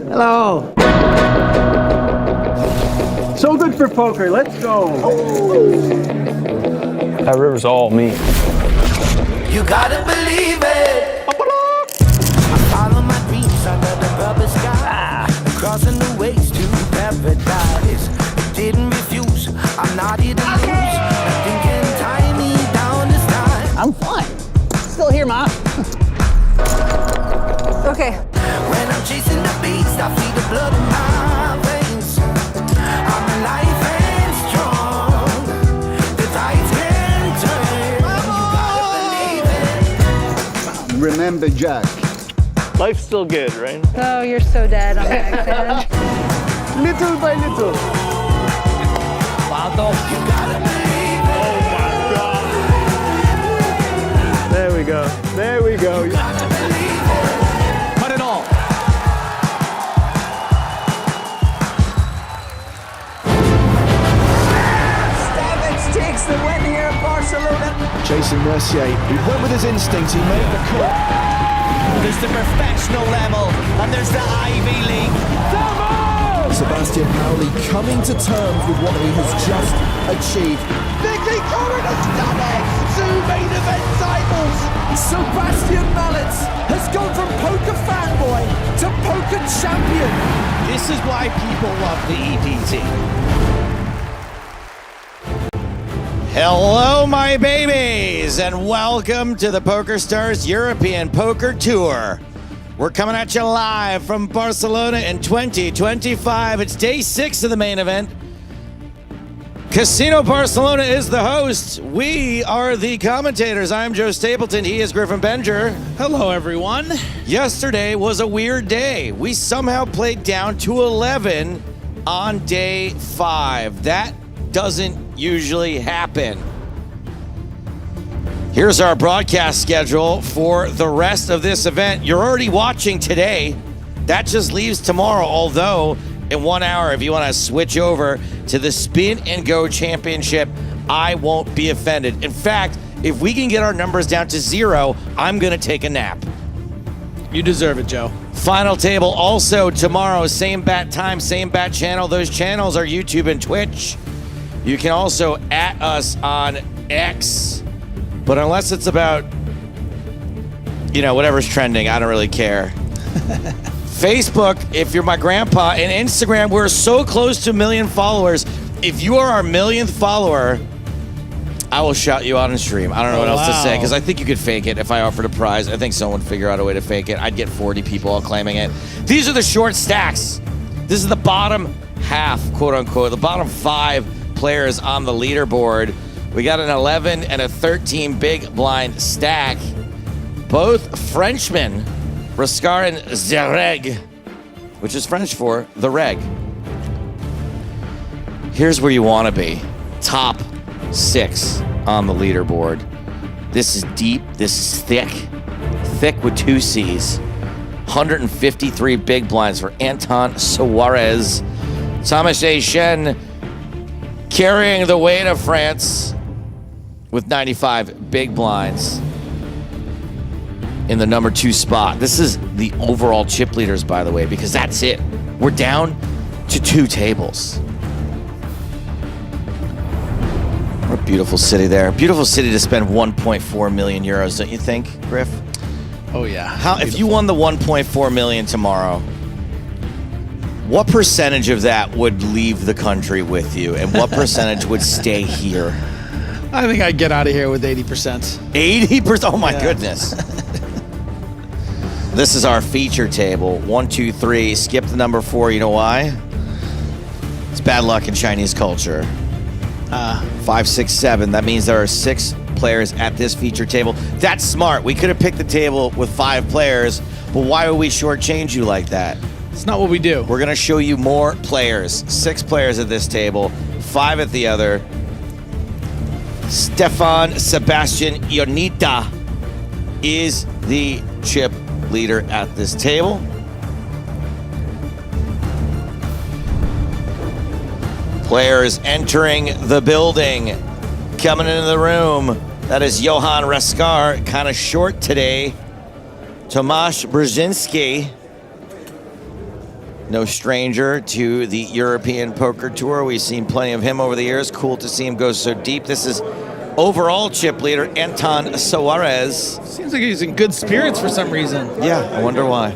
Hello. So good for poker. Let's go. That river's all me. You gotta believe it. I follow my dreams under the rubber sky, crossing the ways to paradise. Didn't refuse. I'm not here to lose. Nothing can tie me down this time. I'm fine. Still here, Ma. Okay. When I'm chasing the beast, I feel the blood in my veins. I'm alive and strong. The tides can turn. You gotta believe it. Remember, Jack. Life's still good, right? Oh, you're so dead on the exit. Little by little. You gotta believe it. There we go. There we go. You gotta believe it. Cut it all. Stamets takes the win here in Barcelona. Chasing Mercier, he went with his instinct, he made the call. There's the professional level, and there's the Ivy League. Sebastian Pauli coming to terms with what he has just achieved. Nicky Corrin has done it! 2 main event titles! Sebastian Malletz has gone from poker fanboy to poker champion. This is why people love the EPT. Hello, my babies, and welcome to the PokerStars European Poker Tour. We're coming at you live from Barcelona in 2025. It's day 6 of the main event. Casino Barcelona is the host. We are the commentators. I'm Joe Stapleton. He is Griffin Benger. Hello, everyone. Yesterday was a weird day. We somehow played down to 11 on day 5. That doesn't usually happen. Here's our broadcast schedule for the rest of this event. You're already watching today. That just leaves tomorrow, although in 1 hour, if you want to switch over to the Spin and Go Championship, I won't be offended. In fact, if we can get our numbers down to 0, I'm going to take a nap. You deserve it, Joe. Final table also tomorrow, same bat time, same bat channel. Those channels are YouTube and Twitch. You can also at us on X. But unless it's about, you know, whatever's trending, I don't really care. Facebook, if you're my grandpa, and Instagram, we're so close to 1 million followers. If you are our 1,000,000th follower, I will shout you out on stream. I don't know what else to say, because I think you could fake it if I offered a prize. I think someone would figure out a way to fake it. I'd get 40 people all claiming it. These are the short stacks. This is the bottom half, quote unquote, the bottom 5 players on the leaderboard. We got an 11 and a 13 big blind stack. Both Frenchmen, Rascar and Zereg, which is French for the reg. Here's where you want to be. Top 6 on the leaderboard. This is deep. This is thick. Thick with 2 C's. 153 big blinds for Anton Suarez. Tomasz Eychenne carrying the weight of France with 95 big blinds in the number 2 spot. This is the overall chip leaders, by the way, because that's it. We're down to 2 tables. What a beautiful city there. Beautiful city to spend 1.4 million euros, don't you think, Griff? Oh, yeah. If you won the 1.4 million tomorrow, what percentage of that would leave the country with you, and what percentage would stay here? I think I'd get out of here with 80%. 80%? Oh, my goodness. This is our feature table. 1, 2, 3. Skip the number 4. You know why? It's bad luck in Chinese culture. 5, 6, 7. That means there are 6 players at this feature table. That's smart. We could have picked the table with 5 players, but why would we shortchange you like that? It's not what we do. We're going to show you more players. 6 players at this table, 5 at the other. Sebastian Ionita is the chip leader at this table. Players entering the building, coming into the room. That is Yohan Rascar, kind of short today. Tomasz Brzezinski. No stranger to the European Poker Tour. We've seen plenty of him over the years. Cool to see him go so deep. This is overall chip leader Anton Suarez. Seems like he's in good spirits for some reason. Yeah, I wonder why.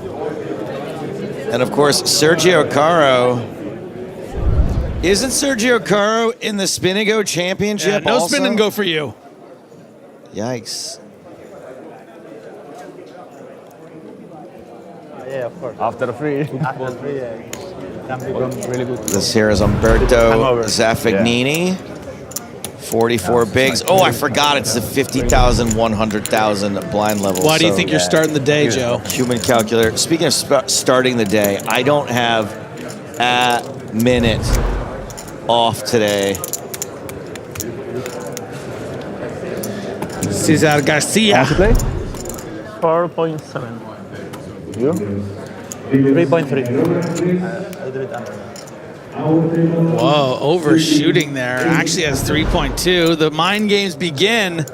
And of course, Sergio Carro. Isn't Sergio Carro in the Spin and Go Championship? Yeah, no also? spin and go for you. Yikes. Yeah, of course. After the free. After 3, can become really good. This here is Umberto Zaffagnini. 44 bigs. Oh, I forgot it's the 50,000, 100,000 blind level. Why do you think you're starting the day, Joe? Human calculator. Speaking of starting the day, I don't have a minute off today. Cesar Garcia. 4.7. You? 3.3. Whoa, overshooting there. Actually has 3.2. The mind games begin.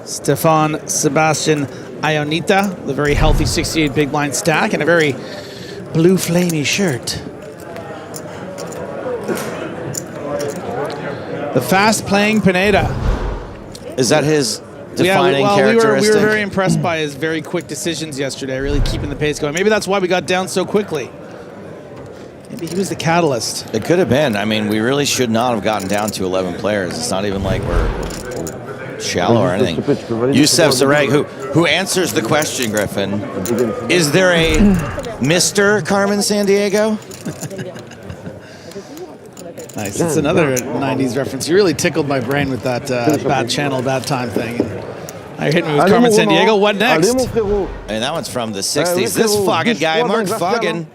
Sebastian Ionita, the very healthy 68 big blind stack, and a very blue flamey shirt. The fast playing Pineda. Is that his defining we characteristic? were very impressed by his very quick decisions yesterday, really keeping the pace going. Maybe that's why we got down so quickly. Maybe he was the catalyst. It could have been. I mean, we really should not have gotten down to 11 players. It's not even like we're shallow or anything. Youssef Zereg, who answers the question, Griffin, is there a Mr. Carmen Sandiego? Nice. It's another 90s reference. You really tickled my brain with that bad channel, bad time thing. Now you're hitting me with Carmen Sandiego. What next? And that one's from the 60s. This fucking guy, Marc Foggin,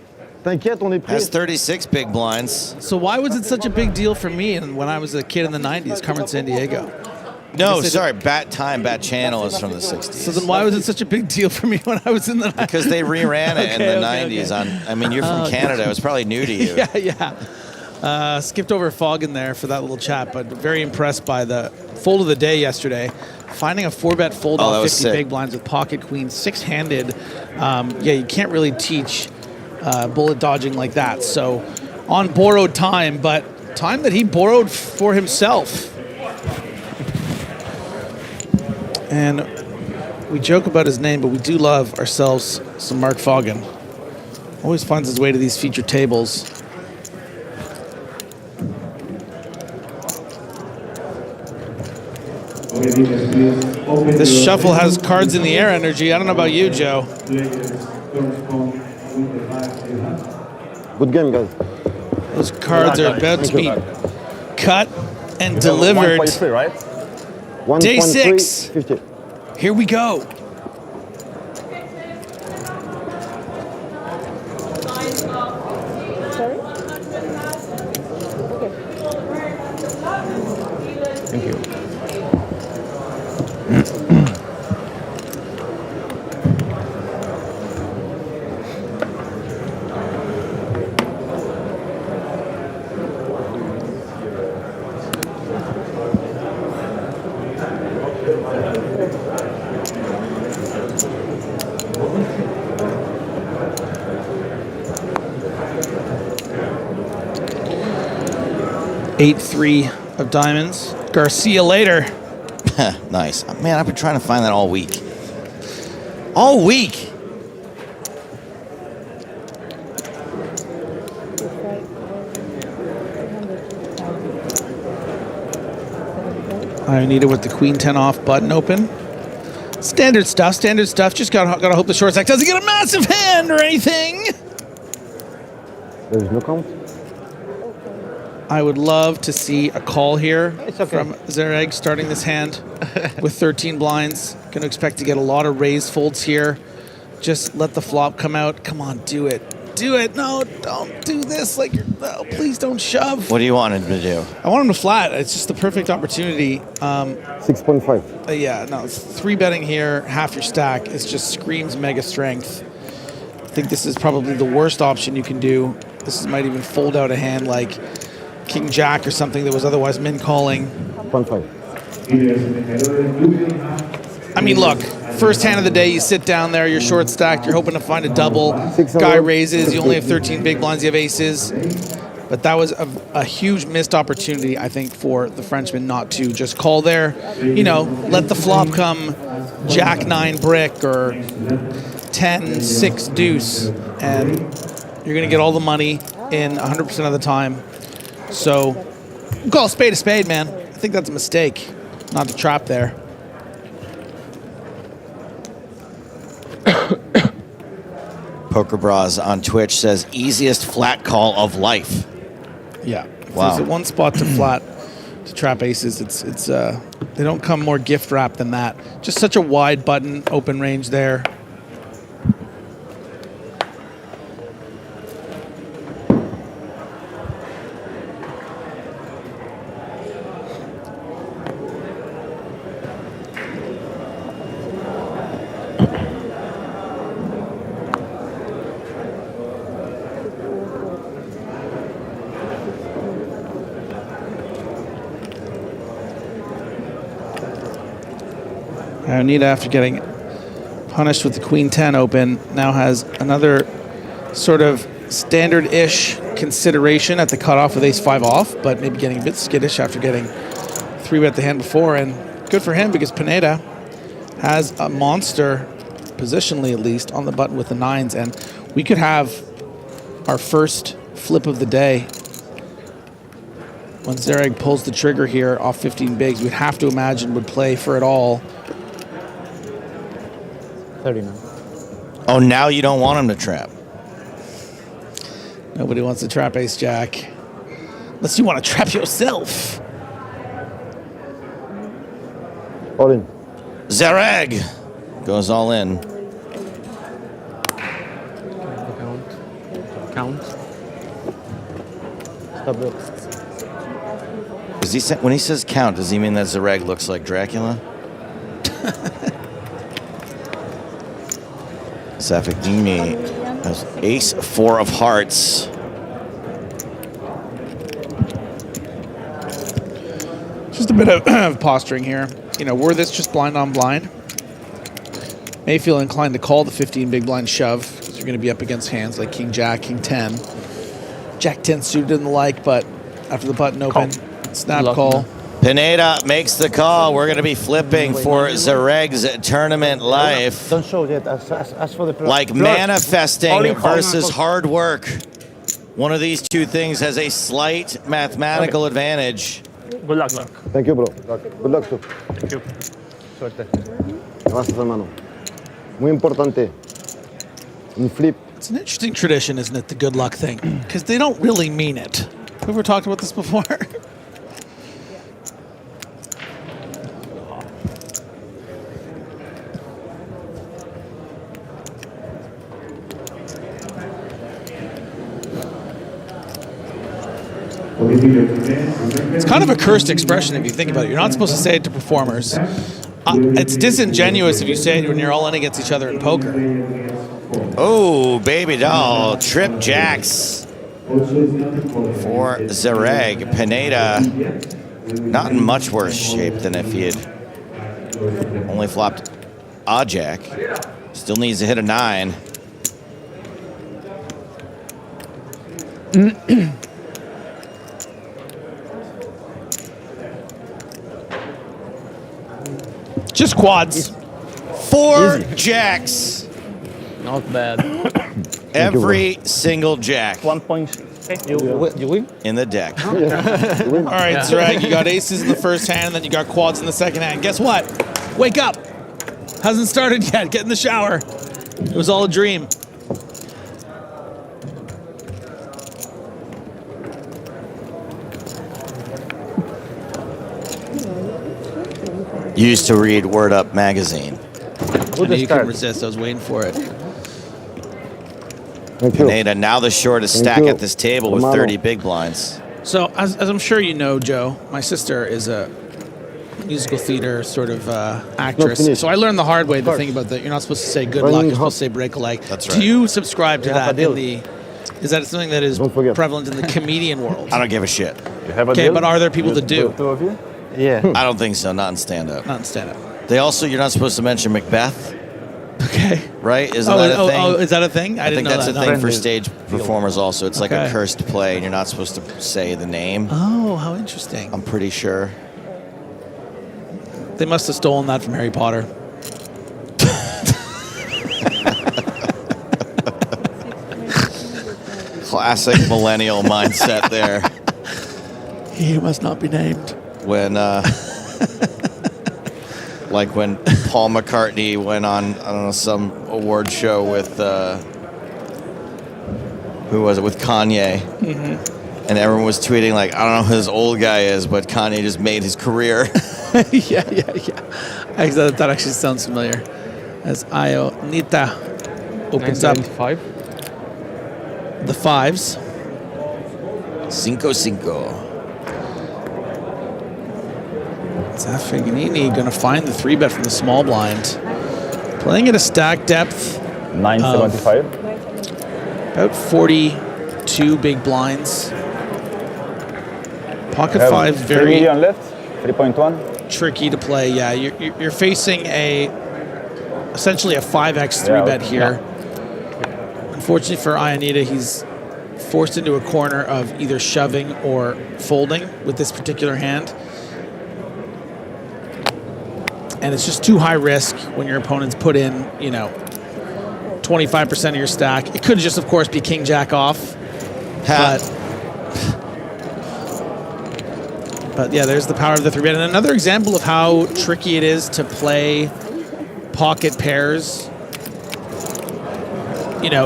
has 36 big blinds. So why was it such a big deal for me when I was a kid in the 90s, Carmen Sandiego? No, sorry, Bat Channel is from the 60s. So then why was it such a big deal for me when I was in the 90s? Because they reran it in the 90s. I mean, you're from Canada. It was probably new to you. Yeah. Skipped over Foggin there for that little chat, but very impressed by the fold of the day yesterday. Finding a 4-bet fold off 50 sick. big blinds with pocket queen, 6-handed. Yeah, you can't really teach bullet dodging like that. So on borrowed time, but time that he borrowed for himself. And we joke about his name, but we do love ourselves some Marc Foggin. Always finds his way to these feature tables. This shuffle has cards in the air energy. I don't know about you, Joe. Good game, guys. Those cards are about to be cut and delivered. 1.3, right? Day 6. 50. Here we go. Thank you. Eight, 3 of diamonds. Garcia later. Nice. Man, I've been trying to find that all week. All week. Ionita with the queen 10 off button open. Standard stuff. Just gotta hope the short stack doesn't get a massive hand or anything. There's no count. I would love to see a call here from Zereg starting this hand with 13 blinds. Going to expect to get a lot of raised folds here. Just let the flop come out. Come on, do it. Do it. No, don't do this. No, please don't shove. What do you want him to do? I want him to flat. It's just the perfect opportunity. 6.5. Yeah, no, it's 3-betting here, half your stack. It just screams mega strength. I think this is probably the worst option you can do. This might even fold out a hand like King Jack or something that was otherwise min calling. 0.5. I mean, look, First hand of the day, you sit down there, you're short stacked, you're hoping to find a double. Guy raises, you only have 13 big blinds, you have aces. But that was a huge missed opportunity, I think, for the Frenchman not to just call there. You know, let the flop come Jack 9 brick or 10 6 deuce, and you're going to get all the money in 100% of the time. So call a spade, man. I think that's a mistake not to trap there. Poker Bras on Twitch says easiest flat call of life. Yeah. Wow. There's one spot to flat to trap aces. It's they don't come more gift wrapped than that. Just such a wide button open range there. Ionita, after getting punished with the Queen 10 open, now has another sort of standard-ish consideration at the cutoff with Ace 5 off, but maybe getting a bit skittish after getting 3-bet the hand before. And good for him because Pineda has a monster, positionally at least, on the button with the 9s. And we could have our first flip of the day. When Zereg pulls the trigger here off 15 bigs, we'd have to imagine would play for it all. 39. Oh, now you don't want him to trap. Nobody wants to trap Ace Jack. Unless you want to trap yourself. All in. Zereg goes all in. Count. Stop it. Does he say, when he says count, does he mean that Zereg looks like Dracula? Zaffagnini has Ace 4 of hearts. Just a bit of posturing here. You know, were this just blind on blind, may feel inclined to call the 15 big blind shove because you're going to be up against hands like King Jack, King 10, Jack 10 suited and the like. But after the button open, snap call. Pineda makes the call. We're going to be flipping for Zereg's tournament life. Don't show yet. As for the Like manifesting versus hard work. One of these two things has a slight mathematical advantage. Good luck, luck. Thank you, bro. Good luck too. Thank you. Suerte. Gracias, hermano. Muy importante. Un flip. It's an interesting tradition, isn't it, the good luck thing? Because they don't really mean it. Have we ever talked about this before? It's kind of a cursed expression if you think about it. You're not supposed to say it to performers. It's disingenuous if you say it when you're all in against each other in poker. Oh, baby doll. Trip jacks for Zereg. Pineda not in much worse shape than if he had only flopped a jack. Still needs to hit a 9. Just quads. 4 jacks. Not bad. Every single jack 1 point. Okay. You win? in the deck. All right, Zereg, you got aces in the first hand, and then you got quads in the second hand. Guess what? Wake up. Hasn't started yet. Get in the shower. It was all a dream. Used to read Word Up magazine. I knew you couldn't resist. I was waiting for it. Thank you. Pineda now the shortest stack at this table with 30 big blinds. So, as I'm sure you know, Joe, my sister is a musical theater sort of actress. So I learned the hard way the thing about that. You're not supposed to say good luck. You're supposed to say break a leg. That's right. Do you subscribe to that in the... Is that something that is Don't forget. prevalent in the comedian world? I don't give a shit. You have a Okay, deal? but are there people that do? Two of you? Yeah. I don't think so. Not in stand-up. Not in stand-up. You're not supposed to mention Macbeth, Okay. right? Isn't that a thing? Oh, is that a thing? I didn't think know that's that. a thing No. for stage performers also. It's like a Okay. cursed play, and you're not supposed to say the name. Oh, how interesting. I'm pretty sure. They must have stolen that from Harry Potter. Classic millennial mindset there. He must not be named. When, like when Paul McCartney went on, I don't know, some award show with, who was it, with Kanye. Mm-hmm. And everyone was tweeting like, I don't know who this old guy is, but Kanye just made his career. yeah. That actually sounds familiar. As Ionita opens up 975. the fives. 5-5. Zaffagnini going to find the 3-bet from the small blind. Playing at a stack depth 975. about 42 big blinds. Pocket fives very left. 3.1. tricky to play. Yeah, you're facing essentially a 5x 3-bet here. Unfortunately for Ionita, he's forced into a corner of either shoving or folding with this particular hand. And it's just too high risk when your opponent's put in, 25% of your stack. It could just, of course, be king jack off. But yeah, there's the power of the 3-bet. And another example of how tricky it is to play pocket pairs, in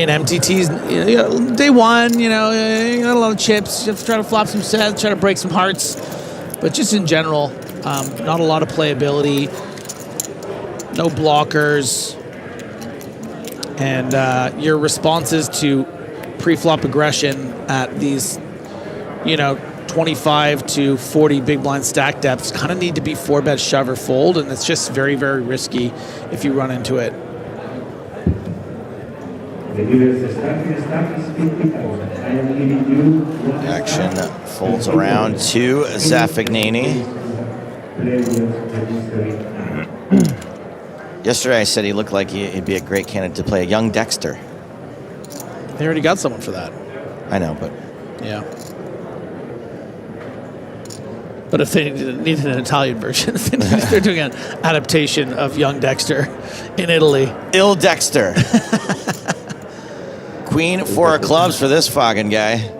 MTTs. Day one, you got a lot of chips. You have to try to flop some sets, try to break some hearts. But just in general, not a lot of playability, no blockers, and your responses to pre-flop aggression at these, 25 to 40 big blind stack depths kind of need to be 4-bet shove or fold, and it's just very, very risky if you run into it. Action folds around to Zaffagnini. Yesterday I said he looked like he'd be a great candidate to play a young Dexter. They already got someone for that. I know, but Yeah. But if they needed an Italian version, they're doing an adaptation of young Dexter in Italy. Il Dexter. Queen 4 of clubs for this Fogen guy.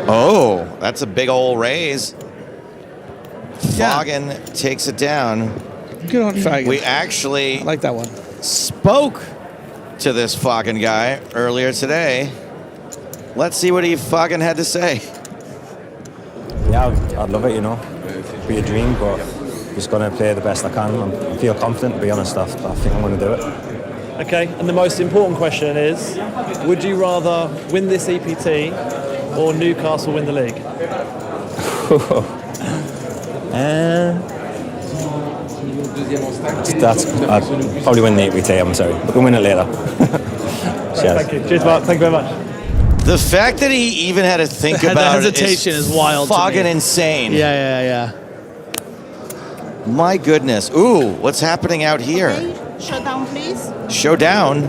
Oh, that's a big old raise. Fogen takes it down. Good on Fogen. We actually I like that one. spoke to this Fogen guy earlier today. Let's see what Fogen had to say. Yeah, I'd love it, It'd be a dream, but just going to play the best I can. I feel confident, to be honest. I think I'm going to do it. Okay, and the most important question is, would you rather win this EPT or Newcastle win the league? I'd probably win the EPT, I'm sorry. We can win it later. Cheers. Thank you. Cheers, Mark. Thank you very much. The fact that he even had to think The about hesitation it is wild to Fogen me. insane. Yeah. My goodness. Ooh, what's happening out here? Okay. Showdown, please. Showdown?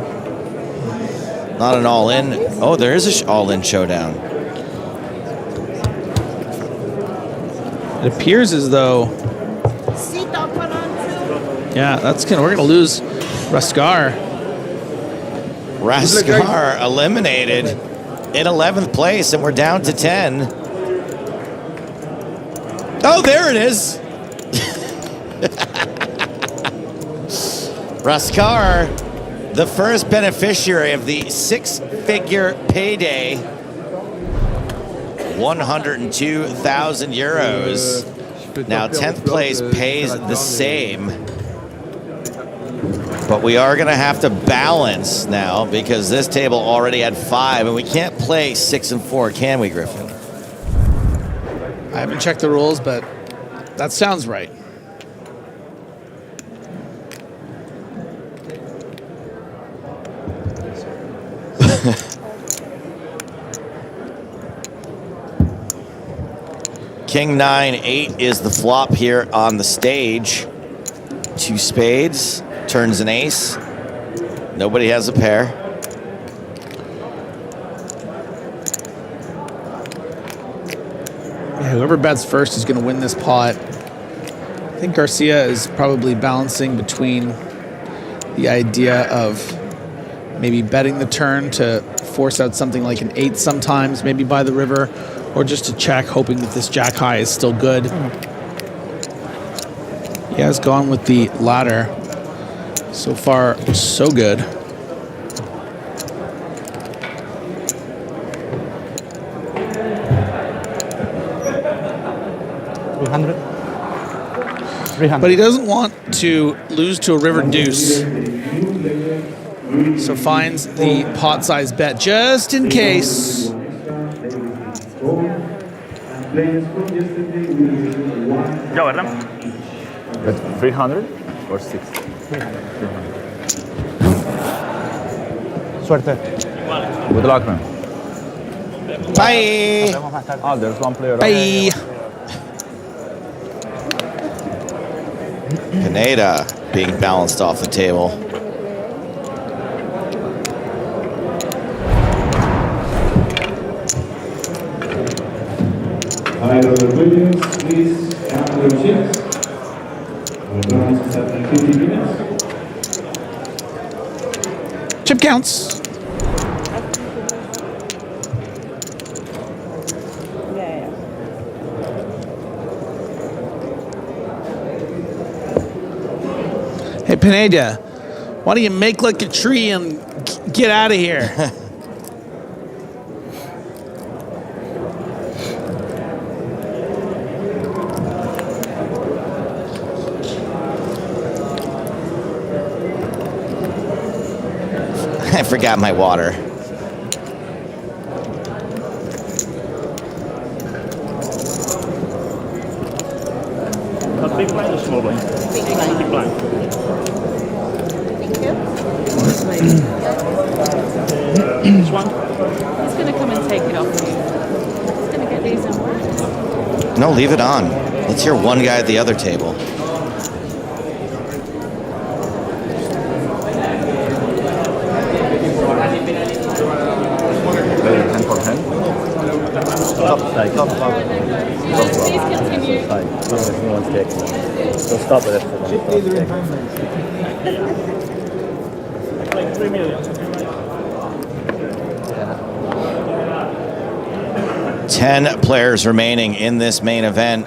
Not an all-in. Oh, there is an all-in showdown. It appears as though, Sit up and on. we're gonna lose Rascar. Rascar eliminated in 11th place, and we're down to 10. Oh, there it is. Rascar, the first beneficiary of the 6-figure payday, 102,000 euros. Now 10th place pays the same. But we are going to have to balance now because this table already had 5, and we can't play 6 and 4, can we, Griffin? I haven't checked the rules, but that sounds right. King 9-8 is the flop here on the stage. 2 spades, turns an ace. Nobody has a pair. Yeah, whoever bets first is going to win this pot. I think Garcia is probably balancing between the idea of maybe betting the turn to force out something like an 8 sometimes, maybe by the river, or just to check, hoping that this jack high is still good. He has gone with the latter. So far, so good. But he doesn't want to lose to a river deuce. So finds the pot size bet just in case. That's 300 or 60? Suerte. Good luck, man. Bye. Oh, there's one player. Bye. Pineda being balanced off the table. Please come to your seats. We're going to start in 50 minutes. Chip counts. Hey, Pineda, why don't you make like a tree and get out of here? I forgot my water. A big blind or small blind? Big blind. Big blind. Thank you. This one? He's going to come and take it off you. He's going to get these and wax. No, leave it on. Let's hear one guy at the other table. Please continue. So stop with it. Like 3 million. 10 players remaining in this main event.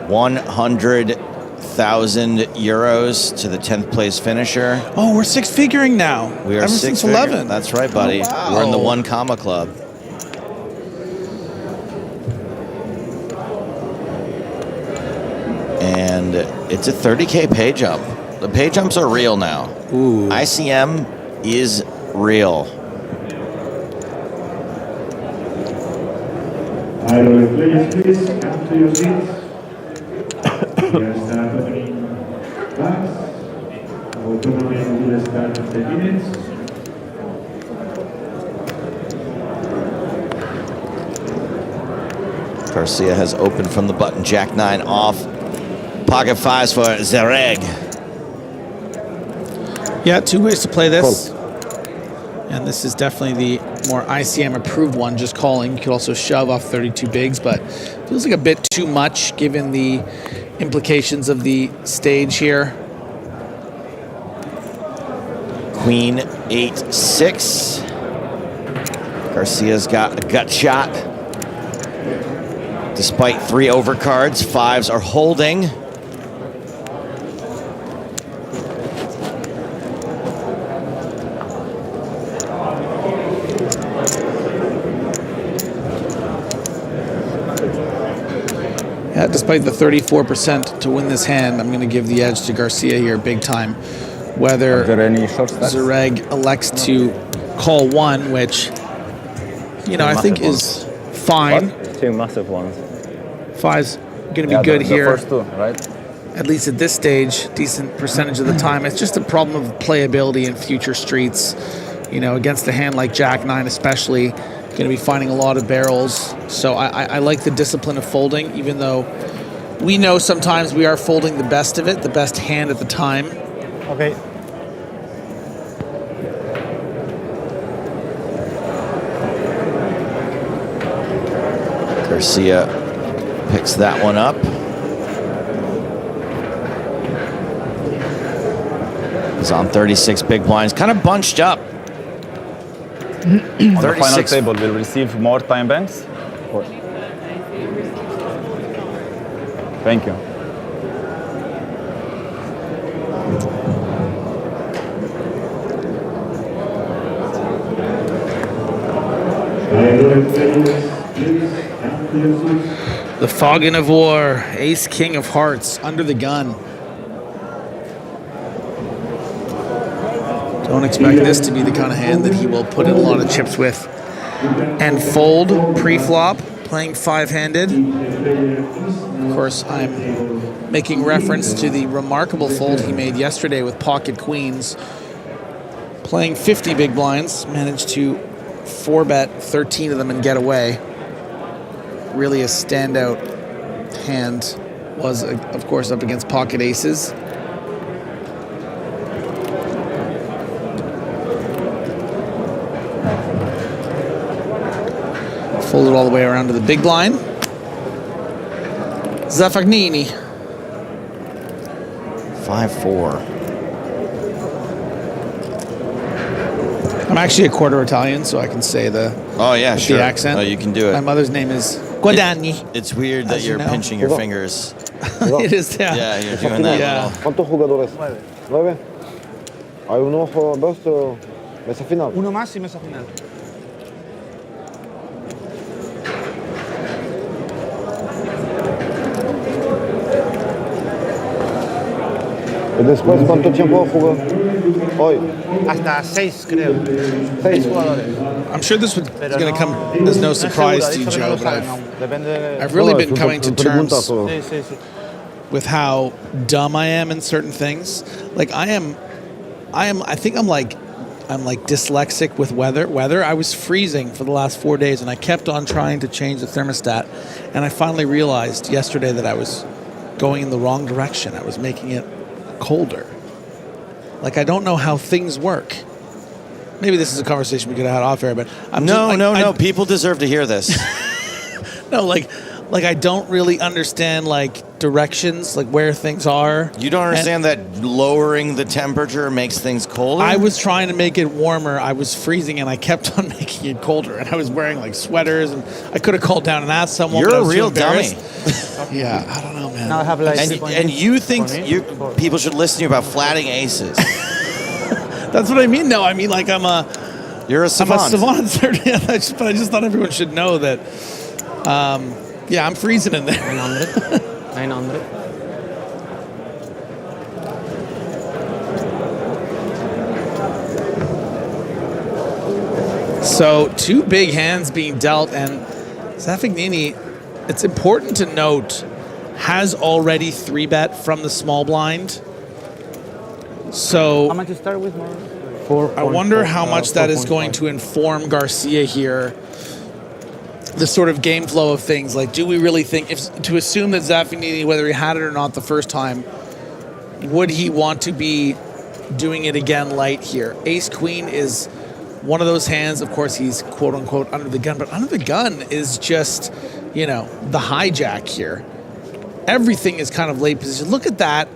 100,000 euros to the 10th place finisher. Oh, we're 6-figuring now. We are Ever 6 since figure. 11. That's right, buddy. Oh, wow. We're in the 1 comma club. And it's a 30K pay jump. The pay jumps are real now. Ooh. ICM is real. Idle players, please come to your seats. We are start opening bags. Our tournament will start in 10 minutes. Garcia has opened from the button. Jack 9 off. Pocket 5s for Zereg. Yeah, 2 ways to play this. And this is definitely the more ICM approved one, just calling. You could also shove off 32 bigs, but feels like a bit too much given the implications of the stage here. Queen 8-6. Garcia's got a gut shot. Despite 3 overcards, 5s are holding. Yeah, despite the 34% to win this hand, I'm going to give the edge to Garcia here big time. Whether Are there any short stacks? Zereg elects to call 1, which, you know, I think is fine. What? 2 massive ones. 5's going to be good here. The first 2, right? At least at this stage, decent percentage of the time. It's just a problem of playability in future streets. You know, against a hand like Jack 9 especially, going to be finding a lot of barrels. So I like the discipline of folding, even though we know sometimes we are folding the best of it, the best hand at the time. Okay. Garcia picks that one up. He's on 36 big blinds, kind of bunched up. On the final table, will receive more time banks? Or... Thank you. The Fogen of War, Ace King of Hearts, under the gun. Don't expect this to be the kind of hand that he will put in a lot of chips with. And fold pre-flop, playing five-handed. Of course, I'm making reference to the remarkable fold he made yesterday with pocket queens. Playing 50 big blinds, managed to 4-bet 13 of them and get away. Really a standout hand. Was, of course, up against pocket aces. Folded all the way around to the big blind. Zaffagnini. 5-4. I'm actually a quarter Italian, so I can say the sure. the accent. Oh, you can do it. My mother's name is Guadagni. It's weird that you're pinching your fingers. It is, yeah. Yeah, you're doing that. Yeah. ¿Cuántos jugadores? 9. Hay un ojo, dos, mesa final. Uno más y mesa final. ¿Y después cuánto tiempo jugó hoy? Hasta 6, creo. 6 jugadores. I'm sure this is going to come as no surprise to you, Joe, but I've really been coming to terms with how dumb I am in certain things. Like I think I'm like dyslexic with weather. I was freezing for the last 4 days, and I kept on trying to change the thermostat, and I finally realized yesterday that I was going in the wrong direction. I was making it colder. Like, I don't know how things work. Maybe this is a conversation we could have had off air, but No. People deserve to hear this. No, like I don't really understand directions, like where things are. You don't understand that lowering the temperature makes things colder? I was trying to make it warmer. I was freezing, and I kept on making it colder. And I was wearing sweaters, and I could have called down and asked someone. You're a real dummy. Yeah, I don't know, man. Now I have and you think people should listen to you about flatting aces? That's what I mean. No, I mean I'm a. You're a savant. I'm a savant. But I just thought everyone should know that. Yeah, I'm freezing in there. 900. So 2 big hands being dealt, and Zaffagnini, it's important to note, has already 3-bet from the small blind. So How much to start with? I wonder how much that is going to inform Garcia here. The sort of game flow of things. Like, do we really think, to assume that Zaffagnini, whether he had it or not the first time, would he want to be doing it again light here? Ace Queen is one of those hands. Of course, he's quote unquote under the gun, but under the gun is just, the hijack here. Everything is kind of late position. Look at that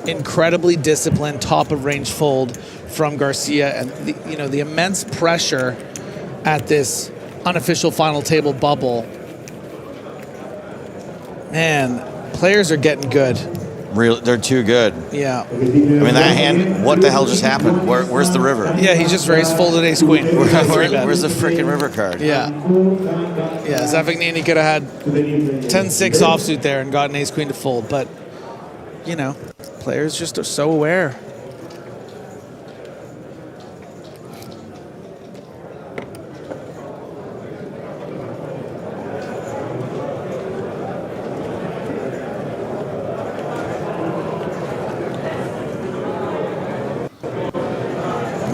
incredibly disciplined top of range fold from Garcia, and the immense pressure at this unofficial final table bubble. Man, players are getting good. They're too good. Yeah. I mean, that hand, what the hell just happened? Where's the river? Yeah, he just raised folded ace queen. Where's the freaking river card? Yeah. Yeah, Zaffagnini could have had 10-6 offsuit there and gotten ace queen to fold, but, players just are so aware.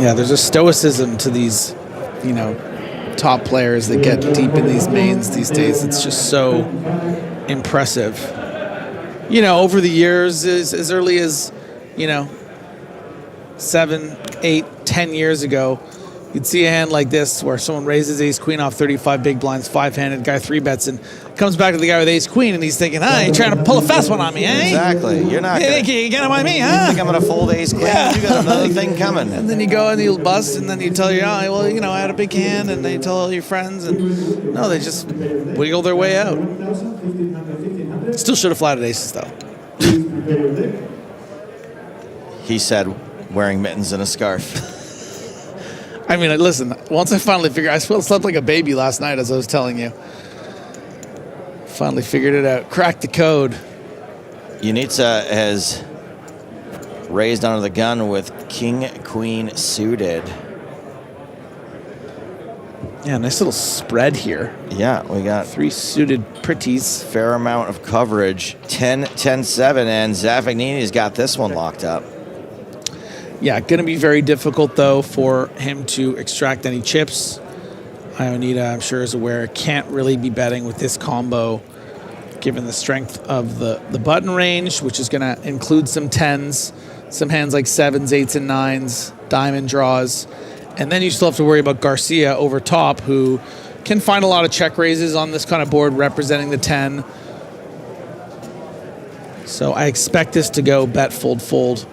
Yeah, there's a stoicism to these, top players that get deep in these mains these days. It's just so impressive. You know, over the years, as early as, you know, 7, 8, 10 years ago, you'd see a hand like this where someone raises ace-queen off 35 big blinds, 5-handed, guy 3-bets, and comes back to the guy with ace-queen, and he's thinking, you're trying to pull a fast one on me, eh? Exactly. You're not You think you're getting by me, You huh? think I'm going to fold ace-queen? Yeah. You got another thing coming. And then you go and you bust, and then you tell your, well, you know, I had a big hand, and then you tell all your friends, and no, they just wiggle their way out. Still should have flatted aces, though. He said, wearing mittens and a scarf. I mean, listen, once I finally figured, I slept like a baby last night, as I was telling you. Finally figured it out. Cracked the code. Ionita has raised under the gun with king-queen suited. Yeah, nice little spread here. Yeah, we got 3 suited pretties. Fair amount of coverage. 10-10-7, and Zaffagnini's got this one locked up. Yeah, going to be very difficult, though, for him to extract any chips. Ionita, I'm sure, is aware, can't really be betting with this combo, given the strength of the button range, which is going to include some 10s, some hands like 7s, 8s, and 9s, diamond draws. And then you still have to worry about Garcia over top, who can find a lot of check raises on this kind of board representing the 10. So I expect this to go bet, fold, fold.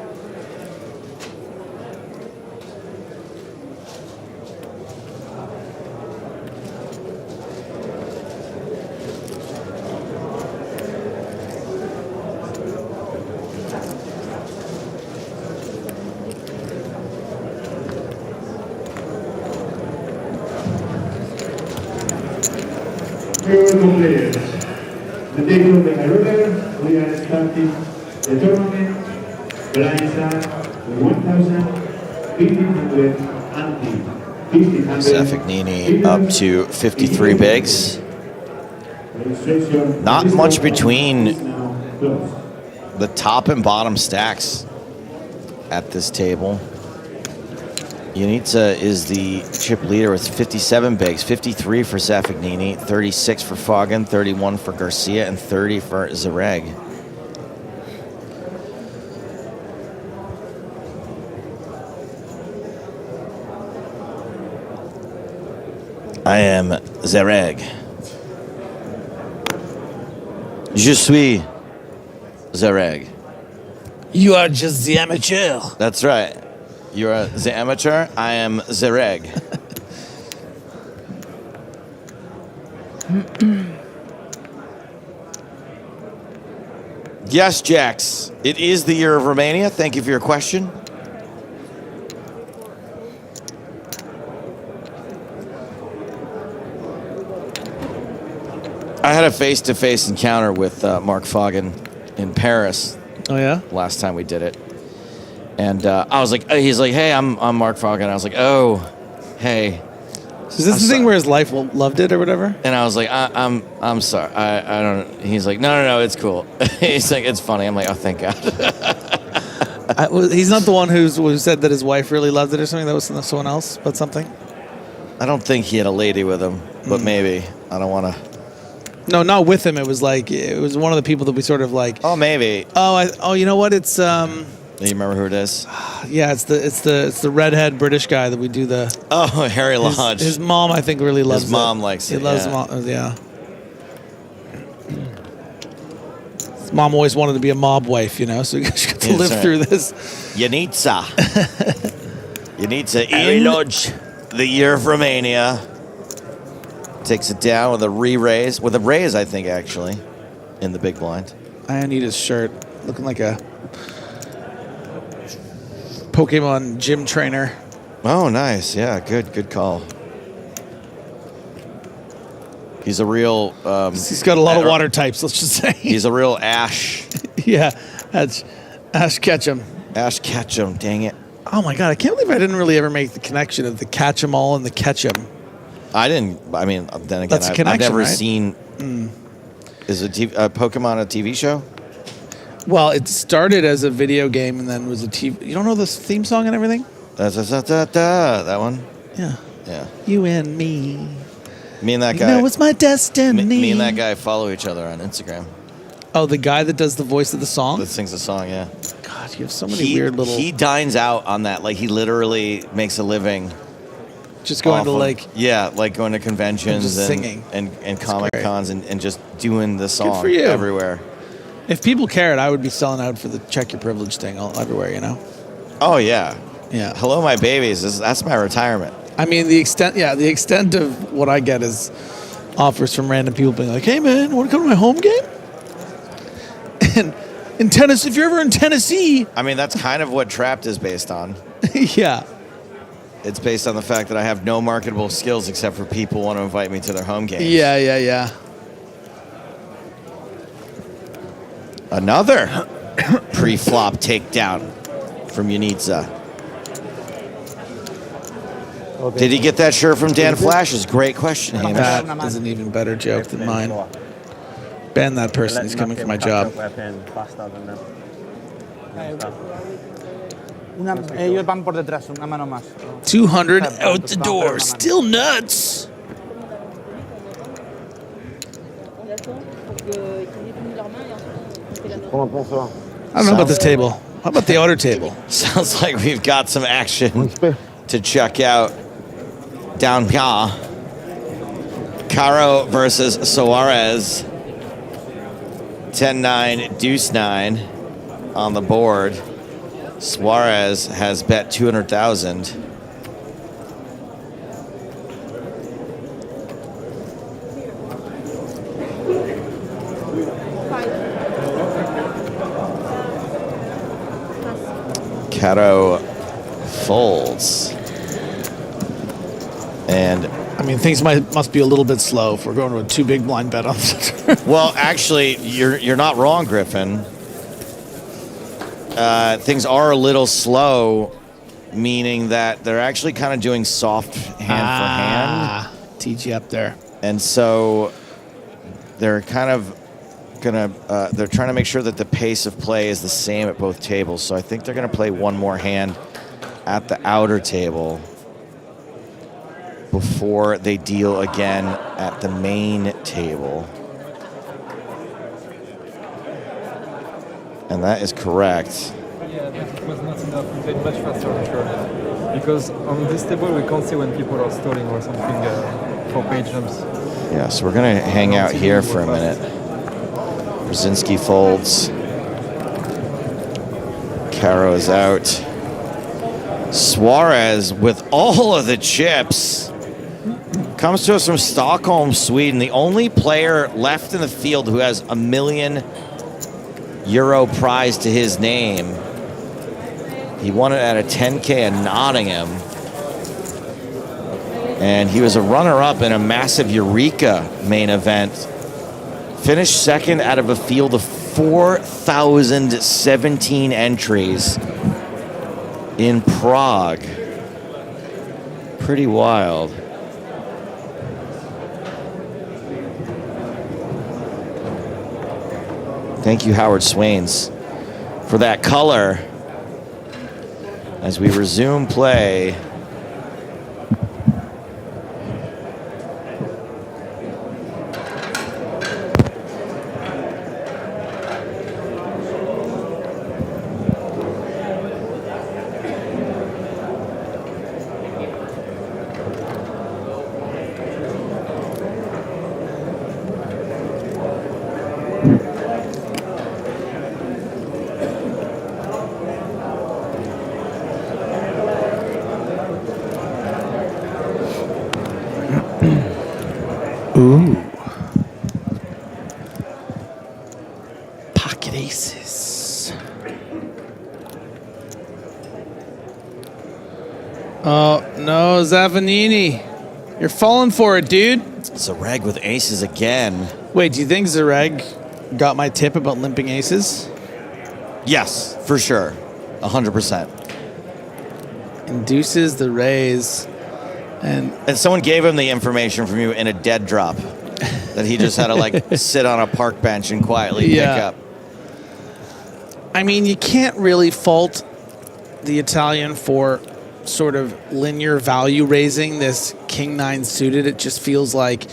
Players. The day of the river, we are starting the tournament. Blind side, 1,500 ante. Zaffagnini up to 53 bigs. Not much between the top and bottom stacks at this table. Ionita is the chip leader with 57 bigs, 53 for Zaffagnini, 36 for Fogen, 31 for Garcia, and 30 for Zereg. I am Zereg. Je suis Zereg. You are just the amateur. That's right. You are the amateur. I am Zereg. Yes, Jax. It is the year of Romania. Thank you for your question. I had a face-to-face encounter with Marc Foggin in Paris. Oh, yeah? Last time we did it. And I was like, he's like, hey, I'm Marc Foggin. I was like, oh, hey. Is this the thing where his life loved it or whatever? And I was like, I'm sorry. I don't. He's like, no, it's cool. He's like, it's funny. I'm like, oh, thank God. He's not the one who said that his wife really loved it or something. That was someone else, but something. I don't think he had a lady with him, but maybe. I don't want to. No, not with him. It was like one of the people that we sort of like. Oh, maybe. Oh, you know what? It's Do you remember who it is? Yeah, it's the redhead British guy that we do the. Oh, Harry Lodge. His mom, I think, really loves it. His mom likes it. He loves mom. Yeah. His mom always wanted to be a mob wife, you know, so she got to live through this. Ionita. Ionita in Lodge, the year of Romania. Takes it down with a re-raise. With a raise, I think, actually, in the big blind. Ionita's shirt, looking like a Pokemon gym trainer. Oh, nice. Yeah, good call. He's a real... he's got a lot of water types, let's just say. He's a real Ash. Yeah, that's Ash Ketchum. Ash Ketchum, dang it. Oh, my God. I can't believe I didn't really ever make the connection of the Catch-em-all and the Ketchum. I didn't... I mean, then again, That's a connection, I've never right? seen... Is Pokemon a TV show? Well, it started as a video game and then was a TV... You don't know the theme song and everything? That one? Yeah. Yeah. You and me. Me and that You guy. know it's my destiny. Me and that guy follow each other on Instagram. Oh, the guy that does the voice of the song? That sings the song, yeah. God, you have so many weird little... He dines out on that. Like, he literally makes a living. Just going to, like... Yeah, like going to conventions just singing. And Comic Cons and just doing the song for you. everywhere. If people cared, I would be selling out for the check your privilege thing everywhere, you know? Oh, yeah. Yeah. Hello, my babies. That's my retirement. I mean, the extent of what I get is offers from random people being like, hey, man, want to come to my home game? And in Tennessee, if you're ever in Tennessee... I mean, that's kind of what Trapped is based on. Yeah. It's based on the fact that I have no marketable skills except for people want to invite me to their home games. Yeah. Another pre-flop takedown from Ionita. Did he get that shirt from Dan Flash's? Great question, Hamish. That is an even better joke than mine. Ban that person. He's coming for my job. Ellos van por detrás, una mano más. 200 out the door. Still nuts. I don't know about this table. How about the outer table? Sounds like we've got some action to check out down here. Carro versus Suarez. 10-9, deuce-9 on the board. Suarez has bet 200,000. Carro folds. And I mean, things must be a little bit slow if we're going to a 2 big blind bet on the well, actually, you're not wrong, Griffin. Things are a little slow, meaning that they're actually kind of doing soft hand for hand. TG up there. And so they're kind of they're trying to make sure that the pace of play is the same at both tables. So I think they're going to play one more hand at the outer table before they deal again at the main table. And that is correct. Yeah, but it was not enough. We played much faster, I'm sure. Because on this table, we can't see when people are stalling or something for page jumps. Yeah, so we're going to hang out here for a minute. Brzezinski folds. Carro is out. Suarez, with all of the chips, comes to us from Stockholm, Sweden. The only player left in the field who has €1 million prize to his name. He won it at a 10K in Nottingham. And he was a runner-up in a massive Eureka main event. Finished second out of a field of 4,017 entries in Prague. Pretty wild. Thank you, Howard Swains, for that color. As we resume play. Ooh. Pocket aces. Oh, no, Zaffagnini. You're falling for it, dude. Zereg with aces again. Wait, do you think Zereg got my tip about limping aces? Yes, for sure. 100%. Induces the raise. And someone gave him the information from you in a dead drop that he just had to like sit on a park bench and quietly pick up. I mean, you can't really fault the Italian for sort of linear value raising this king-9 suited. It just feels like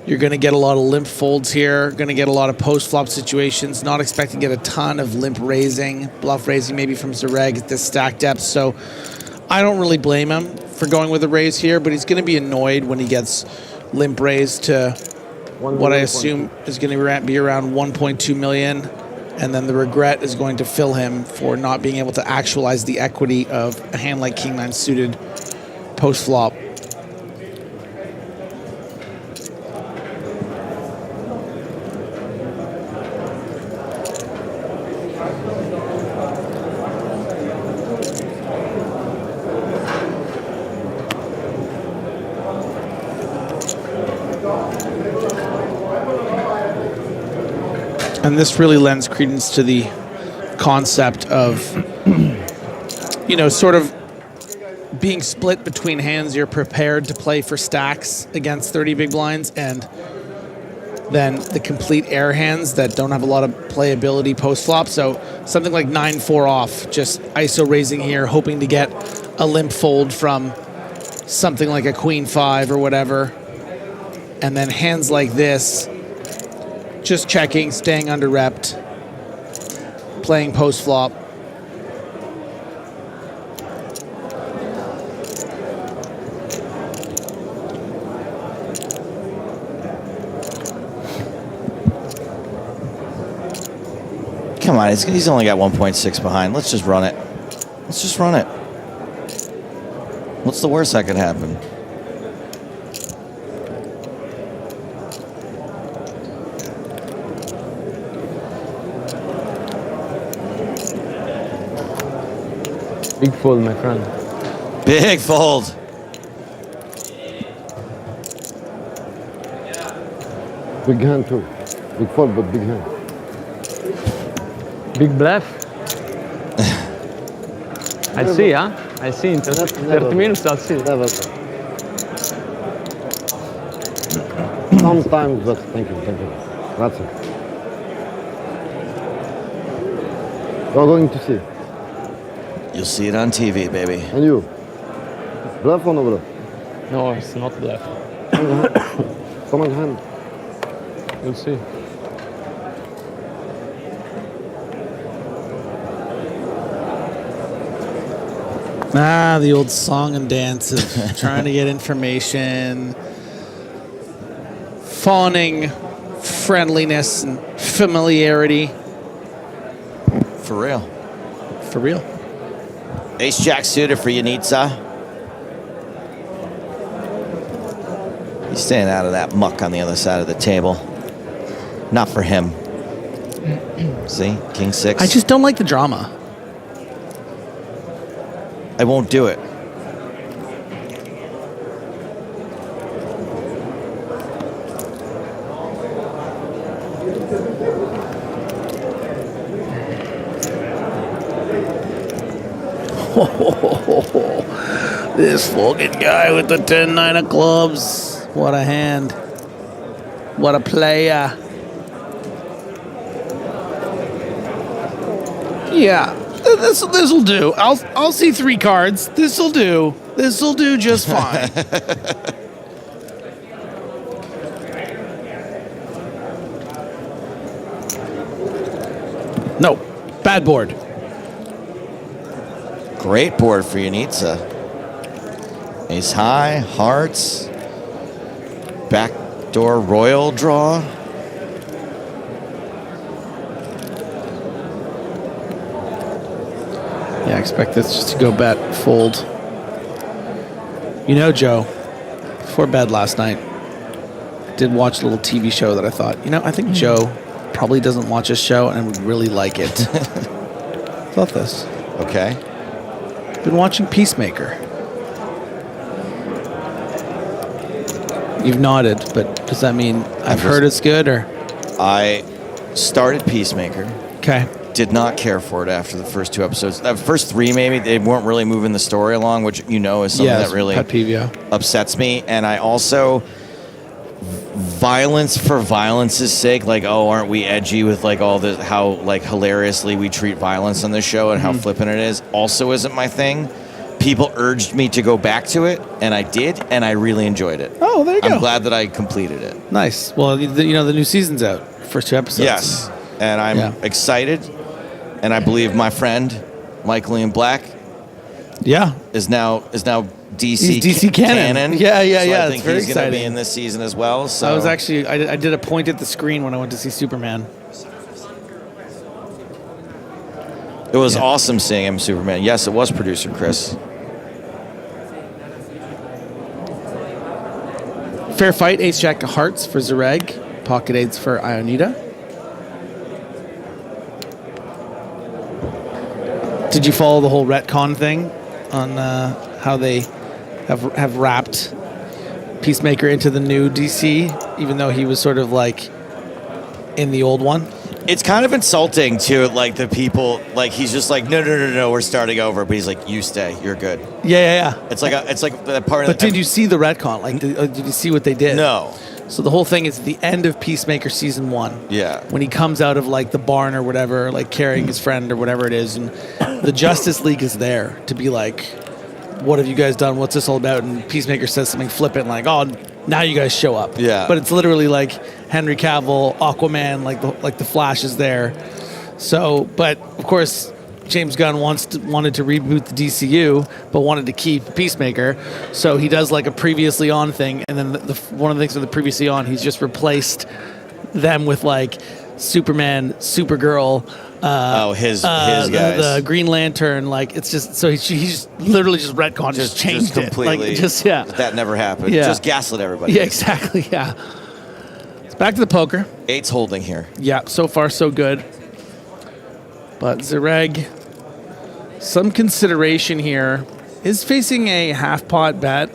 you're going to get a lot of limp folds here, going to get a lot of post-flop situations, not expecting to get a ton of limp raising, bluff raising maybe from Zereg at this stack depth. So I don't really blame him for going with a raise here, but he's going to be annoyed when he gets limp raised to what I assume is going to be around 1.2 million. And then the regret is going to fill him for not being able to actualize the equity of a hand like king-9 suited post-flop. And this really lends credence to the concept of, you know, sort of being split between hands you're prepared to play for stacks against 30 big blinds, and then the complete air hands that don't have a lot of playability post-flop. So something like 9-4 off, just ISO raising here, hoping to get a limp fold from something like a queen-5 or whatever. And then hands like this, just checking, staying under repped, playing post flop. Come on, he's only got 1.6 behind. Let's just run it. Let's just run it. What's the worst that could happen? Big fold, my friend. Big fold. Big hand too. Big fold, but big hand. Big bluff. I'll see, huh? I'll see in 30 minutes, I'll see. Never. Sometimes, but thank you. That's it. You're going to see. You'll see it on TV, baby. And you? Bluff or no bluff? No, it's not bluff. Come on, hand. We'll see. Ah, the old song and dance of trying to get information, fawning friendliness and familiarity. For real. For real. Ace-Jack suited for Ionita. He's staying out of that muck on the other side of the table. Not for him. See? King-6. I just don't like the drama. I won't do it. This Fogen guy with the 10-9 of clubs. What a hand. What a player. Yeah, this'll do. I'll see 3 cards. This'll do. This'll do just fine. No, bad board. Great board for Ionita. Ace high, hearts, backdoor royal draw. Yeah, I expect this just to go bet, fold. You know, Joe, before bed last night, I did watch a little TV show that I thought, you know, I think Joe probably doesn't watch this show and would really like it. Thought this. Okay. Been watching Peacemaker. You've nodded, but does that mean I've heard it's good, or? I started Peacemaker. Okay. Did not care for it after the first 2 episodes. The first 3, maybe, they weren't really moving the story along, which you know is something that really pet peeve, yeah. upsets me. And I also, violence for violence's sake, like, oh, aren't we edgy with like all the, how like hilariously we treat violence on this show and how flippant it is, also isn't my thing. people urged me to go back to it, and I did, and I really enjoyed it. Oh, there you go. I'm glad that I completed it. Nice. Well, the new season's out. First 2 episodes. Yes, and I'm excited, and I believe my friend Michael Ian Black is now DC, DC canon. Yeah. I think it's very he's going to be exciting. in this season as well. So I was actually I did a point at the screen when I went to see Superman. It was awesome seeing him, Superman. Yes, it was producer Chris. Fair fight, ace jack of hearts for Zereg, pocket eights for Ionita. Did you follow the whole retcon thing on how they have wrapped Peacemaker into the new DC, even though he was sort of like in the old one? It's kind of insulting to like the people. Like he's just like, no, we're starting over. But he's like, you stay, you're good. Yeah. It's like the part. But did you see the retcon? Like, did you see what they did? No. So the whole thing is at the end of Peacemaker season 1. Yeah. When he comes out of like the barn or whatever, like carrying his friend or whatever it is, and the Justice League is there to be like, what have you guys done? What's this all about? And Peacemaker says something flippant like, oh, now you guys show up. Yeah. But it's literally like Henry Cavill, Aquaman, like the Flash is there. So, but of course, James Gunn wanted to reboot the DCU, but wanted to keep Peacemaker. So he does like a previously on thing, and then one of the things with the previously on, he's just replaced them with like Superman, Supergirl. His guys. The Green Lantern, like it's just so he's literally just retconned, just changed completely. it, like That never happened. Yeah. Just gaslit everybody. Yeah, exactly. Yeah. It's back to the poker. 8's holding here. Yeah, so far so good. But Zereg, some consideration here, is facing a half pot bet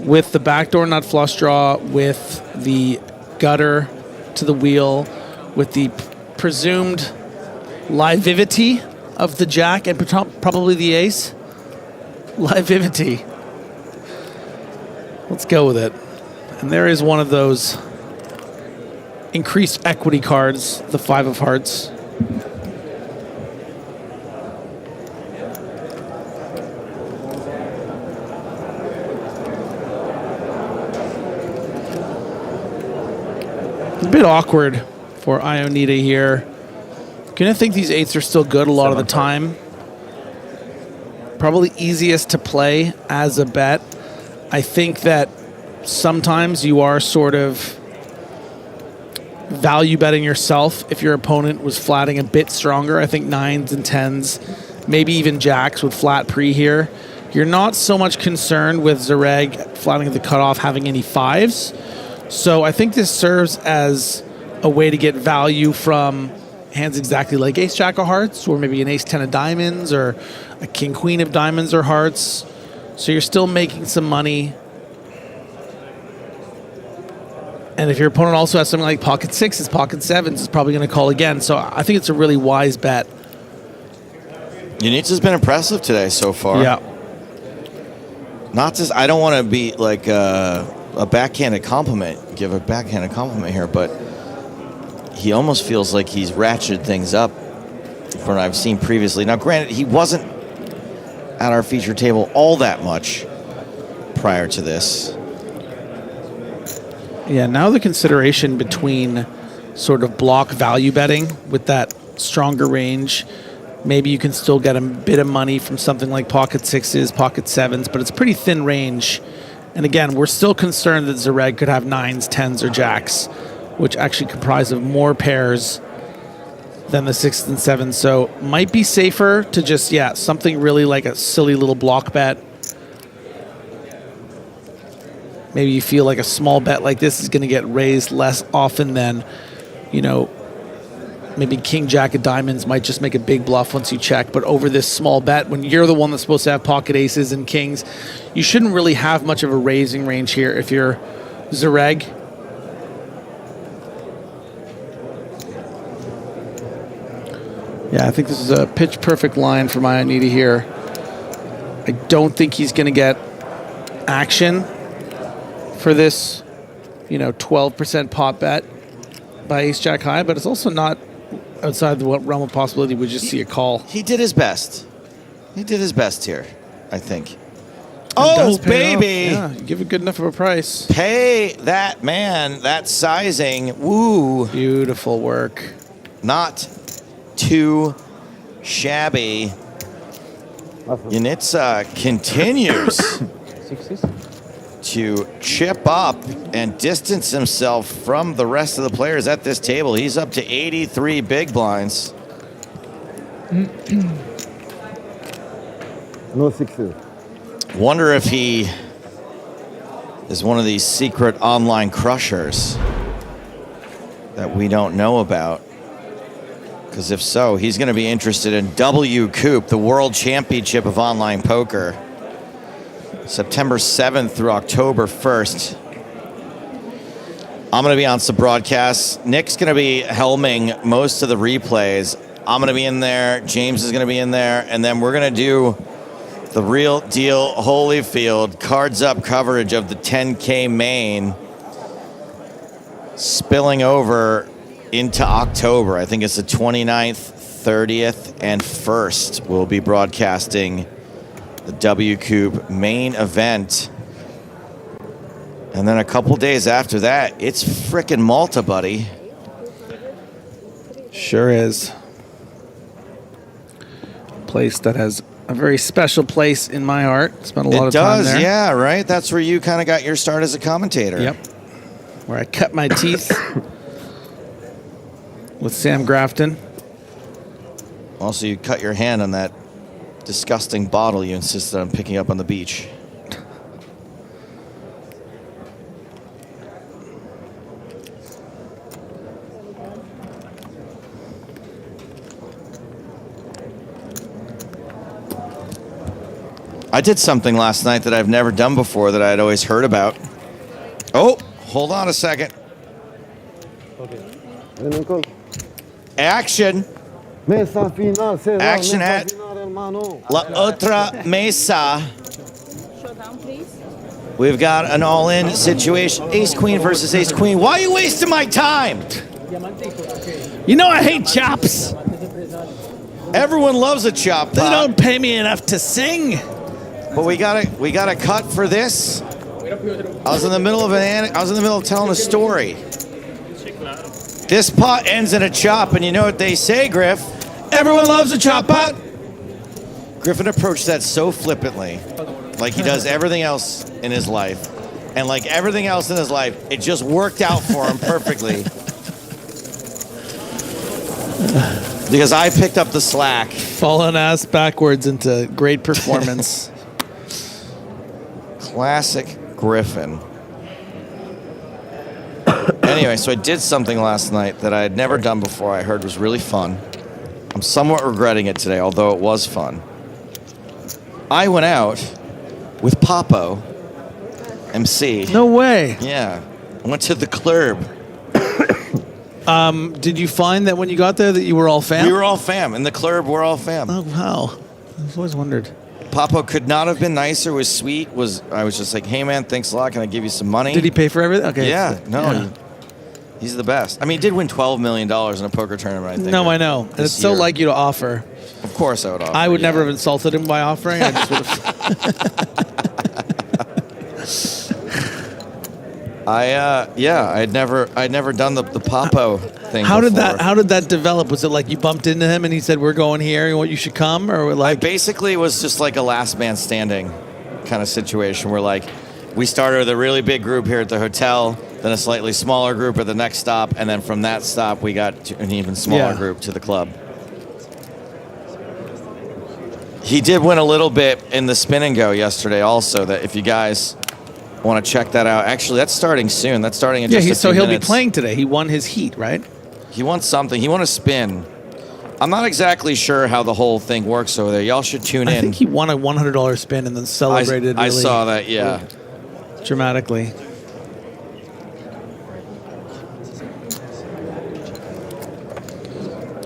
with the backdoor nut flush draw, with the gutter to the wheel, with the presumed livivity of the jack and probably the ace. Livivity. Let's go with it. And there is one of those increased equity cards, the 5 of hearts. A bit awkward for Ionita here. Gonna think these 8s are still good a lot of the time. Probably easiest to play as a bet. I think that sometimes you are sort of value betting yourself if your opponent was flatting a bit stronger. I think 9s and 10s, maybe even jacks would flat pre here. You're not so much concerned with Zereg flatting at the cutoff having any 5s. So I think this serves as a way to get value from hands exactly like ace jack of hearts, or maybe an ace 10 of diamonds, or a king queen of diamonds or hearts. So you're still making some money. And if your opponent also has something like pocket 6s, pocket 7s, it's probably going to call again. So I think it's a really wise bet. Ionita's been impressive today so far. Yeah. Not just, I don't want to be like a backhanded compliment, give a backhanded compliment here, but he almost feels like he's ratcheted things up from what I've seen previously. Now, granted, he wasn't at our feature table all that much prior to this. Yeah, now the consideration between sort of block value betting with that stronger range, maybe you can still get a bit of money from something like pocket 6s, pocket 7s, but it's pretty thin range. And again, we're still concerned that Zereg could have 9s, 10s, or jacks, which actually comprise of more pairs than the 6s and 7s. So might be safer to just, something really like a silly little block bet. Maybe you feel like a small bet like this is going to get raised less often than, maybe king jack of diamonds might just make a big bluff once you check. But over this small bet, when you're the one that's supposed to have pocket aces and kings, you shouldn't really have much of a raising range here if you're Zereg. Yeah, I think this is a pitch perfect line for Ionita here. I don't think he's going to get action for this, 12% pot bet by ace jack high, but it's also not outside the realm of possibility, we just see a call. He did his best. He did his best here, I think. Does Oh, pay off. baby. Yeah, give it good enough of a price. Pay that man, that sizing. Woo. Beautiful work. Not too shabby. Ionita continues to chip up and distance himself from the rest of the players at this table. He's up to 83 big blinds. No sixes. Wonder if he is one of these secret online crushers that we don't know about. Because if so, he's going to be interested in W Coop, the World Championship of Online Poker, September 7th through October 1st. I'm going to be on some broadcasts. Nick's going to be helming most of the replays. I'm going to be in there. James is going to be in there. And then we're going to do the real deal Holyfield cards up coverage of the 10K main spilling over into October. I think it's the 29th, 30th, and 1st. We'll be broadcasting the W Coop main event. And then a couple days after that, it's frickin' Malta, buddy. Sure is. Place that has a very special place in my heart. Spent a lot of time there. It does, yeah, right? That's where you kind of got your start as a commentator. Yep. Where I cut my teeth with Sam Grafton. Also, you cut your hand on that disgusting bottle you insisted on picking up on the beach. I did something last night that I've never done before that I'd always heard about. Oh, hold on a second. Action. Mesa final, Cesar. Action Mesa at final, hermano. La Otra Mesa. Showdown, please. We've got an all-in situation. Ace-Queen versus Ace-Queen. Why are you wasting my time? You know I hate chops. Everyone loves a chop. They don't pay me enough to sing. But we got a cut for this. I was in the middle of telling a story. This pot ends in a chop, and you know what they say, Griff? Everyone loves a chop pot. Griffin approached that so flippantly, like he does everything else in his life. And like everything else in his life, it just worked out for him perfectly. Because I picked up the slack. Falling ass backwards into great performance. Classic Griffin. Anyway, so I did something last night that I had never done before. I heard was really fun. I'm somewhat regretting it today, although it was fun. I went out with Papo, MC. No way. Yeah. I went to the club. Did you find that when you got there that you were all fam? We were all fam. In the club, we're all fam. Oh, wow. I've always wondered. Papo could not have been nicer, was sweet. I was just like, hey, man, thanks a lot. Can I give you some money? Did he pay for everything? Okay. Yeah. No. He's the best. I mean, he did win $12 million in a poker tournament, I think. No, I know. And it's so like you to offer. Of course I would offer. I would never have insulted him by offering. I just would have. I'd never done the Papo thing. How did before. that develop? Was it like you bumped into him and he said, "We're going here, you should come," or like? Basically, it was just like a last man standing kind of situation where like we started with a really big group here at the hotel, then a slightly smaller group at the next stop, and then from that stop we got to an even smaller group to the club. He did win a little bit in the spin and go yesterday also, that if you guys want to check that out. Actually, that's starting soon. That's starting in just a few so he'll minutes. be playing today. He won his heat, right? He won something. He won a spin. I'm not exactly sure how the whole thing works over there. Y'all should tune in. I think he won a $100 spin and then celebrated I saw that, yeah. Dramatically.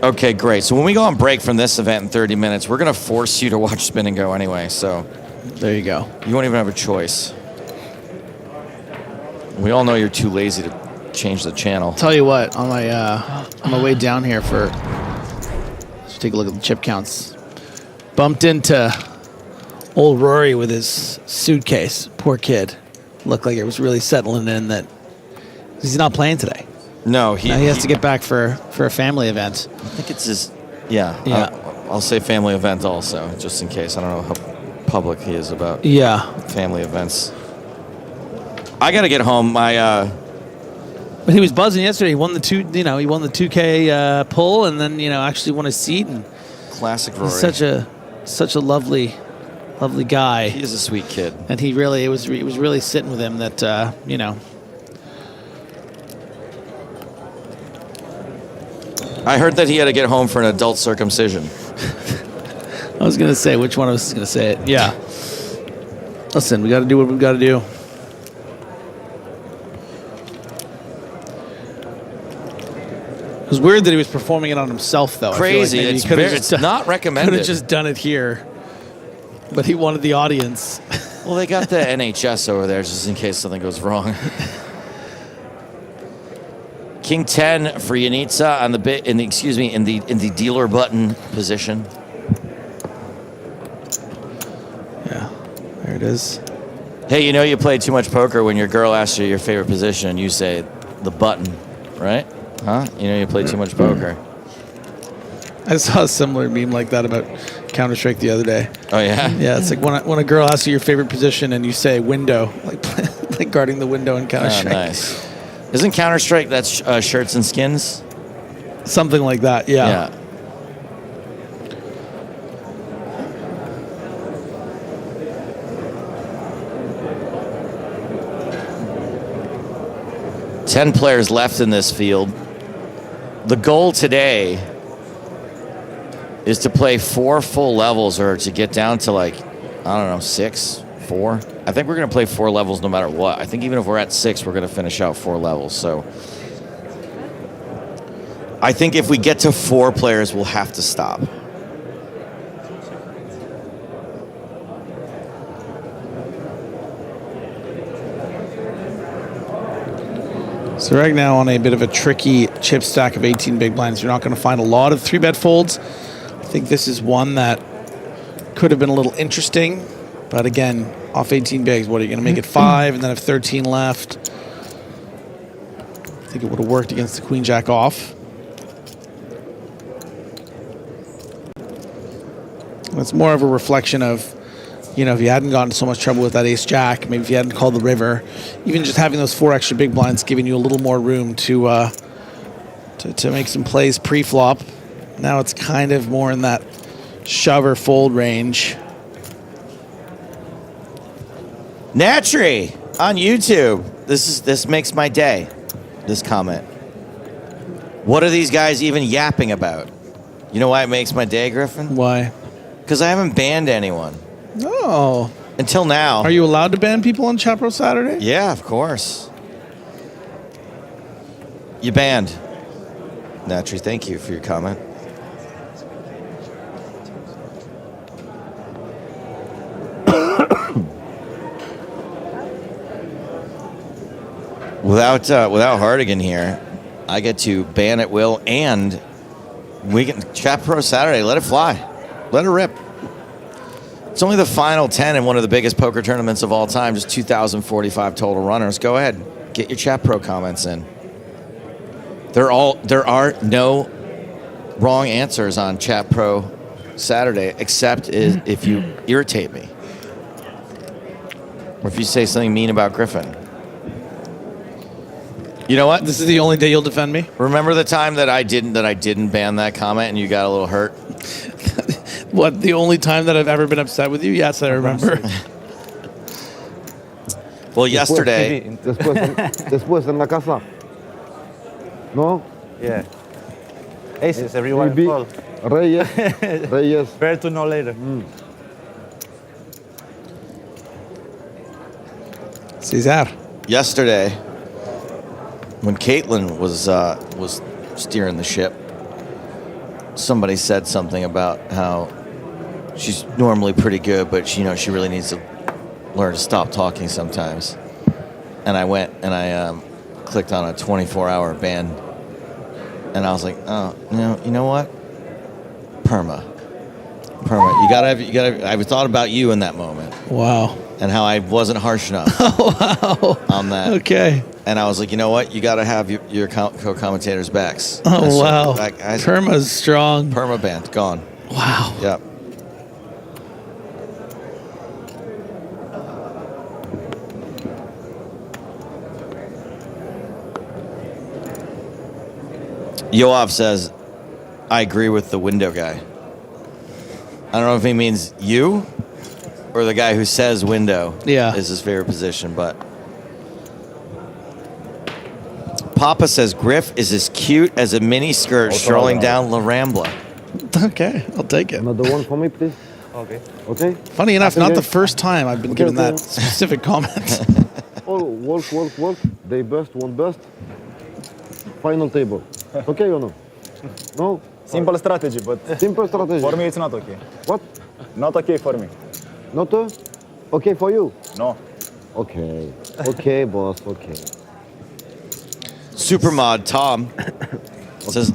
Okay, great. So when we go on break from this event in 30 minutes, we're going to force you to watch Spin and Go anyway. So there you go. You won't even have a choice. We all know you're too lazy to change the channel. Tell you what, on my way down here for take a look at the chip counts. Bumped into old Rory with his suitcase. Poor kid. Looked like it was really settling in that he's not playing today. No, he has to get back for a family event. I think it's his. Yeah. I'll say family event also, just in case. I don't know how public he is about family events. I got to get home. But he was buzzing yesterday. He won the 2K pull, and then actually won a seat. And classic Rory. He's such a lovely guy. He is a sweet kid, and it was really sitting with him that I heard that he had to get home for an adult circumcision. I was gonna say, which one of us is gonna say it? Yeah. Listen, we got to do what we've got to do. It was weird that he was performing it on himself, though. Crazy. I feel like it's not recommended. Could have just done it here, but he wanted the audience. Well, they got the NHS over there just in case something goes wrong. King 10 for Ionita on the in the dealer button position. Yeah, there it is. Hey, you play too much poker when your girl asks you your favorite position and you say the button, right? Huh? You play too much poker. I saw a similar meme like that about Counter-Strike the other day. Oh yeah? Yeah, it's like when a girl asks you your favorite position and you say window, like guarding the window in Counter-Strike. Oh, nice. Isn't Counter-Strike that's shirts and skins? Something like that, yeah. 10 players left in this field. The goal today is to play 4 full levels or to get down to 6, 4. I think we're going to play 4 levels no matter what. I think even if we're at 6, we're going to finish out 4 levels. So I think if we get to 4 players, we'll have to stop. So right now on a bit of a tricky chip stack of 18 big blinds. You're not going to find a lot of 3-bet folds. I think this is one that could have been a little interesting. But again, off 18 bigs, what are you going to make it 5 and then have 13 left? I think it would have worked against the Queen Jack off. It's more of a reflection of, if you hadn't gotten so much trouble with that Ace Jack, maybe if you hadn't called the river, even just having those 4 extra big blinds giving you a little more room to make some plays pre-flop. Now it's kind of more in that shove or fold range. Natry on YouTube. This makes my day. This comment. What are these guys even yapping about? You know why it makes my day, Griffin? Why? Because I haven't banned anyone. No. Until now. Are you allowed to ban people on Chat Pro Saturday? Yeah, of course. You banned. Natry, thank you for your comment. Without Hardigan here, I get to ban at will, and we can Chat Pro Saturday. Let it fly, let it rip. It's only the final 10 in one of the biggest poker tournaments of all time. Just 2,045 total runners. Go ahead, get your Chat Pro comments in. There are no wrong answers on Chat Pro Saturday, except if you irritate me or if you say something mean about Griffin. You know what? This is the only day you'll defend me? Remember the time that I didn't ban that comment and you got a little hurt? What, the only time that I've ever been upset with you? Yes, I remember. Well, yesterday. Después en la casa. No? Yeah. Aces, everyone call. Reyes. Better to know later. Cesar. Yesterday, when Caitlin was steering the ship, somebody said something about how she's normally pretty good, but she really needs to learn to stop talking sometimes. And I went and I clicked on a 24-hour ban, and I was like, oh, you know what? Perma. You gotta. I thought about you in that moment. Wow. And how I wasn't harsh enough. Wow. On that. Okay. And I was like, you know what? You gotta have your co-commentators' backs. Oh, wow. Perma's strong. Perma banned. Gone. Wow. Yep. Yoav says, I agree with the window guy. I don't know if he means you or the guy who says window is his favorite position, but Papa says Griff is as cute as a mini skirt strolling down La Rambla. Okay, I'll take it. Another one for me, please. Okay. Okay. Funny enough, not the first time I've been given that specific comment. Oh, work. They burst, won't burst. Final table. Okay or no? No? Simple strategy, but simple strategy. For me, it's not okay. What? Not okay for me. Not okay for you? No. Okay. Okay, boss. Okay. Supermod Tom says,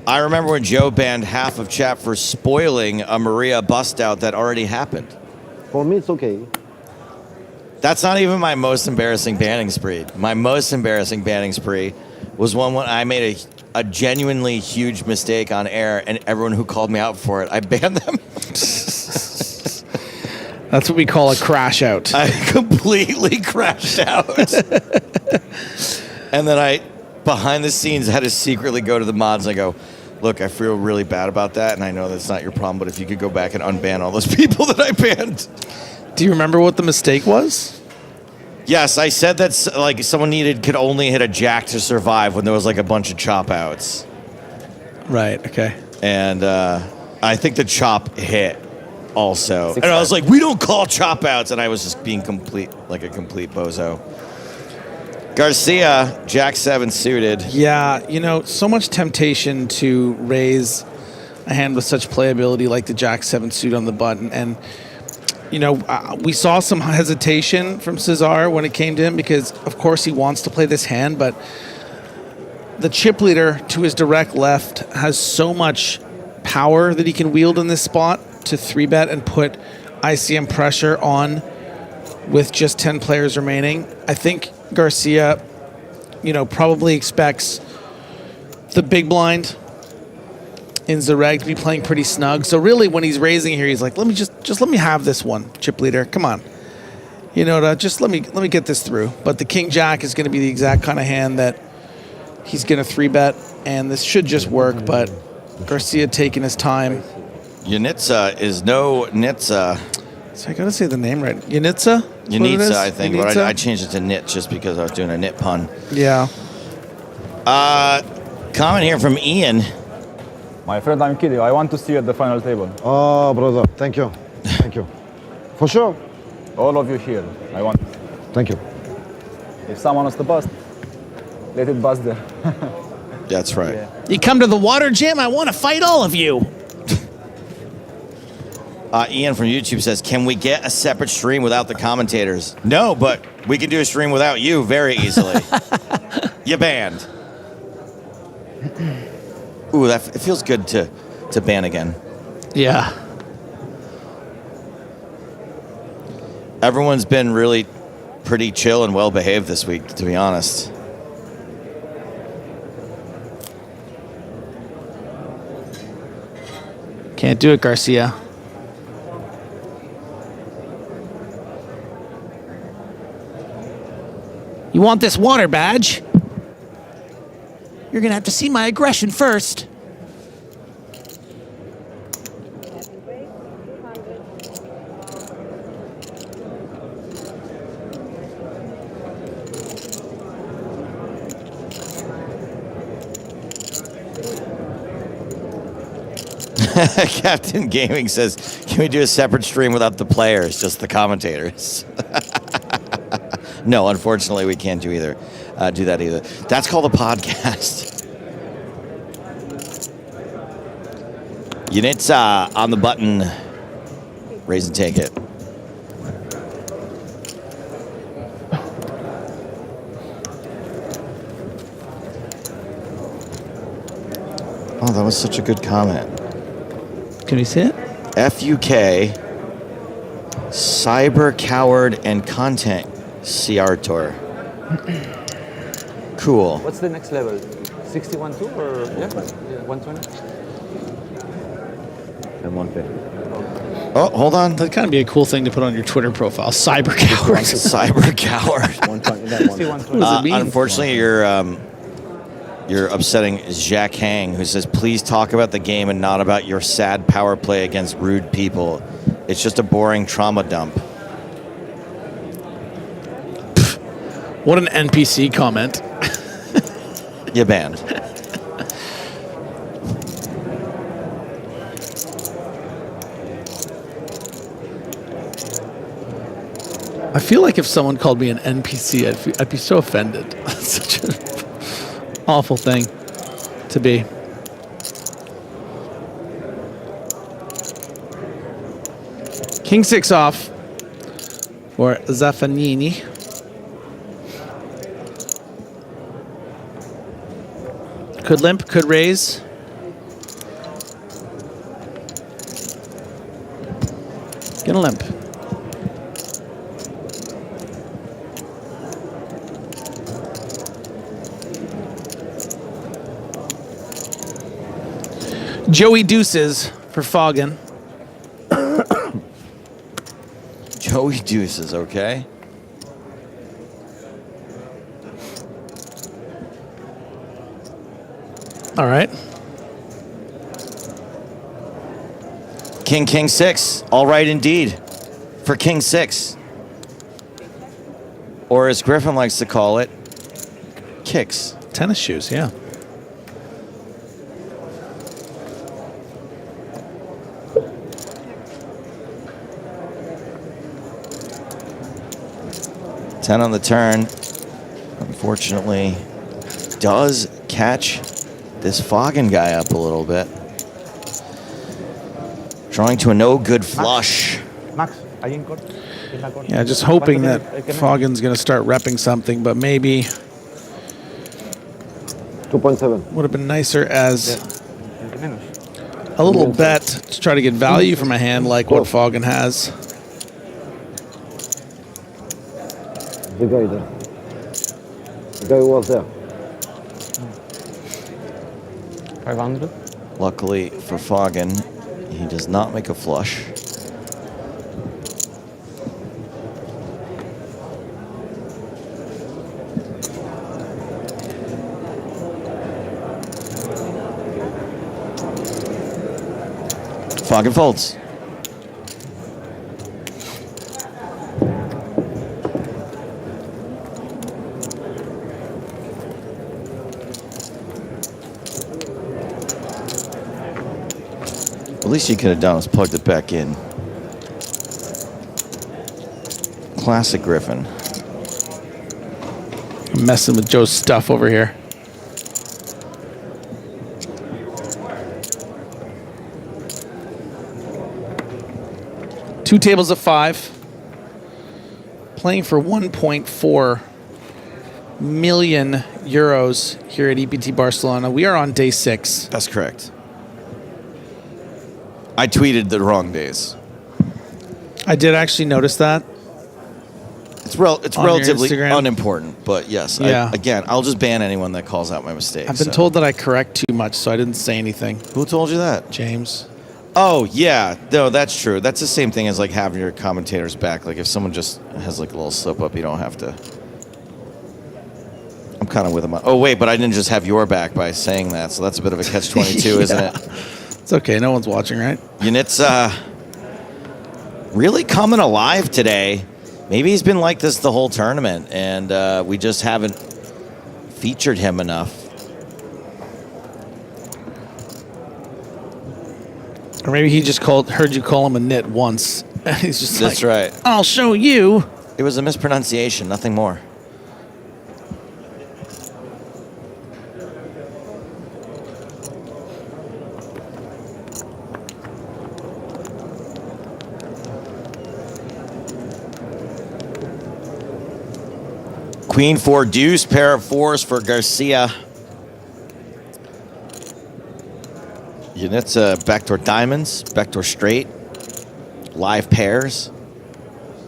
I remember when Joe banned half of chat for spoiling a Maria bust out that already happened. For me, it's okay. That's not even my most embarrassing banning spree. My most embarrassing banning spree was one when I made a genuinely huge mistake on air, and everyone who called me out for it, I banned them. That's what we call a crash out. I completely crashed out. And then I, behind the scenes, had to secretly go to the mods and I go, look, I feel really bad about that, and I know that's not your problem, but if you could go back and unban all those people that I banned. Do you remember what the mistake was? Yes, I said that like someone could only hit a jack to survive when there was like a bunch of chop outs. Right, okay. And I think the chop hit also. And I was like, we don't call chop outs, and I was just being a complete bozo. Garcia, Jack 7 suited. Yeah, so much temptation to raise a hand with such playability like the Jack 7 suit on the button. And, we saw some hesitation from Cesar when it came to him because, of course, he wants to play this hand, but the chip leader to his direct left has so much power that he can wield in this spot to 3-bet and put ICM pressure on with just 10 players remaining. I think Garcia, probably expects the big blind in Zereg to be playing pretty snug. So really, when he's raising here, he's like, let me have this one, chip leader. Come on, just let me get this through. But the King Jack is going to be the exact kind of hand that he's going to 3-bet, and this should just work. But Garcia taking his time. Ionita is no Nitsa. So I got to say the name right. Ionita? Ionita, I think, but I changed it to Nit just because I was doing a Nit pun. Yeah. Comment here from Ian. My friend, I'm kidding. I want to see you at the final table. Oh, brother. Thank you. Thank you. For sure. All of you here. I want. Thank you. If someone wants to bust, let it bust there. That's right. Yeah. You come to the water gym, I want to fight all of you. Ian from YouTube says, can we get a separate stream without the commentators? No, but we can do a stream without you very easily. You banned. Ooh, it feels good to ban again. Yeah. Everyone's been really pretty chill and well behaved this week, to be honest. Can't do it, Garcia. You want this water badge? You're going to have to see my aggression first. Captain Gaming says, can we do a separate stream without the players, just the commentators? No, unfortunately, we can't do that either. That's called a podcast. Ionita on the button. Raise and take it. Oh, that was such a good comment. Can we see it? FUK, Cyber Coward and Content CR Tour. Cool. What's the next level? 61 too or 120? And 150. Oh, hold on. That'd kind of be a cool thing to put on your Twitter profile. Cyber Coward. Cyber Coward. 120. Unfortunately, you're upsetting Jack Hang, who says, please talk about the game and not about your sad power play against rude people. It's just a boring trauma dump. What an NPC comment. You banned. I feel like if someone called me an NPC, I'd be so offended. That's such an awful thing to be. King 6 off for Zaffagnini. Could limp, could raise. Gonna limp. Joey Deuces for Fogen. Joey Deuces, okay. All right. King 6. All right indeed. For King 6. Or as Griffin likes to call it, kicks. Tennis shoes, yeah. Ten on the turn. Unfortunately, does catch this Fogen guy up a little bit. Drawing to a no good flush. Max, Yeah, just hoping that Fogen's going to start repping something, but maybe 2.7. would have been nicer as a little bet to try to get value from a hand like what Fogen has. The guy there. The guy was there. 500. Luckily for Fogen, he does not make a flush. Fogen folds. At least you could have done is plugged it back in. Classic Griffin. I'm messing with Joe's stuff over here. Two tables of 5. Playing for 1.4 million euros here at EPT Barcelona. We are on day 6. That's correct. I tweeted the wrong days. I did actually notice that. It's relatively Instagram. unimportant, but yes. Yeah. Again, I'll just ban anyone that calls out my mistakes. I've been told that I correct too much, so I didn't say anything. Who told you that? James. Oh, yeah. No, that's true. That's the same thing as like having your commentators back. Like if someone just has like a little slip up, you don't have to. I'm kind of with him. Oh, wait, but I didn't just have your back by saying that, so that's a bit of a catch-22, Yeah. isn't it? It's okay. No one's watching, right? Unit's really coming alive today. Maybe he's been like this the whole tournament, and we just haven't featured him enough. Or maybe he just heard you call him a nit once. He's just That's like, right. I'll show you. It was a mispronunciation, nothing more. Queen 4 deuce, pair of 4s for Garcia. Ionita backdoor diamonds, backdoor straight, live pairs,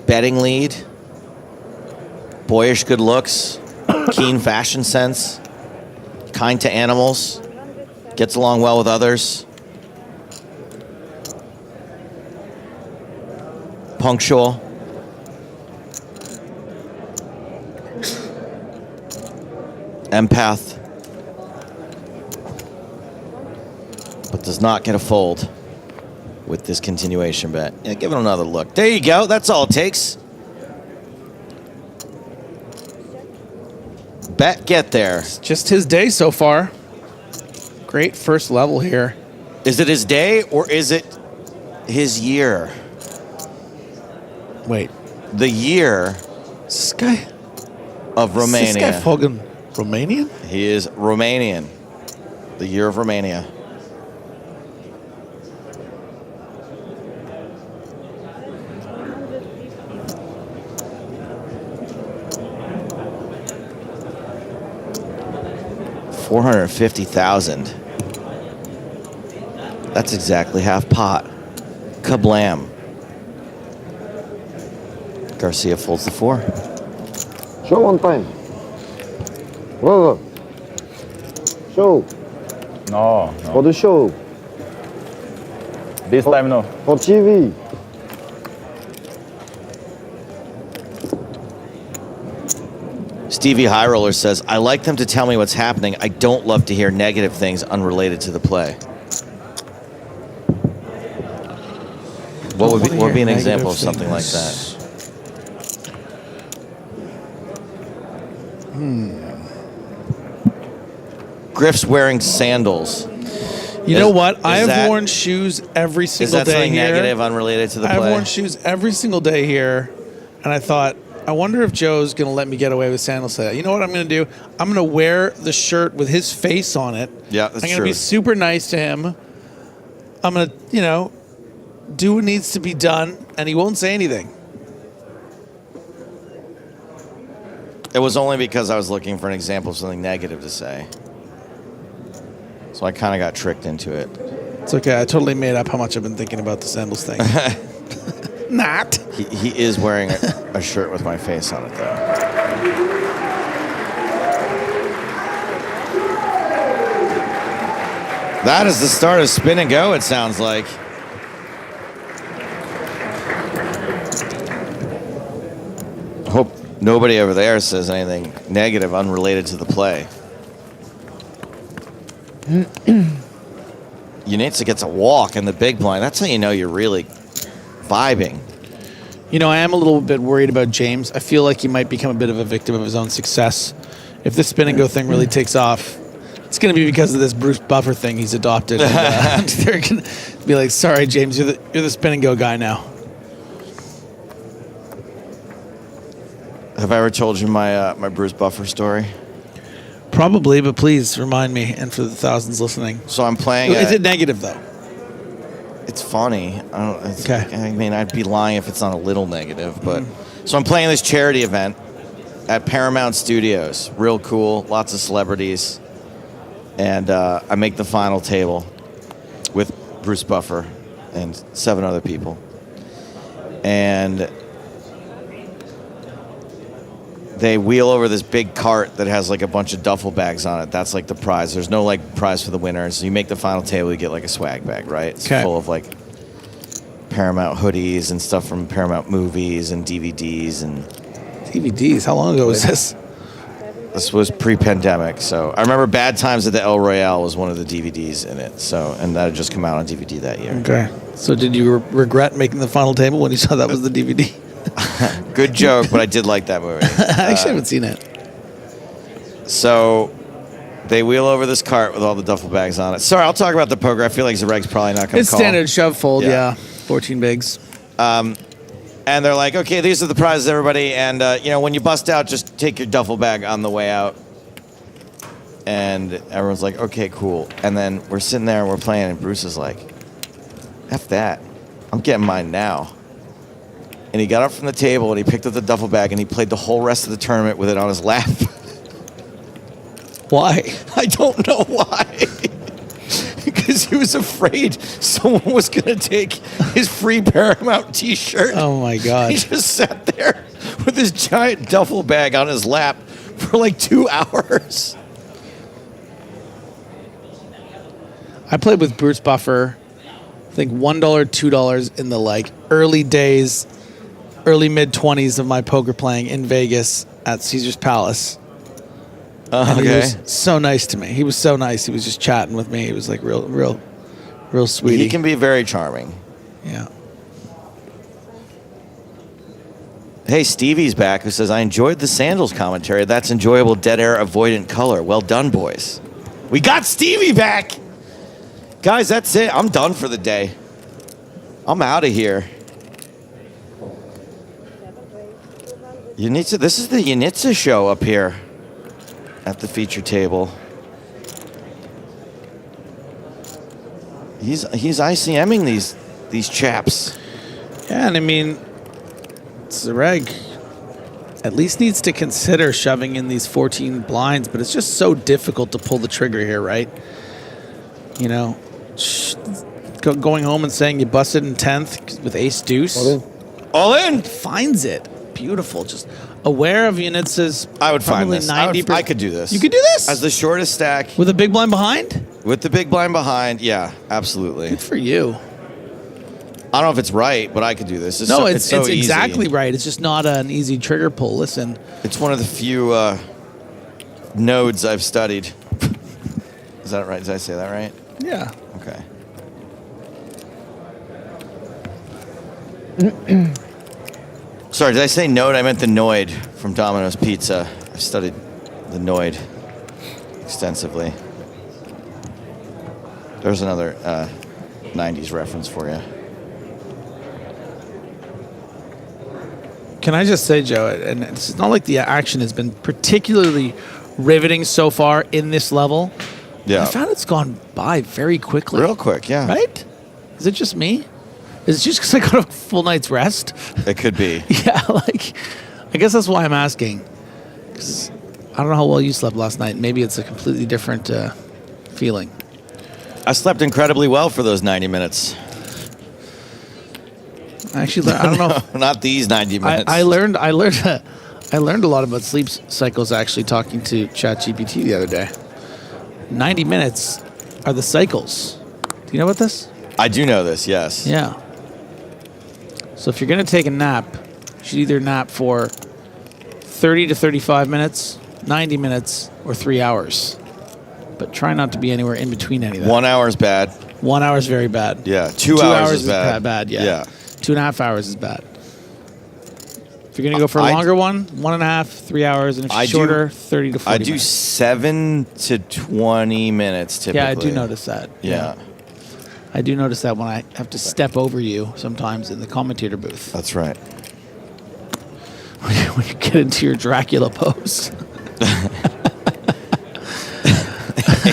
betting lead, boyish good looks, keen fashion sense, kind to animals, gets along well with others, punctual. Empath, but does not get a fold with this continuation bet. Yeah, give it another look. There you go. That's all it takes. Bet, get there. It's just his day so far. Great first level here. Is it his day or is it his year? Wait. The year this guy of Romania. Is this guy Fogen Romanian? He is Romanian. The year of Romania. $450,000. That's exactly half pot. Kablam. Garcia folds the 4. Show on time. Brother. Show. No. For the show. This time, no. For TV. Stevie High Roller says, I like them to tell me what's happening. I don't love to hear negative things unrelated to the play. What would be an example of something like that? Griff's wearing sandals. You know what? I have worn shoes every single day. Is that something here. negative unrelated to the play? I've worn shoes every single day here, and I thought, I wonder if Joe's going to let me get away with sandals today. You know what I'm going to do? I'm going to wear the shirt with his face on it. Yeah, that's I'm going to be super nice to him. I'm going to, you know, do what needs to be done, and he won't say anything. It was only because I was looking for an example of something negative to say. So I kind of got tricked into it. It's okay. I totally made up how much I've been thinking about the sandals thing. Not. He is wearing a shirt with my face on it, though. That is the start of Spin and Go, it sounds like. Hope nobody over there says anything negative unrelated to the play. Ionita gets a walk in the big blind. That's how you know you're really vibing. You know, I am a little bit worried about James. I feel like he might become a bit of a victim of his own success. If this spin and go thing really takes off, it's going to be because of this Bruce Buffer thing he's adopted. And, they're going to be like, sorry, James, you're the spin and go guy now. Have I ever told you my my Bruce Buffer story? Probably, but please remind me, and for the thousands listening. So I'm playing. Is it negative, though? It's funny. Okay. I mean, I'd be lying if it's not a little negative. But so I'm playing this charity event at Paramount Studios. Real cool. Lots of celebrities. And I make the final table with Bruce Buffer and 7 other people. And they wheel over this big cart that has like a bunch of duffel bags on it. That's like the prize. There's no like prize for the winner. So you make the final table, you get like a swag bag, right? It's full of like Paramount hoodies and stuff from Paramount movies and DVDs and DVDs. How long ago was this? This was pre-pandemic. So I remember Bad Times at the El Royale was one of the DVDs in it. So and that had just come out on DVD that year. Okay. So did you regret making the final table when you saw that was the DVD? Good joke, but I did like that movie. I actually haven't seen it. So they wheel over this cart with all the duffel bags on it. Sorry, I'll talk about the poker. I feel like Zereg's probably not going to call. It's standard shove fold, yeah. 14 bigs. And they're like, okay, these are the prizes, everybody. And, you know, when you bust out, just take your duffel bag on the way out. And everyone's like, okay, cool. And then we're sitting there and we're playing, and Bruce is like, F that. I'm getting mine now. And he got up from the table and he picked up the duffel bag and he played the whole rest of the tournament with it on his lap. Why? I don't know why. because he was afraid someone was going to take his free Paramount T-shirt. Oh my God! He just sat there with his giant duffel bag on his lap for like 2 hours. I played with Bruce Buffer, I think $1, $2 in the like early days, early mid-20s of my poker playing in Vegas at Caesar's Palace. And he was so nice to me. He was so nice. He was just chatting with me. He was like real sweetie. He can be very charming. Yeah. Hey, Stevie's back, who says, I enjoyed the sandals commentary. That's enjoyable dead air avoidant color. Well done, boys. We got Stevie back. Guys, that's it. I'm done for the day. I'm out of here. Ionita, this is the Ionita show up here at the feature table. He's ICMing these chaps. Yeah, and I mean, Zereg at least needs to consider shoving in these 14 blinds, but it's just so difficult to pull the trigger here, right? You know, going home and saying you busted in 10th with ace deuce. All in. Finds it. Beautiful. Just aware of Ionita's. I would find this. 90%. I could do this. You could do this? As the shortest stack. With a big blind behind? With the big blind behind, yeah, absolutely. Good for you. I don't know if it's right, but I could do this. It's so easy. exactly right. It's just not an easy trigger pull. Listen. It's one of the few nodes I've studied. Is that right? Did I say that right? Yeah. Okay. Sorry, did I say node? I meant the Noid from Domino's Pizza. I've studied the Noid extensively. There's another 90s reference for you. Can I just say, Joe, and it's not like the action has been particularly riveting so far in this level. Yeah. I found it's gone by very quickly. Real quick, yeah. Right? Is it just me? Is it just because I got a full night's rest? It could be. Yeah, like, I guess that's why I'm asking. 'Cause I don't know how well you slept last night. Maybe it's a completely different feeling. I slept incredibly well for those 90 minutes. Actually, I don't know. Not these 90 minutes. I learned a lot about sleep cycles actually talking to ChatGPT the other day. 90 minutes are the cycles. Do you know about this? I do know this, yes. Yeah. So if you're going to take a nap, you should either nap for 30 to 35 minutes, 90 minutes, or 3 hours. But try not to be anywhere in between any of that. 1 hour is bad. 1 hour is very bad. Yeah. 2 hours is bad. Bad, yeah. Yeah. 2.5 hours is bad. If you're going to go for a longer one, 1.5, 3 hours, and if you're shorter, 30 to 40 I do minutes. 7 to 20 minutes typically. Yeah, I do notice that. Yeah. I do notice that when I have to step over you sometimes in the commentator booth. That's right. When you get into your Dracula pose.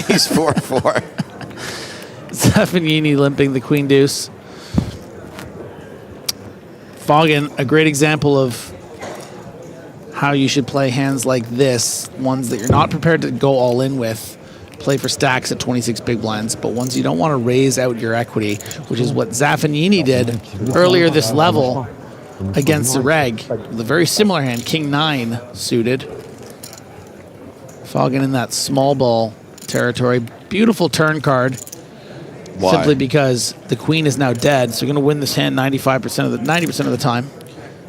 He's 4-4. Zaffagnini limping the queen deuce. Fogen, a great example of how you should play hands like this, ones that you're not prepared to go all in with. Play for stacks at 26 big blinds, but ones you don't want to raise out your equity, which is what Zaffagnini did earlier this level against Zereg with a very similar hand, King 9 suited. Fogen in that small ball territory. Beautiful turn card. Why? Simply because the queen is now dead, so you're going to win this hand 90% of the time.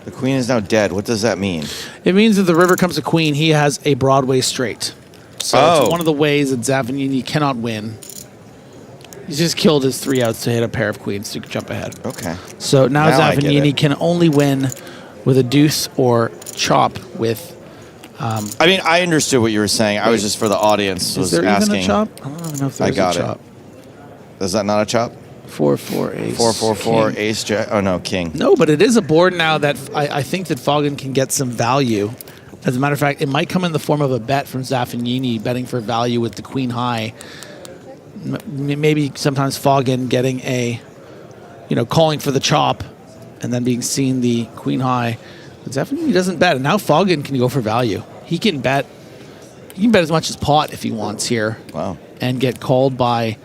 The queen is now dead. What does that mean? It means that the river comes a queen. He has a Broadway straight. So it's one of the ways that Zaffagnini cannot win. He's just killed his 3 outs to hit a pair of queens to jump ahead. Okay. So now I get Zaffagnini it. can only win with a deuce or chop with... I mean, I understood what you were saying. I was just for the audience. Is Was there asking. even a chop? I don't even know if there's I got a chop. it. Is that not a chop? 4-4 ace. 4-4-4 king. ace jack. Oh no, king. No, but it is a board now that I think that Fogen can get some value. As a matter of fact, it might come in the form of a bet from Zaffagnini, betting for value with the queen high. Maybe sometimes Fogen getting a, calling for the chop, and then being seen the queen high. But Zaffagnini doesn't bet, and now Fogen can go for value. He can bet as much as pot if he wants here. Wow. And get called by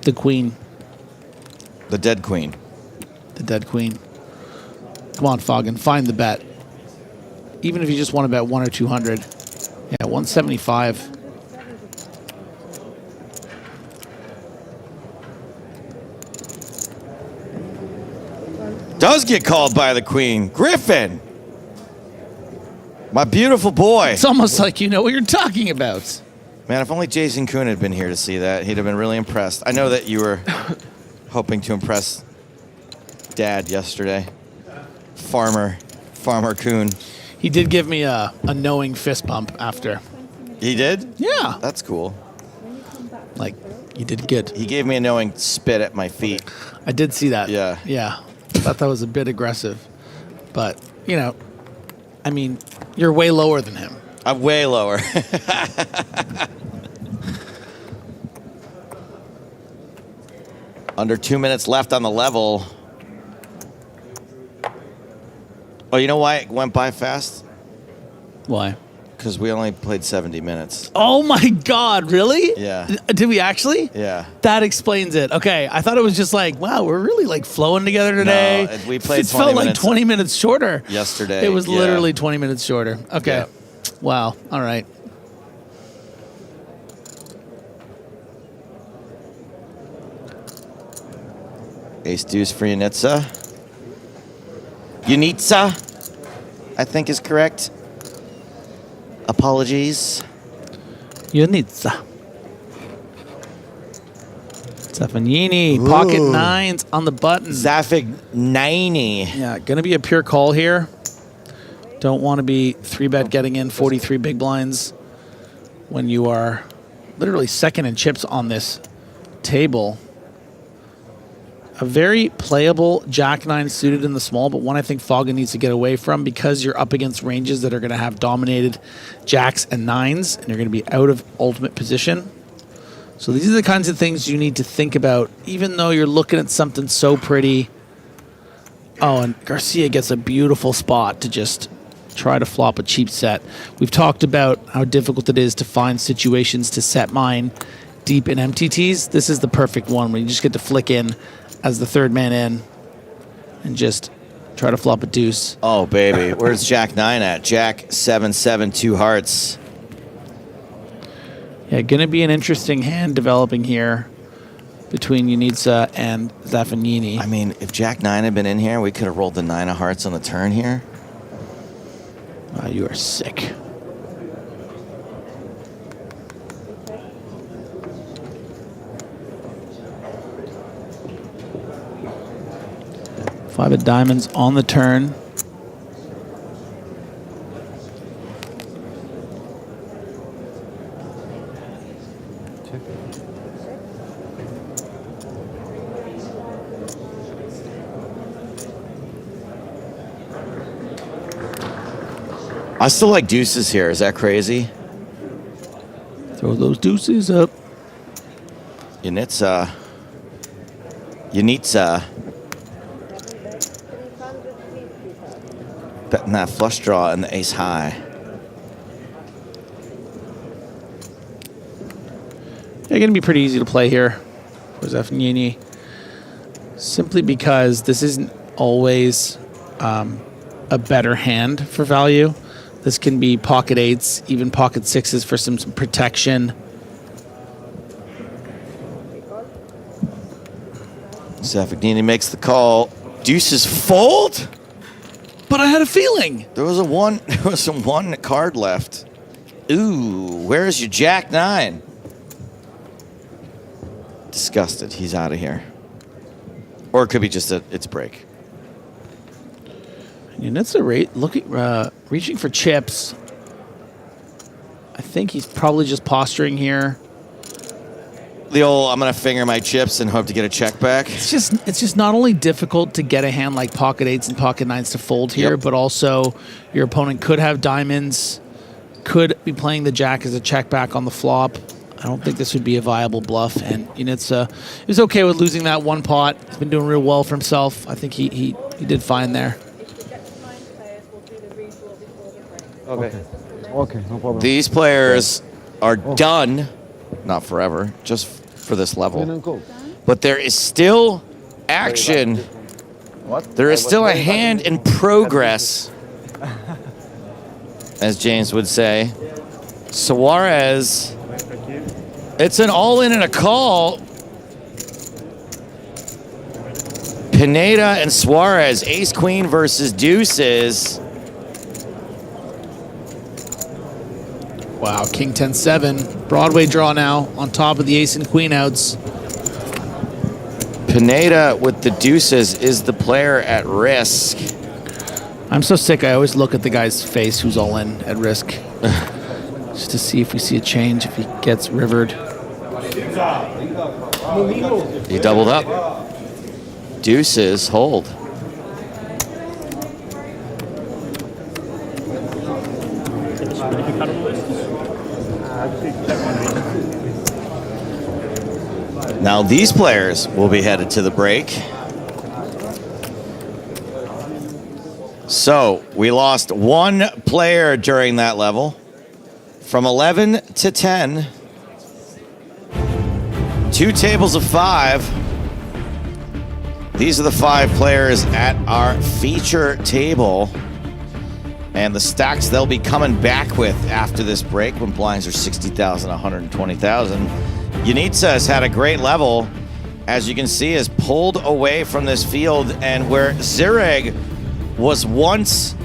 The queen. The dead queen. The dead queen. Come on, Foggin, find the bet. Even if you just want to bet 1 or 200. Yeah, 175. Does get called by the queen. Griffin. My beautiful boy. It's almost like you know what you're talking about. Man, if only Jason Kuhn had been here to see that, he'd have been really impressed. I know that you were hoping to impress Dad yesterday. Farmer Kuhn. He did give me a knowing fist bump after. He did? Yeah. That's cool. Like, he did good. He gave me a knowing spit at my feet. I did see that. Yeah. Yeah. Thought that was a bit aggressive. But, you know, I mean, you're way lower than him. I'm way lower. Under 2 minutes left on the level. Oh, you know why it went by fast? Why? Because we only played 70 minutes. Oh my God, really? Yeah. Did we actually? Yeah. That explains it. Okay, I thought it was just like, wow, we're really like flowing together today. No, we played 20 It felt like minutes 20 minutes shorter. yesterday. It was Yeah. literally 20 minutes shorter. Okay. Yeah. Wow. All right. Ace deuce for Ionita. Ionita, I think is correct. Apologies. Ionita. Zaffagnini, pocket nines on the button. Zaffagnini. Yeah, gonna be a pure call here. Don't want to be 3-bet getting in 43 big blinds when you are literally second in chips on this table. A very playable Jack-9 suited in the small, but one I think Foggin needs to get away from because you're up against ranges that are going to have dominated Jacks and 9s, and you're going to be out of ultimate position. So these are the kinds of things you need to think about, even though you're looking at something so pretty. Oh, and Garcia gets a beautiful spot to just try to flop a cheap set. We've talked about how difficult it is to find situations to set mine deep in MTTs. This is the perfect one where you just get to flick in as the third man in and just try to flop a deuce. Oh, baby. Where's Jack 9 at? Jack 7-7, 2 hearts. Yeah, going to be an interesting hand developing here between Ionita and Zaffagnini. I mean, if Jack 9 had been in here, we could have rolled the 9 of hearts on the turn here. Wow, you are sick. Five of diamonds on the turn. I still like deuces here. Is that crazy? Throw those deuces up. Ionita. Betting that flush draw and the ace high. They're going to be pretty easy to play here for Zaffagnini, simply because this isn't always a better hand for value. This can be pocket 8s, even pocket 6s for some protection. Zaffagnini makes the call. Deuces fold? But I had a feeling. There was one card left. Ooh, where's your Jack 9? Disgusted. He's out of here. Or it could be just it's break. And that's the rate. Reaching for chips. I think he's probably just posturing here. The old, I'm gonna finger my chips and hope to get a check back. It's just not only difficult to get a hand like pocket 8s and pocket 9s to fold here, but also your opponent could have diamonds, could be playing the jack as a check back on the flop. I don't think this would be a viable bluff, and Ionita is okay with losing that one pot. He's been doing real well for himself. I think he did fine there. Okay, no problem. These players are done, not forever, just for this level. But there is still action. What? There is still a hand in progress, as James would say. Suarez. It's an all-in and a call. Pineda and Suarez, ace-queen versus deuces. Wow, king 10-7. Broadway draw now on top of the ace and queen outs. Pineda with the deuces is the player at risk. I'm so sick, I always look at the guy's face who's all in at risk. Just to see if we see a change, if he gets rivered. He doubled up. Deuces, hold. Now these players will be headed to the break. So we lost one player during that level. From 11 to 10. 2 tables of 5. These are the 5 players at our feature table. And the stacks they'll be coming back with after this break when blinds are 60,000, 120,000. Ionita has had a great level, as you can see, is pulled away from this field, and where Zereg was once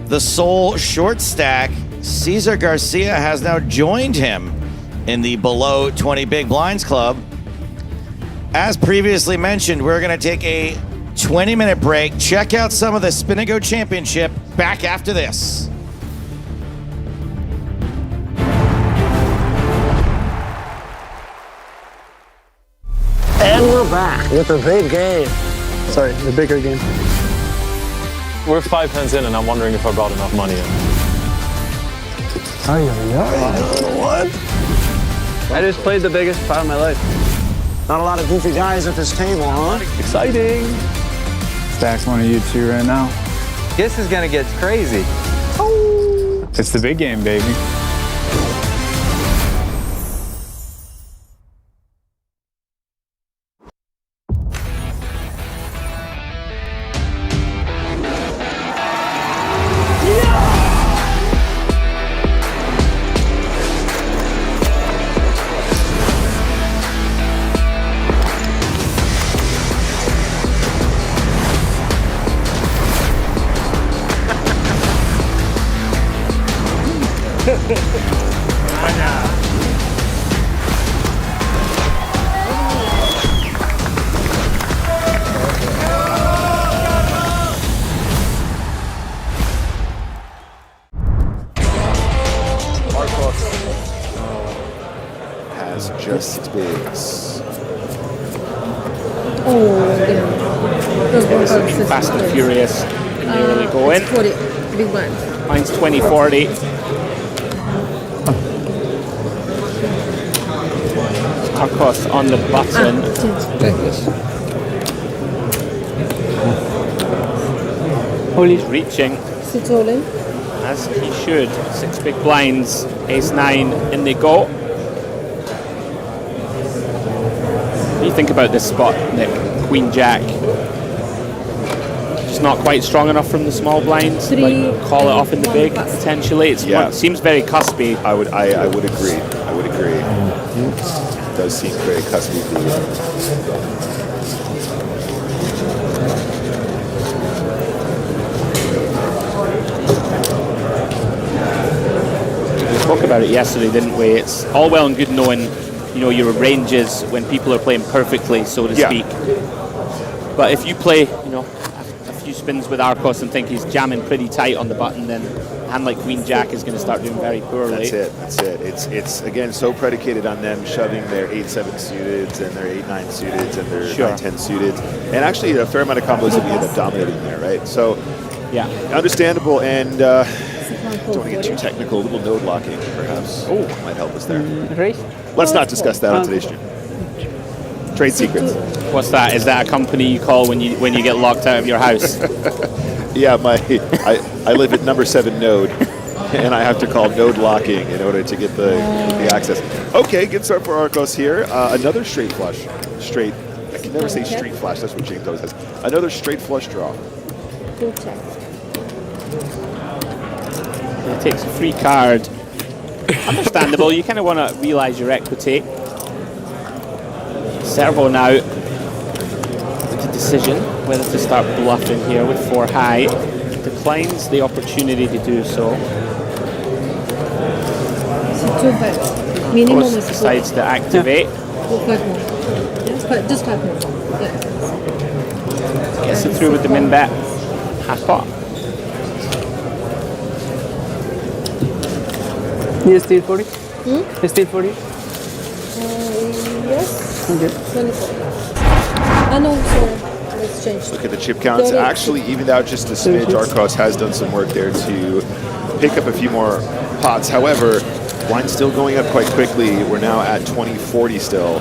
the sole short stack, Cesar Garcia has now joined him in the below 20 big blinds club. As previously mentioned, we're going to take a 20-minute break, check out some of the Spin and Go Championship, back after this. And we're back with the big game. Sorry, the bigger game. We're 5 hands in, and I'm wondering if I brought enough money in. What? I just played the biggest pot of my life. Not a lot of goofy guys at this table, huh? Exciting. Stack's one of you two right now. This is gonna get crazy. It's the big game, baby. Just bigs. Fast and furious in the early going. 40, big one. Mine's 2040. Marcos on the button. Holy's reaching. Sits all in. As he should. 6 big blinds. Ace-9 in they go. What do you think about this spot, Nick? Queen-Jack. Just not quite strong enough from the small blinds. Like call it off in the big, potentially. It seems very cuspy. I would agree. I would agree. It does seem very cuspy. We spoke about it yesterday, didn't we? It's all well and good knowing, you know, your ranges when people are playing perfectly, so to speak. But if you play, you know, a few spins with Arcos and think he's jamming pretty tight on the button, then a hand like Queen Jack is going to start doing very poorly. That's it. It's again so predicated on them shoving their 8-7 suited and their 8-9 suited and their 9-10 suited, and actually a fair amount of combos that we end up dominating there, right? So yeah, understandable. And don't want to get too technical. A little node locking, perhaps. Oh, might help us there. Let's not discuss that on today's stream. Trade secrets. What's that? Is that a company you call when you get locked out of your house? Yeah, I live at number 7 node, and I have to call node locking in order to get the access. Okay, good start for Arcos here. Another straight flush, straight should never say street flash. That's what James always says. Another straight flush draw. Full check. It takes a free card. Understandable. You kind of want to realise your equity. Servo now with the decision whether to start bluffing here with 4 high. Declines the opportunity to do so. So 2 bets. Minimum is 4. Decides to activate. Yeah. 5 more. Yes, just 5 more. Yeah. Gets it through with the min bet. Half pot. You still 40? Hmm? Still 40? Yes. Okay. 24. No, sorry. Let's change. Look at the chip counts. 30. Actually evened out just a smidge. Arcos has done some work there to pick up a few more pots. However, blind still going up quite quickly. We're now at 20-40 still.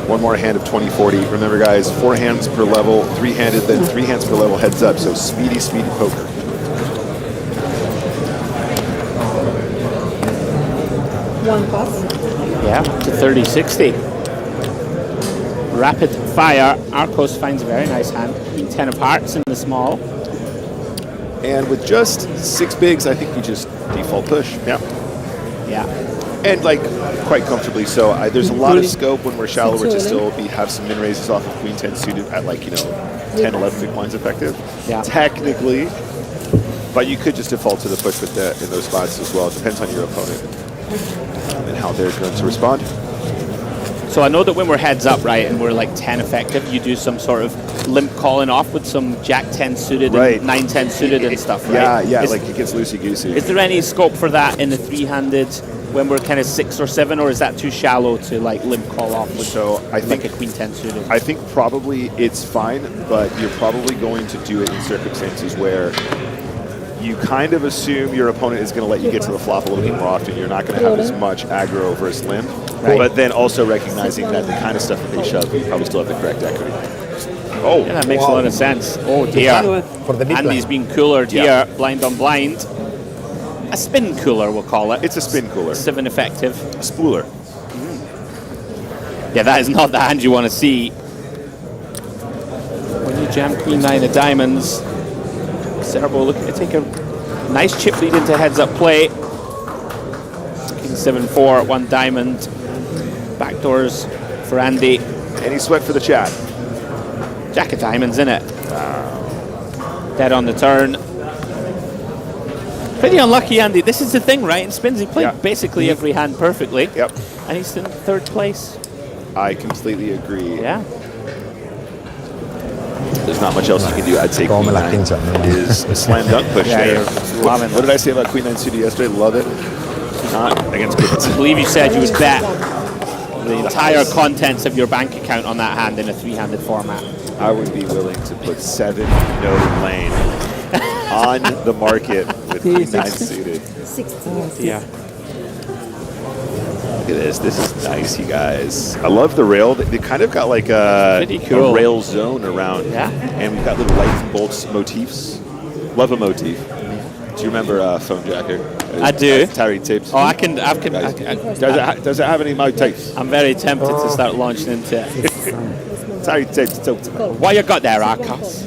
One more hand of 20-40. Remember, guys, 4 hands per level, 3-handed, then 3 hands per level heads up. So speedy, speedy poker. One pass. Yeah, to 30-60. Rapid fire. Arcos finds a very nice hand. Queen 10 of hearts in the small. And with just 6 bigs, I think we just default push. Yeah. Yeah. And like quite comfortably so. There's a lot of scope when we're shallower to still have some min raises off of Queen 10 suited at 10, 11 big blinds effective. Yeah. Technically. But you could just default to the push with in those spots as well. It depends on your opponent and how they're going to respond. So I know that when we're heads up, right, and we're like 10 effective, you do some sort of limp calling off with some Jack 10 suited and 9-10 suited and stuff, right? Yeah, like it gets loosey-goosey. Is there any scope for that in the 3-handed when we're kind of 6 or 7, or is that too shallow to like limp call off with I think a Queen 10 suited? I think probably it's fine, but you're probably going to do it in circumstances where you kind of assume your opponent is going to let you get to the flop a little bit more often. You're not going to have as much aggro versus limp, but then also recognizing that the kind of stuff that they shove, you probably still have the correct equity. Oh, yeah, that makes a lot of sense. Oh dear. Andy's being cooler here, blind on blind. A spin cooler, we'll call it. It's a spin cooler. 7 effective. A spooler. Yeah, that is not the hand you want to see. When you jam Queen 9 of diamonds, Servo looking to take a nice chip lead into heads-up play. King 7-4, 1 diamond. Backdoors for Andy. Any sweat for the chat? Jack of diamonds in it. Dead on the turn. Pretty unlucky, Andy. This is the thing, right? In spins, he played basically every hand perfectly. Yep. And he's in 3rd place. I completely agree. Yeah. There's not much else you can do. I'd say Queen 9 is a slam dunk push there. What did I say about Queen 9 suited yesterday? Love it. Not against Queen 9. I believe you said you would bet the entire contents of your bank account on that hand in a 3-handed format. I would be willing to put 7 no lane on the market with Queen 9 suited. 60. Yeah. Look at this. This is nice, you guys. I love the rail. They kind of got like a cool rail zone around. Yeah. And we've got little lights and bolts motifs. Love a motif. Do you remember Phone Jacker? I do. Tarry Tips. Oh, I can. Does it have any motifs? I'm very tempted to start launching into it. Tarry Tips. What you got there, Arcos?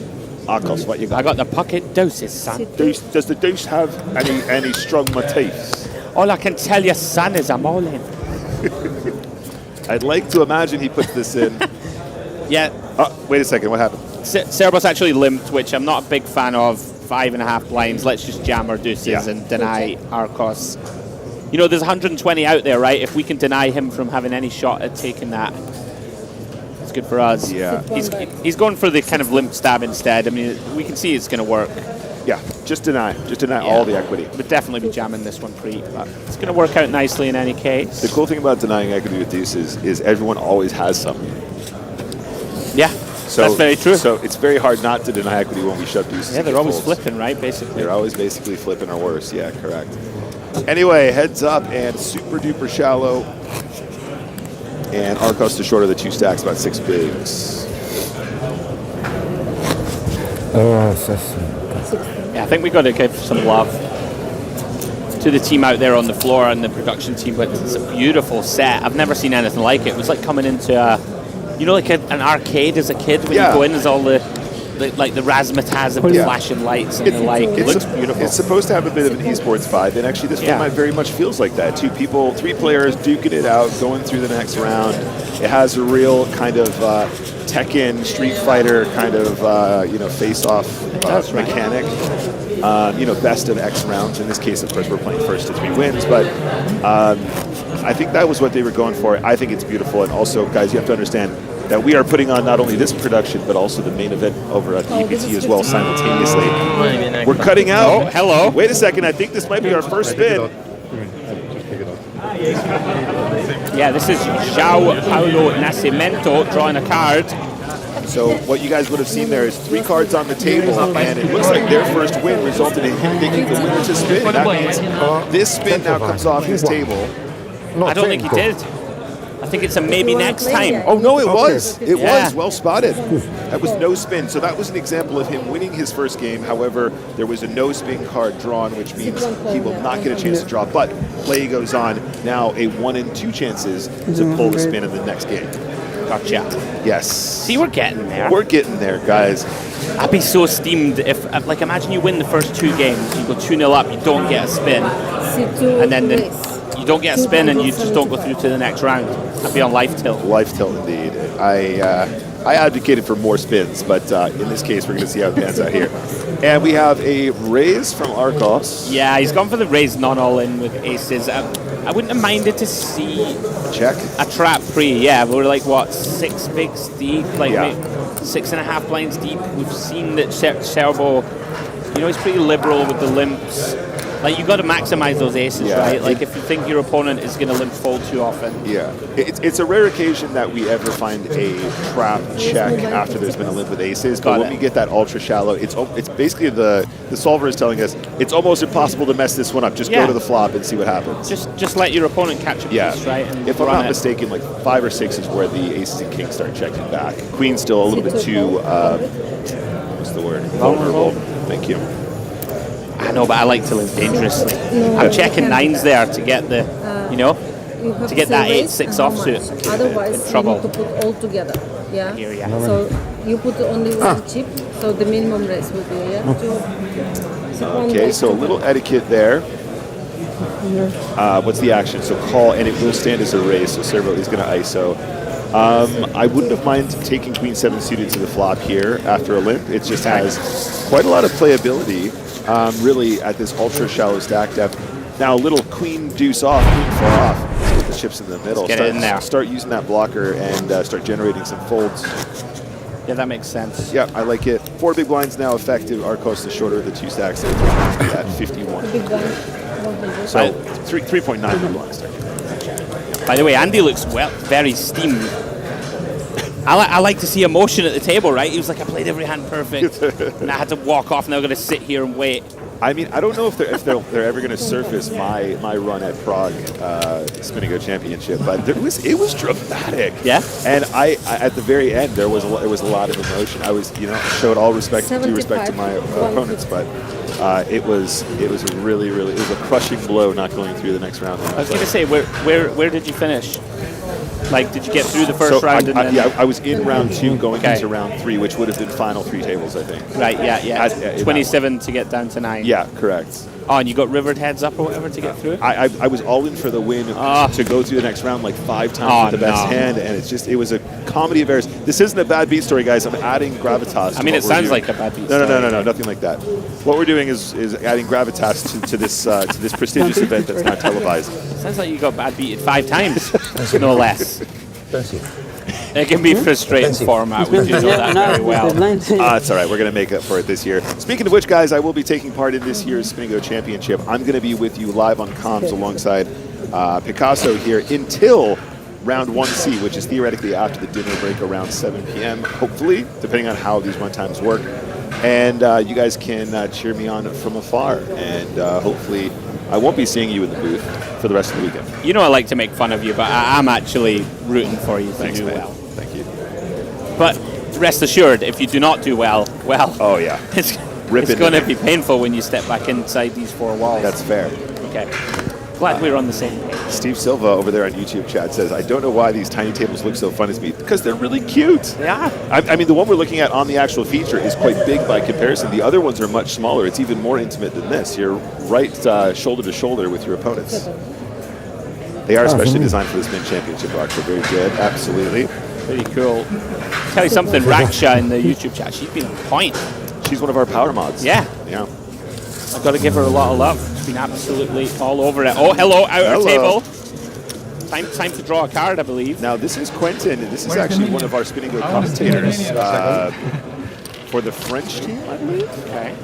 Arcos, what you got? I got the pocket deuces, son. Does the deuce have any strong motifs? All I can tell you, son, is I'm all in. I'd like to imagine he puts this in. Yeah. Oh, wait a second. What happened? Cerebro's actually limped, which I'm not a big fan of. 5.5 blinds. Let's just jam our deuces and deny Arcos. You know, there's 120 out there, right? If we can deny him from having any shot at taking that, it's good for us. Yeah. He's going for the kind of limp stab instead. I mean, we can see it's going to work. Yeah, just deny all the equity. Would definitely be jamming this one pre, but it's going to work out nicely in any case. The cool thing about denying equity with deuces is everyone always has some. Yeah, that's very true. So it's very hard not to deny equity when we shove deuces. Yeah, they're always flipping, right, basically. They're always basically flipping or worse. Yeah, correct. Anyway, heads up and super duper shallow. And Arcos to short of the 2 stacks, about 6 bigs. Yeah, I think we got to give some love. to the team out there on the floor and the production team, but it's a beautiful set. I've never seen anything like it. It was like coming into like an arcade as a kid when you go in. There's all the razzmatazz of the flashing lights and the light. It looks beautiful. It's supposed to have a bit of an esports vibe, and actually this format very much feels like that. 3 players duking it out, going through the next round. It has a real kind of Tekken, Street Fighter kind of face-off mechanic. Best of X rounds. In this case, of course, we're playing first to 3 wins, but I think that was what they were going for. I think it's beautiful, and also, guys, you have to understand that we are putting on not only this production, but also the main event over at the EPT as well simultaneously. We're cutting out. Oh, hello. Wait a second. I think this might be our first spin. Yeah, this is João Paulo Nascimento drawing a card. So what you guys would have seen there is 3 cards on the table, and it looks like their first win resulted in him picking the winner to spin. That means this spin now comes off his table. I don't think he did. I think it's a maybe next time. Oh, no, it was. It was. Well spotted. That was no spin. So that was an example of him winning his first game. However, there was a no spin card drawn, which means he will not get a chance to draw. But play goes on. Now a 1 in 2 chances to pull the spin in the next game. Gotcha. Yes. See, we're getting there. We're getting there, guys. I'd be so steamed if, imagine you win the first 2 games, you go 2-0 up, you don't get a spin, and then you don't get a spin and you just don't go through to the next round. I'd be on life tilt. Life tilt, indeed. I advocated for more spins, but in this case, we're going to see how it pans out here. And we have a raise from Arcos. Yeah, he's gone for the raise non-all-in with aces. I wouldn't have minded to see a trap pre. Yeah, we're like, what, 6 bigs deep? Like 6.5 blinds deep. We've seen that Serbo, he's pretty liberal with the limps. Like, you got to maximize those aces, right? Like, if you think your opponent is going to limp fold too often. Yeah. It's a rare occasion that we ever find a trap check after there's been a limp with aces. But when we get that ultra shallow, it's basically the solver is telling us it's almost impossible to mess this one up. Just go to the flop and see what happens. Just let your opponent catch a piece, right? And if I'm not mistaken, like 5 or 6 is where the aces and kings start checking back. Queen's still a little bit too, what's the word? Vulnerable. Thank you. I know, but I like to live dangerously. I'm checking 9s there to get the, to get that 8-6 offsuit. Otherwise, trouble. you need to put all together. Yeah. Here, So you put only 1 chip, so the minimum raise will be Okay, so a little etiquette there. What's the action? So call, and it will stand as a raise. So Servo is going to ISO. I wouldn't have minded taking Queen 7 suited to the flop here after a limp. It just has quite a lot of playability. Really at this ultra shallow stack depth. Now a little queen deuce off, queen 4 off. Let's get the chips in the middle. Get it in there. Start using that blocker and start generating some folds. Yeah, that makes sense. Yeah, I like it. 4 big blinds now effective. Arcos the shorter of the 2 stacks there at 51. So 3.9 big blinds. By the way, Andy looks very steamed. I like to see emotion at the table, right? He was like, I played every hand perfect, and I had to walk off, and I'm going to sit here and wait. I mean, I don't know if they're ever going to surface my run at Prague Spinning Go Championship, but it was dramatic. Yeah. And I at the very end there was a lot of emotion. I was showed all respect due respect to my opponents, but it was really it was a crushing blow not going through the next round. I was going to say, where did you finish? Like, did you get through the first round? I was in round 2 going into round 3, which would have been final 3 tables, I think. Right, yeah. 27 to get down to 9. Yeah, correct. Oh, and you got rivered heads up or whatever to get through it? I was all in for the win to go through the next round like 5 times with the best hand, and it was a comedy of errors. This isn't a bad beat story, guys. I'm adding gravitas. I mean, it sounds like a bad beat story. No, nothing like that. What we're doing is adding gravitas to this prestigious event that's not televised. Sounds like you got bad beated 5 times, no less. It can be frustrating format. We do know that very well. It's all right. We're going to make up for it this year. Speaking of which, guys, I will be taking part in this year's Spinning Go Championship. I'm going to be with you live on comms alongside Picasso here until round 1C, which is theoretically after the dinner break around 7 p.m., hopefully, depending on how these run times work. And you guys can cheer me on from afar. And hopefully I won't be seeing you in the booth for the rest of the weekend. You know I like to make fun of you, but I'm actually rooting for you to do well. Thank you. But rest assured, if you do not do well, oh yeah, it's going to be painful when you step back inside these 4 walls. That's fair. Okay. Glad we're on the same page. Steve Silva over there on YouTube chat says, I don't know why these tiny tables look so fun as me. Because they're really cute. Yeah. I mean, the one we're looking at on the actual feature is quite big by comparison. The other ones are much smaller. It's even more intimate than this. You're right shoulder to shoulder with your opponents. They are especially designed for the Spin Championship, Rock. They're very good. Absolutely. Pretty cool. Tell you something, Raksha in the YouTube chat, she's been on point. She's one of our power mods. Yeah. Yeah. I've got to give her a lot of love. She's been absolutely all over it. Oh, hello, outer table. Time to draw a card, I believe. Now, this is Quentin. This is actually one of our Spinning Go commentators for the French team, I believe. Okay.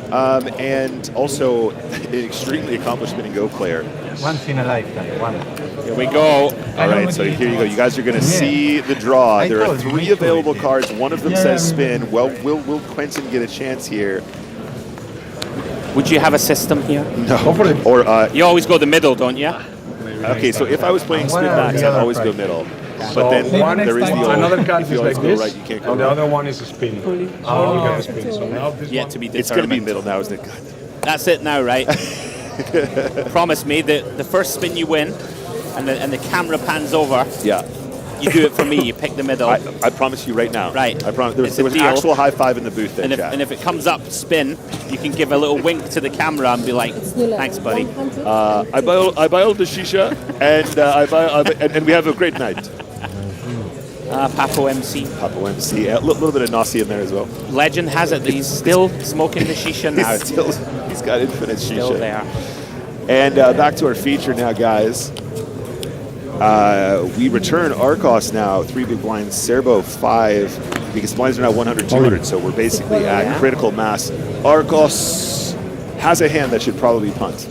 And also an extremely accomplished Spinning Go player. Once in a lifetime. One. Here we go. All right, so here you go. You guys are going to see the draw. There are 3 available cards. One of them says spin. Well, will Quentin get a chance here? Would you have a system here? No. Or you always go the middle, don't you? Okay, so if I was playing spin backs, I'd always go middle. But then there is the old, another card if is you always like go this, right, you can't go and the right. other one is a spin. Spin. So now this Yet to be determined. It's going to be middle now, isn't it? That's it now, right? Promise me that the first spin you win, and the camera pans over. Yeah. You do it for me. You pick the middle. I promise you right now. Right. I promise. There was an deal. actual high five in the booth there, and if it comes up spin, you can give a little wink to the camera and be like, "Thanks, buddy." I buy all the shisha, and we have a great night. Papo MC. Papo MC. A little bit of Nasi in there as well. Legend has it that he's still smoking the shisha now. He's got infinite shisha. Still there. And back to our feature now, guys. We return Arcos now, 3 big blinds, Serbo 5, because blinds are now 100, 200, so we're basically at critical mass. Arcos has a hand that should probably punt.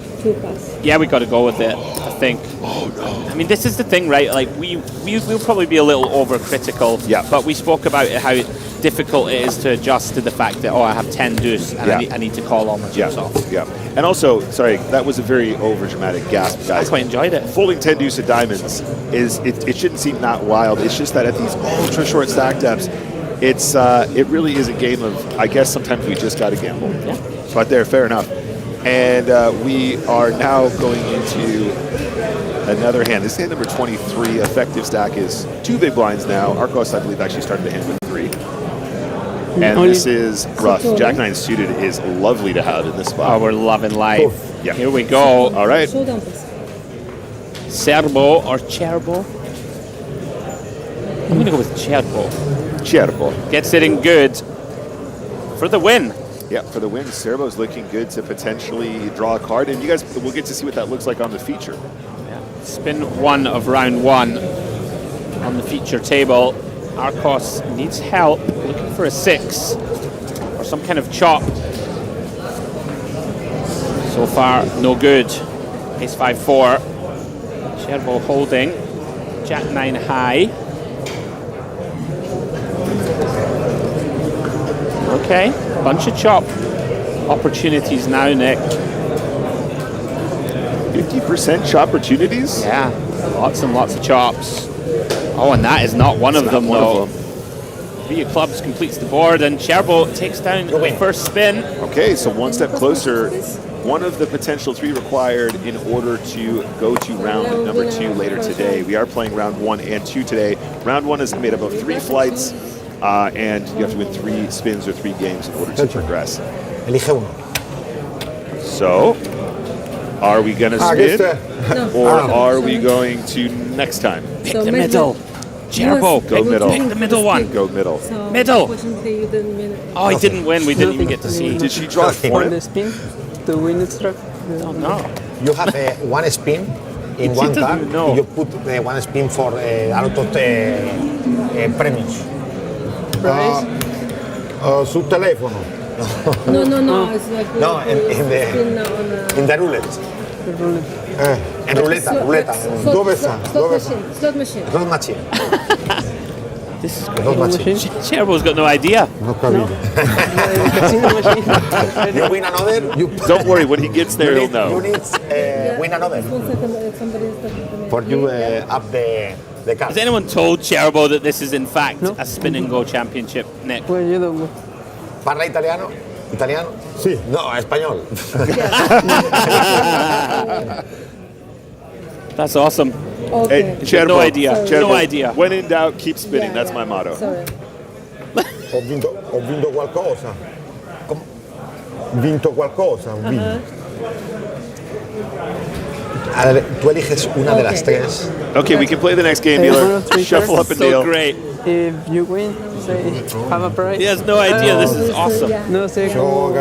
Yeah, we got to go with it, I think. Oh, no. I mean, this is the thing, right? Like, we'll probably be a little overcritical, but we spoke about how difficult it is to adjust to the fact that, I have 10 deuce, and I need to call all my deuce off. Yeah, and also, sorry, that was a very overdramatic gasp, guys. I quite enjoyed it. Folding 10 deuce of diamonds it shouldn't seem that wild. It's just that at these ultra short stack depths, it really is a game of, I guess sometimes we just got to gamble. Yeah. But there, fair enough. And we are now going into another hand. This is hand number 23. Effective stack is 2 big blinds now. Arcos, I believe, actually started the hand with 3. And this is rough. Jack 9 suited is lovely to have in this spot. Oh, we're loving life. Yeah. Here we go. All right. Serbo or Cherbo? I'm going to go with Cherbo. Cherbo. Gets it in good for the win. Yeah, for the win. Serbo's looking good to potentially draw a card. And you guys will get to see what that looks like on the feature. Yeah. Spin 1 of round 1 on the feature table. Arcos needs help, looking for a 6 or some kind of chop. So far, no good. Ace 5-4. Cherbo holding. Jack 9 high. Okay, bunch of chop opportunities now, Nick. 50% chop opportunities? Yeah, lots and lots of chops. Oh, and that is not one of them, though. Via Clubs completes the board, and Cherbo takes down the first spin. Okay, so one step closer. One of the potential 3 required in order to go to round number 2 later today. We are playing round 1 and 2 today. Round 1 is made up of 3 flights, and you have to win 3 spins or 3 games in order to progress. So, are we going to spin, or are we going to next time? Pick the middle. Cherbo, go middle. Pick the middle one. Go middle. Middle. Oh, he didn't win. We didn't even get to see. Did she draw for the spin to win the stroke? Oh, no. You have one spin in one card. You put one spin for a lot of premios. Su teléfono. No. It's like no, in the roulette. En ruleta. Slot machine. Slot machine. This is great. Cherbo's got no idea. You win another. Don't worry, when he gets there, he'll know. You need win another. For you up the card. Has anyone told Cherbo that this is in fact a spin and go championship, Nick? Parla italiano? Italiano? Sí. No, español. That's awesome. Hey, Cherbo, No idea. Cherbo, No idea. When in doubt, keep spinning. That's my motto. Ho vinto qualcosa. Vinto qualcosa. Tú eliges una de las tres. Okay, we can play the next game, dealer. Shuffle up and deal. Great. If you win, say, have a prize. He has no idea. This is awesome. No sé cómo...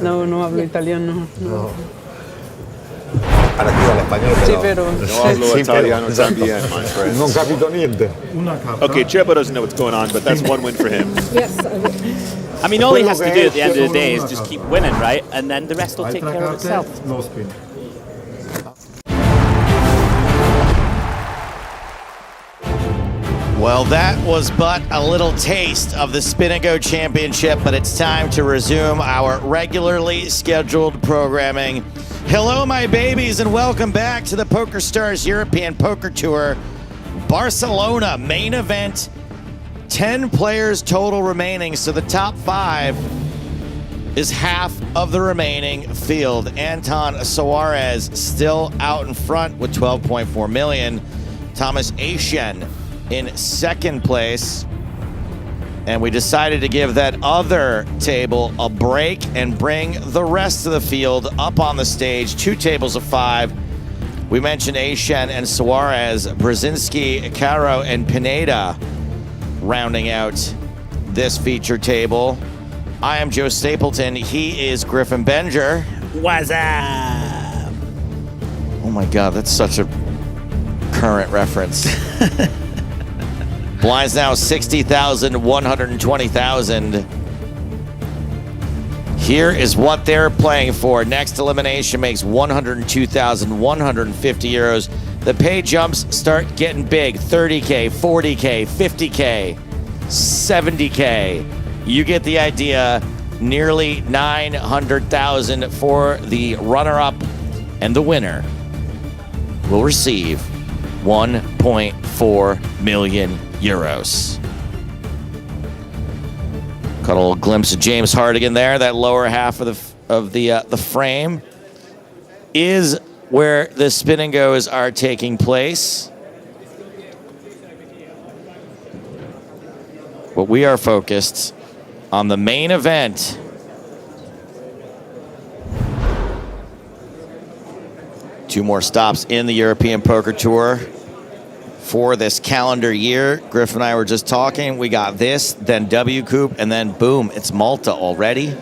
No hablo italiano. No. Ahora tú al español, Sí, pero... No hablo italiano también, my friend. Non capito niente. Okay, Cherbo doesn't know what's going on, but that's one win for him. Yes, I mean, all he has to do at the end of the day is just keep winning, right? And then the rest will take care of itself. No spin. Well, that was but a little taste of the Spin and Go Championship, but it's time to resume our regularly scheduled programming. Hello, my babies, and welcome back to the PokerStars European Poker Tour Barcelona Main Event. 10 players total remaining, so the top 5 is half of the remaining field. Anton Suarez still out in front with 12.4 million. Tomasz Eychenne in second place. And we decided to give that other table a break and bring the rest of the field up on the stage. 2 tables of 5. We mentioned Eychenne and Suarez, Brzezinski, Carro, and Pineda rounding out this feature table. I am Joe Stapleton. He is Griffin Benger. What's up? Oh my God, that's such a current reference. Blinds now 60,000, 120,000. Here is what they're playing for. Next elimination makes 102,150 euros. The pay jumps start getting big. 30K, 40K, 50K, 70K. You get the idea. Nearly 900,000 for the runner-up, and the winner will receive 1.4 million euros. Got a little glimpse of James Hardigan there. That lower half of the frame is where the spin and goes are taking place. But we are focused on the main event. Two more stops in the European Poker Tour for this calendar year. Griff and I were just talking. We got this, then W Coupe, and then boom, it's Malta already.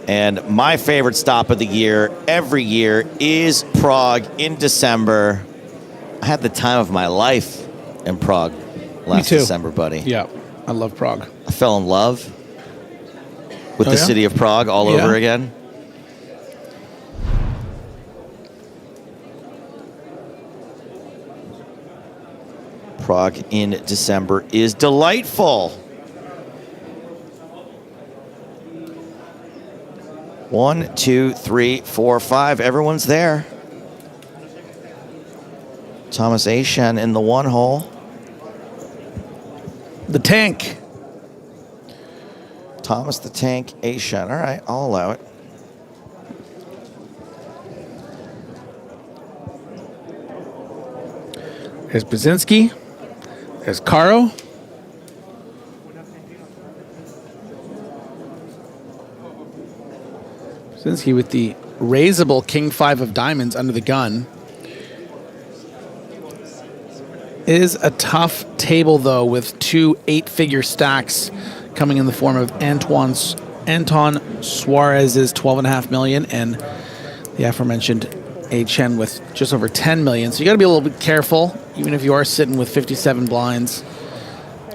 And my favorite stop of the year, every year, is Prague in December. I had the time of my life in Prague last December, buddy. Yeah, I love Prague. I fell in love with the city of Prague all over again. Prague in December is delightful. 1, 2, 3, 4, 5. Everyone's there. Tomasz Eychenne in the 1 hole. The tank. Tomasz the Tank Eychenne. All right, I'll allow it. There's Brzezinski. There's Carro. Brzezinski with the raisable King 5 of diamonds under the gun. Is a tough table, though, with 2 8-figure stacks coming in the form of Anton Suarez's 12.5 million and the aforementioned Eychenne with just over 10 million. So you got to be a little bit careful, even if you are sitting with 57 blinds.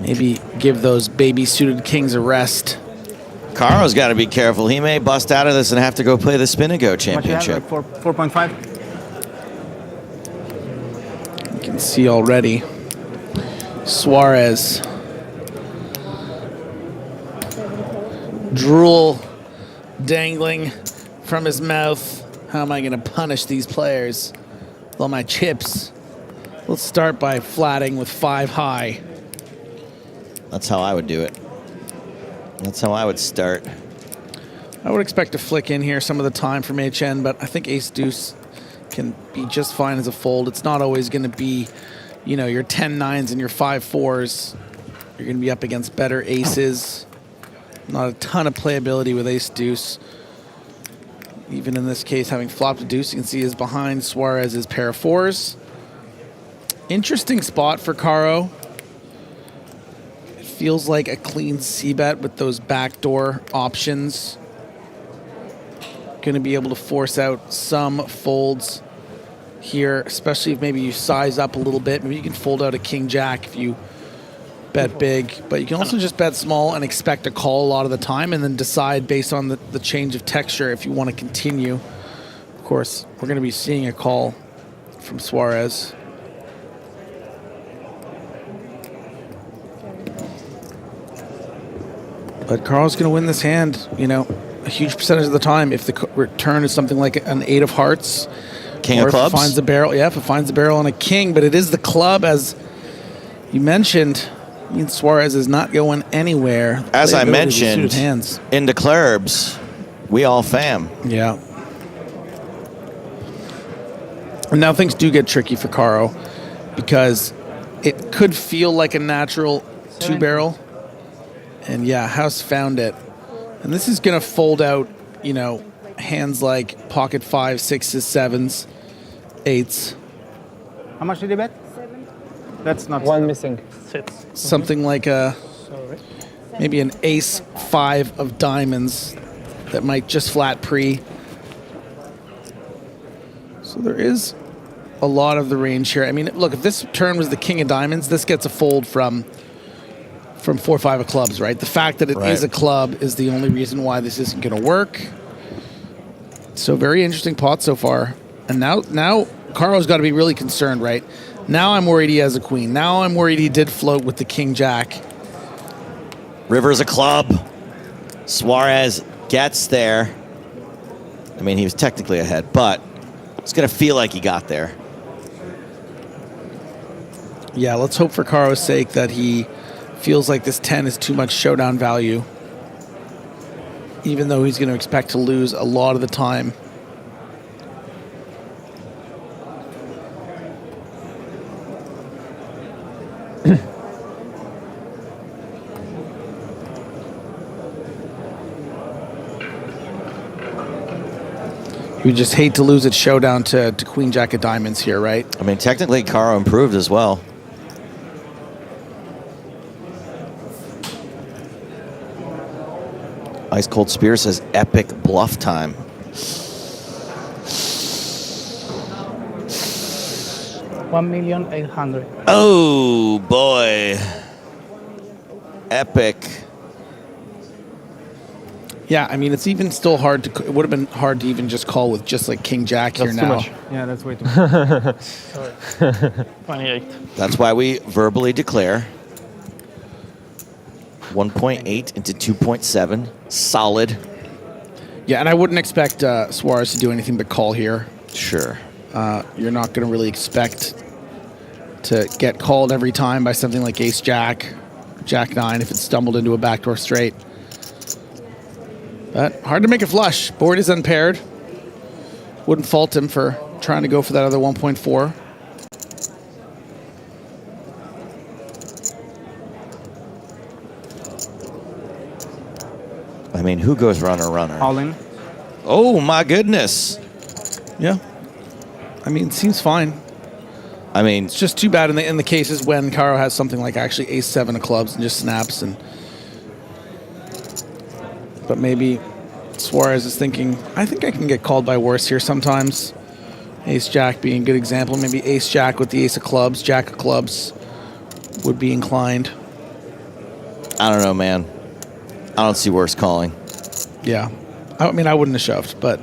Maybe give those baby-suited kings a rest. Carro's got to be careful. He may bust out of this and have to go play the Spin and Go Championship. 4.5. You can see already Suarez. Drool dangling from his mouth. How am I going to punish these players? With all my chips. Let's start by flatting with 5 high. That's how I would do it. That's how I would start. I would expect to flick in here some of the time from Eychenne, but I think ace-deuce can be just fine as a fold. It's not always going to be, you know, your 10-9s and your 5-4s. You're going to be up against better aces. Not a ton of playability with ace-deuce. Even in this case, having flopped a deuce, you can see is behind Suarez's pair of fours. Interesting spot for Carro. It feels like a clean c-bet with those backdoor options. Going to be able to force out some folds here, especially if maybe you size up a little bit. Maybe you can fold out a king-jack if you bet big, but you can also just bet small and expect a call a lot of the time and then decide based on the change of texture if you want to continue. Of course, we're going to be seeing a call from Suarez. But Carl's going to win this hand, you know, a huge percentage of the time if the return is something like an 8 of hearts. King or of clubs? If it finds the barrel, yeah, if it finds the barrel on a king, but it is the club, as you mentioned. I mean, Suarez is not going anywhere. As I Playability with mentioned, suited hands. in the clubs, we all fam. Yeah. And now things do get tricky for Carro because it could feel like a natural 2-barrel. And yeah, House found it. And this is going to fold out, you know, hands like pocket 5s, 6s, 7s, 8s. How much did you bet? 7. That's not one missing. Something like a maybe an ace 5 of diamonds that might just flat pre. So there is a lot of the range here. I mean, look, if this turn was the king of diamonds, this gets a fold from 4-5 of clubs, right? The fact that it is a club is the only reason why this isn't going to work. So very interesting pot so far. And now Carlo's got to be really concerned, right? Now I'm worried he has a queen. Now I'm worried he did float with the king-jack. River's a club. Suarez gets there. I mean, he was technically ahead, but it's going to feel like he got there. Yeah, let's hope for Carlo's sake that he feels like this 10 is too much showdown value, even though he's going to expect to lose a lot of the time. You would just hate to lose at showdown to Queen Jack of Diamonds here, right? I mean, technically, Carro improved as well. Ice Cold Spear says epic bluff time. 1,800,000. Oh boy. Epic. Yeah, I mean, it's even still hard to. It would have been hard to even just call with just like King Jack here now. That's too much. Yeah, that's way too much. Sorry. 28. That's why we verbally declare 1.8 into 2.7. Solid. Yeah, and I wouldn't expect Suarez to do anything but call here. Sure. You're not going to really expect to get called every time by something like Ace Jack, Jack 9 if it stumbled into a backdoor straight. But hard to make a flush. Board is unpaired. Wouldn't fault him for trying to go for that other 1.4. I mean, who goes runner? All in. Oh, my goodness. Yeah. I mean, it seems fine. I mean, it's just too bad in the cases when Carro has something like actually Ace 7 of clubs and just snaps. But maybe Suarez is thinking, I think I can get called by worse here sometimes. Ace Jack being a good example. Maybe Ace Jack with the Ace of clubs, Jack of clubs would be inclined. I don't know, man. I don't see worse calling. Yeah. I mean, I wouldn't have shoved, but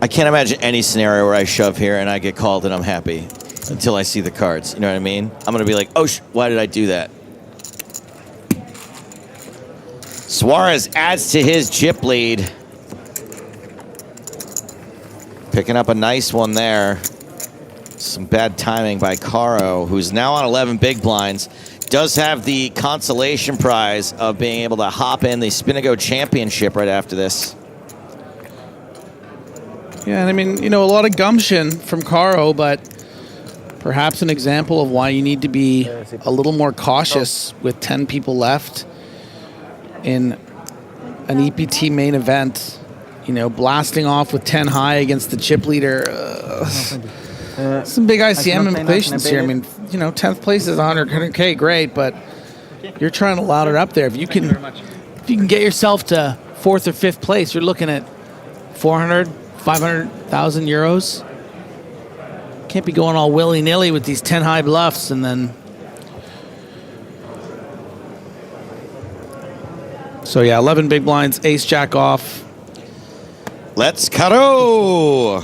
I can't imagine any scenario where I shove here and I get called and I'm happy until I see the cards. You know what I mean? I'm going to be like, oh, why did I do that? Suarez adds to his chip lead. Picking up a nice one there. Some bad timing by Carro, who's now on 11 big blinds. does have the consolation prize of being able to hop in the Spin-A-Go Championship right after this. Yeah, and I mean, you know, a lot of gumption from Caro, but perhaps an example of why you need to be a little more cautious with 10 people left in an EPT main event. You know, blasting off with 10 high against the chip leader. Some big ICM implications here. I mean, you know, 10th place is 100K, great, but you're trying to loud it up there. If you can get yourself to 4th or 5th place, you're looking at 400, 500,000 euros. Can't be going all willy-nilly with these 10 high bluffs and then. So yeah, 11 big blinds, ace jack off. Let's Caro.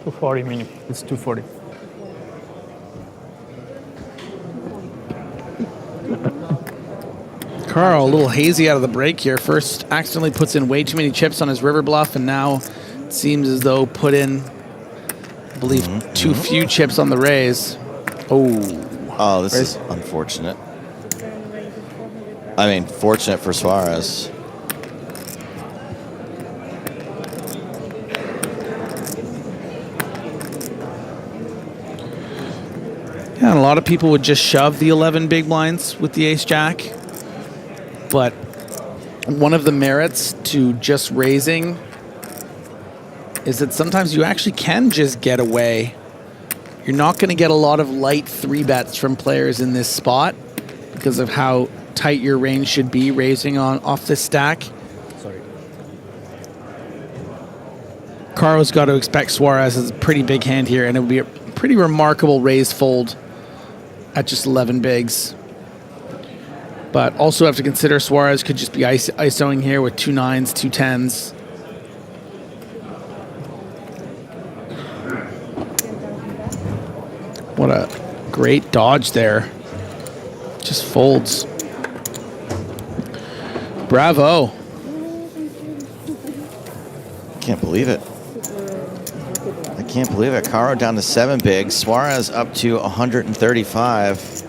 240 minimum. It's 240. Caro a little hazy out of the break here. First accidentally puts in way too many chips on his river bluff, and now it seems as though put in, I believe, too few chips on the raise. Oh, this is unfortunate. I mean, fortunate for Suarez. Yeah, and a lot of people would just shove the 11 big blinds with the ace jack. But one of the merits to just raising is that sometimes you actually can just get away. You're not going to get a lot of light 3-bets from players in this spot because of how tight your range should be raising off this stack. Sorry. Caro's got to expect Suarez has a pretty big hand here, and it would be a pretty remarkable raise fold at just 11 bigs. But also have to consider Suarez could just be ISOing here with 2 9s, 2 10s. What a great dodge there. Just folds. Bravo. Can't believe it. I can't believe it. Caro down to 7 bigs. Suarez up to 135.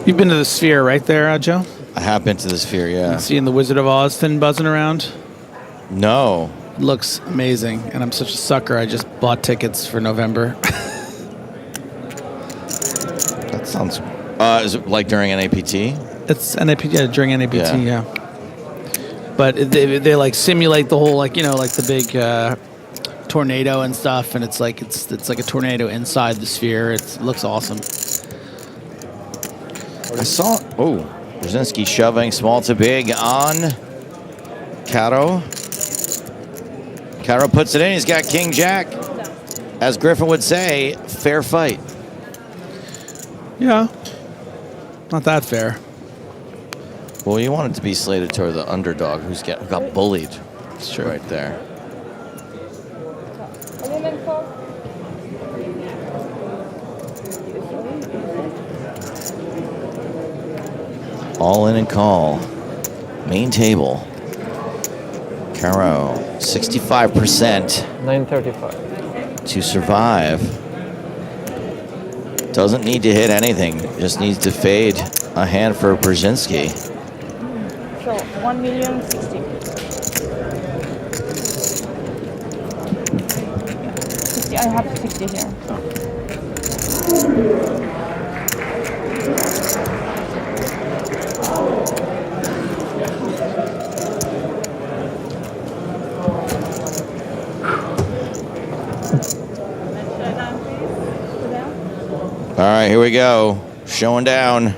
You've been to the Sphere right there, Joe? I have been to the Sphere, yeah. Seeing the Wizard of Oz thing buzzing around? No. It looks amazing, and I'm such a sucker. I just bought tickets for November. That sounds... is it like during NAPT? It's NAPT, yeah, during NAPT, yeah. But they like simulate the whole, like, you know, like the big tornado and stuff, and it's like a tornado inside the Sphere. It looks awesome. I saw... Oh, Brzezinski shoving small to big on Caro. Caro puts it in. He's got King Jack. As Griffin would say, fair fight. Yeah. Not that fair. Well, you want it to be slated toward the underdog who got bullied. It's true. Right there. All in and call. Main table. Caro, 65%. 935. To survive. Doesn't need to hit anything. Just needs to fade a hand for Brzezinski. So 1,060,000. 60, I have 60 here. All right, here we go. Showing down.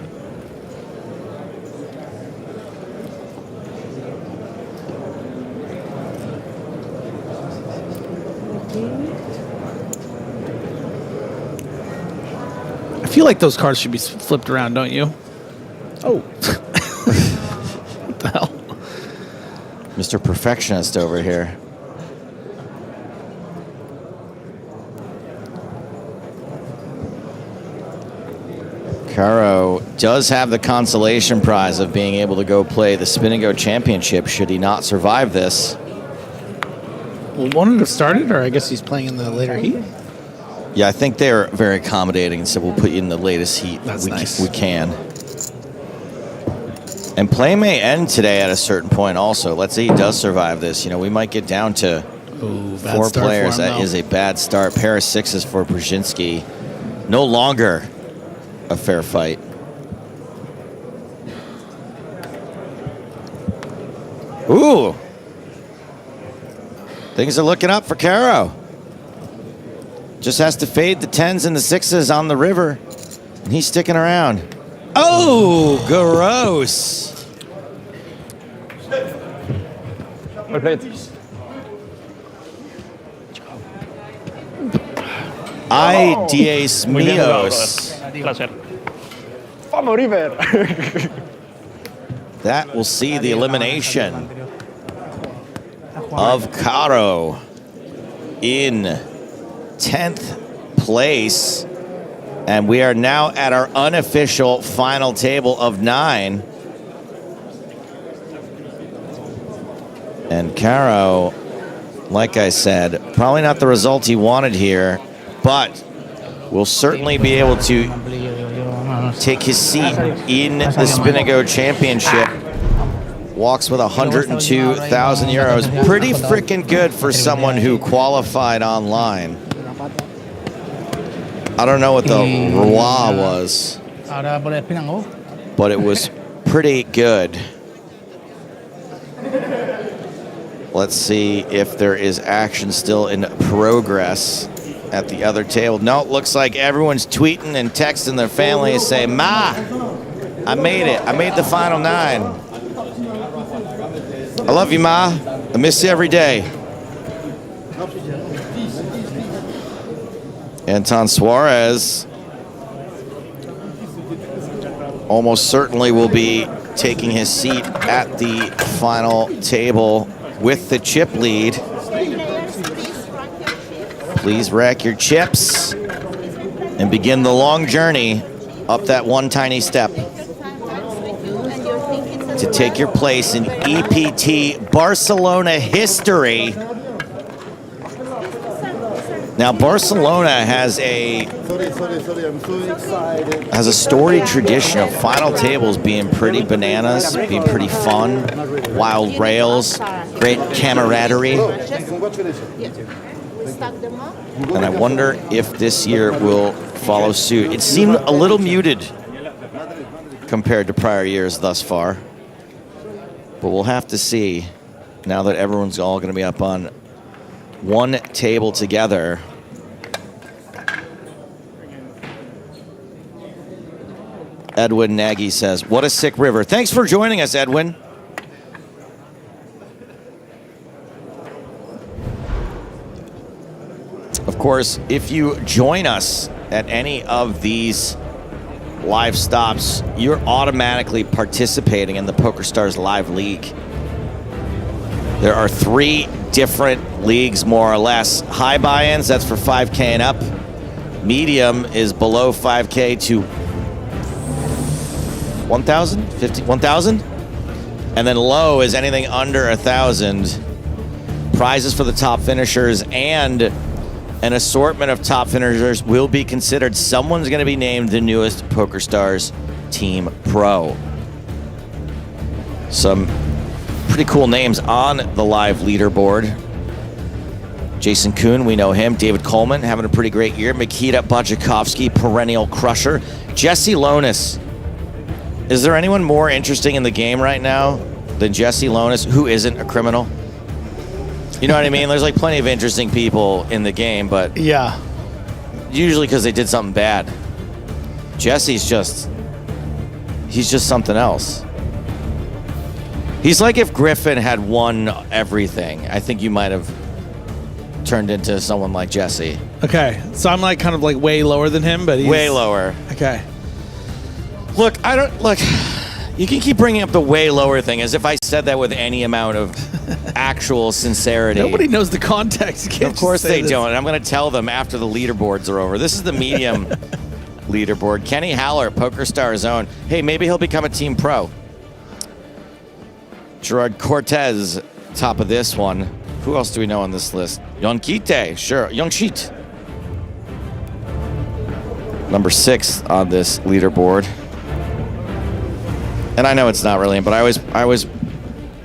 I feel like those cards should be flipped around, don't you? Oh. What the hell? Mr. Perfectionist over here. Caro does have the consolation prize of being able to go play the Spin and Go Championship should he not survive this. Well, wouldn't it have started, or I guess he's playing in the later heat? Yeah, I think they're very accommodating and said we'll put you in the latest heat we can. And play may end today at a certain point also. Let's say he does survive this. You know, we might get down to 4 players. That is a bad start. Pair of 6s for Brzezinski. No longer a fair fight. Ooh. Things are looking up for Caro. Just has to fade the 10s and the 6s on the river. And he's sticking around. Oh, gross. Well played. Ay, diez míos. Vamos, River. That will see the elimination of Caro in 10th place. And we are now at our unofficial final table of 9. And Caro, like I said, probably not the result he wanted here, but will certainly be able to take his seat in the Spin and Go Championship. Walks with 102,000 euros. Pretty freaking good for someone who qualified online. I don't know what the Roi was, but it was pretty good. Let's see if there is action still in progress at the other table. No, it looks like everyone's tweeting and texting their families saying, Ma, I made it. I made the final 9. I love you, Ma. I miss you every day. Anton Suarez almost certainly will be taking his seat at the final table with the chip lead. Please rack your chips and begin the long journey up that one tiny step to take your place in EPT Barcelona history. Now, Barcelona has a storied tradition of final tables being pretty bananas, being pretty fun, wild rails, great camaraderie. And I wonder if this year will follow suit. It seemed a little muted compared to prior years thus far, but we'll have to see now that everyone's all going to be up on one table together. Edwin Nagy says, what a sick river. Thanks for joining us, Edwin. Of course, if you join us at any of these live stops, you're automatically participating in the PokerStars Live League. There are 3 different leagues, more or less. High buy-ins, that's for 5K and up. Medium is below 5K to 1,000? 1,000? And then low is anything under 1,000. Prizes for the top finishers and an assortment of top finishers will be considered. Someone's going to be named the newest PokerStars Team Pro. Some pretty cool names on the live leaderboard. Jason Kuhn, we know him. David Coleman having a pretty great year. Mikita Bajakovsky, perennial crusher. Jesse Lonis. Is there anyone more interesting in the game right now than Jesse Lonis, who isn't a criminal? You know what I mean? There's like plenty of interesting people in the game, but yeah, usually because they did something bad. Jesse's just, he's just something else. He's like if Griffin had won everything. I think you might have turned into someone like Jesse. Okay, so I'm like kind of like way lower than him, but he's Way lower. Okay. Look, you can keep bringing up the way lower thing as if I said that with any amount of actual sincerity. Nobody knows the context. You can't Of course just say they this. don't. And I'm going to tell them after the leaderboards are over. This is the medium leaderboard. Kenny Haller, PokerStars Zone. Hey, maybe he'll become a team pro. Gerard Cortez, top of this one. Who else do we know on this list? Yonkite, sure. Youngshit. Number 6 on this leaderboard. And I know it's not really him, but I always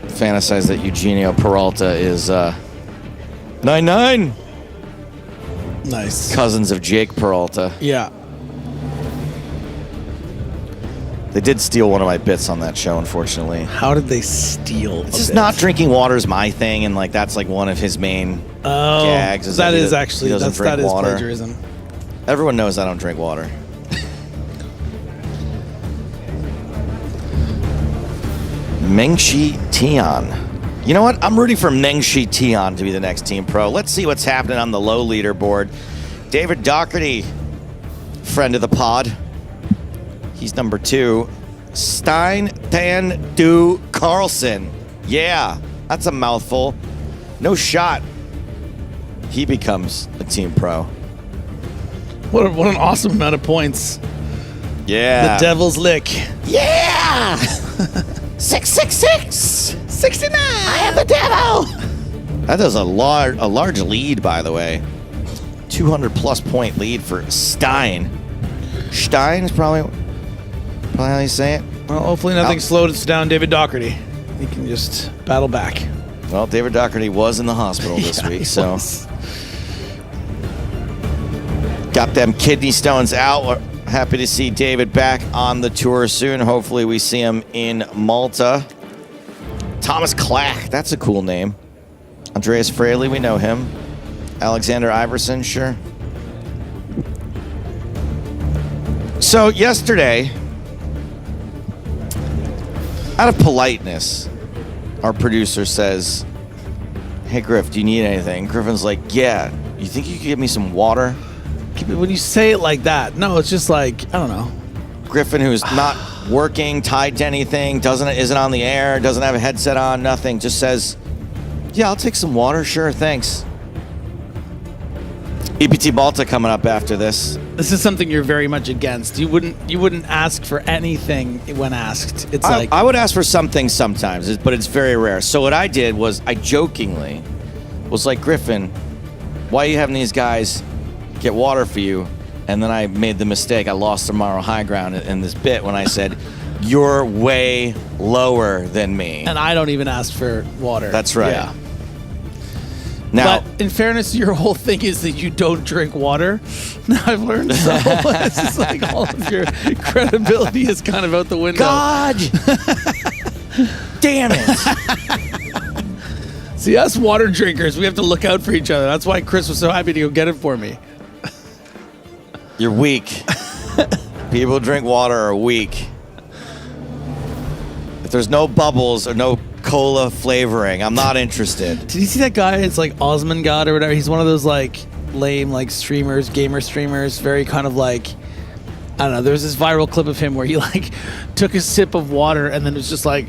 fantasize that Eugenio Peralta is 9-9. Nice. Cousins of Jake Peralta. Yeah. They did steal one of my bits on that show, unfortunately. How did they steal? It's just not drinking water is my thing, and like that's like one of his main gags. Is that he is he actually doesn't drink that is water. plagiarism. Everyone knows I don't drink water. Mengshi Tian. You know what? I'm rooting for Mengshi Tian to be the next team pro. Let's see what's happening on the low leaderboard. David Doherty, friend of the pod. He's number 2. Stein Tan Du Carlson. Yeah, that's a mouthful. No shot. He becomes a team pro. What an awesome amount of points. Yeah. The Devil's Lick. Yeah! 666! 69! I am the devil! That is a large lead, by the way. 200 plus point lead for Stein. Stein is probably how you say it. Well, hopefully nothing slows down David Doherty. He can just battle back. Well, David Doherty was in the hospital this week, so. Got them kidney stones out. We're happy to see David back on the tour soon. Hopefully we see him in Malta. Thomas Clack, that's a cool name. Andreas Fraley, we know him. Alexander Iverson, sure. So yesterday, out of politeness, our producer says, "Hey Griff, do you need anything?" Griffin's like, "Yeah, you think you could give me some water?" When you say it like that, no, it's just like, I don't know. Griffin, who's not working, tied to anything, isn't on the air, doesn't have a headset on, nothing, just says, "Yeah, I'll take some water, sure, thanks." EPT Malta coming up after this. This is something you're very much against. You wouldn't ask for anything when asked. It's like I would ask for some things sometimes, but it's very rare. So what I did was I jokingly was like, "Griffin, why are you having these guys get water for you?" And then I made the mistake. I lost the moral high ground in this bit when I said, "You're way lower than me." And I don't even ask for water. That's right. Yeah. Now, but in fairness, your whole thing is that you don't drink water. Now I've learned so. It's just like all of your credibility is kind of out the window. God! Damn it! See, us water drinkers, we have to look out for each other. That's why Chris was so happy to go get it for me. You're weak. People who drink water are weak. If there's no bubbles or no cola flavoring, I'm not interested. Did you see that guy? It's like Osmangod or whatever. He's one of those like lame like streamers, gamer streamers. Very kind of like, I don't know. There's this viral clip of him where he like took a sip of water and then it was just like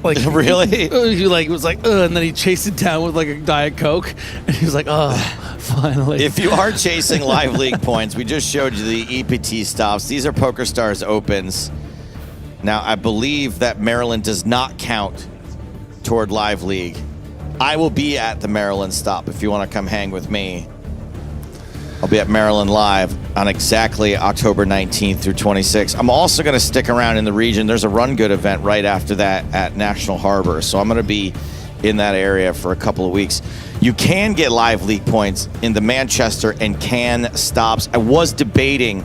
really? He like was like, and then he chased it down with like a Diet Coke, and he was like, oh, finally. If you are chasing live league points, we just showed you the EPT stops. These are PokerStars opens. Now, I believe that Maryland does not count toward live league. I will be at the Maryland stop if you want to come hang with me. I'll be at Maryland Live on exactly October 19th through 26th. I'm also going to stick around in the region. There's a Run Good event right after that at National Harbor, so I'm going to be in that area for a couple of weeks. You can get live league points in the Manchester and Cannes stops. I was debating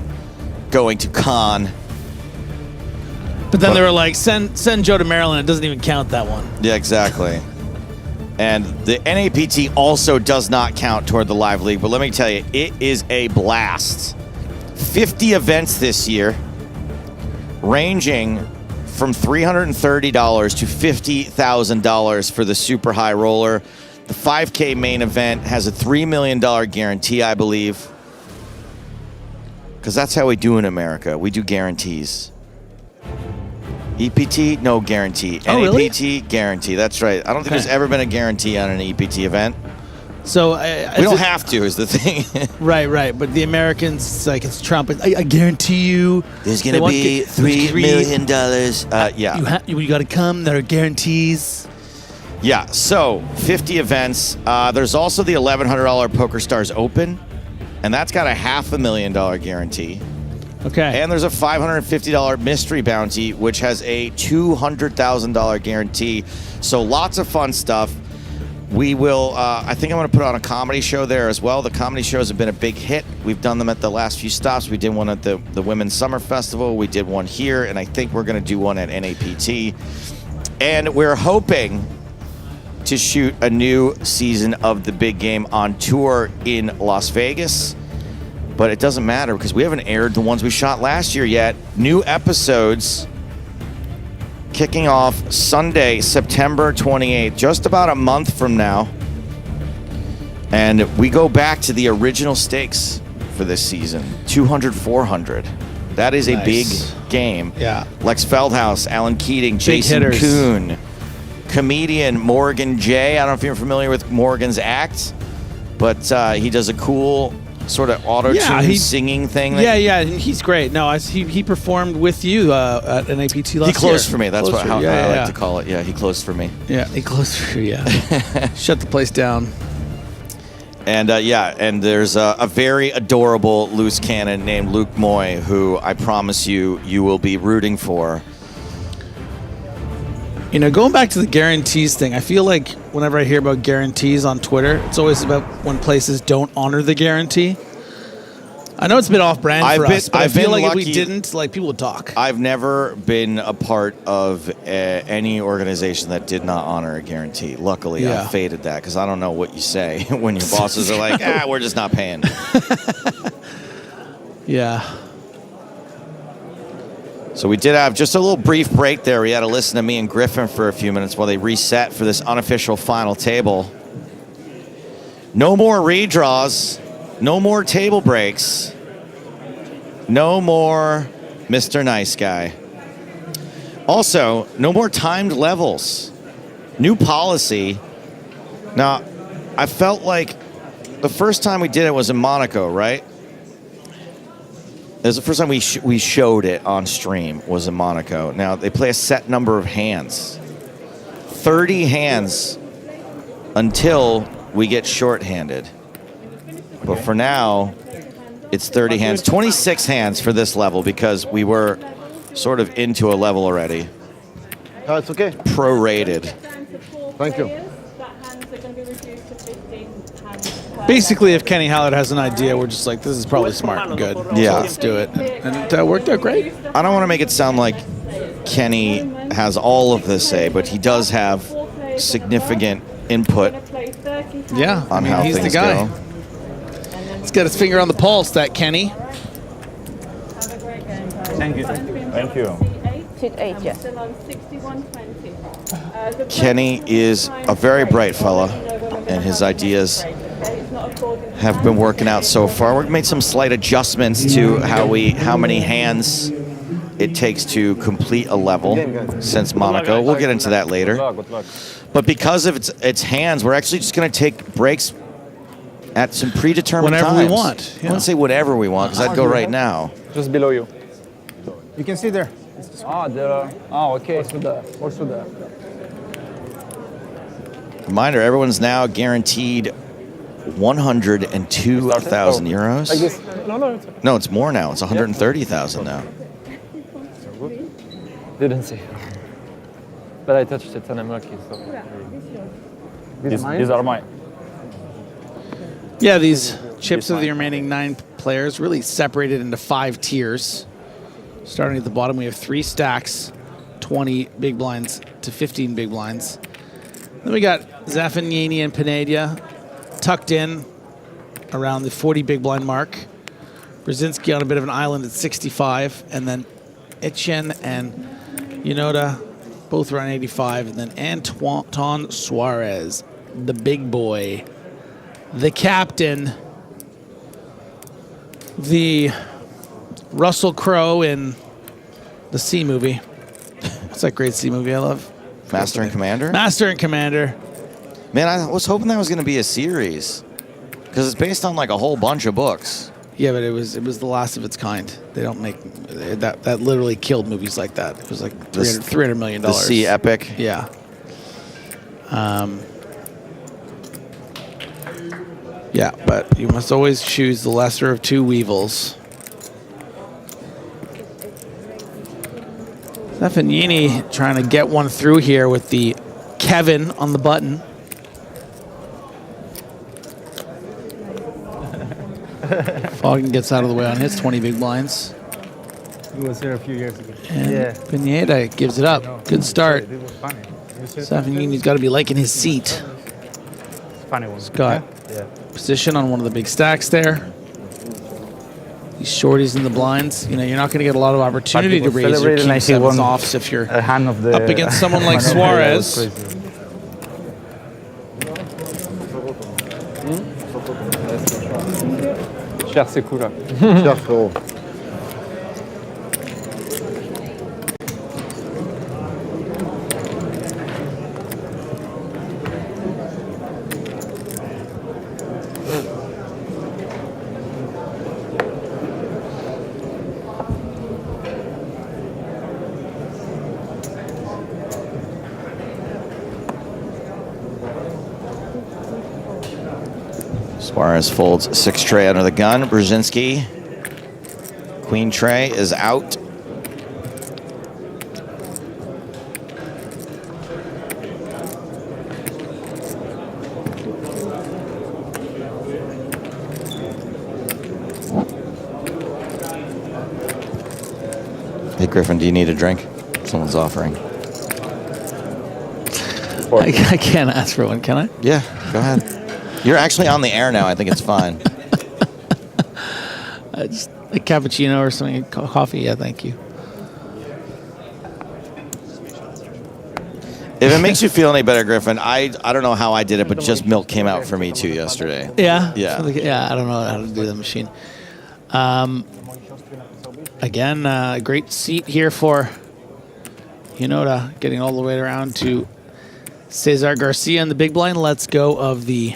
going to Cannes. But then they were like, send Joe to Maryland. It doesn't even count, that one. Yeah, exactly. And the NAPT also does not count toward the live league, but let me tell you, it is a blast. 50 events this year, ranging from $330 to $50,000 for the super high roller. The 5K main event has a $3 million guarantee, I believe. Because that's how we do in America. We do guarantees. EPT, no guarantee. Oh, really? NAPT, guarantee. That's right. I don't think there's ever been a guarantee on an EPT event. So we don't have to, is the thing. Right. But the Americans, like it's Trump. I guarantee you, there's going to be $3 million. Yeah. You got to come. There are guarantees. Yeah. So 50 events. There's also the $1,100 PokerStars Open, and that's got a $500,000 guarantee. Okay. And there's a $550 mystery bounty, which has a $200,000 guarantee. So lots of fun stuff. We will, I think I'm going to put on a comedy show there as well. The comedy shows have been a big hit. We've done them at the last few stops. We did one at the Women's Summer Festival. We did one here, and I think we're going to do one at NAPT. And we're hoping to shoot a new season of The Big Game on tour in Las Vegas. But it doesn't matter because we haven't aired the ones we shot last year yet. New episodes kicking off Sunday, September 28th, just about a month from now. And we go back to the original stakes for this season, 200-400. That is a big game. Yeah. Lex Feldhaus, Alan Keating, Jason hitters. Kuhn, comedian Morgan J. I don't know if you're familiar with Morgan's act, but he does a cool sort of auto-tune singing thing. Yeah, he's great. No, he performed with you at an APT last year. He closed for me. That's how I like to call it. Yeah, he closed for me. Yeah, he closed for you. Yeah. Shut the place down. And and there's a very adorable loose cannon named Luke Moy, who I promise you will be rooting for. You know, going back to the guarantees thing, I feel like whenever I hear about guarantees on Twitter, it's always about when places don't honor the guarantee. I know it's a bit off-brand for us, but I feel like if we didn't, like, people would talk. I've never been a part of any organization that did not honor a guarantee. Luckily, I faded that because I don't know what you say when your bosses are like, we're just not paying. Yeah. So we did have just a little brief break there. We had to listen to me and Griffin for a few minutes while they reset for this unofficial final table. No more redraws. No more table breaks. No more Mr. Nice Guy. Also, no more timed levels. New policy. Now, I felt like the first time we did it was in Monaco, right? It was the first time we showed it on stream was in Monaco. Now, they play a set number of hands. 30 hands until we get shorthanded. But for now, it's 30 hands. 26 hands for this level because we were sort of into a level already. Oh, it's okay. Prorated. Thank you. Basically, if Kenny Hallett has an idea, we're just like, this is probably smart and good. Yeah. So let's do it. And it worked out great. I don't want to make it sound like Kenny has all of the say, but he does have significant input on how he's things the guy. go. He's got his finger on the pulse, that Kenny. Thank you. Thank you. Kenny is a very bright fella, and his ideas have been working out so far. We've made some slight adjustments to how many hands it takes to complete a level since Monaco. We'll get into that later. Good luck. But because of its hands, we're actually just going to take breaks at some predetermined Whenever times. we want. I wouldn't say whatever we want, because I'd go right now. Just below you. You can see there. Okay. Also there. Reminder, everyone's now guaranteed 102,000 euros. I guess. No, it's okay. No, it's more now. It's 130,000 now. Didn't see. But I touched it and I'm lucky. So. These are mine. Yeah, these chips of the remaining 9 players really separated into 5 tiers. Starting at the bottom, we have 3 stacks, 20 big blinds to 15 big blinds. Then we got Zaffagnini and Pineda tucked in around the 40 big blind mark. Brzezinski on a bit of an island at 65, and then Eychenne and Ionita both around 85, and then Anton Suarez the big boy, the captain, the Russell Crowe in the C movie. What's that great C movie I love? Master and Commander? Master and Commander. Man, I was hoping that was going to be a series because it's based on like a whole bunch of books. Yeah, but it was the last of its kind. They don't make that literally killed movies like that. It was like $300 million. The sea epic. Yeah. Yeah, but you must always choose the lesser of two weevils. Zaffagnini trying to get one through here with the Kevin on the button. Fogen gets out of the way on his 20 big blinds. He was here a few years ago. And Pineda gives it up. Good start. It was funny. Zaffagnini's got to be liking his seat. Funny one. He's got Yeah. position on one of the big stacks there. These shorties in the blinds. You know, you're not going to get a lot of opportunity to raise your king sevens offs if you're up against someone like Suarez. Cher ces coups-là. Cher frérot. Suarez folds 6 tray under the gun. Brzezinski, queen tray is out. Hey Griffin, do you need a drink? Someone's offering. I can't ask for one, can I? Yeah, go ahead. You're actually on the air now. I think it's fine. Just a cappuccino or something, coffee. Yeah, thank you. If it makes you feel any better, Griffin, I don't know how I did it, but just milk came out for me too yesterday. Yeah? Yeah. Yeah, I don't know how to do the machine. Again, a great seat here for Ionita, getting all the way around to Cesar Garcia in the big blind. Let's go of the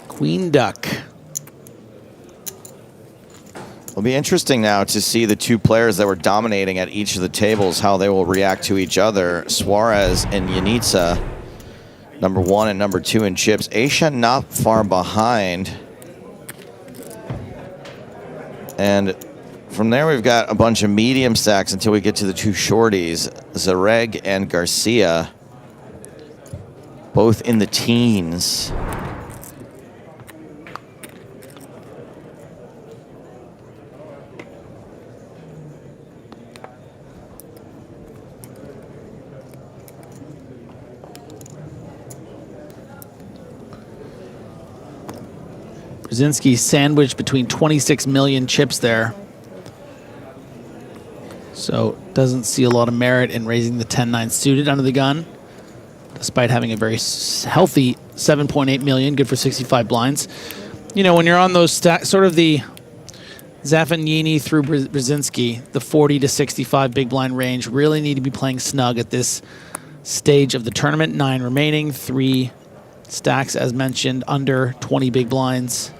Queen Duck. It'll be interesting now to see the two players that were dominating at each of the tables, how they will react to each other. Suarez and Ionita, number 1 and number 2 in chips. Eychenne not far behind. And from there, we've got a bunch of medium stacks until we get to the 2 shorties, Zereg and Garcia, both in the teens. Brzezinski sandwiched between 26 million chips there. So doesn't see a lot of merit in raising the 10-9 suited under the gun, despite having a very healthy 7.8 million, good for 65 blinds. You know, when you're on those sort of the Zaffagnini through Brzezinski, the 40 to 65 big blind range, really need to be playing snug at this stage of the tournament. 9 remaining, 3 stacks, as mentioned, under 20 big blinds.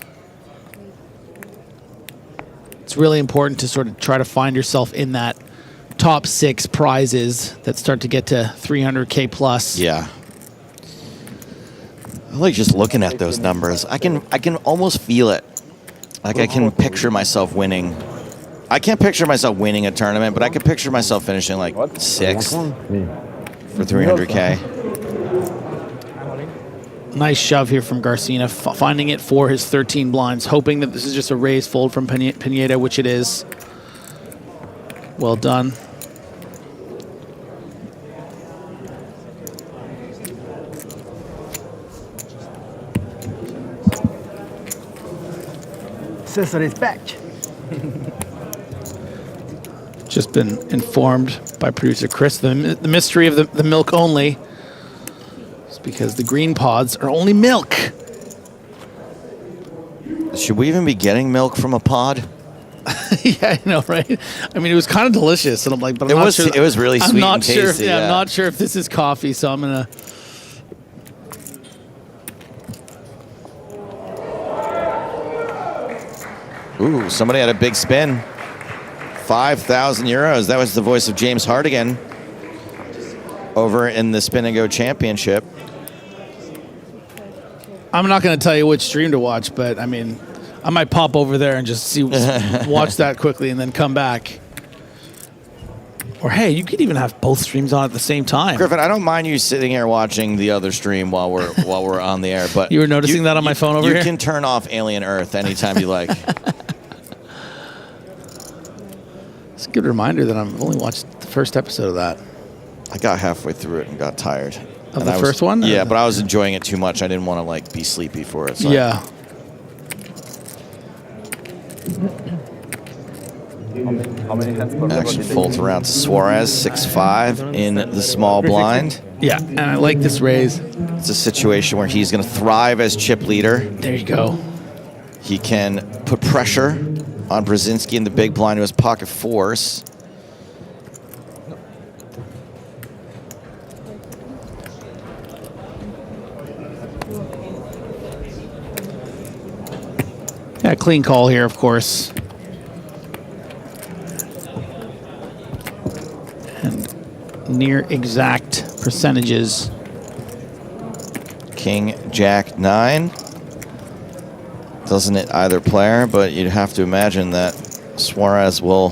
It's really important to sort of try to find yourself in that top 6 prizes that start to get to 300K plus. Yeah. I like just looking at those numbers. I can almost feel it. Like I can picture myself winning. I can't picture myself winning a tournament, but I can picture myself finishing like 6th for 300K. Nice shove here from Garcia, finding it for his 13 blinds, hoping that this is just a raise fold from Pineda, which it is. Well done. Cesar is back. Just been informed by producer Chris the mystery of the milk only. because the green pods are only milk. Should we even be getting milk from a pod? Yeah, I know, right? I mean, it was kind of delicious, and I'm like, but it was really sweet and tasty. I'm not sure if this is coffee, so I'm gonna. Ooh, somebody had a big spin. 5,000 euros. That was the voice of James Hardigan over in the Spin and Go Championship. I'm not going to tell you which stream to watch, but I mean, I might pop over there and just watch that quickly and then come back. Or hey, you could even have both streams on at the same time. Griffin, I don't mind you sitting here watching the other stream while we're on the air, but you were noticing that on my phone over here? You can turn off Alien Earth anytime you like. It's a good reminder that I've only watched the first episode of that. I got halfway through it and got tired. Of the first one? Yeah, but I was enjoying it too much. I didn't want to like be sleepy for it. So yeah. How many hands per Action folds around to Suarez, 6'5" in the small blind. Yeah, and I like this raise. It's a situation where he's going to thrive as chip leader. There you go. He can put pressure on Brzezinski in the big blind to his pocket fours. Yeah, clean call here, of course. And near exact percentages. King, Jack, 9. Doesn't hit either player, but you'd have to imagine that Suarez will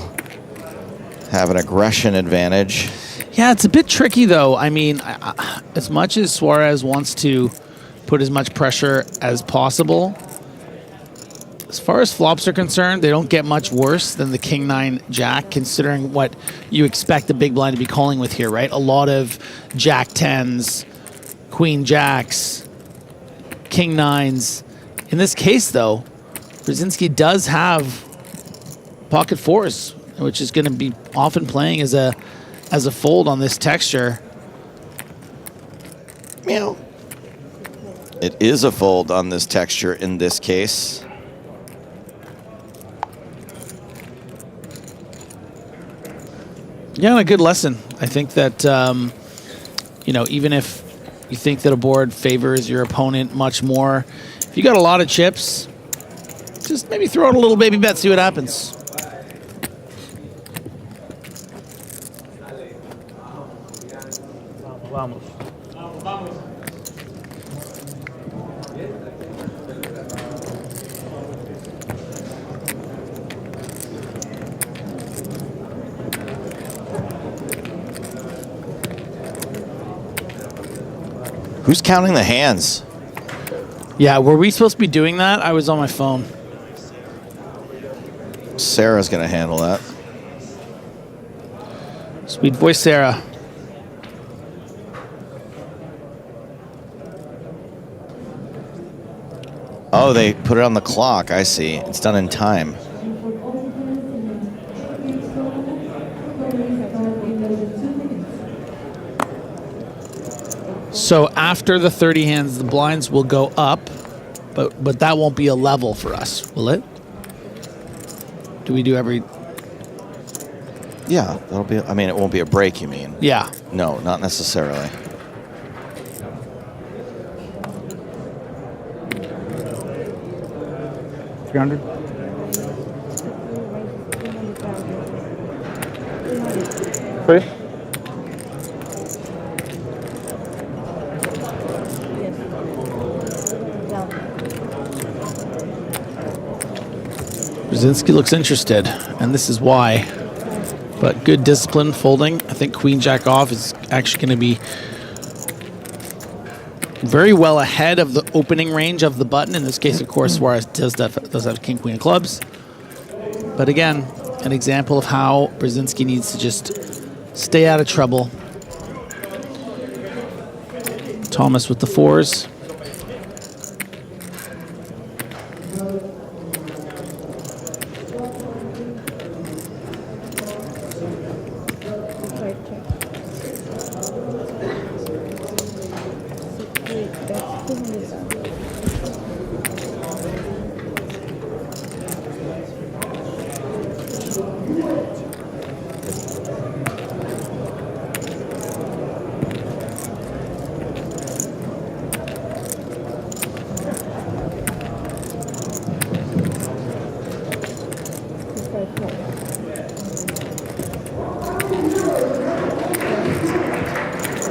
have an aggression advantage. Yeah, it's a bit tricky, though. I mean, as much as Suarez wants to put as much pressure as possible, as far as flops are concerned, they don't get much worse than the King 9 Jack, considering what you expect the big blind to be calling with here, right? A lot of Jack 10s, Queen Jacks, King 9s. In this case, though, Brzezinski does have pocket fours, which is going to be often playing as a fold on this texture. Meow. It is a fold on this texture in this case. Yeah, a good lesson. I think that, you know, even if you think that a board favors your opponent much more, if you got a lot of chips, just maybe throw out a little baby bet, see what happens. Vamos. Who's counting the hands? Yeah, were we supposed to be doing that? I was on my phone. Sarah's going to handle that. Sweet voice, Sarah. Oh, they put it on the clock. I see. It's done in time. So after the 30 hands, the blinds will go up, but that won't be a level for us, will it? Do we do every... Yeah, that'll be... I mean, it won't be a break, you mean? Yeah. No, not necessarily. $300. Free? Brzezinski looks interested, and this is why. But good discipline folding. I think Queen Jack off is actually going to be very well ahead of the opening range of the button. In this case, of course, Suarez does have King, Queen of clubs. But again, an example of how Brzezinski needs to just stay out of trouble. Tomasz with the fours.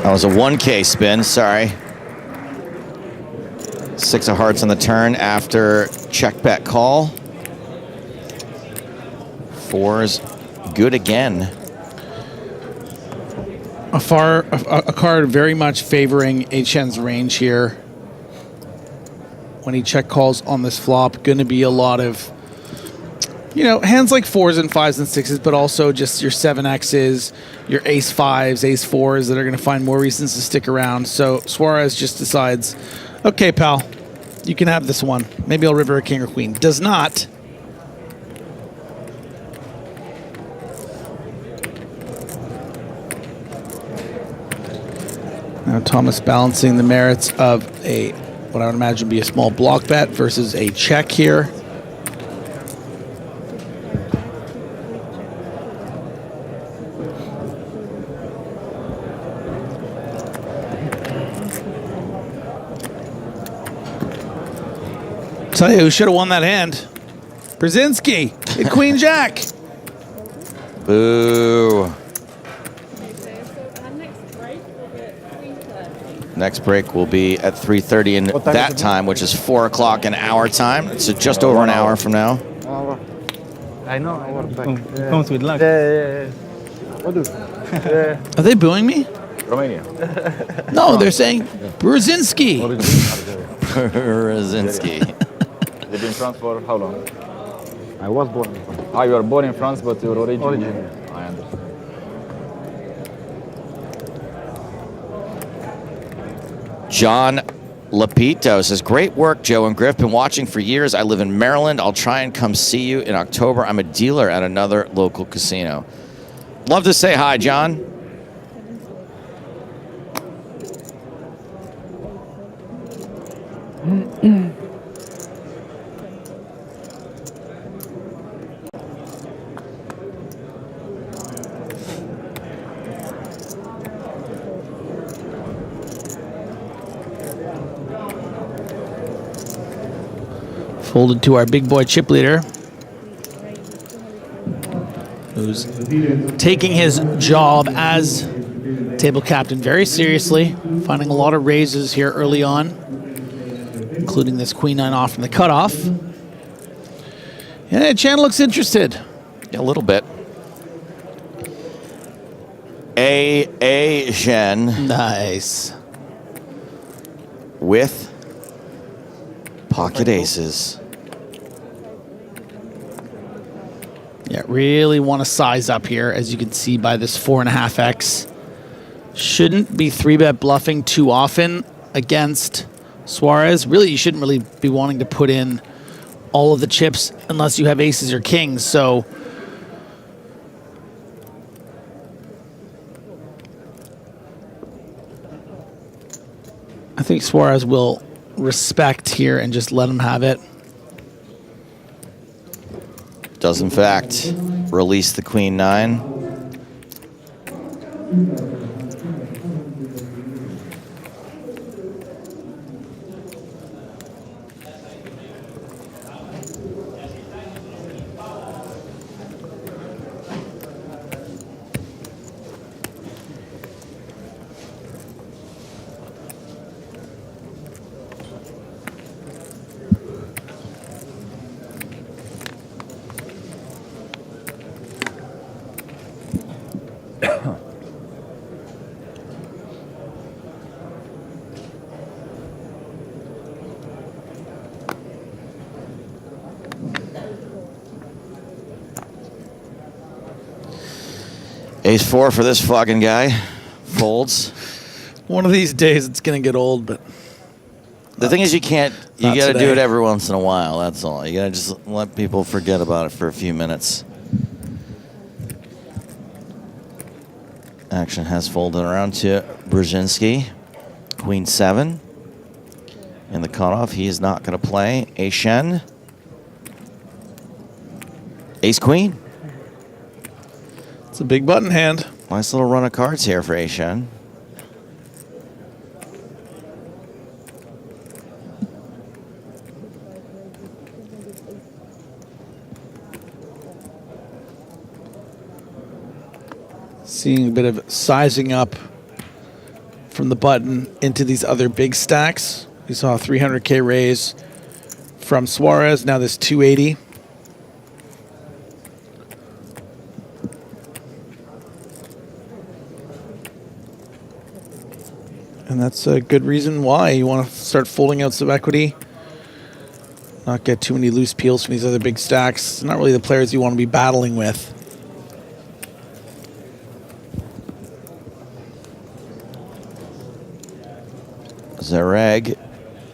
That was a 1K spin, sorry. 6 of hearts on the turn after check bet call. 4's good again. A card very much favoring Eychenne's range here. When he check calls on this flop, going to be a lot of, you know, hands like 4s and 5s and 6s, but also just your 7Xs, your ace 5s, ace 4s that are going to find more reasons to stick around. So Suarez just decides, okay, pal, you can have this one. Maybe I'll river a king or queen. Does not. Now Tomasz balancing the merits of a, what I would imagine be a small block bet versus a check here. Tell you who should have won that hand. Brzezinski at Queen Jack. Boo. Next break will be at 3:30 in that time, which is 4 o'clock in our time. It's just over an hour from now. I know. Comes with luck. Are they booing me? Romania. No, they're saying Brzezinski. Brzezinski. They've been in France for how long? I was born in France. Ah, you were born in France, but your origin? I understand. John Lapito says, great work, Joe and Griff. Been watching for years. I live in Maryland. I'll try and come see you in October. I'm a dealer at another local casino. Love to say hi, John. Folded to our big boy chip leader, who's taking his job as table captain very seriously, finding a lot of raises here early on, including this queen 9 off from the cutoff. Yeah, Chan looks interested. Yeah, a little bit. Eychenne. Nice. With pocket aces. Yeah, really want to size up here, as you can see by this 4.5x. Shouldn't be 3-bet bluffing too often against Suarez. Really, you shouldn't really be wanting to put in all of the chips unless you have aces or kings. So I think Suarez will respect here and just let him have it. Does in fact release the queen 9. Ace 4 for this fucking guy. Folds. One of these days it's going to get old, but the thing is you got to do today. it every once in a while, that's all. You got to just let people forget about it for a few minutes. Action has folded around to Brzezinski. Queen 7. In the cutoff, he is not going to play. Eychenne. Ace Queen. It's a big button hand. Nice little run of cards here for Eychenne. Seeing a bit of sizing up from the button into these other big stacks. We saw a 300K raise from Suarez. Now this 280. And that's a good reason why you want to start folding out some equity. Not get too many loose peels from these other big stacks. Not really the players you want to be battling with. Zereg,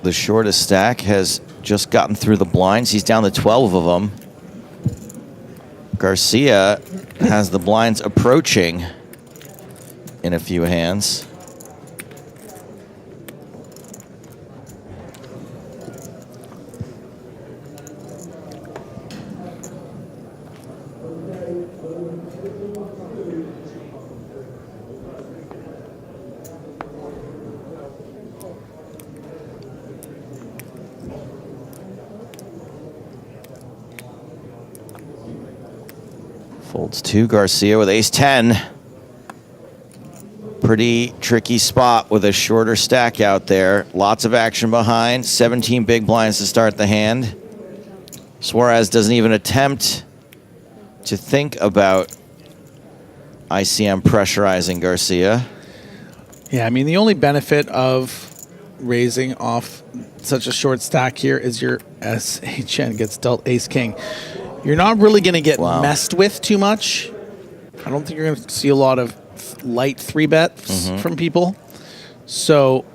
the shortest stack, has just gotten through the blinds. He's down to 12 of them. Garcia has the blinds approaching in a few hands. Folds 2, Garcia with ace-10. Pretty tricky spot with a shorter stack out there. Lots of action behind. 17 big blinds to start the hand. Suarez doesn't even attempt to think about ICM pressurizing Garcia. Yeah, I mean, the only benefit of raising off such a short stack here is your Eychenne gets dealt ace-king. You're not really going to get messed with too much. I don't think you're going to see a lot of light 3-bets from people. So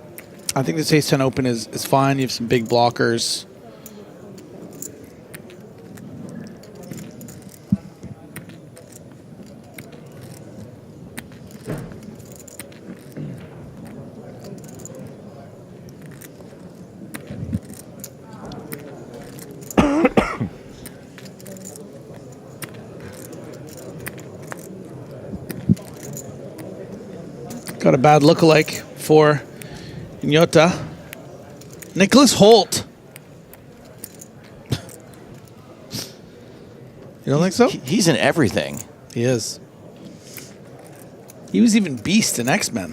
I think this ace-10 open is fine. You have some big blockers. Got a bad lookalike for Ionita. Nicholas Holt. You don't think so? He's in everything. He is. He was even Beast in X-Men.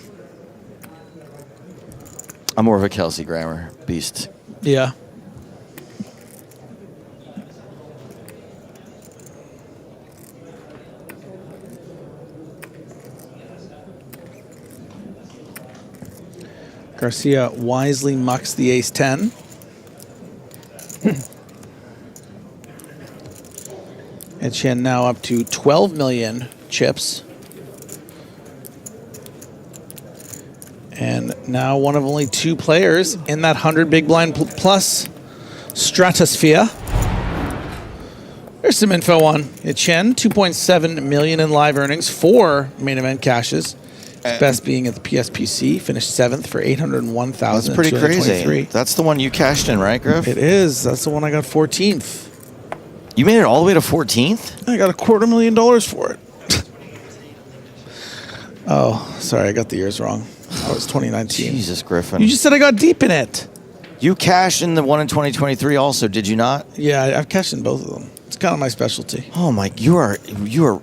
I'm more of a Kelsey Grammer Beast. Yeah. Garcia wisely mucks the ace-10. Eychenne now up to 12 million chips. And now one of only 2 players in that 100 big blind plus stratosphere. There's some info on Eychenne. 2.7 million in live earnings, 4 main event cashes. His best being at the PSPC, finished 7th for 801,000. That's pretty crazy. That's the one you cashed in, right, Griff? It is. That's the one I got 14th. You made it all the way to 14th? I got $250,000 for it. Oh, sorry, I got the years wrong. That was 2019. Jesus, Griffin. You just said I got deep in it. You cashed in the one in 2023 also, did you not? Yeah, I've cashed in both of them. It's kind of my specialty. Oh my, you are,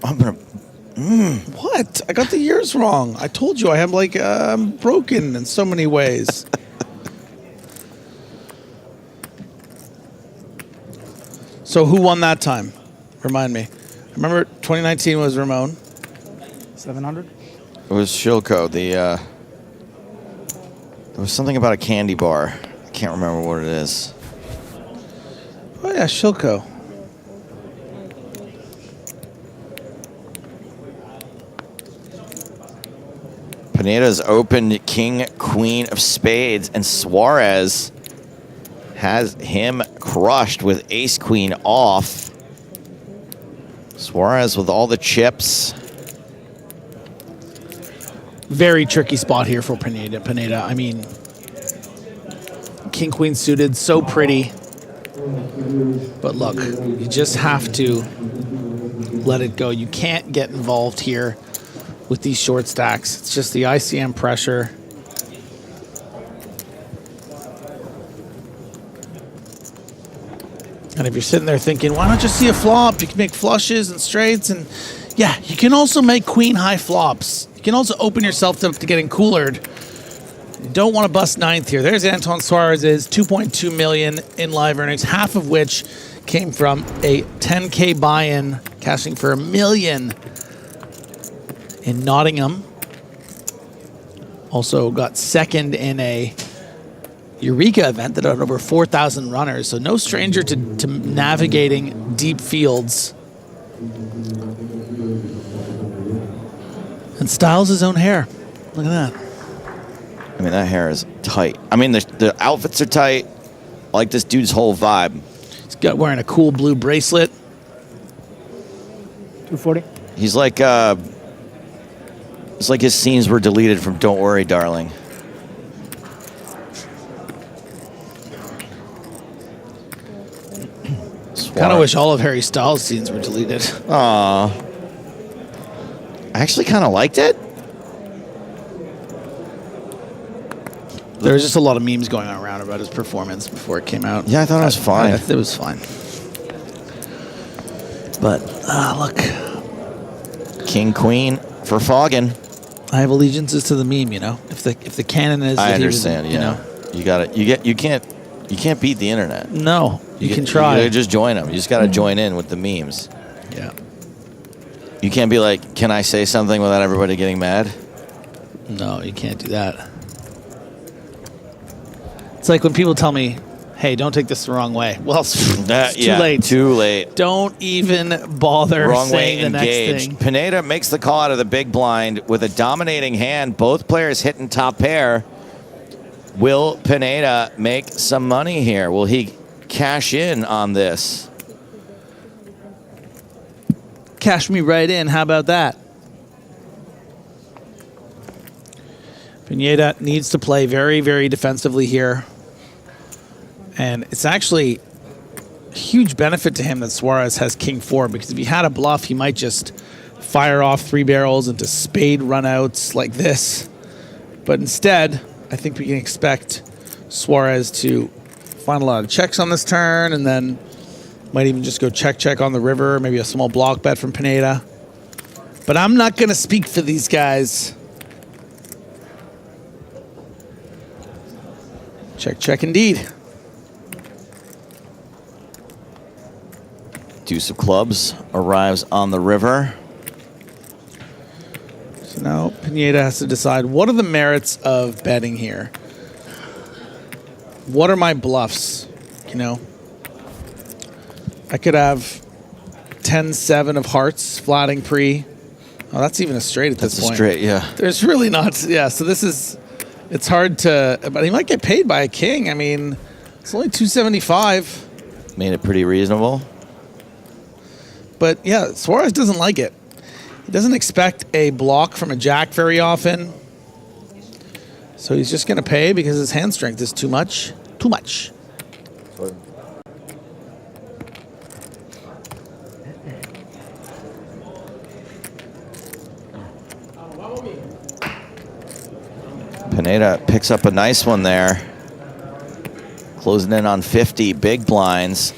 I'm gonna. What? I got the years wrong. I told you I have like I'm broken in so many ways. So who won that time? Remind me. Remember 2019 was Ramon. 700? It was Shilko. There was something about a candy bar. I can't remember what it is. Oh yeah, Shilko. Pineda's opened king, queen of spades, and Suarez has him crushed with ace, queen off. Suarez with all the chips. Very tricky spot here for Pineda. I mean, king, queen suited, so pretty. But look, you just have to let it go. You can't get involved here with these short stacks. It's just the ICM pressure. And if you're sitting there thinking, why not just see a flop? You can make flushes and straights, and yeah, you can also make queen high flops. You can also open yourself up to getting coolered You don't want to bust ninth here. There's Anton Suarez's 2.2 million in live earnings, half of which came from a 10K buy-in, cashing for $1 million in Nottingham. Also got second in a Eureka event that had over 4,000 runners, so no stranger to navigating deep fields. And styles his own hair. Look at that. I mean, that hair is tight. I mean, the outfits are tight. I like this dude's whole vibe. He's got wearing a cool blue bracelet. 240. He's like, it's like his scenes were deleted from Don't Worry, Darling. Kind of wish all of Harry Styles' scenes were deleted. Aww. I actually kind of liked it. There was just a lot of memes going around about his performance before it came out. Yeah, I thought it was fine. It was fine. But, look. King, Queen for Foggin. I have allegiances to the meme, you know? If the canon is... I understand, yeah. You know? You got it. You can't beat the internet. No, you can try. You just join them. You just got to join in with the memes. Yeah. You can't be like, can I say something without everybody getting mad? No, you can't do that. It's like when people tell me, hey, don't take this the wrong way. Well, it's too late. Too late. Don't even bother Wrong saying way the engaged. next thing. Pineda makes the call out of the big blind with a dominating hand. Both players hitting top pair. Will Pineda make some money here? Will he cash in on this? Cash me right in. How about that? Pineda needs to play very, very defensively here. And it's actually a huge benefit to him that Suarez has King 4, because if he had a bluff, he might just fire off 3 barrels into spade runouts like this. But instead, I think we can expect Suarez to find a lot of checks on this turn, and then might even just go check on the river, maybe a small block bet from Pineda. But I'm not going to speak for these guys. Check indeed. Deuce of clubs arrives on the river. So now Pineda has to decide, what are the merits of betting here? What are my bluffs? You know, I could have 10-7 of hearts flatting pre. Oh, that's even a straight at this point. That's a straight, yeah. There's really not, yeah, so this is, it's hard to, but he might get paid by a king. I mean, it's only 275. Made it pretty reasonable. But yeah, Suarez doesn't like it. He doesn't expect a block from a jack very often. So he's just going to pay because his hand strength is too much. Too much. Sorry. Pineda picks up a nice one there. Closing in on 50 big blinds.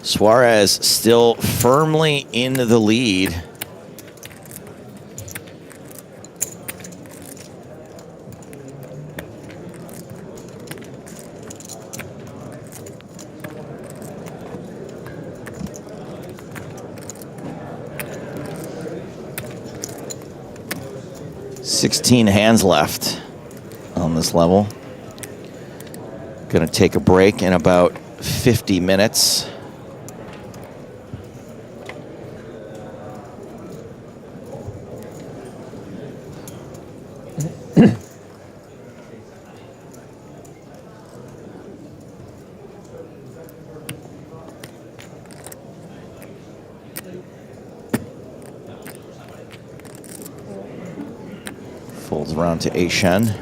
Suarez still firmly in the lead. $16 hands left on this level. Gonna take a break in about 50 minutes. Folds around to Eychenne.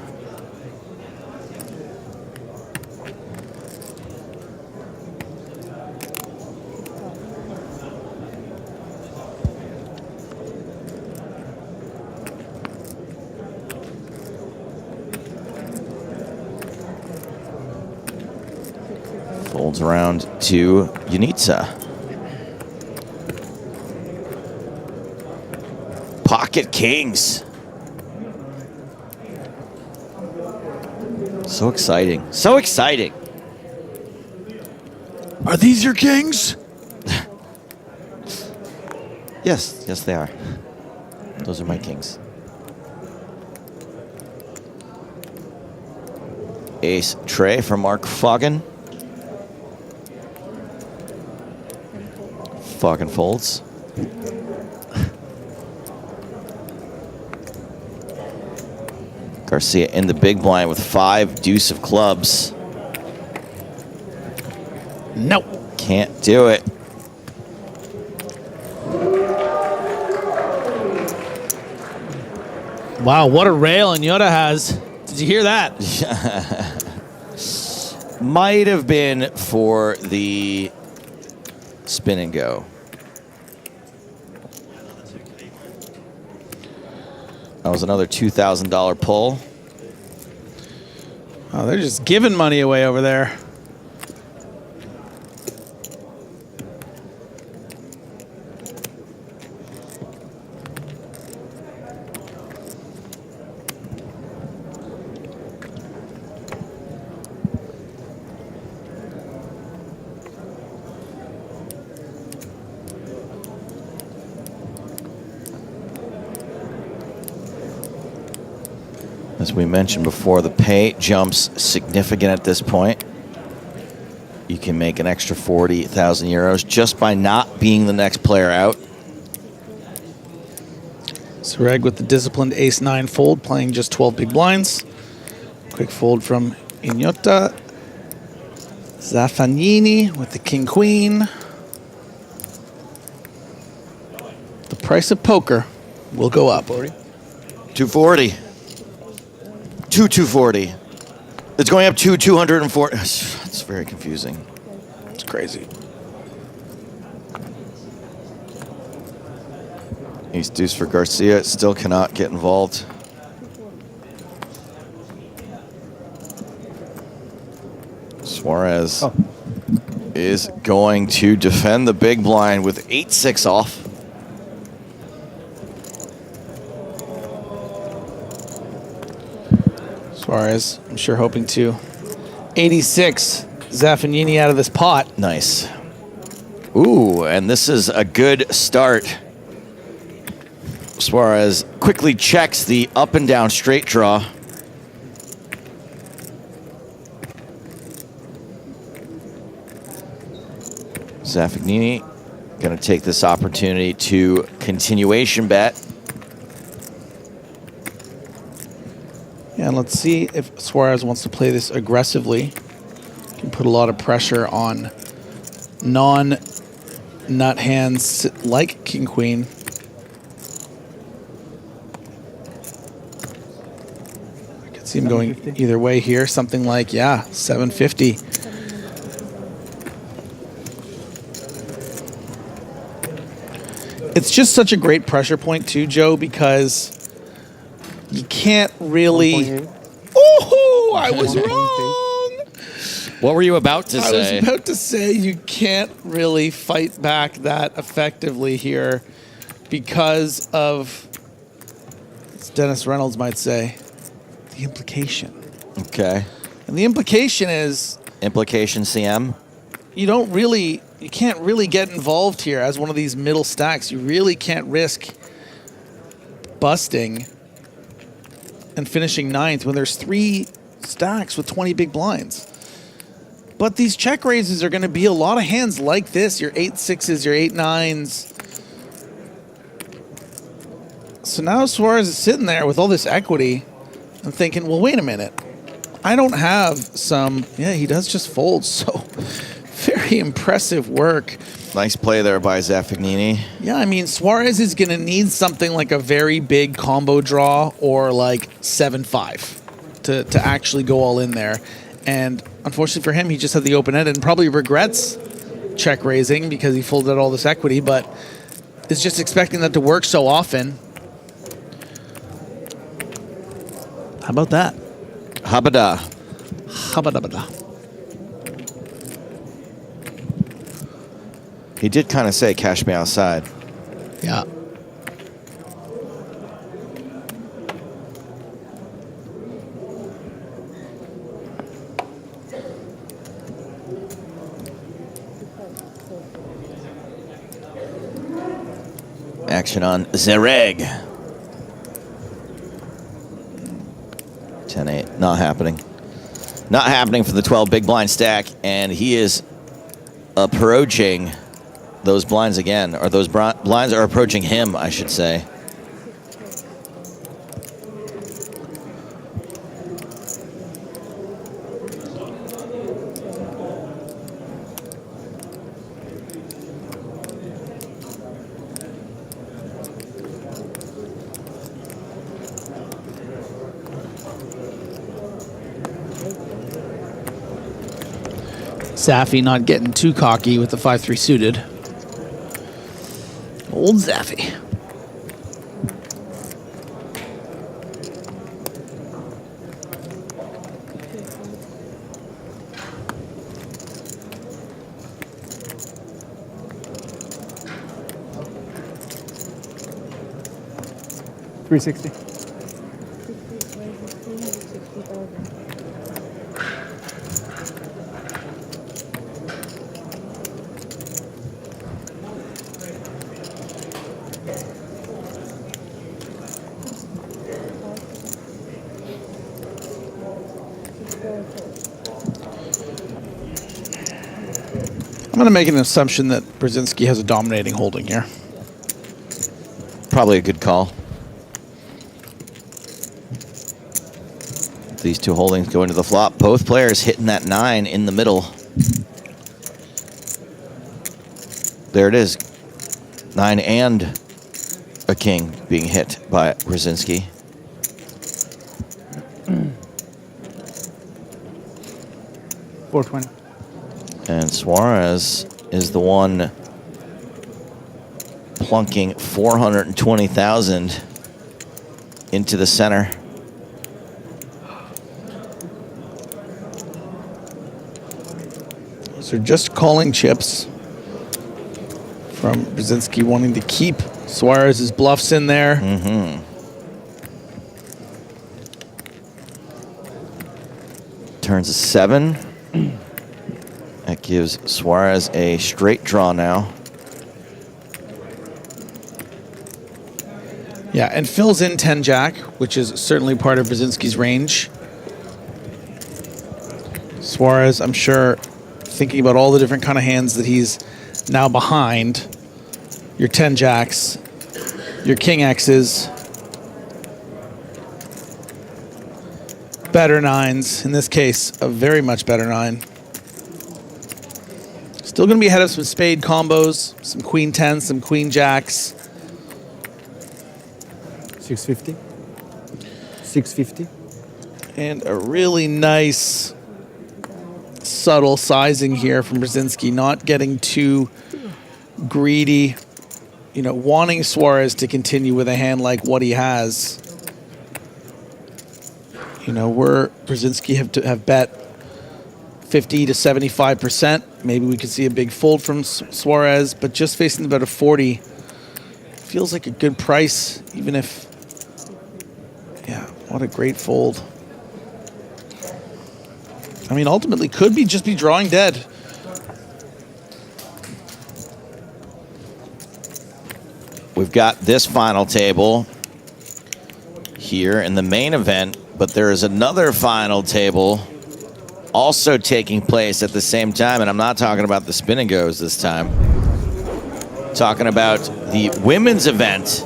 Folds around to Ionita. Pocket kings. So exciting. So exciting. Are these your kings? Yes, yes they are. Those are my kings. Ace tray for Marc Foggin. Foggin folds. Garcia in the big blind with 5 deuce of clubs. Nope. Can't do it. Wow, what a rail Ionita has. Did you hear that? Might have been for the spin and go. That was another $2,000 pull. Oh, they're just giving money away over there. As we mentioned before, the pay jumps significant at this point. You can make an extra 40,000 euros just by not being the next player out. Zereg with the disciplined ace-9 fold, playing just 12 big blinds. Quick fold from Ionita. Zaffagnini with the king-queen. The price of poker will go up. 240. 240. It's going up to 240. It's very confusing. It's crazy. Ace deuce for Garcia. Still cannot get involved. Suarez is going to defend the big blind with 8-6 off. Suarez, I'm sure hoping to 86 Zaffagnini out of this pot. Nice. Ooh, and this is a good start. Suarez quickly checks the up and down straight draw. Zaffagnini going to take this opportunity to continuation bet. Yeah, and let's see if Suarez wants to play this aggressively. Can put a lot of pressure on non-nut hands like King Queen. I could see him going either way here. Something like, yeah, 750. It's just such a great pressure point too, Joe, because you can't really... Oh, I was wrong! What were you about to say? I was about to say you can't really fight back that effectively here because of, as Dennis Reynolds might say, the implication. Okay. And the implication is... Implication CM? You can't really get involved here as one of these middle stacks. You really can't risk busting and finishing 9th when there's 3 stacks with 20 big blinds. But these check raises are going to be a lot of hands like this, your 8-6s, your 8-9s. So now Suarez is sitting there with all this equity and thinking, well, wait a minute. I don't have some... Yeah, he does just fold, so very impressive work. Nice play there by Zaffagnini. Yeah, I mean, Suarez is going to need something like a very big combo draw or like 7-5 to actually go all in there. And unfortunately for him, he just had the open end and probably regrets check raising because he folded all this equity, but is just expecting that to work so often. How about that? Habada. Habada. He did kind of say, cash me outside. Yeah. Action on Zereg. 10-8. Not happening. Not happening for the 12 big blind stack, and he is approaching those blinds again, or those blinds are approaching him, I should say. Zaffy not getting too cocky with the 5-3 suited. Old Zaffy. $360. I'm going to make an assumption that Brzezinski has a dominating holding here. Probably a good call. These two holdings go into the flop. Both players hitting that 9 in the middle. There it is. 9 and a king being hit by Brzezinski. $420. And Suarez is the one plunking 420,000 into the center. So just calling chips from Brzezinski wanting to keep Suarez's bluffs in there. Mm-hmm. Turns a 7. That gives Suarez a straight draw now. Yeah, and fills in 10-jack, which is certainly part of Brzezinski's range. Suarez, I'm sure, thinking about all the different kind of hands that he's now behind. Your 10-jacks, your king X's, better 9s. In this case, a very much better 9. Still going to be ahead of some spade combos, some queen 10s, some queen jacks. 650. 650. And a really nice, subtle sizing here from Brzezinski, not getting too greedy, you know, wanting Suarez to continue with a hand like what he has. You know, where Brzezinski have bet 50 to 75%. Maybe we could see a big fold from Suarez, but just facing about a 40 feels like a good price, even if, yeah, what a great fold. I mean, ultimately could be just be drawing dead. We've got this final table here in the main event, but there is another final table also taking place at the same time, and I'm not talking about the spin and goes this time. Talking about the women's event,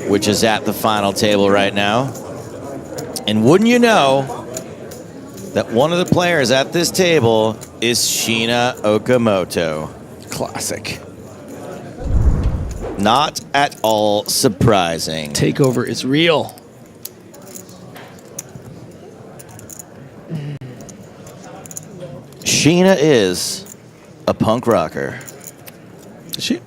which is at the final table right now. And wouldn't you know that one of the players at this table is Shiina Okamoto. Classic. Not at all surprising. Takeover is real. Shiina is a punk rocker. Is she?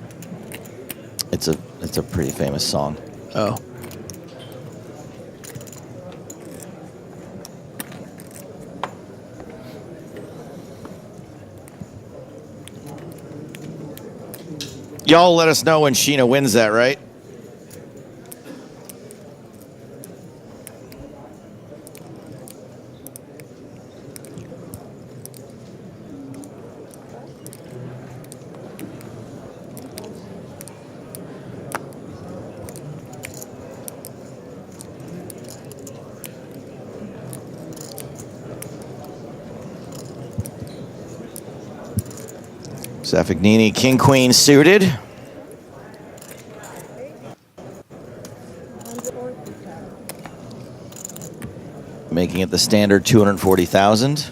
It's a pretty famous song. Oh. Y'all let us know when Shiina wins that, right? Zaffagnini, king, queen suited. Making it the standard 240,000.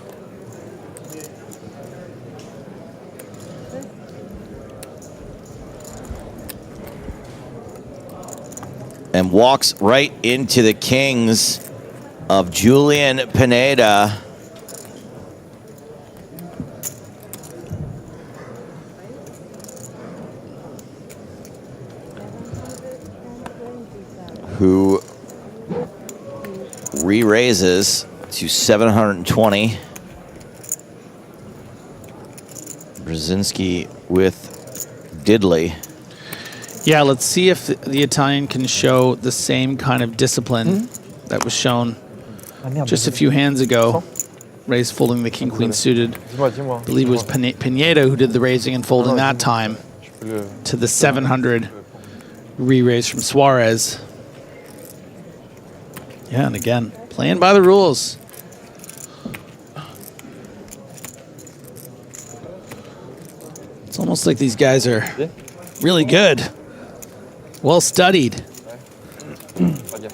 And walks right into the kings of Julian Pineda. Who re-raises to 720. Brzezinski with Diddley. Yeah, let's see if the Italian can show the same kind of discipline that was shown just a few hands ago. Raise folding the king-queen suited. I believe it was Pineda who did the raising and folding that time to the 700 re-raise from Suarez. Yeah, and again, playing by the rules. It's almost like these guys are really good. Well studied.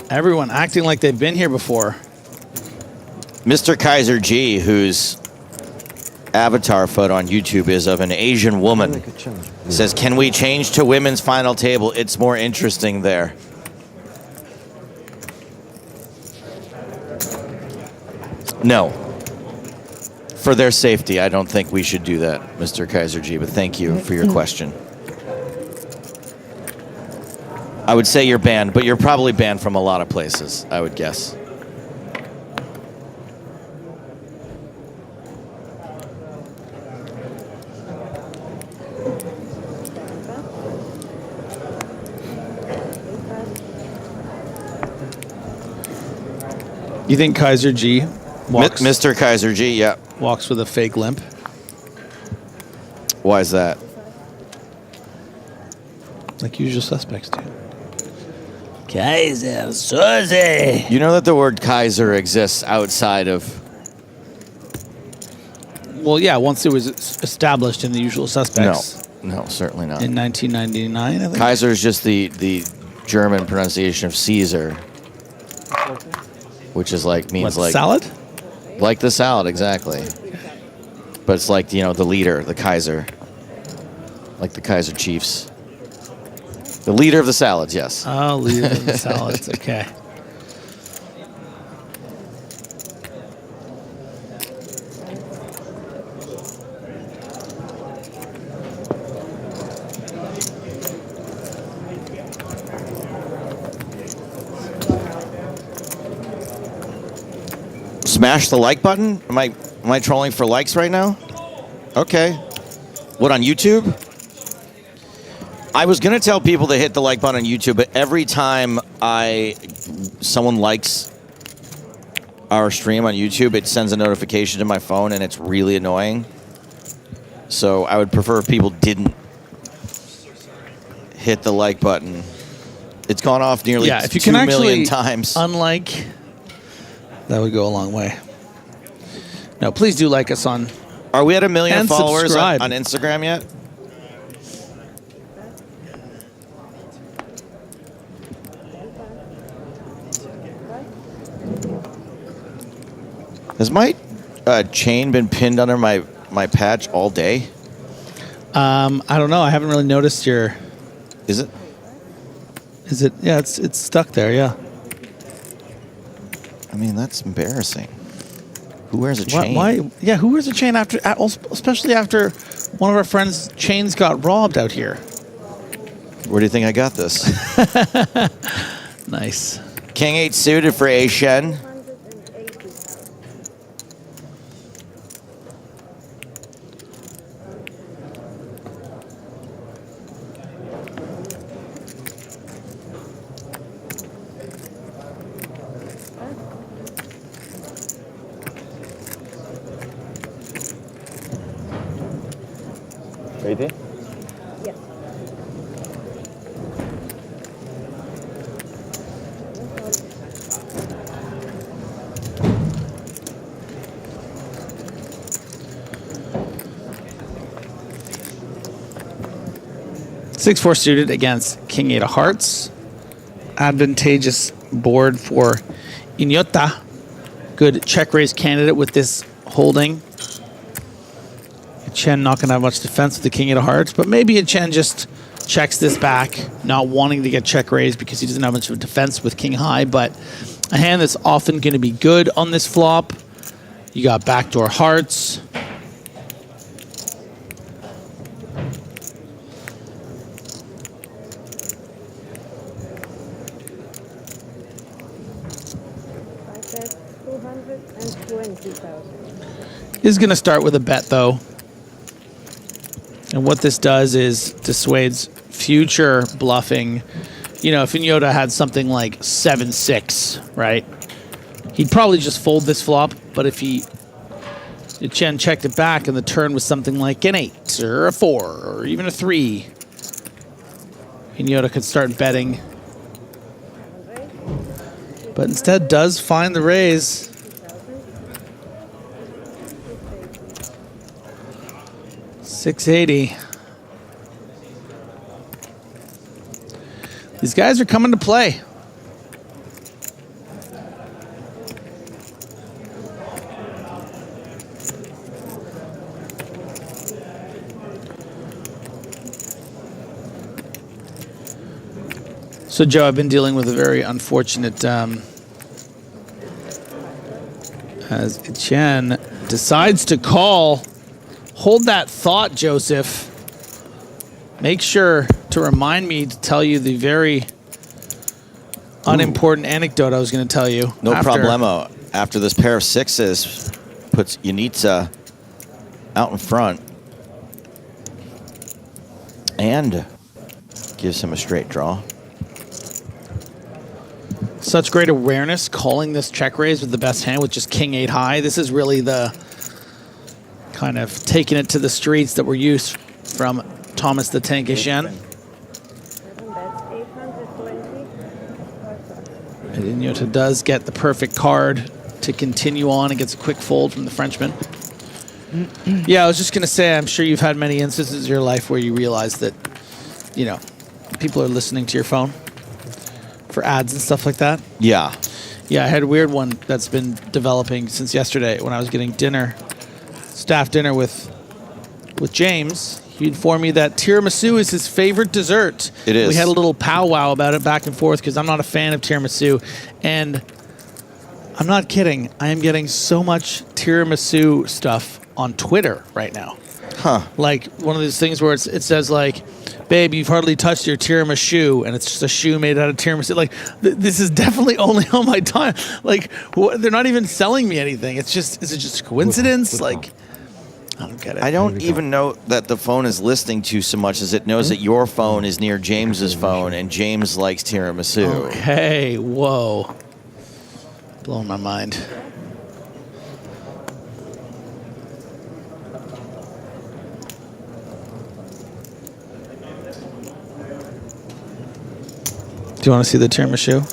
Everyone acting like they've been here before. Mr. Kaiser G, whose avatar photo on YouTube is of an Asian woman, says, "Can we change to women's final table? It's more interesting there." No. For their safety, I don't think we should do that, Mr. Kaiser G, but thank you for your question. I would say you're banned, but you're probably banned from a lot of places, I would guess. You think Kaiser G walks? Mr. Kaiser G, yeah. Walks with a fake limp. Why is that? Like usual suspects do. Kaiser Soze. You know that the word Kaiser exists outside of... Well, yeah, once it was established in the usual suspects. No, certainly not. In 1999, I think. Kaiser is just the German pronunciation of Caesar, which is like, means What, like... salad? Like the salad, exactly. But it's like, you know, the leader, the Kaiser. Like the Kaiser Chiefs. The leader of the salads, yes. Oh, leader of the salads, okay. Smash the like button? Am I trolling for likes right now? Okay. What, on YouTube? I was gonna tell people to hit the like button on YouTube, but every time someone likes our stream on YouTube, it sends a notification to my phone, and it's really annoying. So I would prefer if people didn't hit the like button. It's gone off nearly 2 million times. Unlike, that would go a long way. No, please do like us on. Are we at 1 million and followers subscribe. on Instagram yet? Has my chain been pinned under my patch all day? I don't know. I haven't really noticed your. Is it? Is it? Yeah, it's stuck there. Yeah. I mean, that's embarrassing. Who wears a chain? Why? Yeah, who wears a chain after? Especially after one of our friends' chains got robbed out here. Where do you think I got this? Nice. King 8 suited for Eychenne. Ready? Yes. 6-4 suited against King 8 of hearts. Advantageous board for Ionita. Good check raise candidate with this holding. Eychenne not going to have much defense with the King 8 of hearts, but maybe Eychenne just checks this back, not wanting to get check raised because he doesn't have much of a defense with King high, but a hand that's often going to be good on this flop. You got backdoor hearts. Is going to start with a bet, though. And what this does is dissuades future bluffing. You know, if Ionita had something like 7-6, right? He'd probably just fold this flop, but if Eychenne checked it back and the turn was something like an 8 or a 4 or even a 3, Ionita could start betting. But instead does find the raise. $680. These guys are coming to play. So, Joe, I've been dealing with a very unfortunate, as Eychenne decides to call. Hold that thought, Joseph. Make sure to remind me to tell you the very unimportant anecdote I was going to tell you. No problemo. After this pair of sixes puts Ionita out in front and gives him a straight draw. Such great awareness calling this check raise with the best hand with just King 8 high. This is really the kind of taking it to the streets that were used from Tomasz the Tank Eychenne. And Ionita does get the perfect card to continue on and gets a quick fold from the Frenchman. Yeah, I was just going to say, I'm sure you've had many instances in your life where you realize that, you know, people are listening to your phone for ads and stuff like that. Yeah. Yeah, I had a weird one that's been developing since yesterday when I was getting dinner, staff dinner with James. He informed me that tiramisu is his favorite dessert. It is. We had a little powwow about it back and forth because I'm not a fan of tiramisu. And I'm not kidding. I am getting so much tiramisu stuff on Twitter right now. Huh. Like one of those things where it says like, babe, you've hardly touched your tiramisu, and it's just a shoe made out of tiramisu. Like, this is definitely only on my time. Like, they're not even selling me anything. It's just, is it just a coincidence? Like, I don't get it. I don't even know that the phone is listening to so much as it knows that your phone is near James's phone, and James likes tiramisu. Okay, whoa. Blowing my mind. Do you want to see the tiramisu?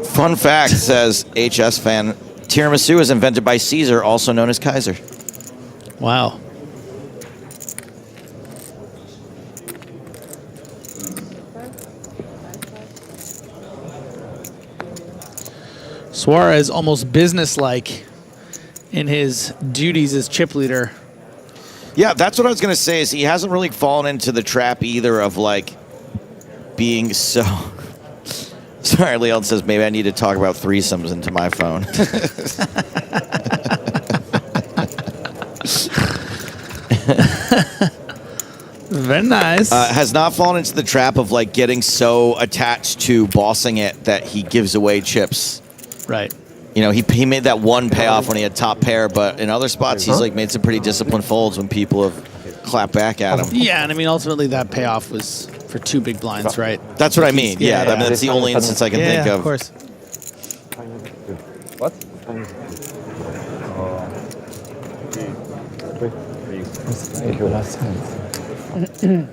Fun fact, says HS fan, tiramisu was invented by Caesar, also known as Kaiser. Wow. Suarez almost businesslike in his duties as chip leader. Yeah, that's what I was going to say, is he hasn't really fallen into the trap either of like being so... Sorry, Leon says maybe I need to talk about threesomes into my phone. Very nice. Has not fallen into the trap of like getting so attached to bossing it that he gives away chips. Right. You know, he made that one payoff when he had top pair, but in other spots he's like made some pretty disciplined folds when people have clapped back at him. Yeah, and I mean ultimately that payoff was for 2 big blinds, right? That's what I mean. Yeah, I mean, that's the only instance I can think of. Of course. What? Thank you, last time.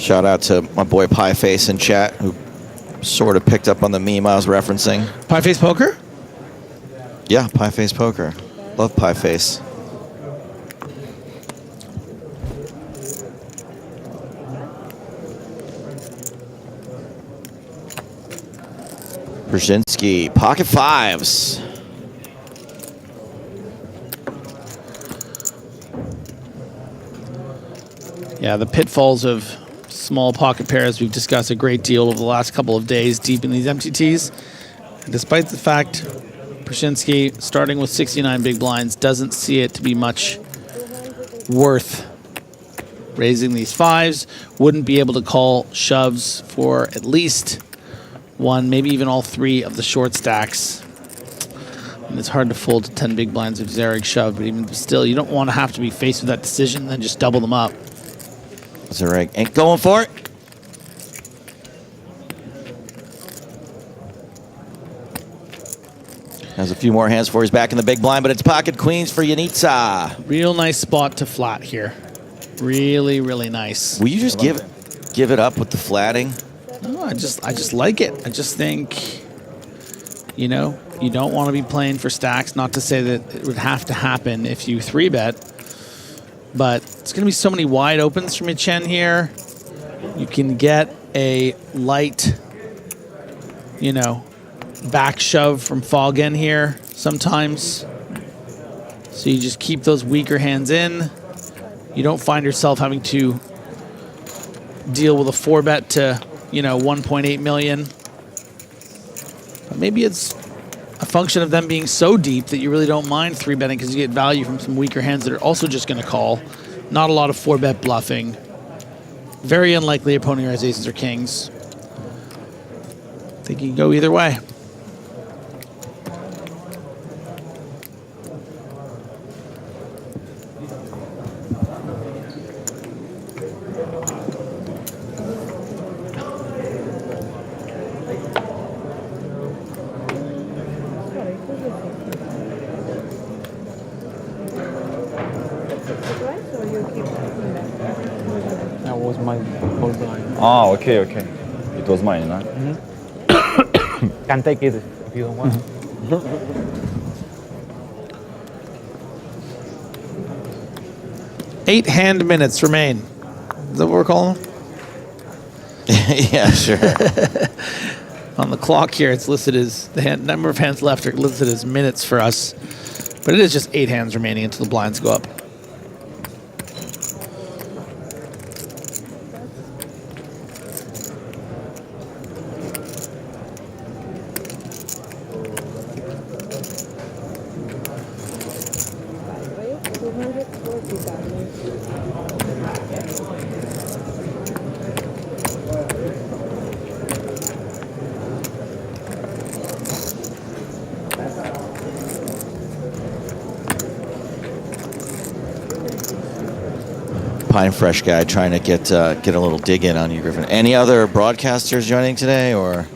Shout out to my boy Pieface in chat, who sort of picked up on the meme I was referencing. Pieface Poker? Yeah, Pieface Poker. Love Pieface. Brzezinski, pocket fives. Yeah, the pitfalls of small pocket pairs we've discussed a great deal over the last couple of days deep in these MTTs. And despite the fact Brzezinski, starting with 69 big blinds, doesn't see it to be much worth raising these fives, wouldn't be able to call shoves for at least one, maybe even all three of the short stacks. And it's hard to fold to 10 big blinds if Zereg shoved, but even still, you don't want to have to be faced with that decision and then just double them up. Zereg ain't going for it. Has a few more hands before he's back in the big blind, but it's pocket queens for Ionita. Real nice spot to flat here. Really, really nice. Will you just give it up with the flatting? No, I just like it. I just think, you know, you don't want to be playing for stacks. Not to say that it would have to happen if you 3-bet, but it's going to be so many wide opens from Eychenne here. You can get a light, you know, back shove from Fogen here sometimes. So you just keep those weaker hands in. You don't find yourself having to deal with a 4-bet to, you know, 1.8 million. But maybe it's a function of them being so deep that you really don't mind 3-betting because you get value from some weaker hands that are also just going to call. Not a lot of 4-bet bluffing. Very unlikely opponent has aces or kings. I think you can go either way. That was my whole blind. Ah, okay. It was mine, huh? Can take it if you don't want. 8 hand minutes remain. Is that what we're calling them? Yeah, sure. On the clock here, it's listed as the number of hands left are listed as minutes for us, but it is just 8 hands remaining until the blinds go up. Pine Fresh guy trying to get a little dig in on you, Griffin. Any other broadcasters joining today, or?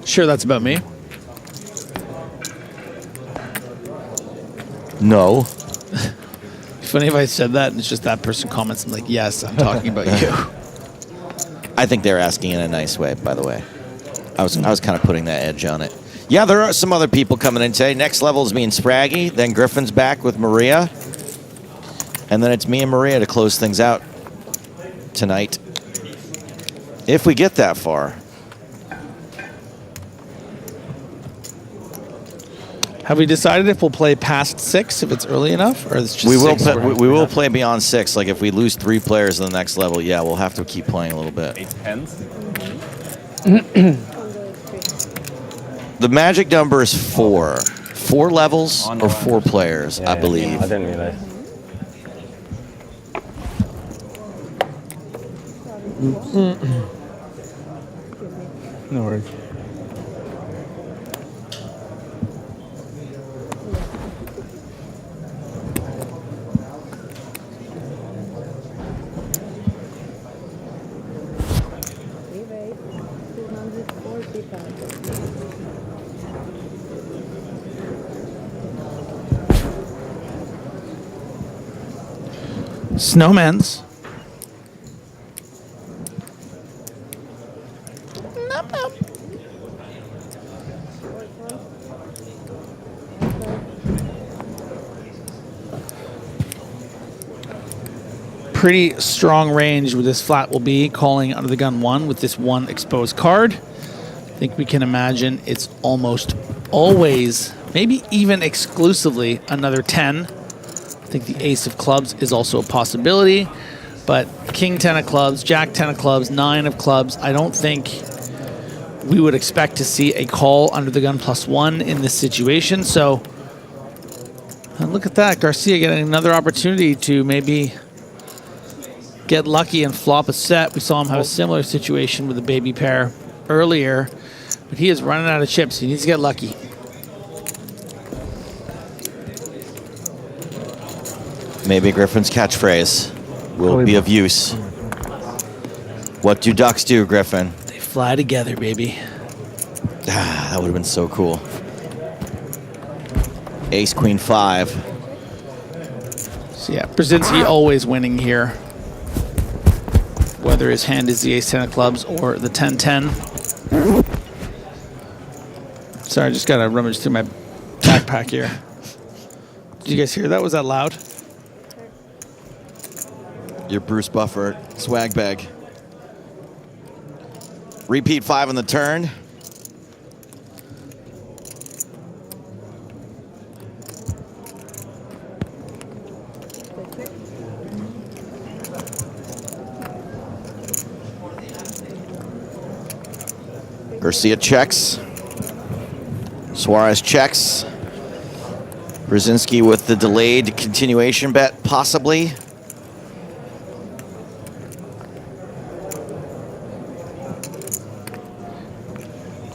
Sure, that's about me. No. Funny if I said that and it's just that person comments. I'm like, yes, I'm talking about you. I think they're asking in a nice way, by the way. I was kind of putting that edge on it. Yeah, there are some other people coming in today. Next level is me and Spraggy. Then Griffin's back with Maria. And then it's me and Maria to close things out tonight. If we get that far. Have we decided if we'll play past 6 if it's early enough, or it's just we will 6 we will play beyond 6. Like if we lose 3 players in the next level, yeah, we'll have to keep playing a little bit. 8 hands. The magic number is 4. 4 levels or 4 players, I believe. I didn't realize. No worries. Snowman's. Pretty strong range with this flat will be calling under the gun 1 with this 1 exposed card. I think we can imagine it's almost always, maybe even exclusively, another 10. I think the ace of clubs is also a possibility, but king 10 of clubs, jack 10 of clubs, 9 of clubs, I don't think we would expect to see a call under the gun +1 in this situation. So and look at that, Garcia getting another opportunity to maybe get lucky and flop a set. We saw him have a similar situation with a baby pair earlier, but he is running out of chips. He needs to get lucky. Maybe Griffin's catchphrase will be of use. What do ducks do, Griffin? They fly together, baby. Ah, that would have been so cool. Ace, queen, 5. So yeah, Brzezinski always winning here, whether his hand is the ace 10 of clubs or the 10-10. Sorry, I just gotta rummage through my backpack here. Did you guys hear that? Was that loud? Your Bruce Buffer swag bag. Repeat 5 on the turn. Garcia checks. Suarez checks. Brzezinski with the delayed continuation bet, possibly.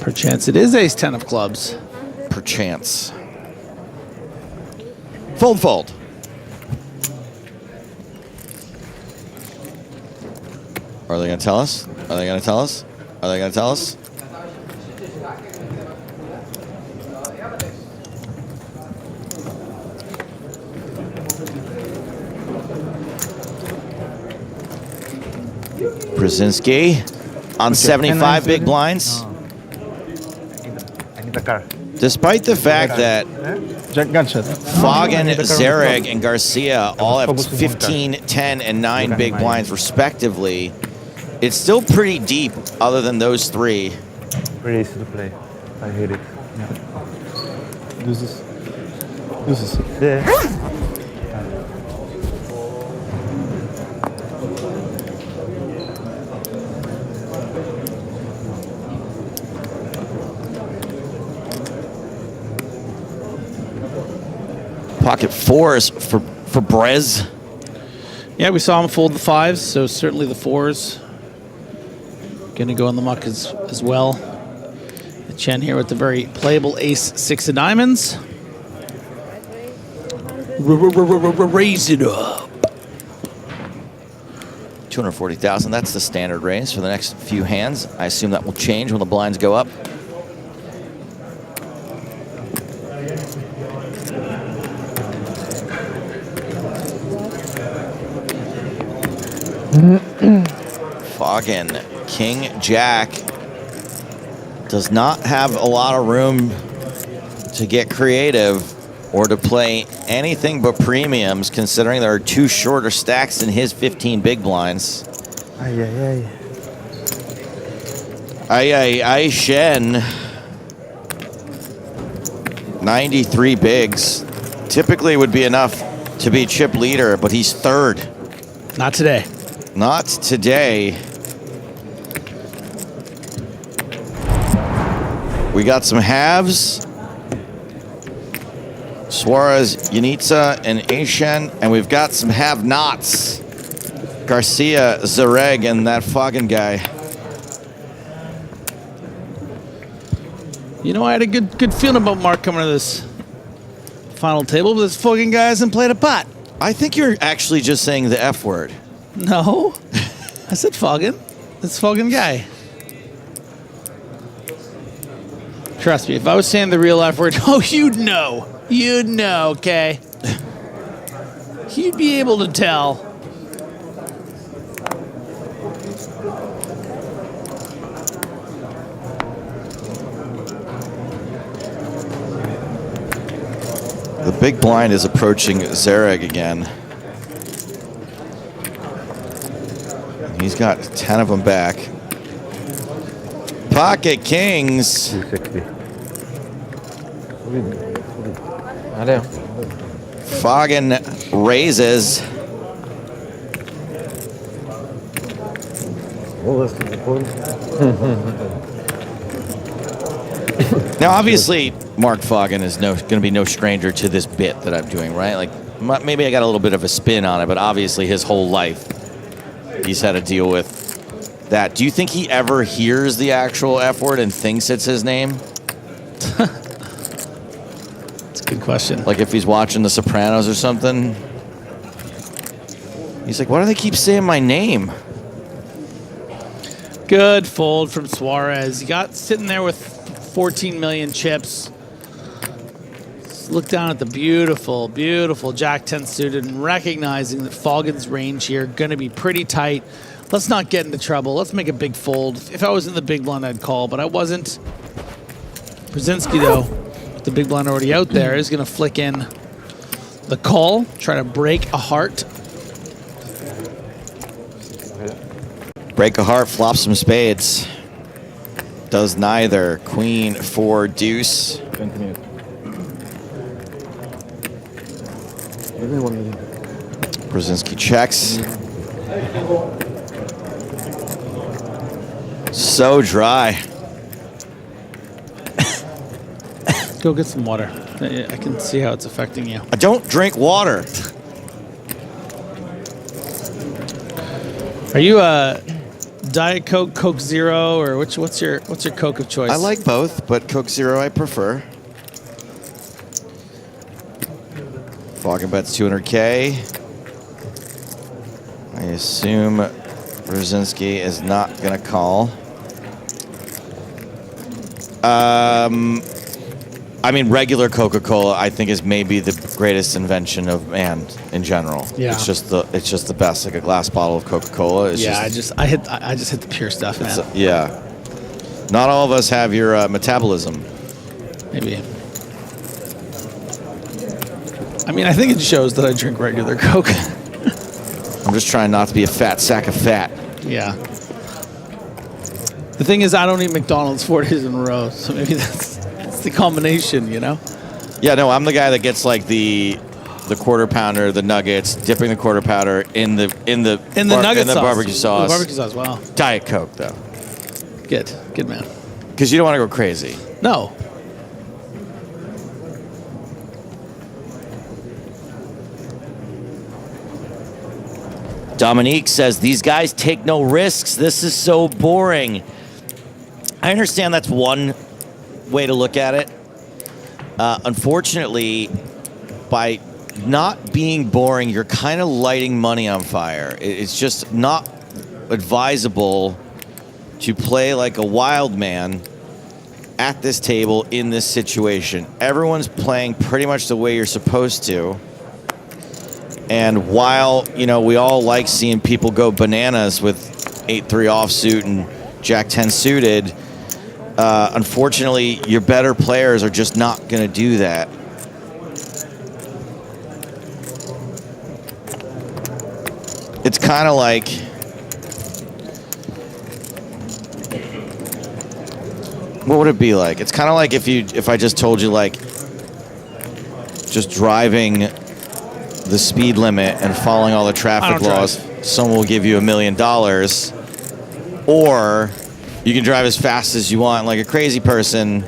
Perchance it is ace 10 of clubs. Perchance. Fold, fold. Are they going to tell us? Are they going to tell us? Are they going to tell us? Brzezinski on 75 big blinds. I need a car. Despite the fact that Fogen, Zereg, and Garcia all have 15, 10, and 9 big blinds respectively, it's still pretty deep other than those 3. Very easy to play. I hate it. Yeah. Deuces. Deuces. Yeah. Pocket 4s for Brez. Yeah, we saw him fold the 5s, so certainly the 4s. Gonna go in the muck as well. Eychenne here with the very playable ace 6 of diamonds. Raise it up. 240,000, that's the standard raise for the next few hands. I assume that will change when the blinds go up. Fogen, King Jack, does not have a lot of room to get creative or to play anything but premiums, considering there are 2 shorter stacks than his 15 big blinds. Eychenne, 93 bigs. Typically would be enough to be chip leader, but he's 3rd. Not today. Not today. We got some halves. Suarez, Ionita, and Eychenne, and we've got some have-nots. Garcia, Zereg, and that Fogen guy. You know, I had a good feeling about Mark coming to this final table, but this Fogen guy hasn't played a pot. I think you're actually just saying the F word. No, I said Fogen. It's Fogen guy. Trust me, if I was saying the real F word, oh, you'd know. You'd know, okay? You'd be able to tell. The big blind is approaching Zereg again. He's got 10 of them back. Pocket kings. 260. Fogen raises. Now, obviously, Marc Foggin is going to be no stranger to this bit that I'm doing, right? Like, maybe I got a little bit of a spin on it, but obviously his whole life he's had to deal with that. Do you think he ever hears the actual F word and thinks it's his name? That's a good question. Like if he's watching The Sopranos or something. He's like, why do they keep saying my name? Good fold from Suarez. He got sitting there with 14 million chips. Just look down at the beautiful, beautiful Jack 10 suited and recognizing that Foggin's range here going to be pretty tight. Let's not get into trouble. Let's make a big fold. If I was in the big blind, I'd call, but I wasn't. Brzezinski, though, with the big blind already out there, is going to flick in the call, try to break a heart. Break a heart, flop some spades. Does neither. Queen, 4, deuce. 20 minutes. Brzezinski checks. So dry. Go get some water. I can see how it's affecting you. I don't drink water. Are you a Diet Coke, Coke Zero, or what's your Coke of choice? I like both, but Coke Zero I prefer. Foggin bets 200K. I assume Brzezinski is not going to call. I mean, regular Coca-Cola, I think, is maybe the greatest invention of man in general. Yeah. It's just the best. Like a glass bottle of Coca-Cola. Yeah, I just hit the pure stuff, man. Yeah. Not all of us have your metabolism. Maybe. I mean, I think it shows that I drink regular Coke. I'm just trying not to be a fat sack of fat. Yeah. The thing is, I don't eat McDonald's 4 days in a row, so maybe that's the combination, you know? Yeah, no, I'm the guy that gets like the quarter pounder, the nuggets, dipping the quarter pounder in the nugget sauce. barbecue sauce. The barbecue sauce, wow. Diet Coke though. Good man. Because you don't want to go crazy. No. Dominique says, these guys take no risks. This is so boring. I understand that's one way to look at it. Unfortunately, by not being boring, you're kind of lighting money on fire. It's just not advisable to play like a wild man at this table in this situation. Everyone's playing pretty much the way you're supposed to. And while, you know, we all like seeing people go bananas with 8-3 offsuit and Jack 10 suited, unfortunately, your better players are just not going to do that. It's kind of like, what would it be like? It's kind of like if I just told you, like, just driving the speed limit and following all the traffic laws, someone will give you $1 million, or you can drive as fast as you want like a crazy person.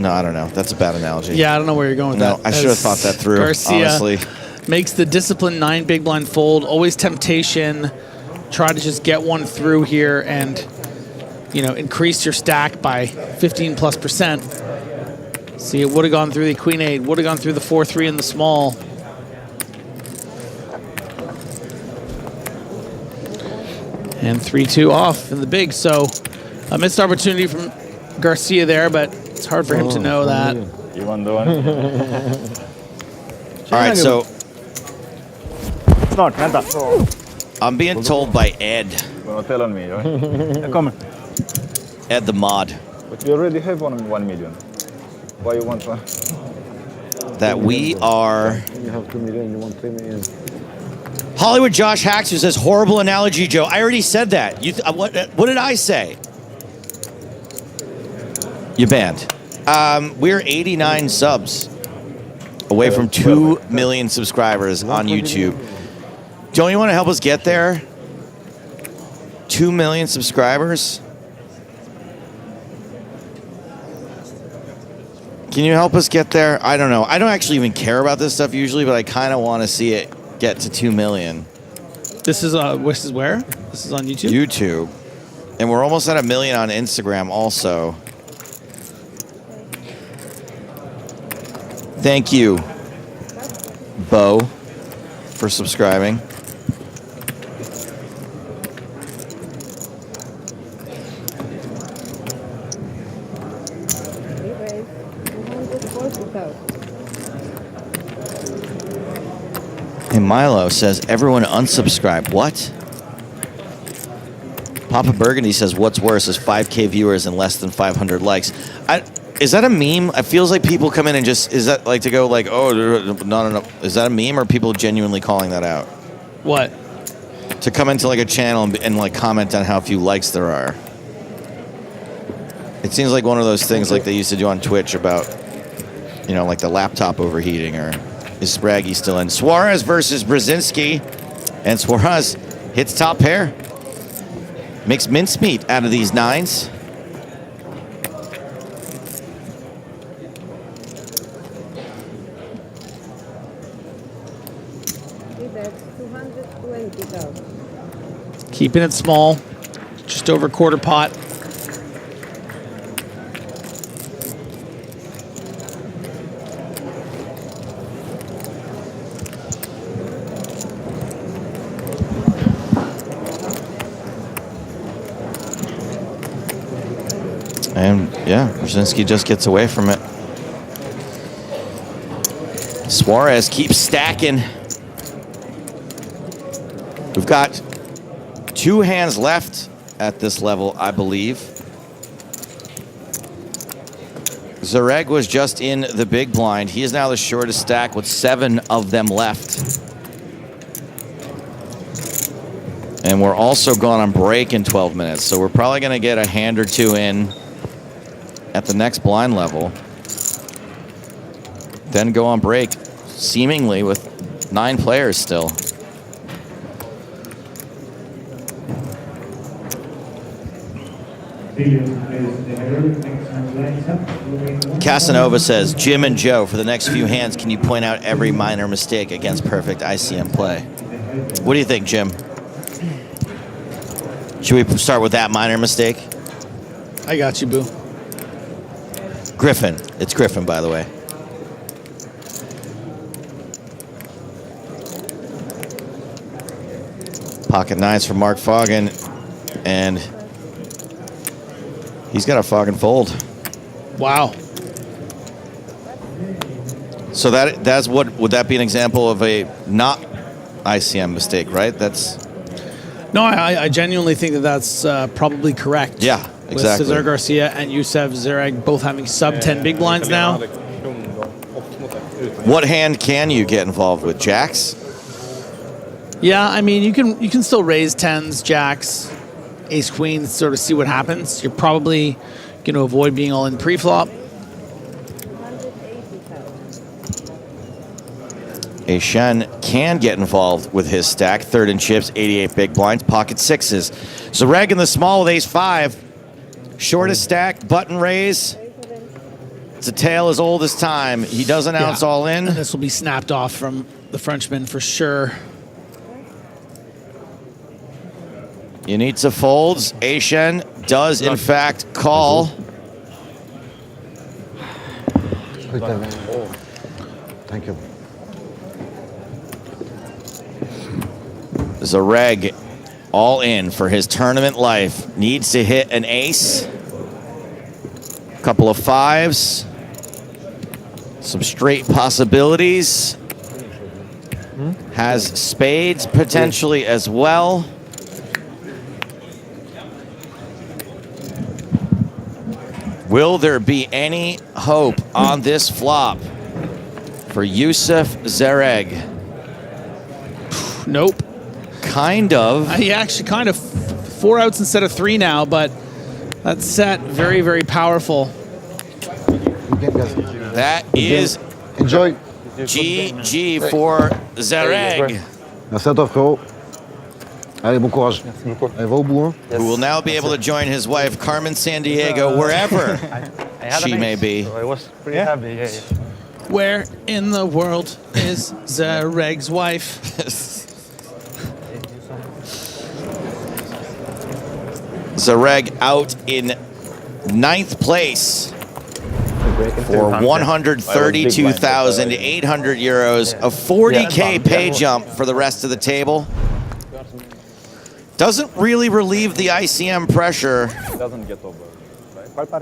No, I don't know. That's a bad analogy. Yeah, I don't know where you're going with that. No, I should have thought that through, Garcia honestly. Makes the disciplined 9 big blind fold. Always temptation. Try to just get one through here and, you know, increase your stack by 15+%. See, it would have gone through the Queen 8, would have gone through the 4-3 in the small. And 3-2 off in the big. So a missed opportunity from Garcia there, but it's hard for him to know that. You want the one? All right, so it's not Nanta. I'm being told by Ed. Well, tell on me, right? Come on. Ed the mod. But we already have 1 million. Why you want one? that we are. You have 2 million, you want 3 million. Hollywood Josh Hacks, who says, horrible analogy, Joe. I already said that. What did I say? You banned. We're 89 subs away from 2 million subscribers on YouTube. Don't you want to help us get there? 2 million subscribers? Can you help us get there? I don't know. I don't actually even care about this stuff usually, but I kind of want to see it get to 2 million. This is where? This is on YouTube? YouTube. And we're almost at 1 million on Instagram also. Thank you, Bo, for subscribing. And Milo says, everyone unsubscribe. What? Papa Burgundy says, what's worse is 5K viewers and less than 500 likes. Is that a meme? It feels like people come in and just, is that like to go like, oh, no. Is that a meme or people genuinely calling that out? What? To come into like a channel and like comment on how few likes there are. It seems like one of those things like they used to do on Twitch about, you know, like the laptop overheating, or is Spraggy still in? Suarez versus Brzezinski, and Suarez hits top pair. Makes mincemeat out of these nines. Keeping it small, just over quarter pot. And yeah, Brzezinski just gets away from it. Suarez keeps stacking. We've got 2 hands left at this level, I believe. Zereg was just in the big blind. He is now the shortest stack with 7 of them left. And we're also going on break in 12 minutes, so we're probably going to get a hand or 2 in at the next blind level. Then go on break, seemingly with 9 players still. Casanova says, Jim and Joe, for the next few hands, can you point out every minor mistake against perfect ICM play? What do you think, Jim? Should we start with that minor mistake? I got you, boo. Griffin. It's Griffin, by the way. Pocket nines for Marc Foggin, and he's got a Foggin fold. Wow. So that's what, would that be an example of a not ICM mistake, right? That's... No, I genuinely think that that's probably correct. Yeah, exactly. With Cesar Garcia and Youssef Zereg both having sub 10 big blinds now. What hand can you get involved with? Jacks? Yeah, I mean, you can still raise 10s, jacks, ace queen, sort of see what happens. You're probably going to avoid being all in pre-flop. Eychenne can get involved with his stack. 3rd in chips, 88 big blinds, pocket sixes. Zereg in the small with ace 5. Shortest stack, button raise. It's a tale as old as time. He does announce all in. And this will be snapped off from the Frenchman for sure. Ionita folds. Eychenne does, in fact, call. Thank you. Zereg all in for his tournament life. Needs to hit an ace. Couple of 5s. Some straight possibilities. Has spades potentially as well. Will there be any hope on this flop for Youssef Zereg. Nope. Kind of. He actually kind of 4 outs instead of 3 now, but that set very, very powerful. That is Enjoy. GG for Zereg. Merci à toi, frérot. Allez, bon courage. Allez, va au bout, hein. Who will now be able to join his wife, Carmen Sandiego, wherever she may be. So I was pretty happy. Yeah. Where in the world is Zereg's wife? Zereg out in 9th place for 132,800 euros, a 40K pay jump for the rest of the table. Doesn't really relieve the ICM pressure. Doesn't get over.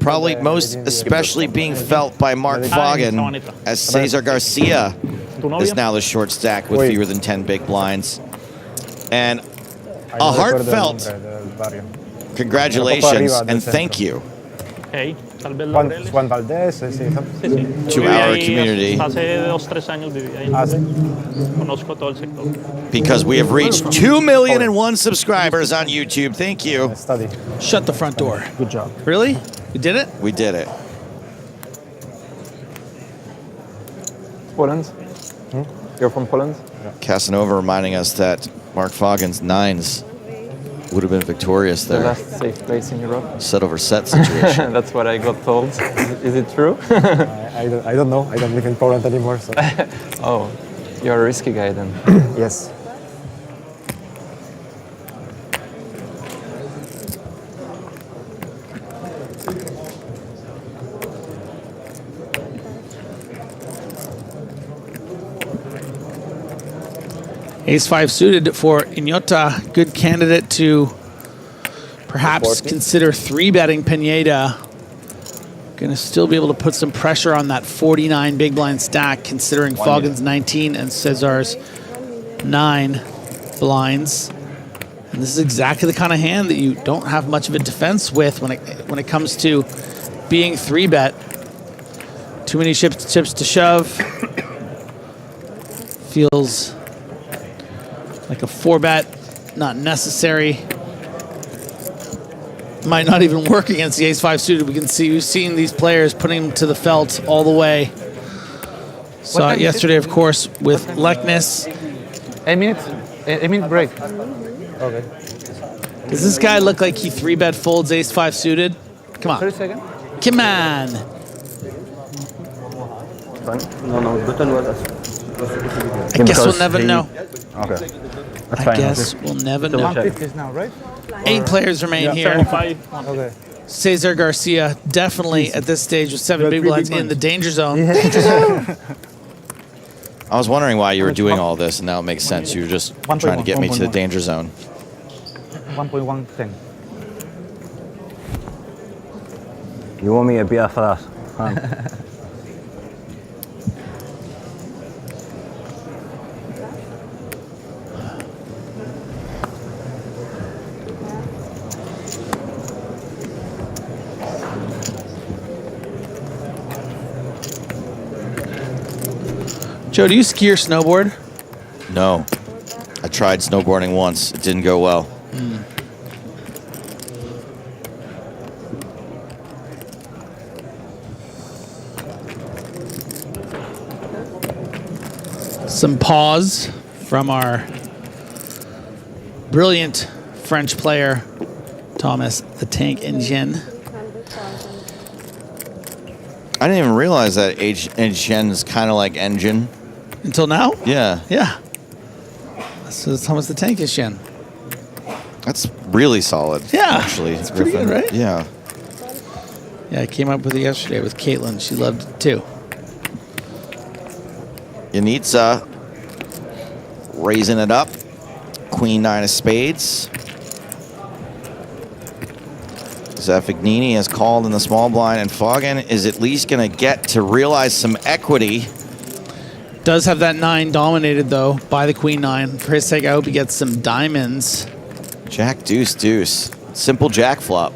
Probably most especially being felt by Marc Foggin, as Cesar Garcia is now the short stack with fewer than 10 big blinds. And a heartfelt congratulations and thank you Juan Valdez, to our community, because we have reached 2,000,001 subscribers on YouTube. Thank you. Shut the front door. Good job. Really? We did it? We did it. Poland? You're from Poland? Casanova reminding us that Marc Foggin's 9s would have been victorious The there. last safe place in Europe. Set over set situation. That's what I got told. Is it true? I don't know. I don't live in Poland anymore. So. Oh, you're a risky guy then. Yes. Ace-5 suited for Ionita. Good candidate to perhaps consider 3-betting Pineda. Going to still be able to put some pressure on that 49 big blind stack, considering Foggin's 19 and Cesar's 9 blinds. And this is exactly the kind of hand that you don't have much of a defense with when it comes to being 3-bet. Too many chips to shove. Feels like a 4-bet, not necessary. Might not even work against the Ace-5 suited. We can see, we've seen these players putting them to the felt all the way. Saw it yesterday, of course, with Lekness. A minute break. Okay. Does this guy look like he 3-bet folds Ace-5 suited? Come on. 30 seconds. Come on. No, button was. I guess we'll never know. Okay. I guess we'll never know. 150 now, right? 8 players remain here. 75. Okay. Cesar Garcia definitely at this stage with 7 big blinds in the danger zone. I was wondering why you were doing all this, and now it makes sense. You were just trying to get me to the danger zone. 1.110. You want me a beer for that? Huh? Joe, do you ski or snowboard? No. I tried snowboarding once. It didn't go well. Some pause from our brilliant French player, Tomasz the Tank Eychenne. I didn't even realize that Eychenne is kind of like Engine. Until now? Yeah. Yeah. So it's Tomasz the Tank Eychenne. That's really solid. Yeah. Actually. It's pretty good, right? Yeah. Yeah, I came up with it yesterday with Caitlin. She loved it too. Ionita raising it up. Queen 9 of spades. Zaffagnini has called in the small blind, and Fogen is at least going to get to realize some equity. Does have that 9 dominated, though, by the Queen 9. For his sake, I hope he gets some diamonds. Jack, deuce, deuce. Simple jack flop.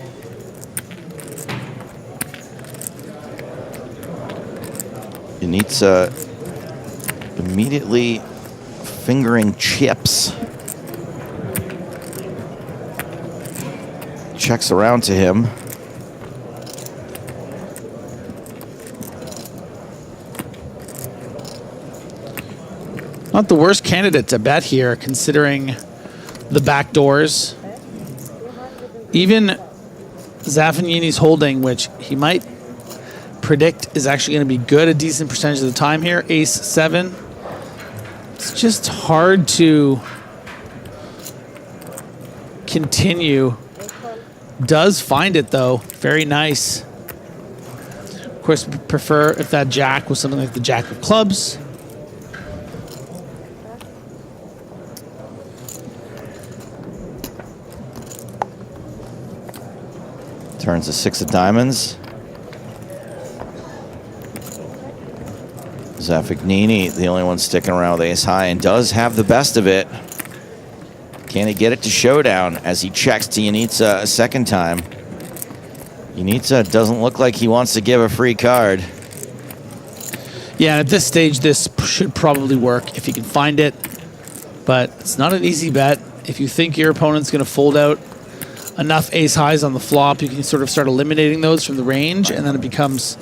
Ionita immediately fingering chips. Checks around to him. Not the worst candidate to bet here, considering the back doors. Even Zaffagnini's holding, which he might predict is actually going to be good a decent percentage of the time here. Ace-7. It's just hard to continue. Does find it, though. Very nice. Of course, we prefer if that jack was something like the jack of clubs. Turns a 6 of diamonds. Zaffagnini, the only one sticking around with ace high, and does have the best of it. Can he get it to showdown as he checks to Ionita a second time? Ionita doesn't look like he wants to give a free card. Yeah, at this stage, this should probably work if he can find it. But it's not an easy bet. If you think your opponent's going to fold out enough ace highs on the flop, you can sort of start eliminating those from the range, and then it becomes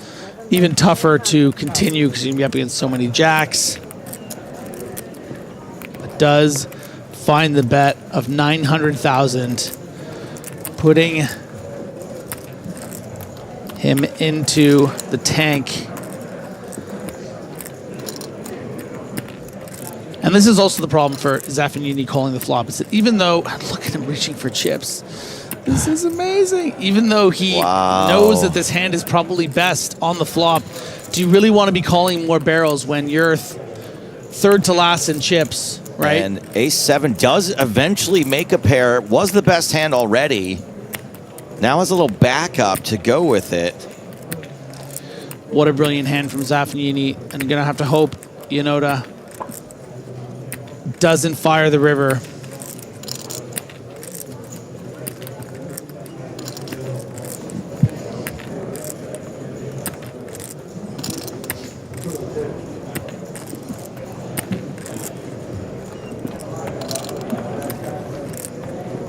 even tougher to continue because you're going to be up against so many jacks. It does find the bet of 900,000, putting him into the tank. And this is also the problem for Zaffagnini calling the flop, is that even though, look at him reaching for chips. This is amazing. Even though he knows that this hand is probably best on the flop, do you really want to be calling more barrels when you're third to last in chips, right? And ace-7 does eventually make a pair. Was the best hand already. Now has a little backup to go with it. What a brilliant hand from Zaffagnini. And you're going to have to hope Ionita doesn't fire the river.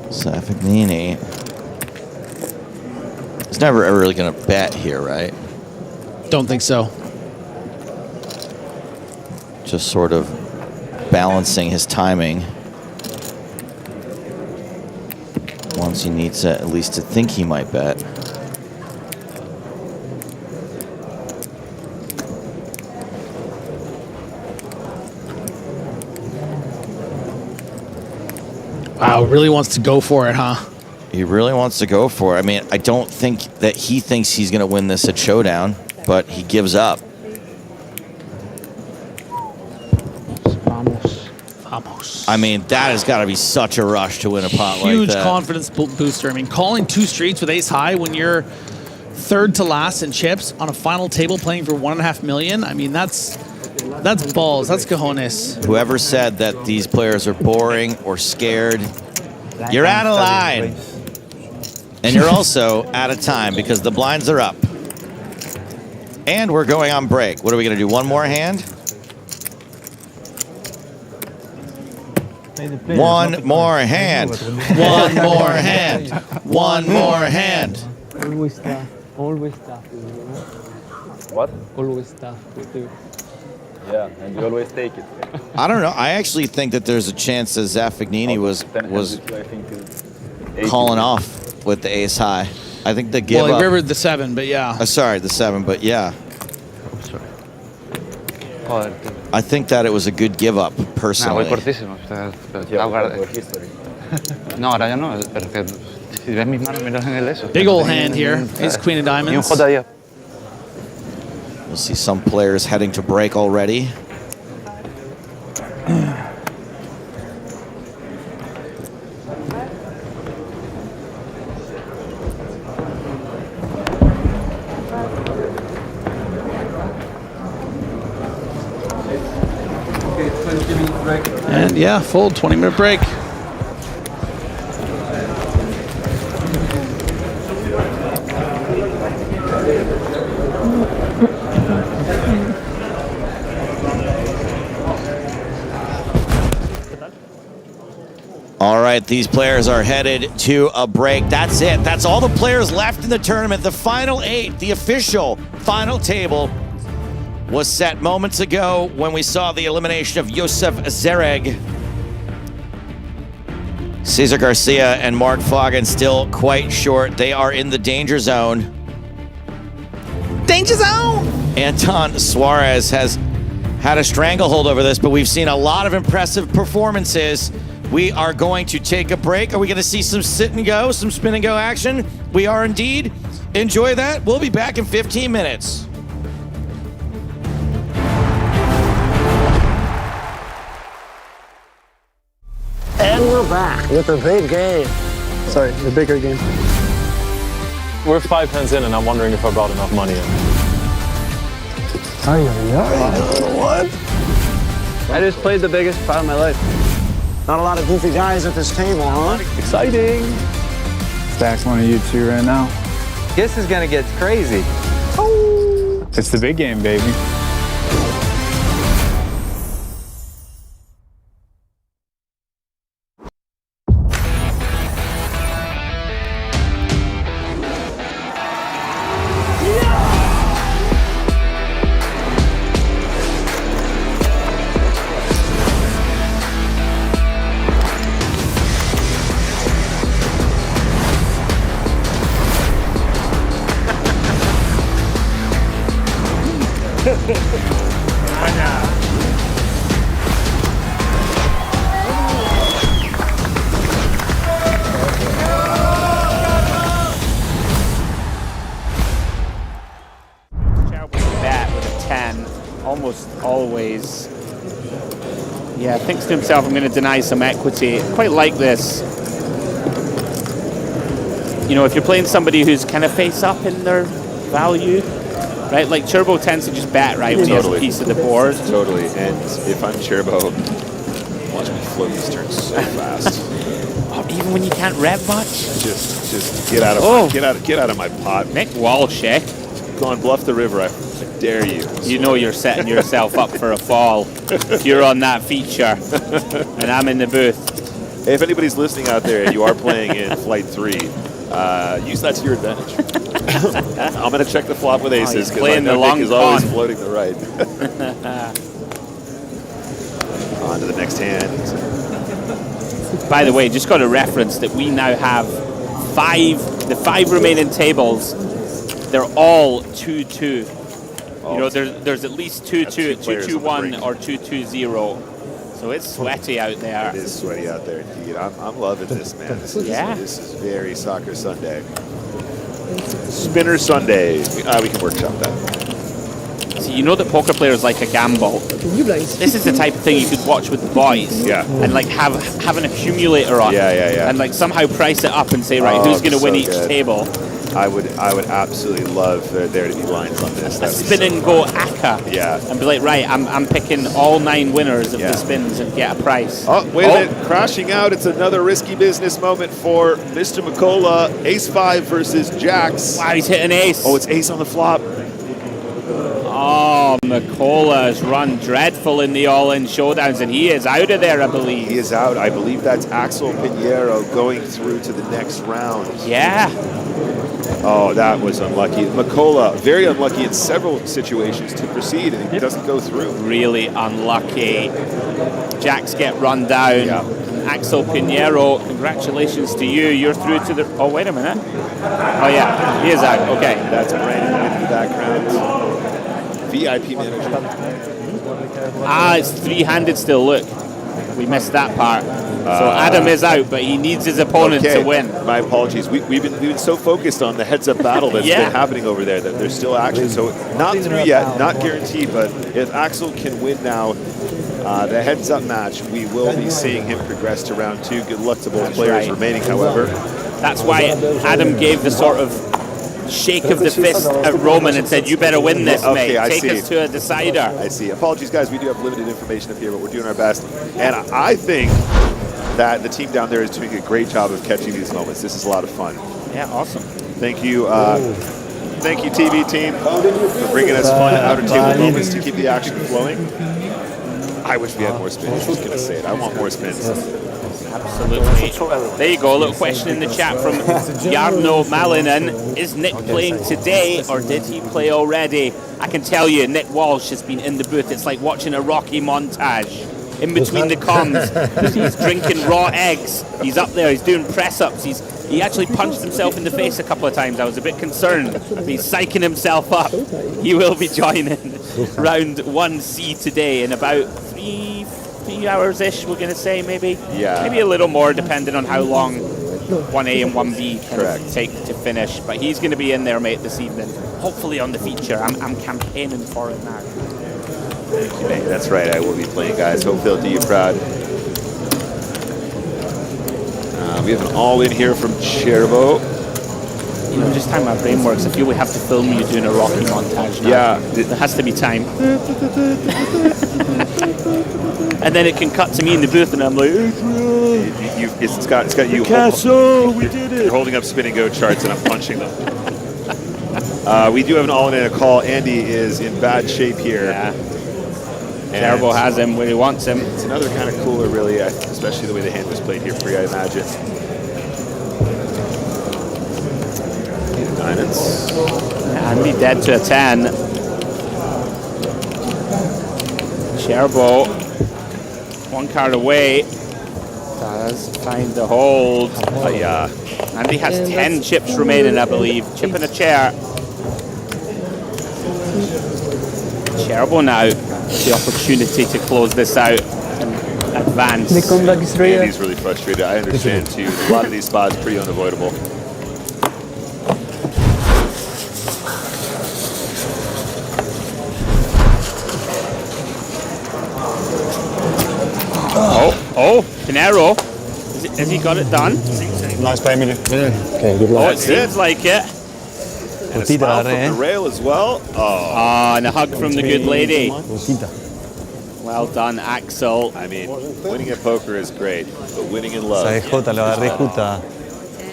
Zaffagnini is never ever really going to bet here, right? Don't think so. Just sort of balancing his timing. Once he needs at least to think he might bet. Wow, really wants to go for it, huh? He really wants to go for it. I mean, I don't think that he thinks he's going to win this at showdown, but he gives up. Vamos. I mean, that has got to be such a rush to win a pot like that. Huge confidence booster. I mean, calling 2 streets with ace high when you're third to last in chips on a final table playing for $1.5 million. I mean, that's balls. That's cojones. Whoever said that these players are boring or scared, you're out of line. And you're also out of time because the blinds are up. And we're going on break. What are we going to do? One more hand? One more hand. One more hand. One more hand. Always tough. Always tough. What? Always tough to do. Yeah, and you always take it. I don't know. I actually think that there's a chance that Zaffagnini was calling off with the ace high. I think the give well, up. he rivered the 7, but yeah. Sorry, the 7, but yeah. I think that it was a good give up, personally. Voy cortísimo. No, ahora ya no, pero que si ves mis manos, miras en el eso. Big old hand here. Ace queen of diamonds. We'll see some players heading to break already. And yeah, full 20-minute break. These players are headed to a break. That's it. That's all the players left in the tournament. The final 8, the official final table, was set moments ago when we saw the elimination of Youssef, Zereg. Cesar Garcia and Marc Foggin still quite short. They are in the danger zone. Danger zone! Anton Suarez has had a stranglehold over this, but we've seen a lot of impressive performances. We are going to take a break. Are we going to see some sit and go, some spin and go action? We are indeed. Enjoy that. We'll be back in 15 minutes. And we're back with the big game. Sorry, the bigger game. We're 5 hands in, and I'm wondering if I brought enough money in. What? I just played the biggest pot of my life. Not a lot of goofy guys at this table, huh? Exciting. Stack's one of you two right now. This is gonna get crazy. It's the big game, baby. Almost always. Yeah, thinks to himself, I'm going to deny some equity. Quite like this. You know, if you're playing somebody who's kind of face up in their value, right? Like Turbo tends to just bet, right, when he has a piece of the board. Totally. And if I'm Turbo, watch me float these turns so fast. Oh, even when you can't rev much? Just get out of get out of my pot. Nick Walsh, eh? Go on, bluff the river. I dare you. You know you're setting yourself up for a fall if you're on that feature and I'm in the booth. Hey, if anybody's listening out there and you are playing in Flight 3, use that to your advantage. I'm going to check the flop with aces because I know Nick is always floating the right. On to the next hand. By the way, just got a reference that we now have the 5 remaining tables. They're all 2-2. You know, there's at least 2-2, 2-2-1 or 2-2-0. So it's sweaty out there. It is sweaty out there indeed. I'm loving this, man. This is very Soccer Sunday. Spinner Sunday. We can workshop that. So you know that poker players like a gamble. This is the type of thing you could watch with the boys. Yeah. And like have an accumulator on. Yeah. And like somehow price it up and say, right, who's going to win each table? I would absolutely love there to be lines on this. A spin and go ACA. Yeah. And be like, right, I'm picking all 9 winners of the spins and get a price. Oh, wait a minute. Crashing out. It's another risky business moment for Mr. McCullough. Ace-5 versus Jacks. Wow, he's hit an ace. Oh, it's ace on the flop. Oh, McCullough has run dreadful in the all-in showdowns, and he is out of there, I believe. He is out. I believe that's Axel Pinheiro going through to the next round. Yeah. Oh, that was unlucky. McCullough, very unlucky in several situations to proceed, and he doesn't go through. Really unlucky. Jacks get run down. Yeah. Axel Pinheiro, congratulations to you. You're through to the... Oh, wait a minute. Oh, yeah. He is out. Okay. That's Brandon in the background. VIP manager. It's 3-handed still. Look. We missed that part. So Adam is out, but he needs his opponent to win. My apologies. We've been so focused on the heads-up battle that's been happening over there that there's still action. So not through yet, not guaranteed, but if Axel can win now, the heads-up match, we will be seeing him progress to round 2. Good luck to both players remaining, however. That's why Adam gave the sort of shake of the fist at Roman and said, you better win this, mate. Take us to a decider. I see. Apologies, guys. We do have limited information up here, but we're doing our best. And I think that the team down there is doing a great job of catching these moments. This is a lot of fun. Yeah, awesome. Thank you. Thank you, TV team, for bringing us fun outer table moments to keep the action flowing. I wish we had more spins. I was just going to say it. I want more spins. Absolutely. There you go. A little question in the chat from Jarno Malinen. Is Nick playing today or did he play already? I can tell you, Nick Walsh has been in the booth. It's like watching a Rocky montage. In between the comms, he's drinking raw eggs. He's up there. He's doing press-ups. He actually punched himself in the face a couple of times. I was a bit concerned. He's psyching himself up. He will be joining round 1C today in about 3 hours-ish, we're going to say, maybe. Yeah. Maybe a little more, depending on how long 1A and 1B can take to finish. But he's going to be in there, mate, this evening. Hopefully on the feature. I'm campaigning for it now. That's right, I will be playing, guys. Hope they'll do you proud. We have an all-in here from Cherbo. You know, just how my brain works. I feel we have to film you doing a Rocky montage now. Yeah. There has to be time. And then it can cut to me in the booth and I'm like, It's got you. Castle, we did it. You're holding up spinning go charts and I'm punching them. We do have an all-in and a call. Andy is in bad shape here. Yeah. Terrible has him where he wants him. It's another kind of cooler, really, especially the way the hand was played here for you, I imagine. Diamonds. Andy dead to a 10. Cherbo, one card away. Does find the hold. Yeah. Andy has 10 chips remaining, I believe. Chip in a chair. Cherbo now. The opportunity to close this out and advance. Andy's really frustrated. I understand too. A lot of these spots pretty unavoidable. Oh, Pinero. Has he got it done? Nice play, Emilio. Okay, good luck. Oh, it seems like it. And a smile from the rail as well. Oh, and a hug from the good lady. Well done, Axel. I mean, winning at poker is great, but winning in love.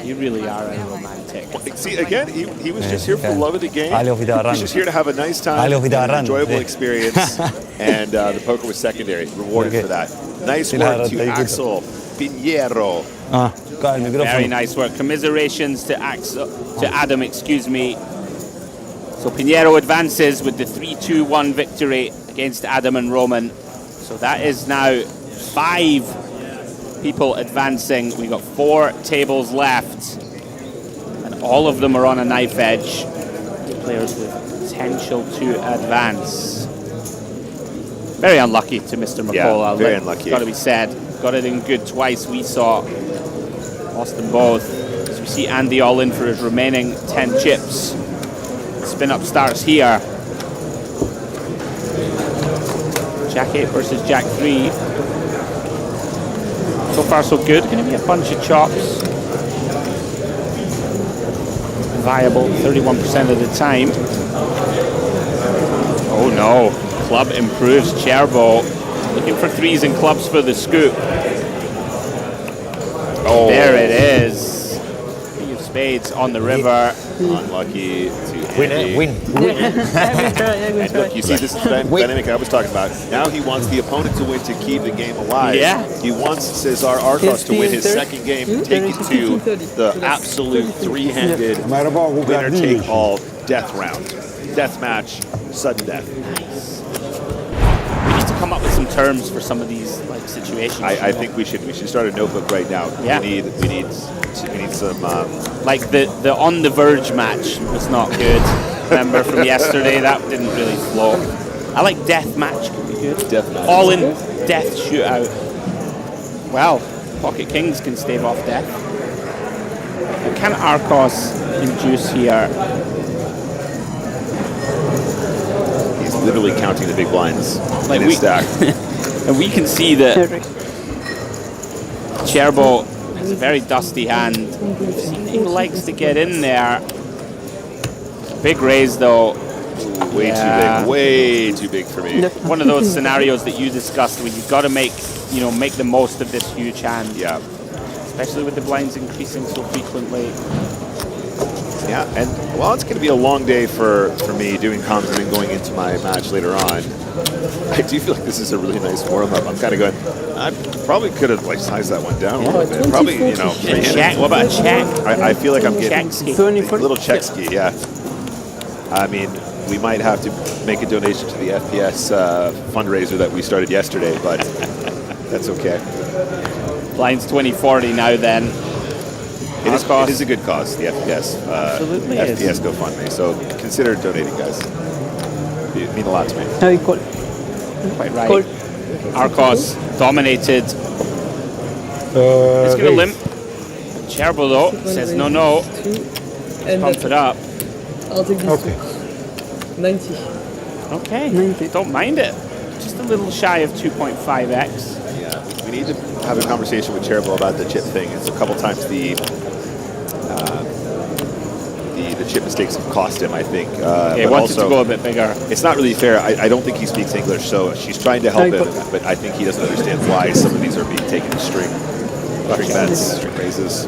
You really are a romantic. See, again, he was just here for the love of the game. He's just here to have a nice time, an enjoyable experience, and the poker was secondary, rewarded for that. Nice work to Axel Pinheiro. Very nice work. Commiserations to Adam, excuse me. So Pinheiro advances with the 3-2-1 victory against Adam and Roman. So that is now 5 people advancing. We've got 4 tables left. And all of them are on a knife edge. Players with potential to advance. Very unlucky to Mr. McCall. Yeah, very unlucky. Got to be said. Got it in good twice, we saw. Lost them both. As we see Andy all in for his remaining 10 chips. Spin up starts here. Jack 8 versus Jack 3. So far so good. Going to be a bunch of chops. Viable 31% of the time. Oh no. Club improves. Cherbo looking for 3s and clubs for the scoop. Oh. There it is. King of spades on the river. Unlucky to Andy. Win. And look, you see this dynamic I was talking about. Now he wants the opponent to win to keep the game alive. Yeah. He wants Cesar Arcos to win his second game and take it to the absolute 3-handed winner-take-all death round. Death match, sudden death. Nice. We need to come up with some terms for some of these situations. I think we should start a notebook right now. Yeah. We need some like the on the verge match was not good. Remember from yesterday, that didn't really flow. I like death match, could be good. Death match. All in death shootout. Well, pocket kings can stave off death. But can Arcos induce here? He's literally counting the big blinds in his stack. And we can see that Cherbo has a very dusty hand. He likes to get in there. Big raise though. Way too big. Way too big for me. One of those scenarios that you discussed where you've got to make the most of this huge hand. Yeah. Especially with the blinds increasing so frequently. Yeah, and well, it's going to be a long day for me doing comms and then going into my match later on. I do feel like this is a really nice warm-up. I'm kind of going, I probably could have like sized that one down a little bit. Probably, you know, check. What about a check? I feel like I'm getting Check-ski. a little check ski, yeah. I mean, we might have to make a donation to the FPS fundraiser that we started yesterday, but that's okay. Blinds 2040 now then. It is a good cause, the FPS. Absolutely FPS GoFundMe. So consider donating, guys. It mean a lot to me. No, you call. Quite right. Arcos dominated. He's going to limp. Cherbo though says no. Pump it up. I'll take this. Okay. 90. Okay. 90. Don't mind it. Just a little shy of 2.5x. Yeah. We need to have a conversation with Cherbo about the chip thing. It's a couple times the chip mistakes have cost him, I think. He wanted to go a bit bigger. It's not really fair. I don't think he speaks English, so she's trying to help him, but I think he doesn't understand why some of these are being taken to string bets, string raises.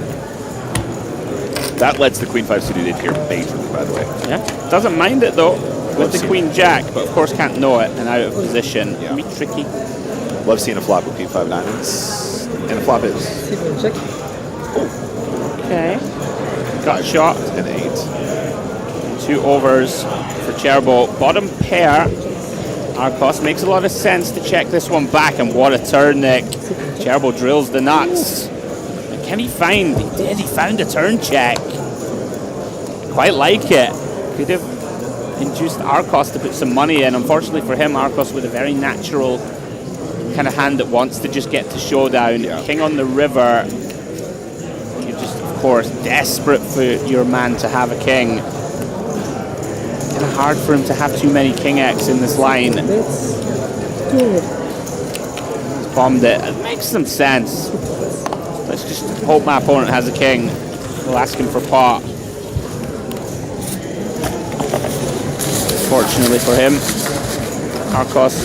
That lets the Queen 5 suited in here majorly, by the way. Yeah. Doesn't mind it though with the Queen Jack, but of course can't know it and out of position. Yeah. Can be tricky. Love seeing a flop with Queen 5 diamonds. And a flop is. Okay. Gut shot. An 8. 2 overs for Cherbo. Bottom pair. Arcos makes a lot of sense to check this one back, and what a turn, Nick. Cherbo drills the nuts. And can he find? He did. He found a turn check. Quite like it. Could have induced Arcos to put some money in. Unfortunately for him, Arcos with a very natural kind of hand that wants to just get to showdown. Yeah. King on the river. You're just, of course, desperate for your man to have a king. Kind of hard for him to have too many king X in this line. He's bombed it. It makes some sense. Let's just hope my opponent has a king. We'll ask him for pot. Fortunately for him, Arcos,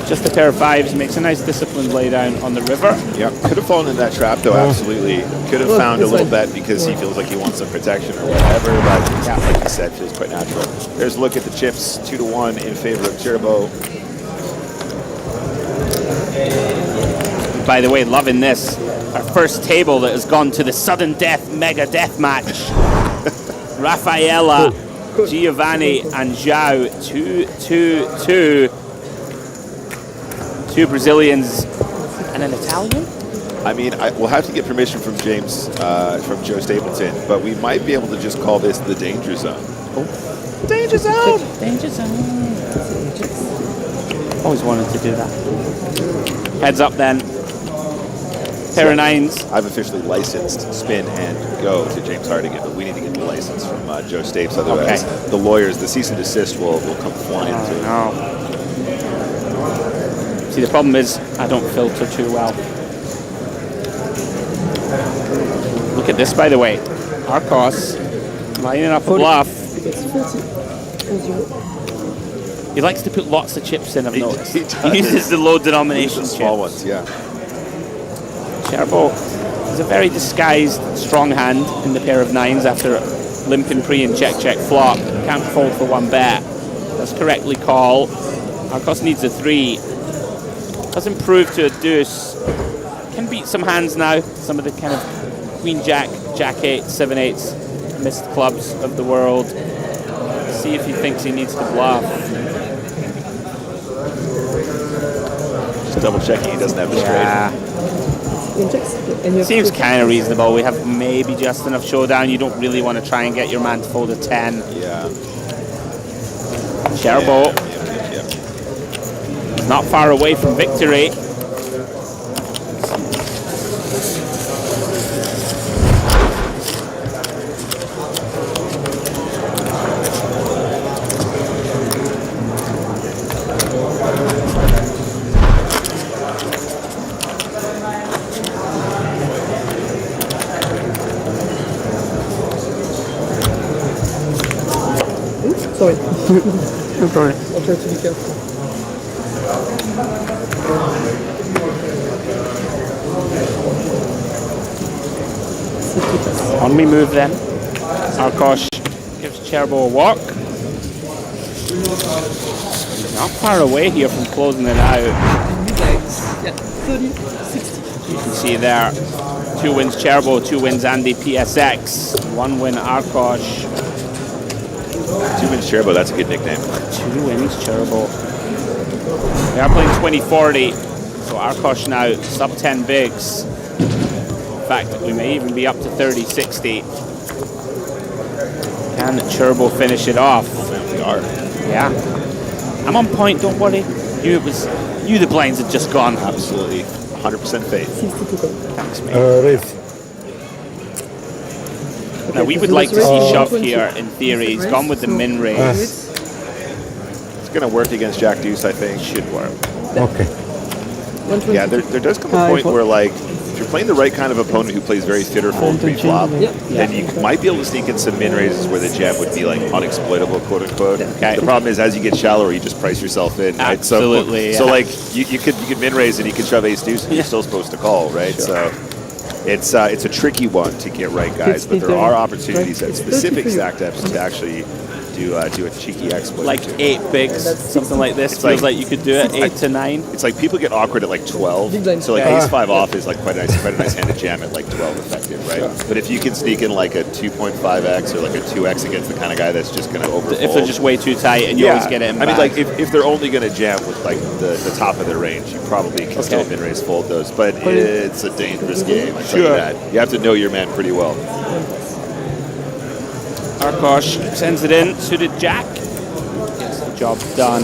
just a pair of 5s, makes a nice disciplined laydown on the river. Yeah, could have fallen in that trap though, absolutely. Could have found a little bet because he feels like he wants some protection or whatever, but like you said, feels quite natural. There's a look at the chips, 2-1 in favor of Cherbo. By the way, loving this. Our first table that has gone to the sudden death mega death match. Rafaela, Giovanni, and João, 2-2-2. 2 Brazilians and an Italian? I mean, we'll have to get permission from James, from Joe Stapleton, but we might be able to just call this the danger zone. Oh. Danger zone! Danger zone. Always wanted to do that. Heads up then. Pair of 9s. I've officially licensed spin and go to James Hardigan, but we need to get the license from Joe Stapes, otherwise the lawyers, the cease and desist will come flying through. No. See, the problem is I don't filter too well. Look at this, by the way. Arcos lining up a bluff. He likes to put lots of chips in, I've noticed. He uses the low denomination chips. Small ones, yeah. Cherbo is a very disguised strong hand in the pair of 9s after limping pre and check flop. Can't fold for 1 bet. That's correctly call. Arcos needs a 3. Does improve to a deuce. Can beat some hands now. Some of the kind of Queen Jack, Jack 8, 7/8s, missed clubs of the world. See if he thinks he needs to bluff. Just double checking he doesn't have the straight. Seems kind of reasonable. We have maybe just enough showdown. You don't really want to try and get your man to fold a 10. Yeah. Cherbo. Not far away from victory. Sorry. No problem. I'll try to be careful. On we move then. Arcos gives Cherbo a walk. not far away here from closing it out. Yeah, 30, 60. You can see there, 2 wins Cherbo, 2 wins Andy PSX, 1 win Arkosh. 2 wins Cherbo, that's a good nickname. 2 wins Cherbo. They are playing 20-40, so Arkosh now sub 10 bigs. In fact, we may even be up to 30-60. Can Cherbo finish it off? We are. Yeah. I'm on point, don't worry. Knew the blinds had just gone. Absolutely. 100% faith. Thanks, mate. Raise. Now, we would like to see shove here, in theory. He's gone with the min raise. It's going to work against Jack Deuce, I think. Should work. Okay. Yeah, there does come a point where, like, if you're playing the right kind of opponent who plays very fit or fold pre-flop, then you might be able to sneak in some min raises where the jam would be, like, unexploitable, quote unquote. Okay. The problem is, as you get shallower, you just price yourself in. Right? Absolutely. So like, you could min raise and you could shove ace deuce and you're still supposed to call, right? Sure. So it's a tricky one to get right, guys. But there are opportunities at specific stack depths to actually do a cheeky exploit. Like 8 bigs, something like this. It's Feels like- like you could do it, 8 to 9. It's like people get awkward at like 12. So like ace 5 off is like quite a nice hand to jam at like 12 effective, right? But if you can sneak in like a 2.5x or like a 2x against the kind of guy that's just going to overfold. If they're just way too tight and you always get it in I mean, back. like if they're only going to jam with like the top of their range, you probably can still min raise fold those. But it's a dangerous game. I tell you that. You have to know your man pretty well. Arkosh sends it in, suited jack. Gets the job done.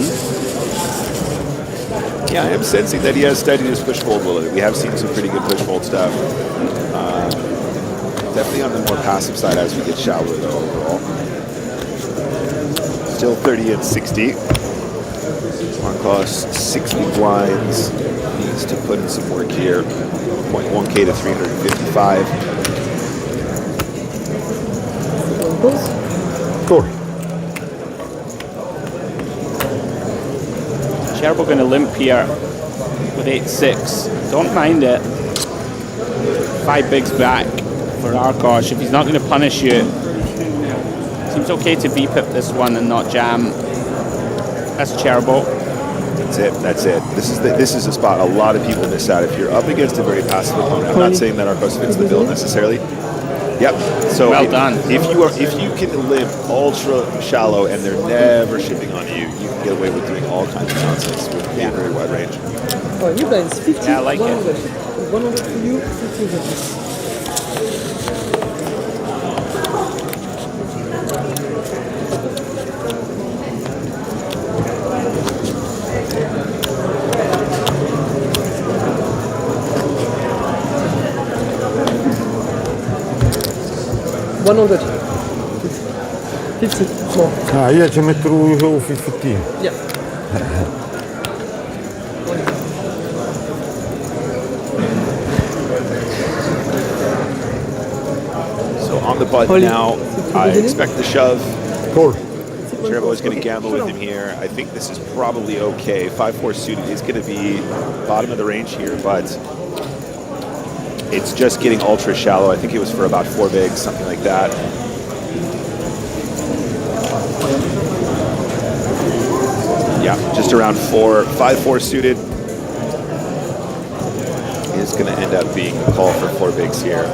Yeah, I am sensing that he has steadiness push fold with it. We have seen some pretty good push fold stuff. Definitely on the more passive side as we get shallower though overall. Still 30 and 60. Arkosh 60 blinds. Needs to put in some work here. 0.1k to 355. Cool. Cherbo going to limp here with 8-6. Don't mind it. 5 bigs back for Arkosh. If he's not going to punish you, seems okay to VPIP this one and not jam. That's Cherbo. That's it. That's it. This is a spot a lot of people miss out. If you're up against a very passive opponent, I'm not saying that Arkosh fits the bill necessarily. Yep. So well done. If you can limp ultra shallow and they're never shipping on you, you can get away with doing all kinds of nonsense with a very wide range. Oh, you guys, 50, Yeah, I like 100. it. 100 for you, 50 for this. $100. 50 more. Ah, io ci metto 15. Yeah. So on the button now, I expect the shove. Cool. Cherbo is going to gamble with him here. I think this is probably okay. 5-4 suited is going to be bottom of the range here, but it's just getting ultra shallow. I think it was for about 4 bigs, something like that. Yeah, just around 4. 5-4 suited is going to end up being the call for 4 bigs here.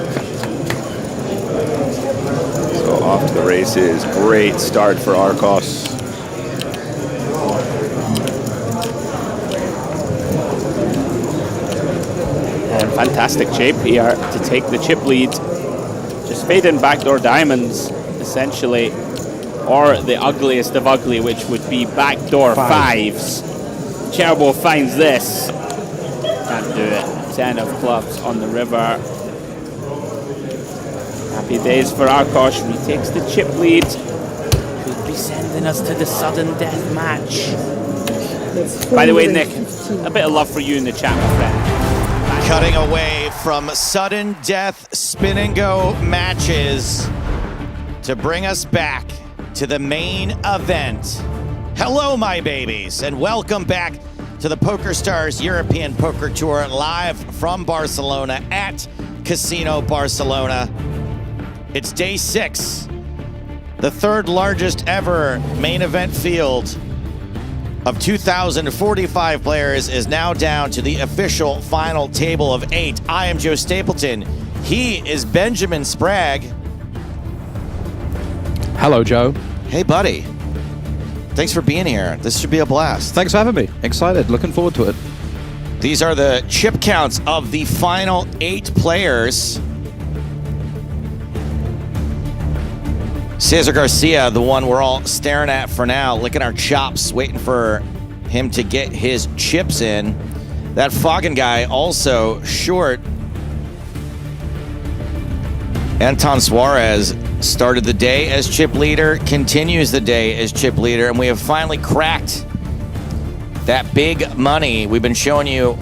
So off to the races. Great start for Arkosh. And fantastic shape here to take the chip lead. Just fade in backdoor diamonds, essentially. Or the ugliest of ugly, which would be backdoor fives. Cherbo finds this. Can't do it. 10 of clubs on the river. Happy days for Arkosh. Retakes the chip lead. Could be sending us to the sudden death match. By the way, Nick, a bit of love for you in the chat, my friend. Cutting away from sudden death spin and go matches to bring us back to the main event. Hello, my babies, and welcome back to the PokerStars European Poker Tour live from Barcelona at Casino Barcelona. It's day 6, the 3rd largest ever main event field of 2,045 players is now down to the official final table of 8. I am Joe Stapleton. He is Benjamin Sprague. Hello, Joe. Hey, buddy. Thanks for being here. This should be a blast. Thanks for having me. Excited. Looking forward to it. These are the chip counts of the final 8 players. Cesar Garcia, the one we're all staring at for now, licking our chops, waiting for him to get his chips in. That Fogen guy also short. Anton Suarez started the day as chip leader, continues the day as chip leader, and we have finally cracked that big money. We've been showing you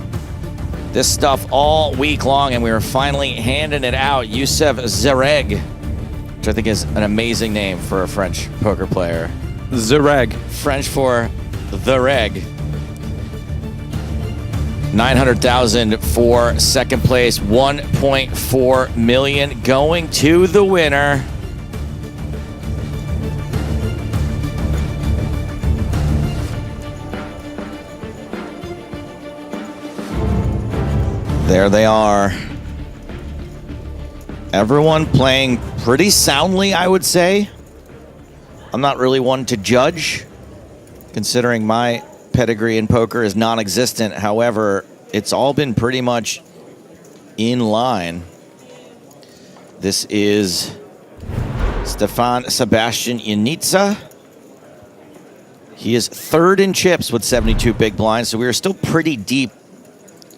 this stuff all week long, and we were finally handing it out. Youssef Zereg, which I think is an amazing name for a French poker player. Zereg. French for the reg. 900,000 for second place, 1.4 million going to the winner. There they are. Everyone playing pretty soundly, I would say. I'm not really one to judge, considering my pedigree in poker is non-existent. However, it's all been pretty much in line. This is Sebastian Ionita. He is third in chips with 72 big blinds, so we are still pretty deep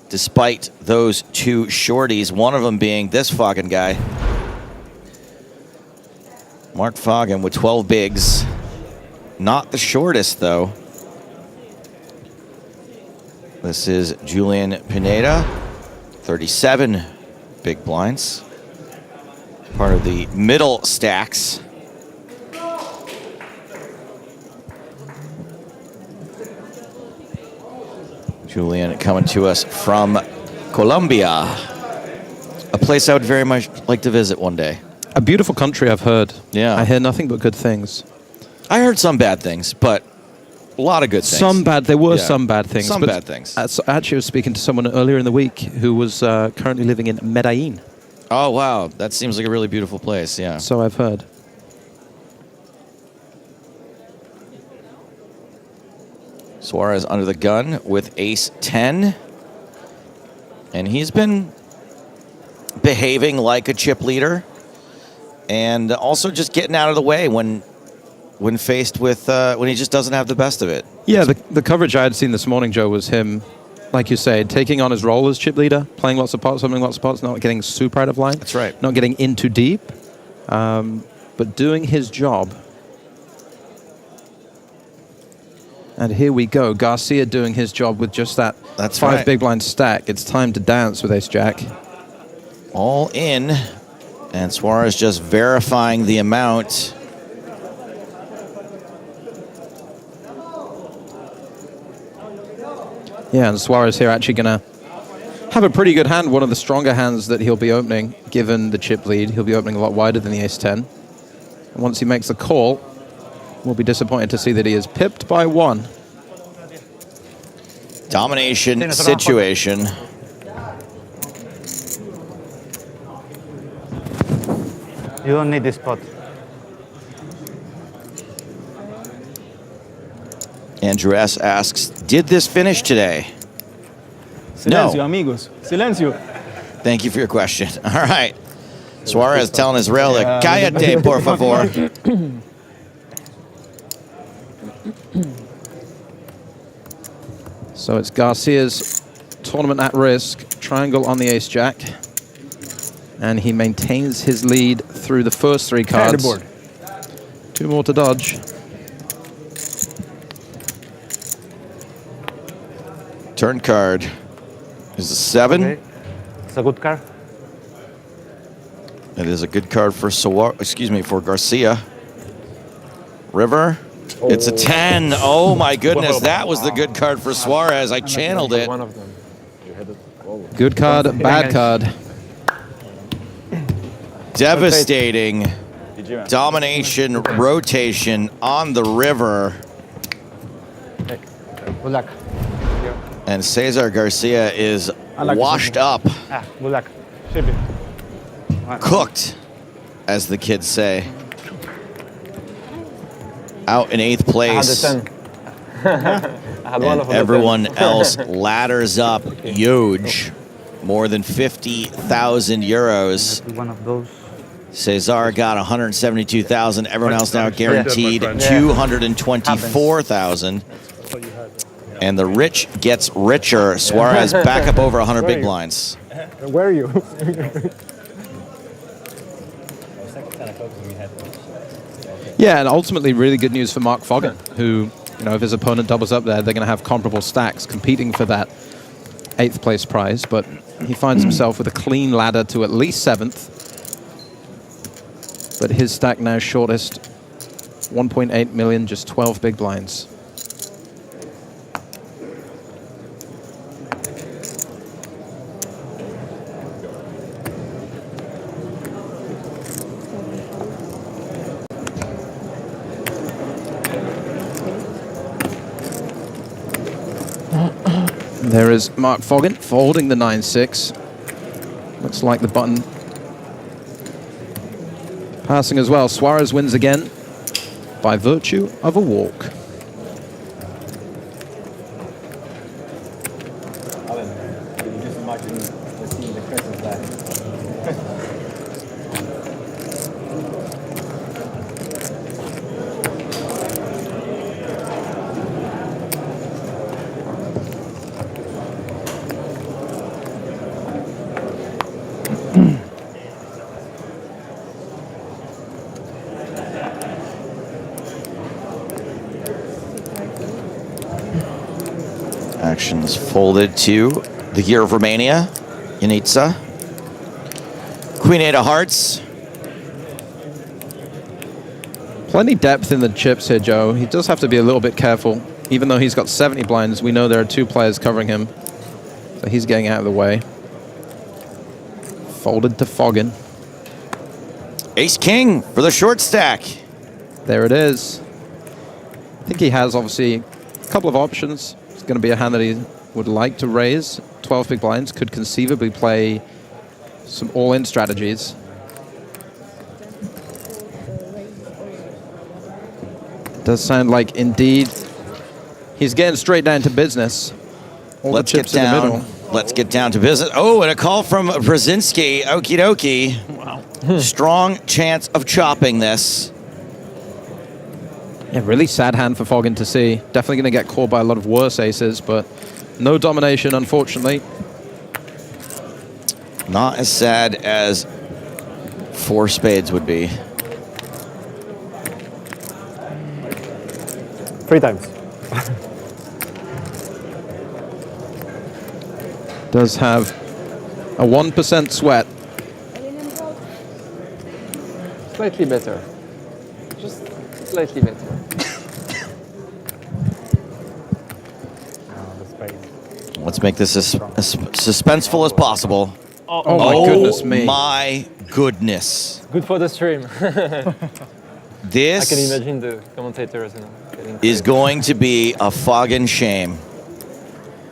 despite those 2 shorties, one of them being this Fogen guy. Marc Foggin with 12 bigs. Not the shortest, though. This is Julian Pineda, 37 big blinds. Part of the middle stacks. Julian coming to us from Colombia, a place I would very much like to visit one day. A beautiful country, I've heard. Yeah. I hear nothing but good things. I heard some bad things, but a lot of good things. There were some bad things. Some bad things. Actually, I was speaking to someone earlier in the week who was currently living in Medellin. Oh, wow. That seems like a really beautiful place, yeah. So I've heard. Suarez under the gun with ace-10. And he's been behaving like a chip leader. And also just getting out of the way when faced with, when he just doesn't have the best of it. Yeah, the coverage I had seen this morning, Joe, was him, like you say, taking on his role as chip leader, playing lots of pots, opening lots of pots, not getting super out of line. That's right. Not getting in too deep, but doing his job. And here we go. Garcia doing his job with just that 5 big blind stack. It's time to dance with ace-jack. All in. And Suarez just verifying the amount. Yeah, and Suarez here actually going to have a pretty good hand, one of the stronger hands that he'll be opening, given the chip lead. He'll be opening a lot wider than the ace-10. And once he makes the call, we'll be disappointed to see that he is pipped by 1. Domination situation. You don't need this pot. Andrew S. asks, did this finish today? Silencio, No. amigos. Silencio. Thank you for your question. All right. Suarez telling his rail to cállate, por favor. So it's Garcia's tournament at risk, triangle on the ace-jack. And he maintains his lead through the first 3 cards. 2 more to dodge. Turn card is a 7. Okay. It's a good card. It is a good card for for Garcia. River. It's a 10. Oh my goodness, that was the good card for Suarez. I channeled it. Good card, bad card. Devastating domination rotation on the river. Good luck. And Cesar Garcia is washed up, Good luck. Ship it. cooked, as the kids say. Out in 8th place. I had one And of them. everyone else ladders up huge. More than 50,000 euros. One of those. Cesar got 172,000. Everyone else now guaranteed Yeah. 224,000. And the rich gets richer. Suarez back up over 100 big blinds. Where are you? Yeah, and ultimately really good news for Marc Foggin, who, you know, if his opponent doubles up there, they're going to have comparable stacks competing for that 8th place prize. But he finds himself with a clean ladder to at least 7th. But his stack now shortest, 1.8 million, just 12 big blinds. There is Marc Foggin folding the 9-6. Looks like the button passing as well. Suarez wins again by virtue of a walk. Actions folded to the gear of Romania, Ionita. Queen 8 of hearts. Plenty depth in the chips here, Joe. He does have to be a little bit careful. Even though he's got 70 blinds, we know there are 2 players covering him. So he's getting out of the way. Folded to Foggin. Ace King for the short stack. There it is. I think he has obviously a couple of options. It's going to be a hand that he would like to raise. 12 big blinds, could conceivably play some all-in strategies. Does sound like indeed he's getting straight down to business. All Let's the get chips in the down. middle. Let's get down to business. Oh, and a call from Brzezinski. Okie dokie. Wow. Strong chance of chopping this. Yeah, really sad hand for Foggin to see. Definitely going to get caught by a lot of worse aces, but no domination, unfortunately. Not as sad as 4 spades would be. 3 times. Does have a 1% sweat. Slightly better. Just slightly better. Let's make this as suspenseful as possible. Oh my goodness me. My goodness. Good for the stream. This I can imagine the commentators getting is going to be a Foggin shame.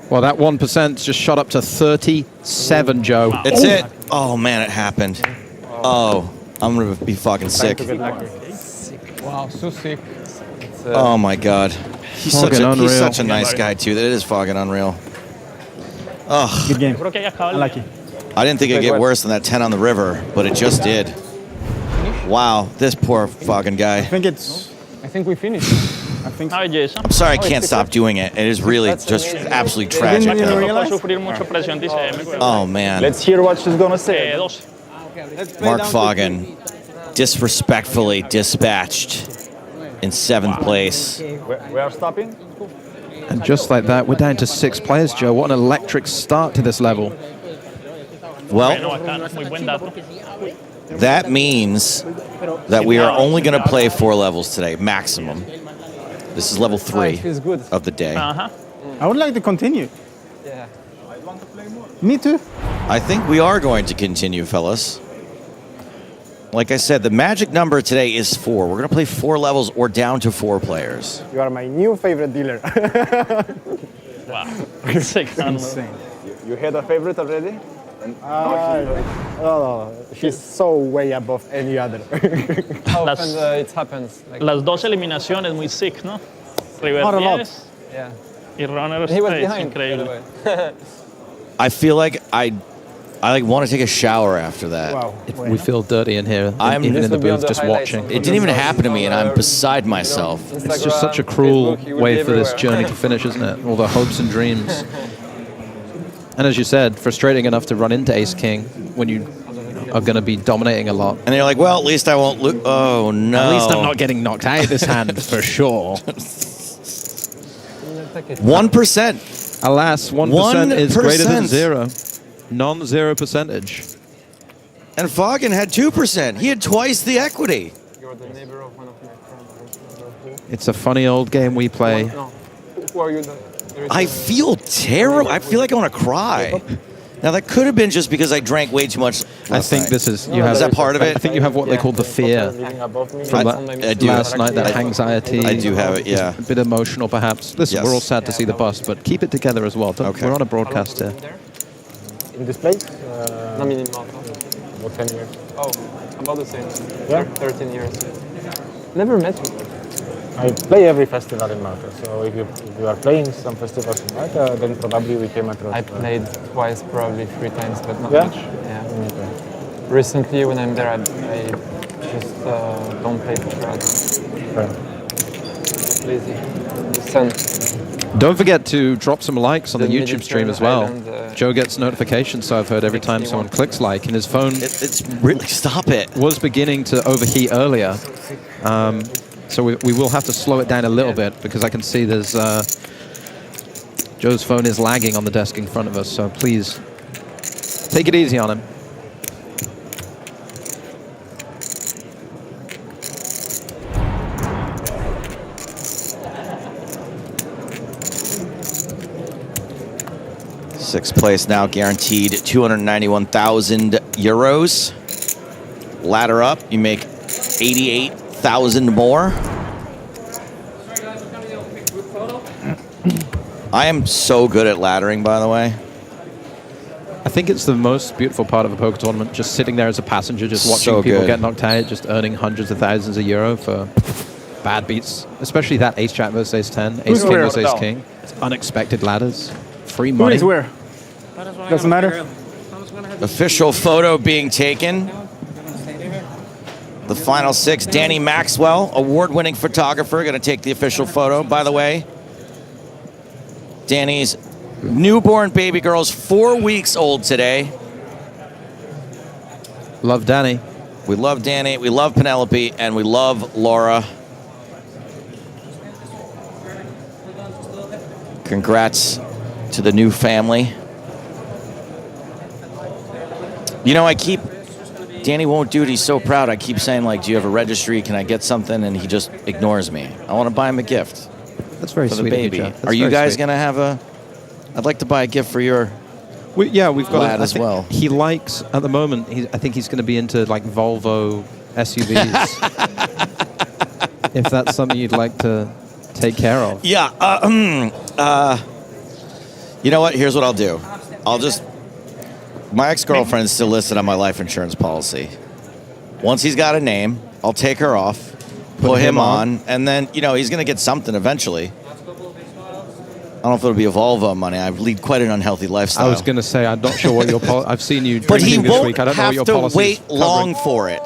Well, that 1% just shot up to 37, Joe. It's it. Oh, man, it happened. Oh, I'm going to be fucking sick. Wow, so sick. Oh, my God. He's Foggin such a nice guy, too. That is Foggin unreal. Oh, Good game. Unlucky. I didn't think it'd get worse than that 10 on the river, but it just did. Wow, this poor Foggin guy. I think we finished. I think I'm sorry I can't stop doing it. It is really just absolutely tragic. Oh, man. Let's hear what she's gonna say. Marc Foggin disrespectfully dispatched in 7th place. We are stopping. And just like that, we're down to 6 players, Joe. What an electric start to this level. Well, that means that we are only going to play 4 levels today, maximum. This is level 3 of the day. I would like to continue. Yeah. Me too. I think we are going to continue, fellas. Like I said, the magic number today is 4. We're going to play 4 levels or down to 4 players. You are my new favorite dealer. Wow. Insane. You had a favorite already? She's so way above any other. How often it happens? Like, Las dos eliminaciones muy sick, ¿no? River Not a lot. 10 yeah. y runners. He was es behind, by the increíble. way. I feel like I like want to take a shower after that. Wow. We feel dirty in here, I'm- even This in the would be on booth, the just highlights watching. on It didn't even happen to me, and I'm beside myself. It's just such a cruel way for this journey to finish, isn't it? All the hopes and dreams. And as you said, frustrating enough to run into Ace King when you are going to be dominating a lot. And you're like, well, at least I won't lose. Oh, no. At least I'm not getting knocked out this hand for sure. 1%. Alas, 1% is greater than 1%. zero. Non-zero percentage. And Fogen had 2%. He had twice the equity. You're the neighbor of one of my friends. It's a funny old game we play. No. Who are you? I feel terrible. I feel like I want to cry. Now, that could have been just because I drank way too much I last think night. this is... Is that part of it? I think you have what they call the fear from I do. last night, that anxiety. I do have it, yeah. A bit emotional, perhaps. Listen, Yes. we're all sad to see the bust, but keep it together as well. Okay. We're on a broadcast here. In this place? I mean, in Malta. About 10 years. Oh, about the same. Yeah. 13 years. Never met you. I play every festival in Malta, so if you are playing some festivals in Malta, then probably we came across. I played twice, probably 3 times, but not Yeah? much. Yeah. Okay. Recently, when I'm there, I just don't play poker. Lazy. The sun. Don't forget to drop some likes on the The YouTube stream as well. Mediterranean Joe gets notifications, so I've heard every time someone clicks like, and his phone It's really, stop it. was beginning to overheat earlier. So we will have to slow it down a little bit, because I can see there's... Joe's phone is lagging on the desk in front of us, so please take it easy on him. Sixth place now guaranteed 291,000 euros. Ladder up, you make 88,000 more. I am so good at laddering, by the way. I think it's the most beautiful part of a poker tournament, just sitting there as a passenger, just watching So people good. get knocked out, just earning hundreds of thousands of euro for bad beats, especially that ace-jack versus ace-10, ace-king where? versus ace-king. It's unexpected ladders, free Who money. is where? Doesn't matter. Official photo being taken. The final 6, Danny Maxwell, award-winning photographer, going to take the official photo. By the way, Danny's newborn baby girl's 4 weeks old today. Love Danny. We love Danny, we love Penelope, and we love Laura. Congrats to the new family. You know, Danny won't do it. He's so proud. I keep saying, like, do you have a registry? Can I get something? And he just ignores me. I want to buy him a gift. That's very for the sweet of you, baby. Jeff. That's Are you very guys sweet. going to have I'd like to buy a gift for your we've got lad I as think well. He likes, at the moment, I think he's going to be into like Volvo SUVs. If that's something you'd like to take care of. Yeah. You know what? Here's what I'll do. My ex-girlfriend's still listed on my life insurance policy. Once he's got a name, I'll take her off, put him on, and then, you know, he's going to get something eventually. I don't know if it'll be a Volvo money. I lead quite an unhealthy lifestyle. I was going to say, I'm not sure what your I've seen you But he drinking this won't week. I don't know what have your to policy wait long for it.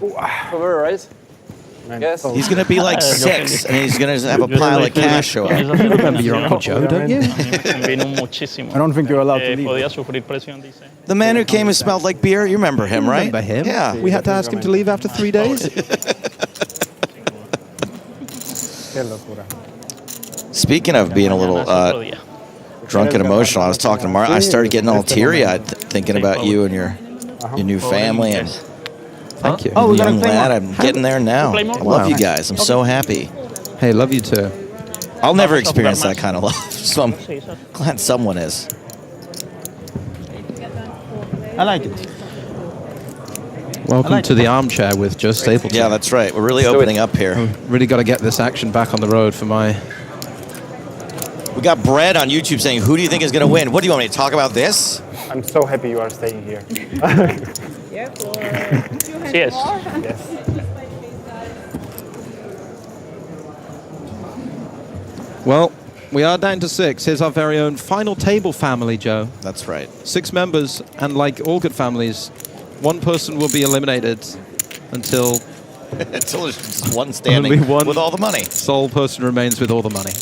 Over, right? Yes. He's going to be like 6, and he's going to have a pile of cash show up. You remember your Uncle Joe, don't you? I don't think you're allowed to leave. The man who came and smelled like beer, you remember him, right? Remember him? Yeah. We had to ask him to leave after 3 days. Speaking of being a little drunk and emotional, I was talking to Mark. I started getting all teary-eyed thinking about you and your new family and Thank you. your young lad. I'm getting there now. I love you guys. I'm so happy. Hey, love you too. I'll never experience that kind of love, so I'm glad someone is. I like it. Welcome to the armchair with Joe Stapleton. Yeah, that's right. We're really opening up here. Really got to get this action back on the road for my We got Brad on YouTube saying, who do you think is going to win? What do you want me to talk about this? I'm so happy you are staying here. Yes. Yes. Well, we are down to 6. Here's our very own final table family, Joe. That's right. 6 members, and like all good families, one person will be eliminated until... until there's just one standing only one with all the money. Sole person remains with all the money.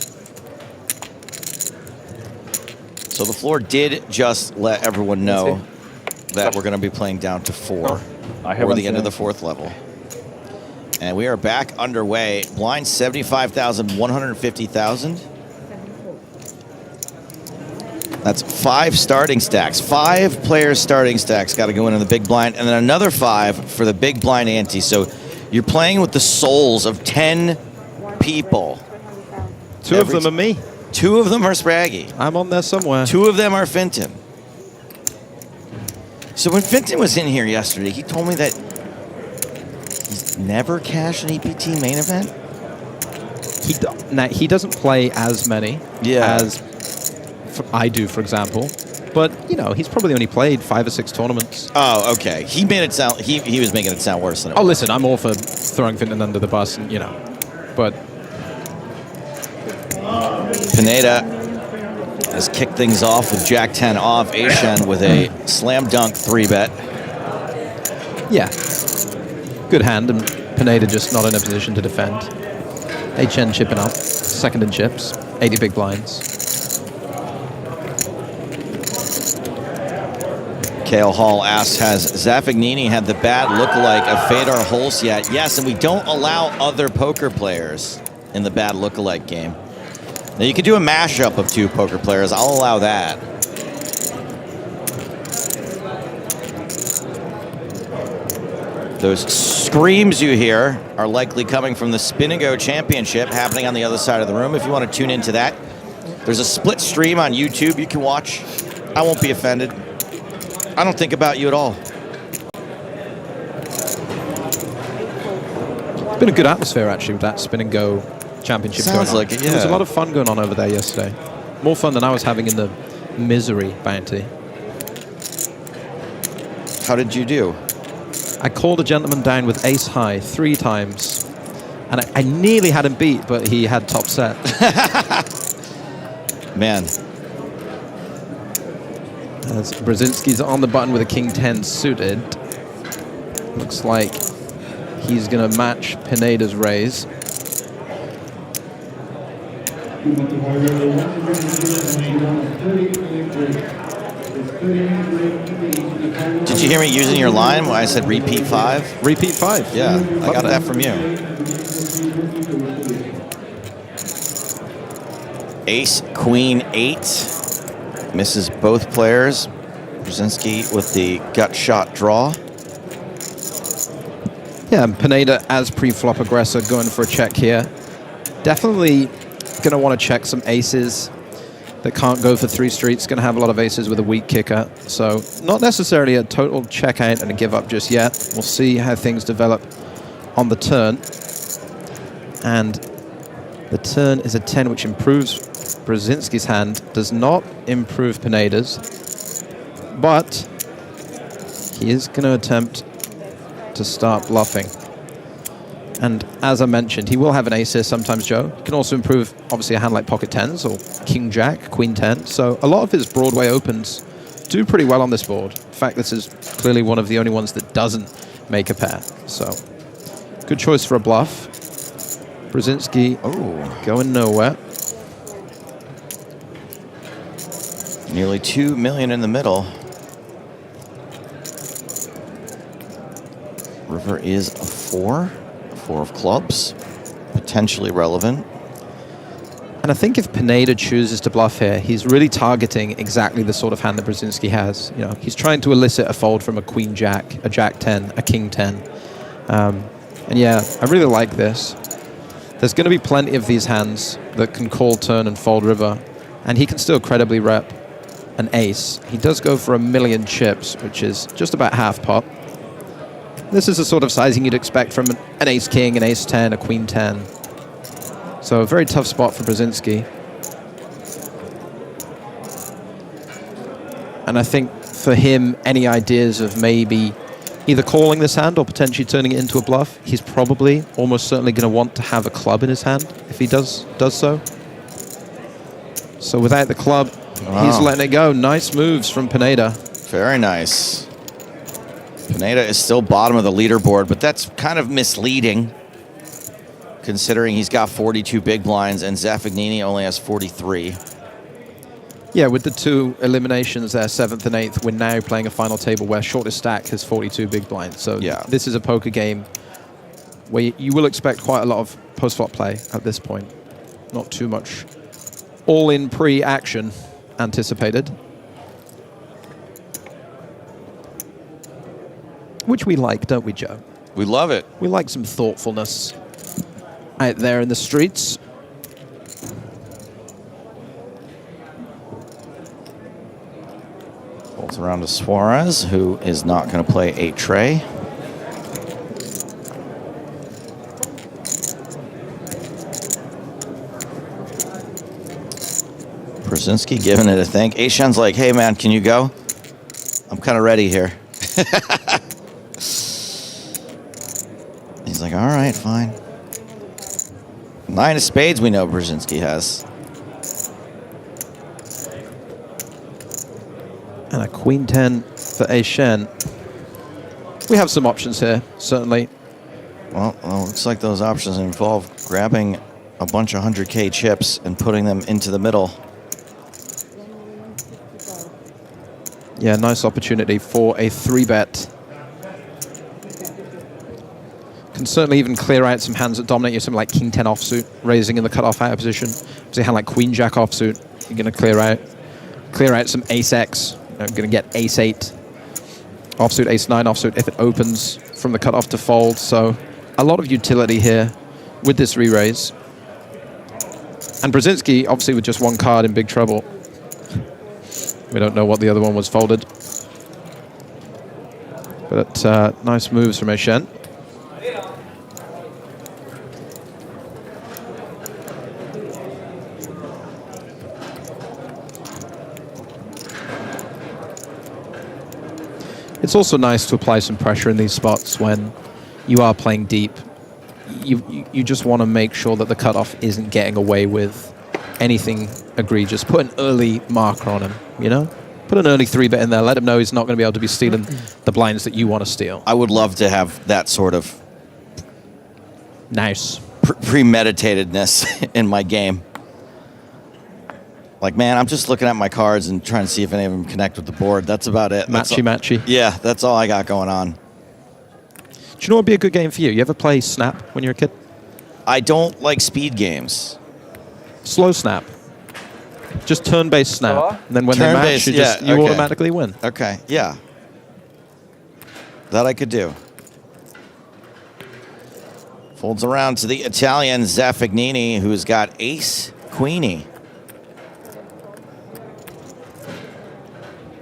So the floor did just let everyone know that we're going to be playing down to 4 or the end of the 4th level. And we are back underway. Blind 75,000, 150,000. That's 5 starting stacks. 5 players starting stacks got to go into the big blind, and then another 5 for the big blind ante. So you're playing with the souls of 10 people. 2 of them are me. 2 of them are Spraggy. I'm on there somewhere. 2 of them are Finton. So when Finton was in here yesterday, he told me that he's never cashed an EPT main event. He doesn't play as many as I do, for example. But, you know, he's probably only played 5 or 6 tournaments. Oh, okay. He made it sound, he was making it sound worse than it was. Oh, listen, I'm all for throwing Finton under the bus, and, you know. But Pineda has kicked things off with Jack 10 off. Eychenne with a slam dunk 3-bet. yeah, good hand, and Pineda just not in a position to defend. Eychenne chipping up, second in chips, 80 big blinds. Kale Hall asks, has Zaffagnini had the bad lookalike of Fedor Holst yet? Yes, and we don't allow other poker players in the bad lookalike game. Now you can do a mashup of 2 poker players. I'll allow that. Those screams you hear are likely coming from the Spin and Go Championship happening on the other side of the room. If you want to tune into that, there's a split stream on YouTube you can watch. I won't be offended. I don't think about you at all. It's been a good atmosphere, actually, with that Spin and Go Championship going on. Sounds like it, yeah. There was a lot of fun going on over there yesterday. More fun than I was having in the Misery bounty. How did you do? I called a gentleman down with ace high 3 times. And I nearly had him beat, but he had top set. Man. As Brzezinski's on the button with a king 10 suited. Looks like he's going to match Pineda's raise. Did you hear me using your line when I said repeat 5? Repeat 5. Yeah, I got that from you. Ace, Queen 8. Misses both players. Brzezinski with the gut shot draw. Yeah, and Pineda as pre-flop aggressor going for a check here. Definitely going to want to check some aces that can't go for 3 streets. Going to have a lot of aces with a weak kicker. So not necessarily a total check out and a give up just yet. We'll see how things develop on the turn. And the turn is a 10, which improves Brzezinski's hand, does not improve Pineda's, but he is going to attempt to start bluffing. And as I mentioned, he will have an ace here sometimes, Joe. He can also improve, obviously, a hand like pocket 10s or king jack, queen 10. So a lot of his Broadway opens do pretty well on this board. In fact, this is clearly one of the only ones that doesn't make a pair. So good choice for a bluff. Brzezinski going nowhere. Nearly 2 million in the middle. River is a 4. 4 of clubs. Potentially relevant. And I think if Pineda chooses to bluff here, he's really targeting exactly the sort of hand that Brzezinski has. You know, he's trying to elicit a fold from a queen jack, a jack 10, a king 10. And yeah, I really like this. There's going to be plenty of these hands that can call turn and fold river, and he can still credibly rep an ace. He does go for 1 million chips, which is just about half pot. This is the sort of sizing you'd expect from an ace king, an ace 10, a queen 10. So a very tough spot for Brzezinski. And I think for him, any ideas of maybe either calling this hand or potentially turning it into a bluff, he's probably almost certainly going to want to have a club in his hand if he does so. So without the club, he's letting it go. Nice moves from Pineda. Very nice. Pineda is still bottom of the leaderboard, but that's kind of misleading considering he's got 42 big blinds and Zaffagnini only has 43. Yeah, with the 2 eliminations there, 7th and 8th, we're now playing a final table where shortest stack has 42 big blinds. So yeah, this is a poker game where you will expect quite a lot of post-flop play at this point. Not too much all-in pre-action anticipated. Which we like, don't we, Joe? We love it. We like some thoughtfulness out there in the streets. Folds around to Suarez, who is not going to play a tray. Brzezinski giving it a think. Eychenne's like, hey, man, can you go? I'm kind of ready here. He's like, all right, fine. 9 of spades we know Brzezinski has. And a queen 10 for Eychenne. We have some options here, certainly. Well, looks like those options involve grabbing a bunch of 100K chips and putting them into the middle. Yeah, nice opportunity for a 3-bet. Can certainly even clear out some hands that dominate you, something like King 10 offsuit, raising in the cutoff out position. Say a hand like Queen Jack offsuit, you're going to clear out some Ace X. You're going to get Ace 8 offsuit, Ace 9 offsuit if it opens from the cutoff to fold. So a lot of utility here with this re-raise. And Brzezinski, obviously with just 1 card, in big trouble. We don't know what the other one was folded. But nice moves from Eychenne. It's also nice to apply some pressure in these spots when you are playing deep. You just want to make sure that the cutoff isn't getting away with anything egregious. Put an early marker on him, you know? Put an early 3-bet in there. Let him know he's not going to be able to be stealing the blinds that you want to steal. I would love to have that sort of nice premeditatedness in my game. Like, man, I'm just looking at my cards and trying to see if any of them connect with the board. That's about it. Matchy. Yeah, that's all I got going on. Do you know what would be a good game for you? You ever play Snap when you were a kid? I don't like speed games. Slow Snap. Just turn-based Snap. And then when they match, you automatically win. Okay, yeah. That I could do. Folds around to the Italian Zaffagnini, who's got Ace Queenie.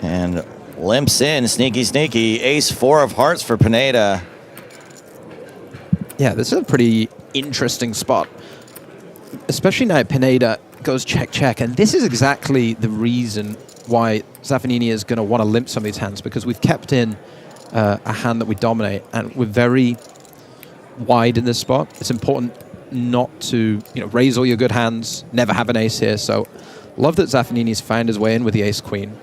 And limps in, sneaky. Ace 4 of hearts for Pineda. Yeah, this is a pretty interesting spot. Especially now Pineda goes check. And this is exactly the reason why Zaffagnini is going to want to limp some of these hands, because we've kept in a hand that we dominate. And we're very wide in this spot. It's important not to raise all your good hands, never have an ace here. So love that Zaffagnini's found his way in with the ace-queen.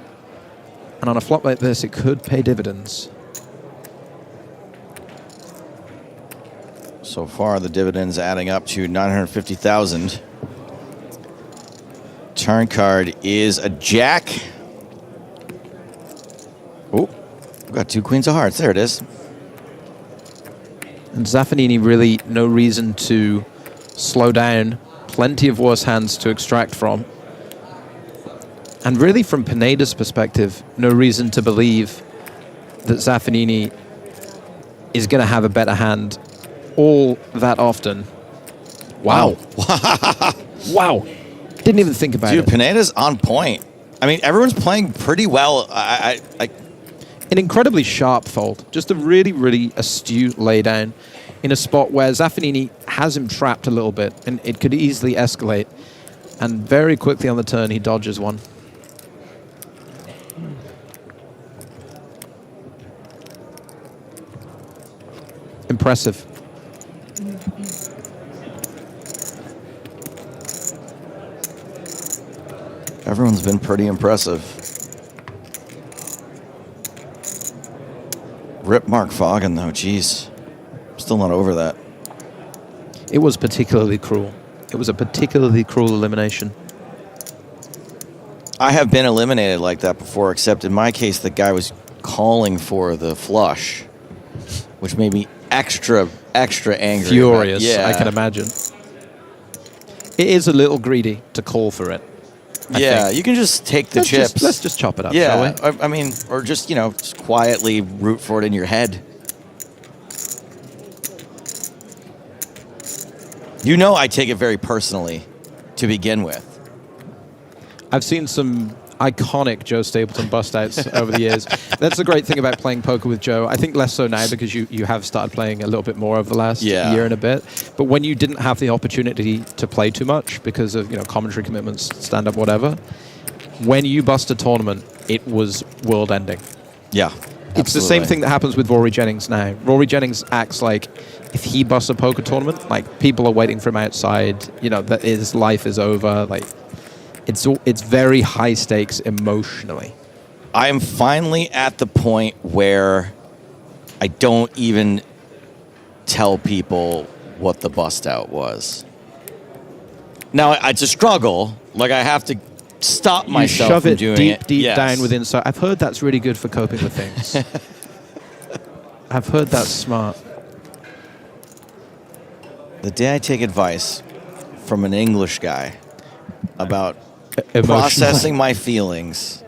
And on a flop like this, it could pay dividends. So far, the dividends adding up to 950,000. Turn card is a jack. Oh, we've got 2 queens of hearts. There it is. And Zaffagnini really no reason to slow down. Plenty of worse hands to extract from. And really, from Pineda's perspective, no reason to believe that Zaffagnini is going to have a better hand all that often. Wow. Wow. Didn't even think about it. Dude, Pineda's on point. I mean, everyone's playing pretty well. An incredibly sharp fold. Just a really, really astute laydown in a spot where Zaffagnini has him trapped a little bit, and it could easily escalate. And very quickly on the turn, he dodges one. impressive. Everyone's been pretty impressive. Rip Marc Foggin, though, jeez. Still not over that. It was particularly cruel. It was a particularly cruel elimination. I have been eliminated like that before, except in my case, the guy was calling for the flush, which made me extra angry. Furious, Yeah. I can imagine. It is a little greedy to call for it. I think. You can just take the chips. Let's just chop it up, shall we? I mean, or just, just quietly root for it in your head. I take it very personally to begin with. I've seen some iconic Joe Stapleton bust-outs over the years. That's the great thing about playing poker with Joe. I think less so now because you have started playing a little bit more over the last year and a bit. But when you didn't have the opportunity to play too much because of commentary commitments, stand-up, whatever, when you bust a tournament, it was world-ending. Yeah, It's the same thing that happens with Rory Jennings now. Rory Jennings acts like if he busts a poker tournament, like people are waiting for him outside, that his life is over, like it's very high stakes emotionally. I am finally at the point where I don't even tell people what the bust out was. Now, it's a struggle. Like, I have to stop myself shove from it doing deep, it. deep Yes. down within. So I've heard that's really good for coping with things. I've heard that's smart. The day I take advice from an English guy about Emotional. processing my feelings,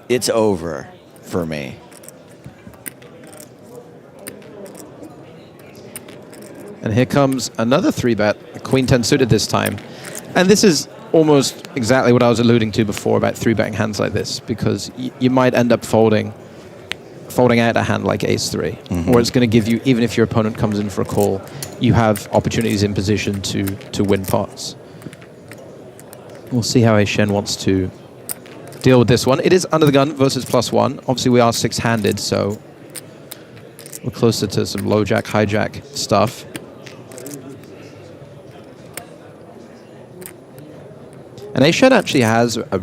it's over for me. And here comes another 3-bet, Queen 10 suited this time. And this is almost exactly what I was alluding to before about 3-betting hands like this, because you might end up folding out a hand like Ace-3, or it's going to give you, even if your opponent comes in for a call, you have opportunities in position to win pots. We'll see how Eychenne wants to deal with this one. It is under the gun versus +1. Obviously, we are 6-handed, so we're closer to some low jack, high jack stuff. And Eychenne actually has a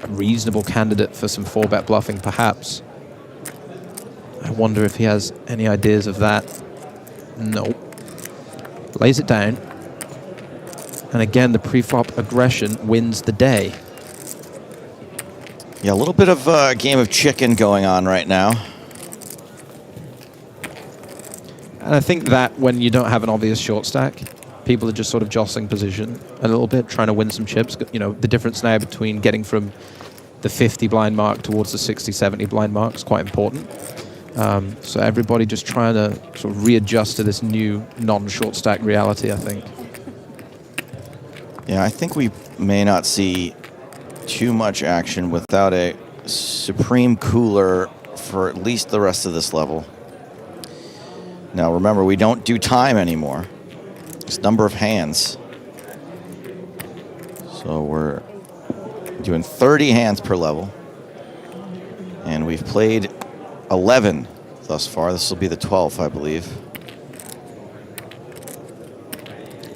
reasonable candidate for some 4-bet bluffing, perhaps. I wonder if he has any ideas of that. Nope. Lays it down. And again, the pre-flop aggression wins the day. Yeah, a little bit of a game of chicken going on right now. And I think that when you don't have an obvious short stack, people are just sort of jostling position a little bit, trying to win some chips. The difference now between getting from the 50 blind mark towards the 60, 70 blind mark is quite important. So everybody just trying to sort of readjust to this new non-short stack reality, I think. Yeah, I think we may not see too much action without a supreme cooler for at least the rest of this level. Now, remember, we don't do time anymore. It's number of hands. So we're doing 30 hands per level. And we've played 11 thus far. This will be the 12th, I believe.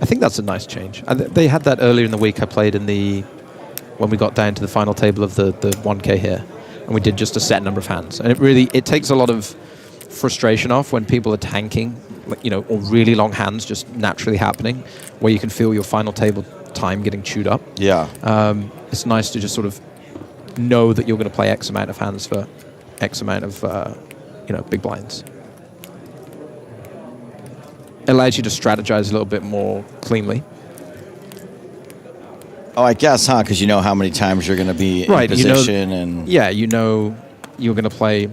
I think that's a nice change. They had that earlier in the week. I played when we got down to the final table of the 1K here, and we did just a set number of hands. And it takes a lot of frustration off when people are tanking, or really long hands just naturally happening, where you can feel your final table time getting chewed up. Yeah. It's nice to just sort of know that you're going to play X amount of hands for X amount of, big blinds. It allows you to strategize a little bit more cleanly. Oh, I guess, huh? Because you know how many times you're going to be in position. And yeah, you're going to play,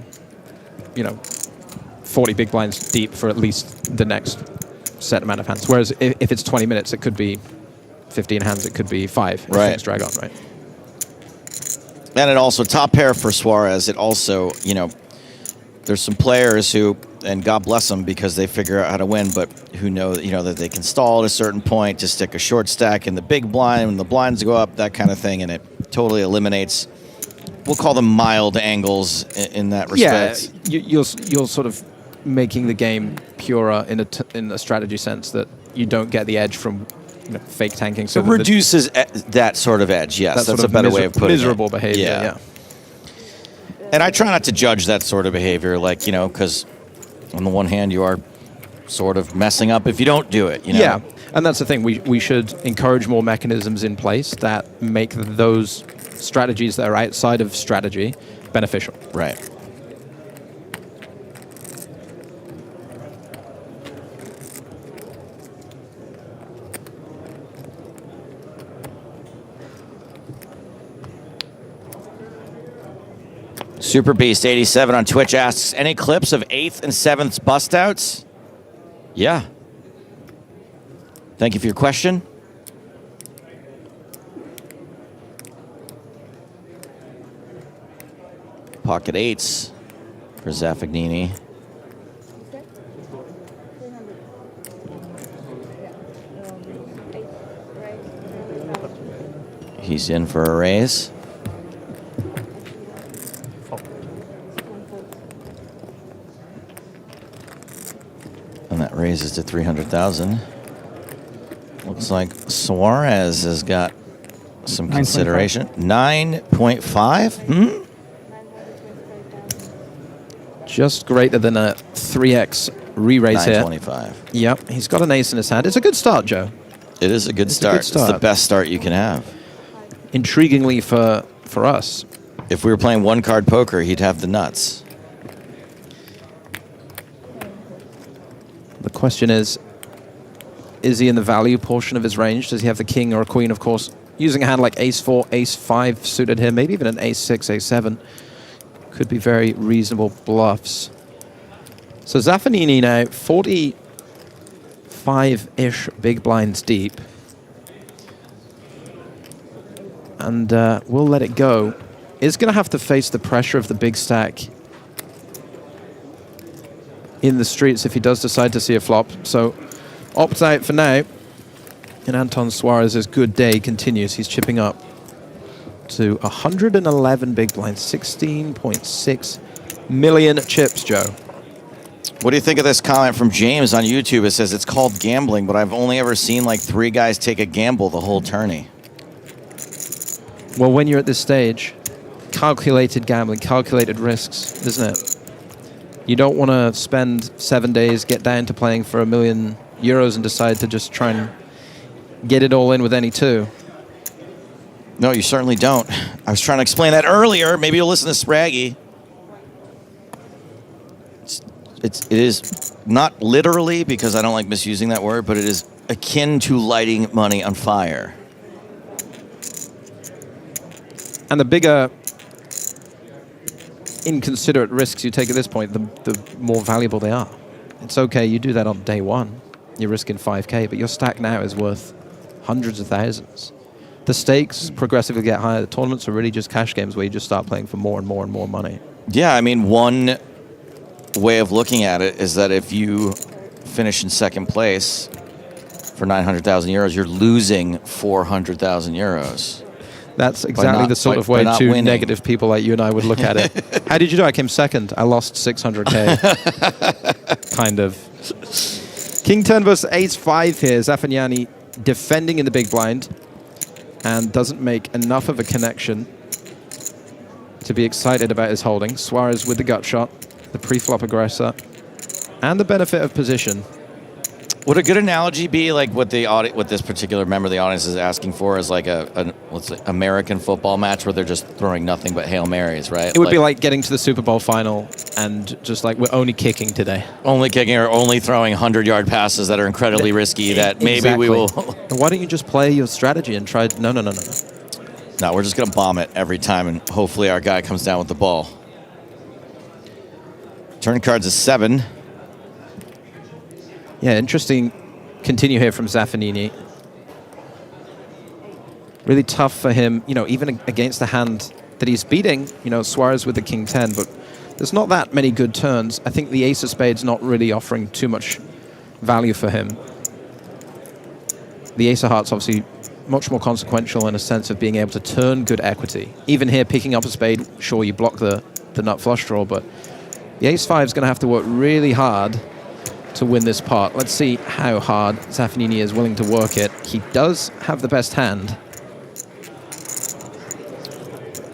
40 big blinds deep for at least the next set amount of hands. Whereas if it's 20 minutes, it could be 15 hands, it could be 5. If Right. things drag on, right? And it also, top pair for Suarez, it also, there's some players who, and God bless them because they figure out how to win, but who know that they can stall at a certain point to stick a short stack in the big blind when the blinds go up, that kind of thing, and it totally eliminates, we'll call them mild angles in that respect. Yeah, you'll sort of making the game purer in a strategy sense, that you don't get the edge from fake tanking. So it reduces that sort of edge, yes. That's a better way of putting it. Miserable behavior, yeah. And I try not to judge that sort of behavior, like, because on the one hand, you are sort of messing up if you don't do it, Yeah, and that's the thing. We should encourage more mechanisms in place that make those strategies that are outside of strategy beneficial. Right. Super Beast 87 on Twitch asks, any clips of 8th and 7th bust outs? Yeah. Thank you for your question. Pocket 8s for Zaffagnini. He's in for a raise. And that raises to 300,000. Looks like Suarez has got some consideration. 9.5? Just greater than a 3x re-raise here. 9.25. Yep, he's got an ace in his hand. It's a good start, Joe. It is a good start. It's the best start you can have. Intriguingly for us. If we were playing one-card poker, he'd have the nuts. The question is he in the value portion of his range? Does he have the king or a queen? Of course, using a hand like ace-4, ace-5 suited here, maybe even an ace-6, ace-7. Could be very reasonable bluffs. So Zaffagnini now 45-ish big blinds deep. And we'll let it go. Is going to have to face the pressure of the big stack in the streets if he does decide to see a flop. So opt out for now. And Anton Suarez's good day continues. He's chipping up to 111 big blinds, 16.6 million chips, Joe. What do you think of this comment from James on YouTube? It says it's called gambling, but I've only ever seen like 3 guys take a gamble the whole tourney. Well, when you're at this stage, calculated gambling, calculated risks, isn't it? You don't want to spend 7 days, get down to playing for €1 million and decide to just try and get it all in with any 2. No, you certainly don't. I was trying to explain that earlier. Maybe you'll listen to Spraggy. It is not literally, because I don't like misusing that word, but it is akin to lighting money on fire. And the bigger inconsiderate risks you take at this point, the more valuable they are. It's okay, you do that on day 1. You're risking 5K, but your stack now is worth hundreds of thousands. The stakes progressively get higher. The tournaments are really just cash games where you just start playing for more and more and more money. Yeah, I mean, one way of looking at it is that if you finish in second place for 900,000 euros, you're losing 400,000 euros. That's exactly the sort of way two winning. negative people like you and I would look at it. How did you do? I came second. I lost 600K. Kind of. King turn versus ace-5 here. Zaffagnini defending in the big blind and doesn't make enough of a connection to be excited about his holding. Suarez with the gut shot, the pre-flop aggressor, and the benefit of position. Would a good analogy be like what this particular member of the audience is asking for is like a let's say American football match where they're just throwing nothing but Hail Marys, right? It would be like getting to the Super Bowl final and just like we're only kicking today. Only kicking or only throwing 100-yard passes that are incredibly risky that maybe we will. Why don't you just play your strategy and try? No. No, we're just going to bomb it every time and hopefully our guy comes down with the ball. Turn cards is 7. Yeah, interesting continue here from Zaffagnini. Really tough for him, even against the hand that he's beating, Suarez with the king 10, but there's not that many good turns. I think the ace of spades not really offering too much value for him. The ace of hearts obviously much more consequential in a sense of being able to turn good equity. Even here, picking up a spade, sure, you block the nut flush draw, but The ace-5 is going to have to work really hard to win this pot. Let's see how hard Zaffagnini is willing to work it. He does have the best hand.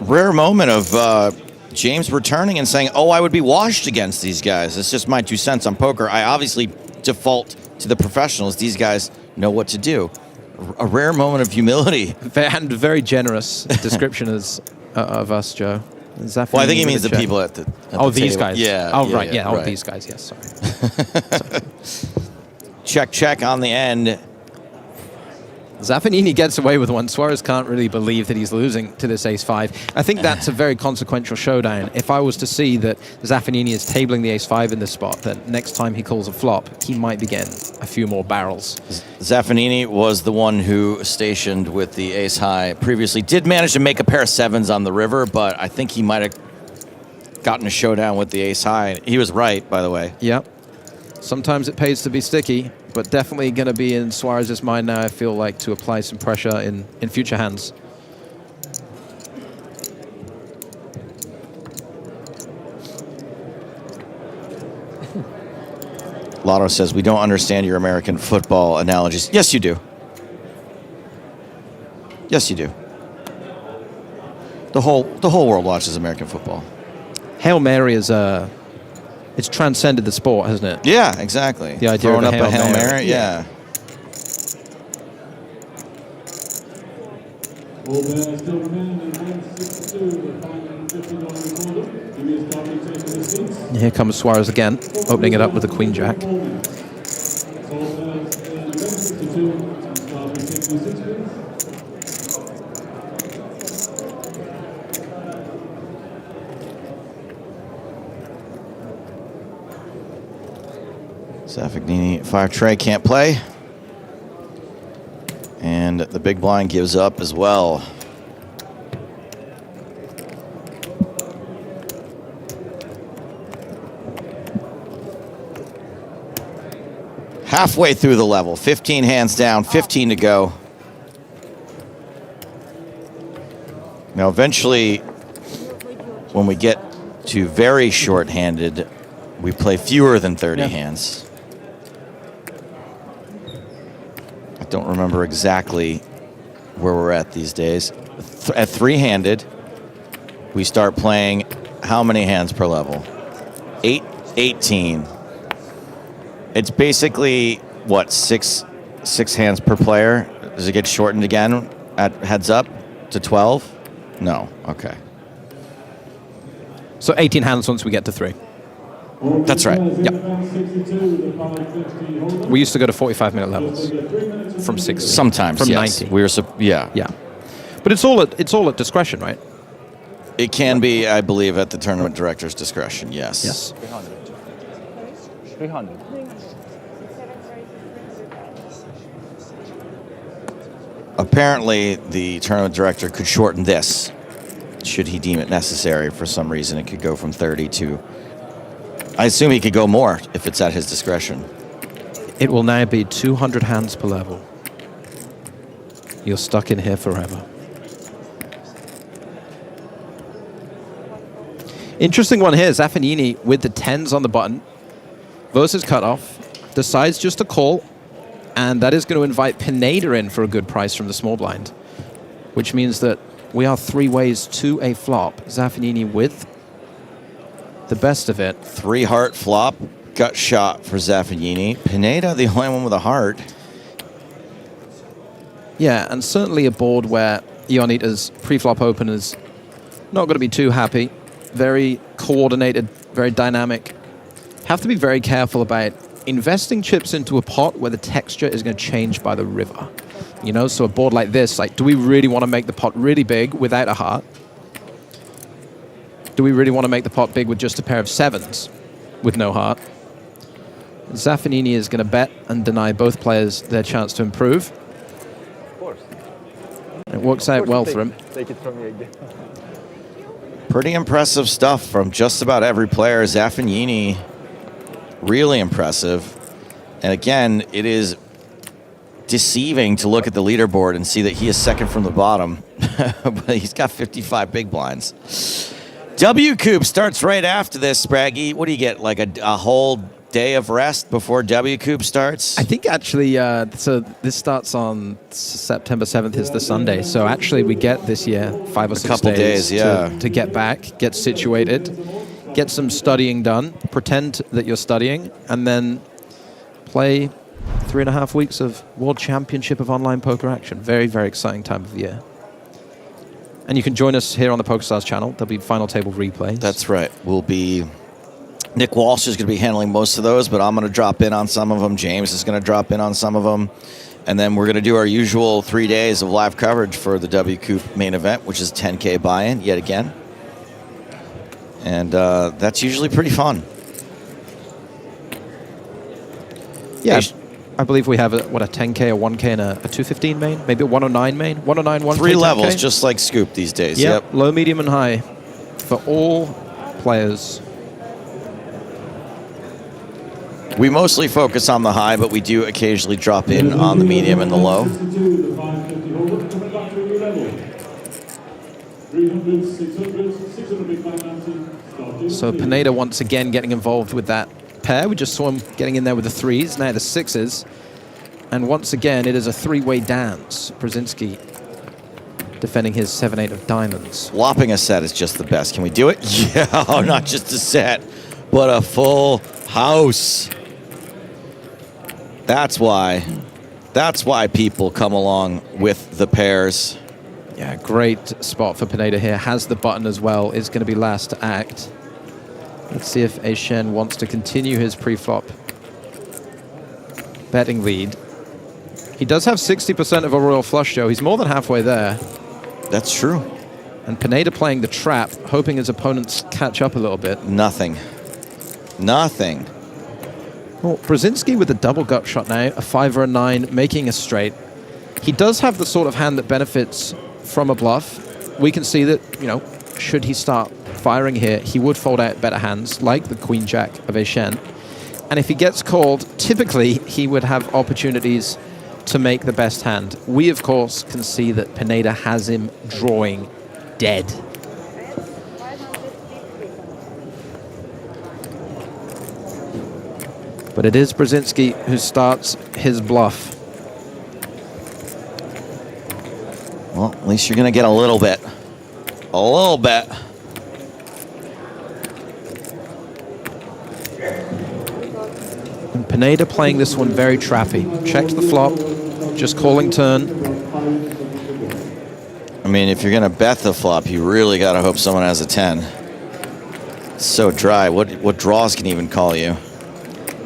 Rare moment of James returning and saying, oh, I would be washed against these guys. It's just my 2 cents on poker. I obviously default to the professionals. These guys know what to do. A rare moment of humility. And very generous description of us, Joe. Well, I think he means the people at the these table. guys. Yeah. Oh, right. Yeah, Oh, right. these guys. Yes, sorry. Check on the end. Zaffagnini gets away with one. Suarez can't really believe that he's losing to this ace-5. I think that's a very consequential showdown. If I was to see that Zaffagnini is tabling the ace-5 in this spot, then next time he calls a flop, he might be getting a few more barrels. Zaffagnini was the one who stationed with the ace-high previously. Did manage to make a pair of 7s on the river, but I think he might have gotten a showdown with the ace-high. He was right, by the way. Yep. Sometimes it pays to be sticky, but definitely going to be in Suarez's mind now, I feel like, to apply some pressure in future hands. Lotto says, we don't understand your American football analogies. Yes, you do. Yes, you do. The whole world watches American football. Hail Mary is it's transcended the sport, hasn't it? Yeah, exactly. The idea Throwing of up a Hail Mary, yeah. Here comes Suarez again, opening it up with a queen jack. Zaffagnini, fire tray, can't play. And the big blind gives up as well. Halfway through the level, 15 hands down, 15 to go. Now eventually, when we get to very short-handed, we play fewer than 30 hands. I don't remember exactly where we're at these days. At 3-handed, we start playing how many hands per level? 18. It's basically, what, six hands per player? Does it get shortened again at heads up to 12? No, okay. So 18 hands once we get to 3. That's right. Yep. We used to go to 45-minute levels from 60. Sometimes, from yes. 90. We were, yeah. Yeah. But it's all at discretion, right? It can be, I believe, at the tournament director's discretion, yes. Yes. 300. Apparently, the tournament director could shorten this, should he deem it necessary for some reason. It could go from 30 to... I assume he could go more if it's at his discretion. It will now be 200 hands per level. You're stuck in here forever. Interesting one here. Zaffagnini with the 10s on the button versus cutoff. Decides just to call. And that is going to invite Pineda in for a good price from the small blind. Which means that we are 3 ways to a flop. Zaffagnini with the best of it. 3-heart flop. Gut shot for Zaffagnini. Pineda, the only one with a heart. Yeah, and certainly a board where Ionita's pre-flop open is not going to be too happy. Very coordinated, very dynamic. Have to be very careful about investing chips into a pot where the texture is going to change by the river. You know, so a board like this, like, do we really want to make the pot really big without a heart? Do we really want to make the pot big with just a pair of 7s with no heart? Zaffagnini is going to bet and deny both players their chance to improve. Of course. It works out well for him. Take it from me again. Pretty impressive stuff from just about every player. Zaffagnini, really impressive. And again, it is deceiving to look at the leaderboard and see that he is second from the bottom, but he's got 55 big blinds. W Coop starts right after this, Spraggy. What do you get, like a whole day of rest before W Coop starts? I think actually, so this starts on September 7th is the Sunday. So actually we get this year 5 or 6 couple days, yeah. to get back, get situated, get some studying done, pretend that you're studying, and then play 3.5 weeks of World Championship of Online Poker action. Very, very exciting time of the year. And you can join us here on the PokerStars channel. There'll be final table replays. That's right. Nick Walsh is going to be handling most of those, but I'm going to drop in on some of them. James is going to drop in on some of them. And then we're going to do our usual 3 days of live coverage for the W Coop main event, which is 10K buy-in yet again. And that's usually pretty fun. Yeah, I believe we have a 10K, a 1K, and a 215 main, maybe a 109 main, 109, 1K, 3 levels, 10K. just like Scoop these days. Yep, low, medium, and high for all players. We mostly focus on the high, but we do occasionally drop in on the medium and the low. So Pineda once again getting involved with that pair. We just saw him getting in there with the 3s, now the 6s. And once again, it is a 3-way dance. Brzezinski defending his 7-8 of diamonds. Lopping a set is just the best. Can we do it? Yeah, not just a set, but a full house. That's why people come along with the pairs. Yeah, great spot for Pineda here. Has the button as well. Is going to be last to act. Let's see if Eychenne wants to continue his pre-flop betting lead. He does have 60% of a royal flush, Joe. He's more than halfway there. That's true. And Pineda playing the trap, hoping his opponents catch up a little bit. Nothing. Nothing. Well, Brzezinski with a double gut shot now, a 5 or a 9, making a straight. He does have the sort of hand that benefits from a bluff. We can see that, you know, should he start firing here, he would fold out better hands, like the Queen Jack of Eychenne. And if he gets called, typically he would have opportunities to make the best hand. We, of course, can see that Pineda has him drawing dead. But it is Brzezinski who starts his bluff. Well, at least you're going to get a little bit. A little bit. And Pineda playing this one very trappy. Checks the flop, just calling turn. I mean, if you're going to bet the flop, you really got to hope someone has a 10. It's so dry. What draws can even call you?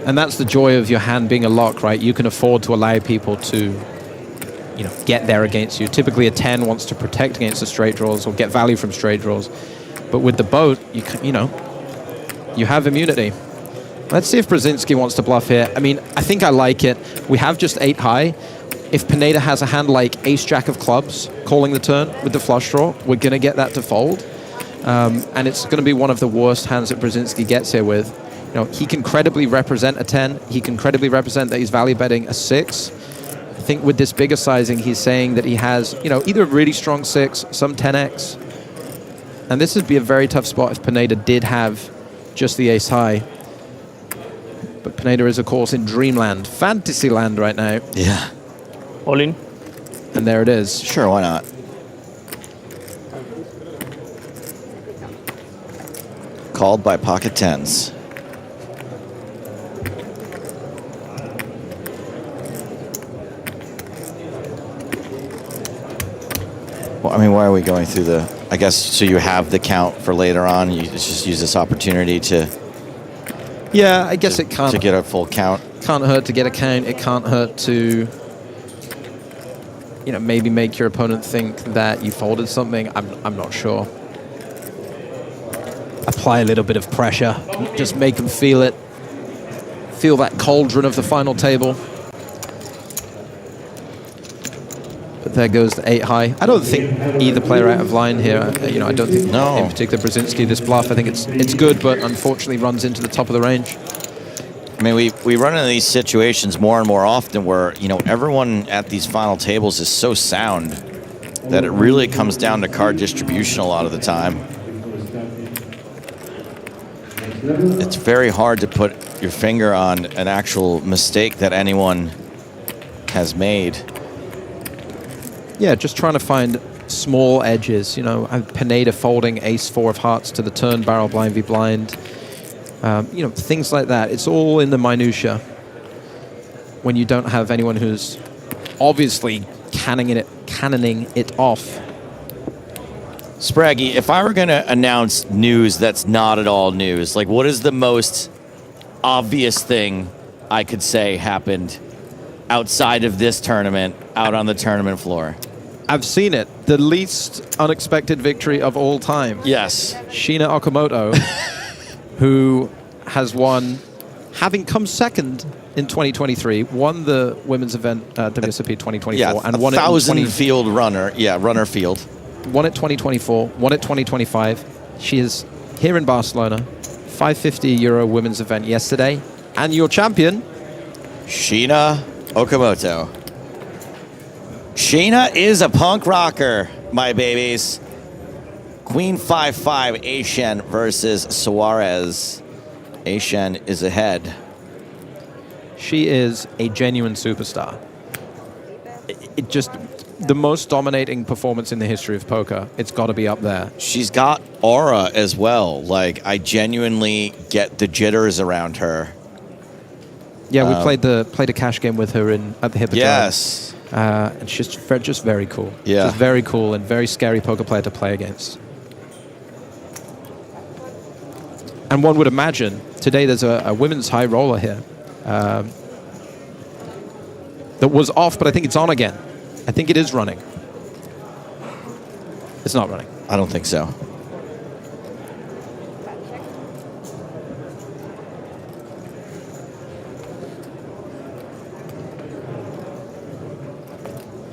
And that's the joy of your hand being a lock, right? You can afford to allow people to, you know, get there against you. Typically a 10 wants to protect against the straight draws or get value from straight draws. But with the boat, you know, you have immunity. Let's see if Brzezinski wants to bluff here. I mean, I think I like it. We have just 8 high. If Pineda has a hand like Ace-Jack of clubs calling the turn with the flush draw, we're going to get that to fold. And it's going to be one of the worst hands that Brzezinski gets here with. You know, he can credibly represent a 10. He can credibly represent that he's value betting a 6. I think with this bigger sizing, he's saying that he has, you know, either a really strong 6, some 10x. And this would be a very tough spot if Pineda did have just the ace high. But Pineda is, of course, in dreamland, fantasy land right now. Yeah. All in. And there it is. Sure, why not? Called by pocket 10s. Well, I mean, why are we going through the... I guess so you have the count for later on. You just use this opportunity to... Yeah, I guess it can't... To get a full count. Can't hurt to get a count. It can't hurt to... You know, maybe make your opponent think that you folded something. I'm not sure. Apply a little bit of pressure. Just make them feel it. Feel that cauldron of the final table. But there goes the 8 high. I don't think either player out of line here. You know, I don't think in particular Brzezinski this bluff. I think it's good, but unfortunately runs into the top of the range. I mean, we run into these situations more and more often where, you know, everyone at these final tables is so sound that it really comes down to card distribution a lot of the time. it's very hard to put your finger on an actual mistake that anyone has made. Yeah, just trying to find small edges. You know, Pineda folding ace-4 of hearts to the turn, barrel blind v blind. You know, things like that. It's all in the minutia when you don't have anyone who's obviously cannoning it off. Spraggy, if I were going to announce news that's not at all news, like what is the most obvious thing I could say happened outside of this tournament, out on the tournament floor? I've seen it. The least unexpected victory of all time. Yes. Shiina Okamoto, who has won, having come second in 2023, won the women's event WSOP 2024, yeah, and won it in 1,000-field runner. Yeah, runner field. Won it 2024, won it 2025. She is here in Barcelona. 550 euro women's event yesterday. And your champion, Shiina Okamoto. Shiina is a punk rocker, my babies. Queen 5-5 Eychenne versus Suarez. Eychenne is ahead. She is a genuine superstar. It just, the most dominating performance in the history of poker. It's got to be up there. She's got aura as well. Like, I genuinely get the jitters around her. Yeah, we played a cash game with her at the Hippodrome. Yes. And she's just very cool. Yeah. Just very cool and very scary poker player to play against. And one would imagine today there's a women's high roller here that was off, but I think it's on again. I think it is running. It's not running. I don't think so.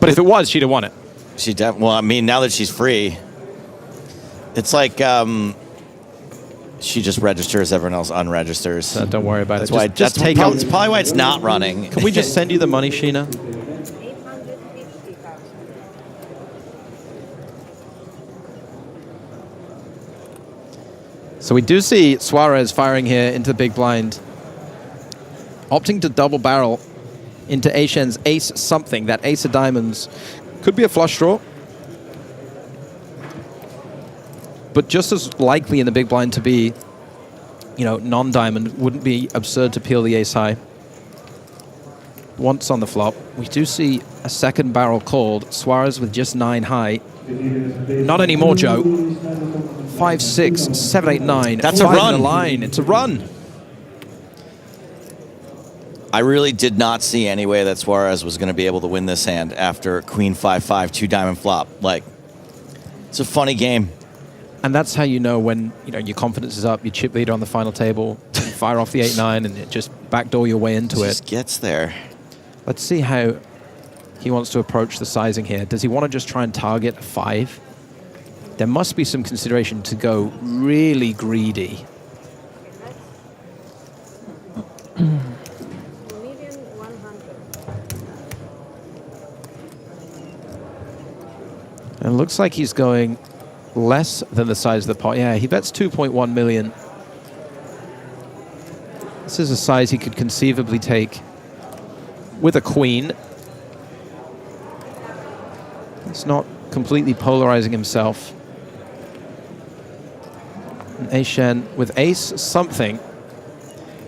But if it was, she'd have won it. Well, I mean, now that she's free, it's like she just registers, everyone else unregisters. Don't worry about that's it. Why, just that's probably why it's not running. Can we just send you the money, Shiina? So we do see Suarez firing here into the big blind, opting to double barrel into Eychenne's ace something. That ace of diamonds could be a flush draw, but just as likely in the big blind to be, you know, non-diamond. Wouldn't be absurd to peel the ace high. Once on the flop, we do see a second barrel called. Suarez with just 9 high. Not anymore, Joe. 5, 6, 7, 8, 9. That's a run. In the line. It's a run. I really did not see any way that Suarez was going to be able to win this hand after Queen 5-5, 2-diamond flop. Like, it's a funny game. And that's how you know when, you know, your confidence is up, you chip leader on the final table, fire off the 8-9, and it just backdoor your way into it. Just gets there. Let's see how he wants to approach the sizing here. Does he want to just try and target a 5? There must be some consideration to go really greedy. And it looks like he's going less than the size of the pot. Yeah, he bets 2.1 million. This is a size he could conceivably take with a queen. It's not completely polarizing himself. And Eychenne with ace something.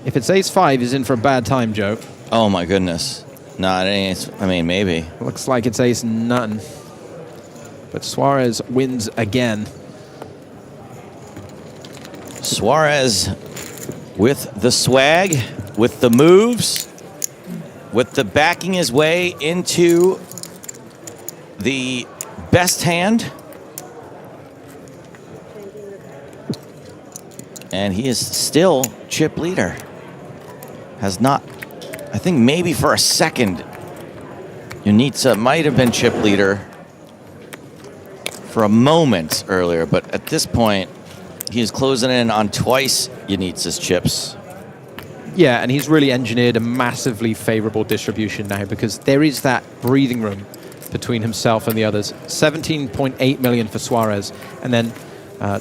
If it's ace 5, he's in for a bad time, Joe. Oh my goodness. No, it ain't. I mean, maybe. Looks like it's ace nothing. But Suarez wins again. Suarez with the swag, with the moves, with the backing his way into the best hand. And he is still chip leader. Has not, I think maybe for a second, Ionita might have been chip leader for a moment earlier, but at this point, he is closing in on twice Ionita's chips. Yeah, and he's really engineered a massively favorable distribution now because there is that breathing room between himself and the others. 17.8 million for Suarez, and then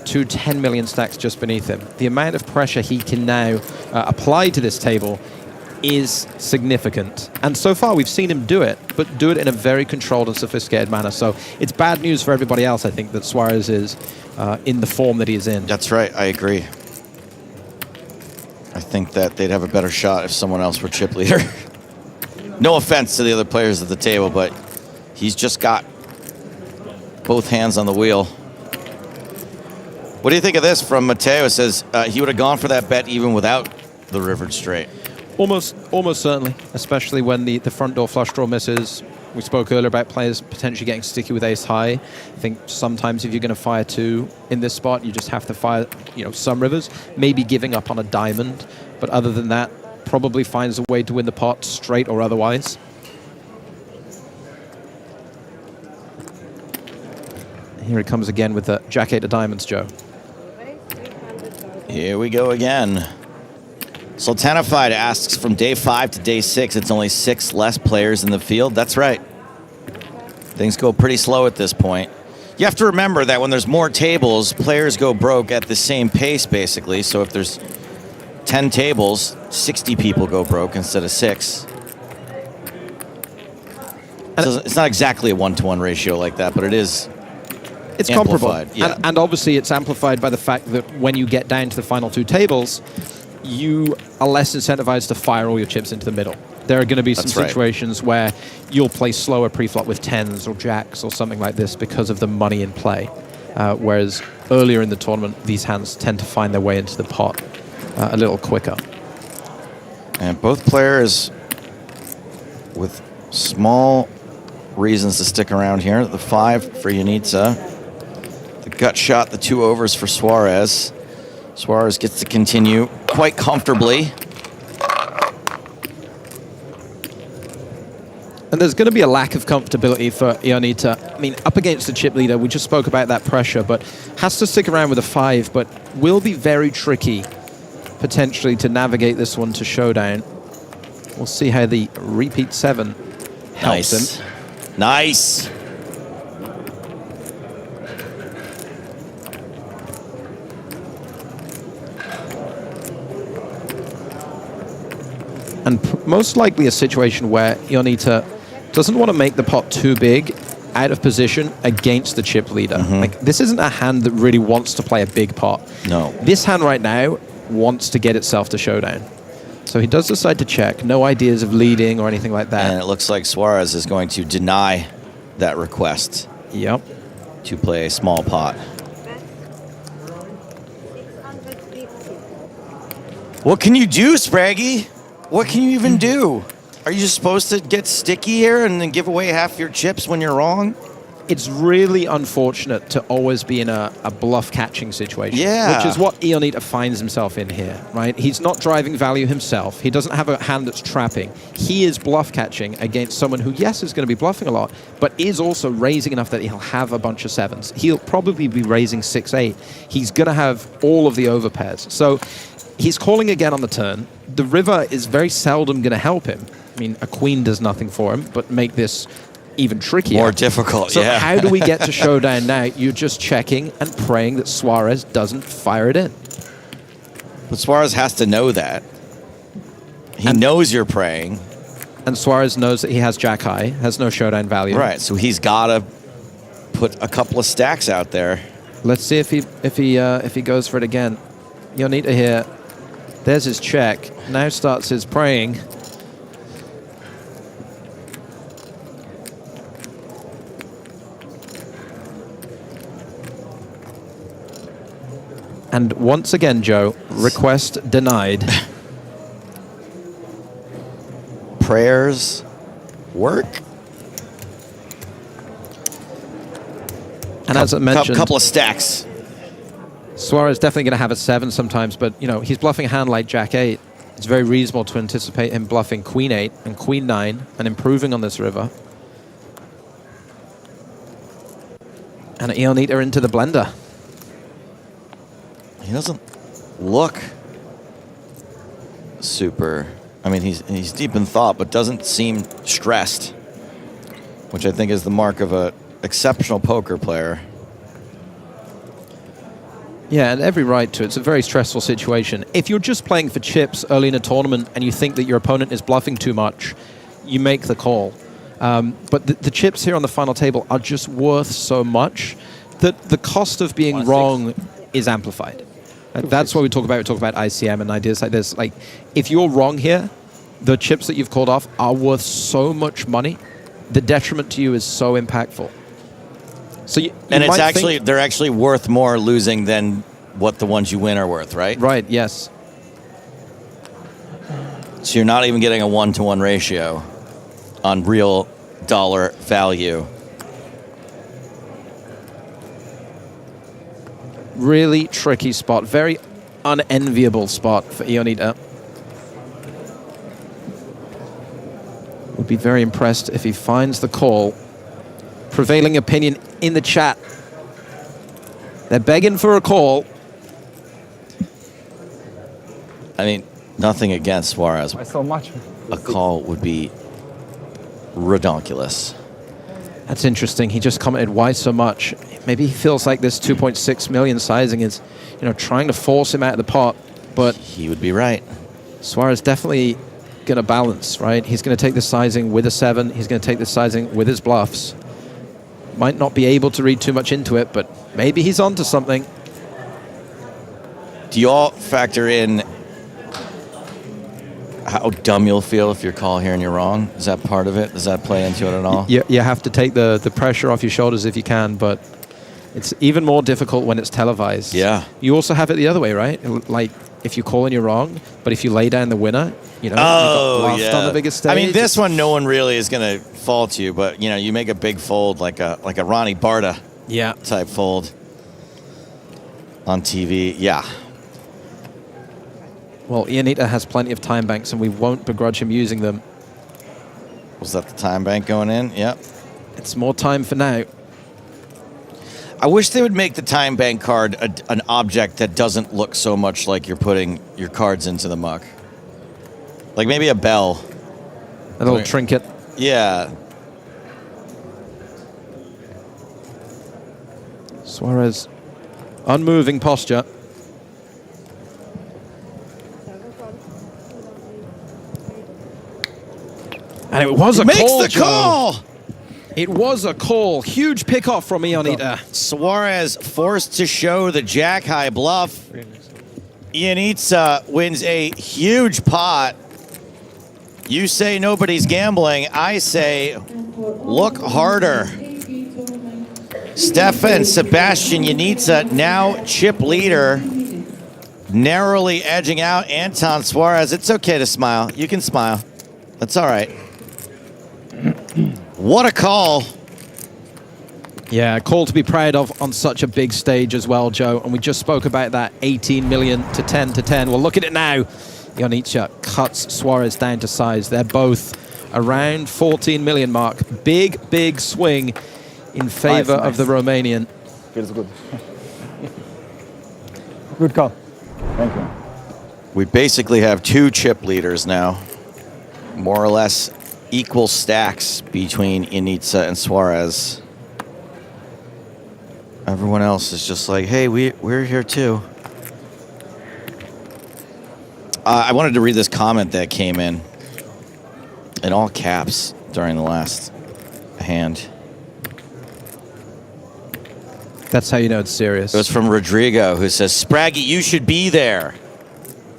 two 10 million stacks just beneath him. The amount of pressure he can now apply to this table is significant. And so far we've seen him do it, but do it in a very controlled and sophisticated manner. So it's bad news for everybody else, I think, that Suarez is in the form that he's in. That's right, I agree. I think that they'd have a better shot if someone else were chip leader. No offense to the other players at the table, but he's just got both hands on the wheel. What do you think of this from Mateo? It says he would have gone for that bet even without the rivered straight. Almost certainly, especially when the front door flush draw misses. We spoke earlier about players potentially getting sticky with ace high. I think sometimes if you're going to fire two in this spot, you just have to fire, some rivers, maybe giving up on a diamond. But other than that, probably finds a way to win the pot, straight or otherwise. Here it comes again with the Jack-8 of diamonds, Joe. Here we go again. Sultanified asks, from day 5 to day 6, it's only 6 less players in the field. That's right. Things go pretty slow at this point. You have to remember that when there's more tables, players go broke at the same pace, basically. So if there's 10 tables, 60 people go broke instead of 6. So it's not exactly a 1-to-1 ratio like that, but it is. It's amplified. Comparable. And obviously it's amplified by the fact that when you get down to the final 2 tables, you are less incentivized to fire all your chips into the middle. There are going to be some situations where you'll play slower pre-flop with 10s or jacks or something like this because of the money in play. Whereas earlier in the tournament, these hands tend to find their way into the pot a little quicker. And both players with small reasons to stick around here. The 5 for Ionita. The gut shot, the 2 overs for Suarez. Suarez gets to continue quite comfortably. And there's going to be a lack of comfortability for Ionita. I mean, up against the chip leader, we just spoke about that pressure, but has to stick around with a 5, but will be very tricky, potentially, to navigate this one to showdown. We'll see how the repeat 7 helps him. Nice. And most likely a situation where Ionita doesn't want to make the pot too big out of position against the chip leader. Like, this isn't a hand that really wants to play a big pot. No. This hand right now wants to get itself to showdown. So he does decide to check. No ideas of leading or anything like that. And it looks like Suarez is going to deny that request. Yep. To play a small pot. What can you do, Spraggy? What can you even do? Are you just supposed to get sticky here and then give away half your chips when you're wrong? It's really unfortunate to always be in a bluff catching situation. Yeah. Which is what Ionita finds himself in here, right? He's not driving value himself. He doesn't have a hand that's trapping. He is bluff catching against someone who, yes, is going to be bluffing a lot, but is also raising enough that he'll have a bunch of 7s. He'll probably be raising 6-8. He's going to have all of the overpairs. So he's calling again on the turn. The river is very seldom going to help him. I mean, a queen does nothing for him, but make this even trickier. More difficult, so yeah. How do we get to showdown now? You're just checking and praying that Suarez doesn't fire it in. But Suarez has to know that. He knows you're praying. And Suarez knows that he has jack high, has no showdown value. Right, so he's got to put a couple of stacks out there. Let's see if he goes for it again. Ionita here. There's his check. Now starts his praying. And once again, Joe, request denied. Prayers work. And as I mentioned, a couple of stacks. Suarez definitely going to have a 7 sometimes, but he's bluffing a hand like Jack-8. It's very reasonable to anticipate him bluffing Queen-8 and Queen-9 and improving on this river. And Ionita into the blender. He doesn't look super. I mean, he's deep in thought, but doesn't seem stressed, which I think is the mark of an exceptional poker player. Yeah, and every right to it. It's a very stressful situation. If you're just playing for chips early in a tournament and you think that your opponent is bluffing too much, you make the call. But the chips here on the final table are just worth so much that the cost of being wrong is amplified. That's what we talk about. We talk about ICM and ideas like this. Like, if you're wrong here, the chips that you've called off are worth so much money. The detriment to you is so impactful. So and it's actually they're actually worth more losing than what the ones you win are worth, right? Right. Yes. So you're not even getting a 1-to-1 ratio on real dollar value. Really tricky spot. Very unenviable spot for Ionita. Would be very impressed if he finds the call. Prevailing opinion in the chat. They're begging for a call. I mean, nothing against Suarez. Why so much? A call would be redonkulous. That's interesting. He just commented, why so much? Maybe he feels like this 2.6 million sizing is, trying to force him out of the pot, but he would be right. Suarez definitely going to balance, right? He's going to take the sizing with a 7. He's going to take the sizing with his bluffs. Might not be able to read too much into it, but maybe he's onto something. Do you all factor in how dumb you'll feel if you're call here and you're wrong? Is that part of it? Does that play into it at all? You have to take the pressure off your shoulders if you can, but it's even more difficult when it's televised. Yeah. You also have it the other way, right? Like, if you call and you're wrong, but if you lay down the winner, you got bluffed on the biggest stage. I mean, this one, no one really is going to fault you, but, you make a big fold like a Ronnie Barta type fold on TV. Yeah. Well, Ionita has plenty of time banks, and we won't begrudge him using them. Was that the time bank going in? Yep. It's more time for now. I wish they would make the time bank card an object that doesn't look so much like you're putting your cards into the muck. Like maybe a bell. A little trinket. Yeah. Suarez, unmoving posture. And it was a call, Makes the call! It was a call. Huge pick-off from Ionita. Suarez forced to show the jack-high bluff. Ionita wins a huge pot. You say nobody's gambling. I say look harder. Sebastian Ionita now chip leader. Narrowly edging out Anton Suarez. It's okay to smile. You can smile. That's all right. What a call. Yeah, a call to be proud of on such a big stage as well, Joe. And we just spoke about that 18 million to 10 to 10. Well, look at it now. Ionita cuts Suarez down to size. They're both around 14 million mark. Big, big swing in favor of the Romanian. Feels good. Good call. Thank you. We basically have two chip leaders now. More or less equal stacks between Ionita and Suarez. Everyone else is just like, hey, we're here too. I wanted to read this comment that came in all caps during the last hand. That's how you know it's serious. It was from Rodrigo, who says, Spraggy, you should be there.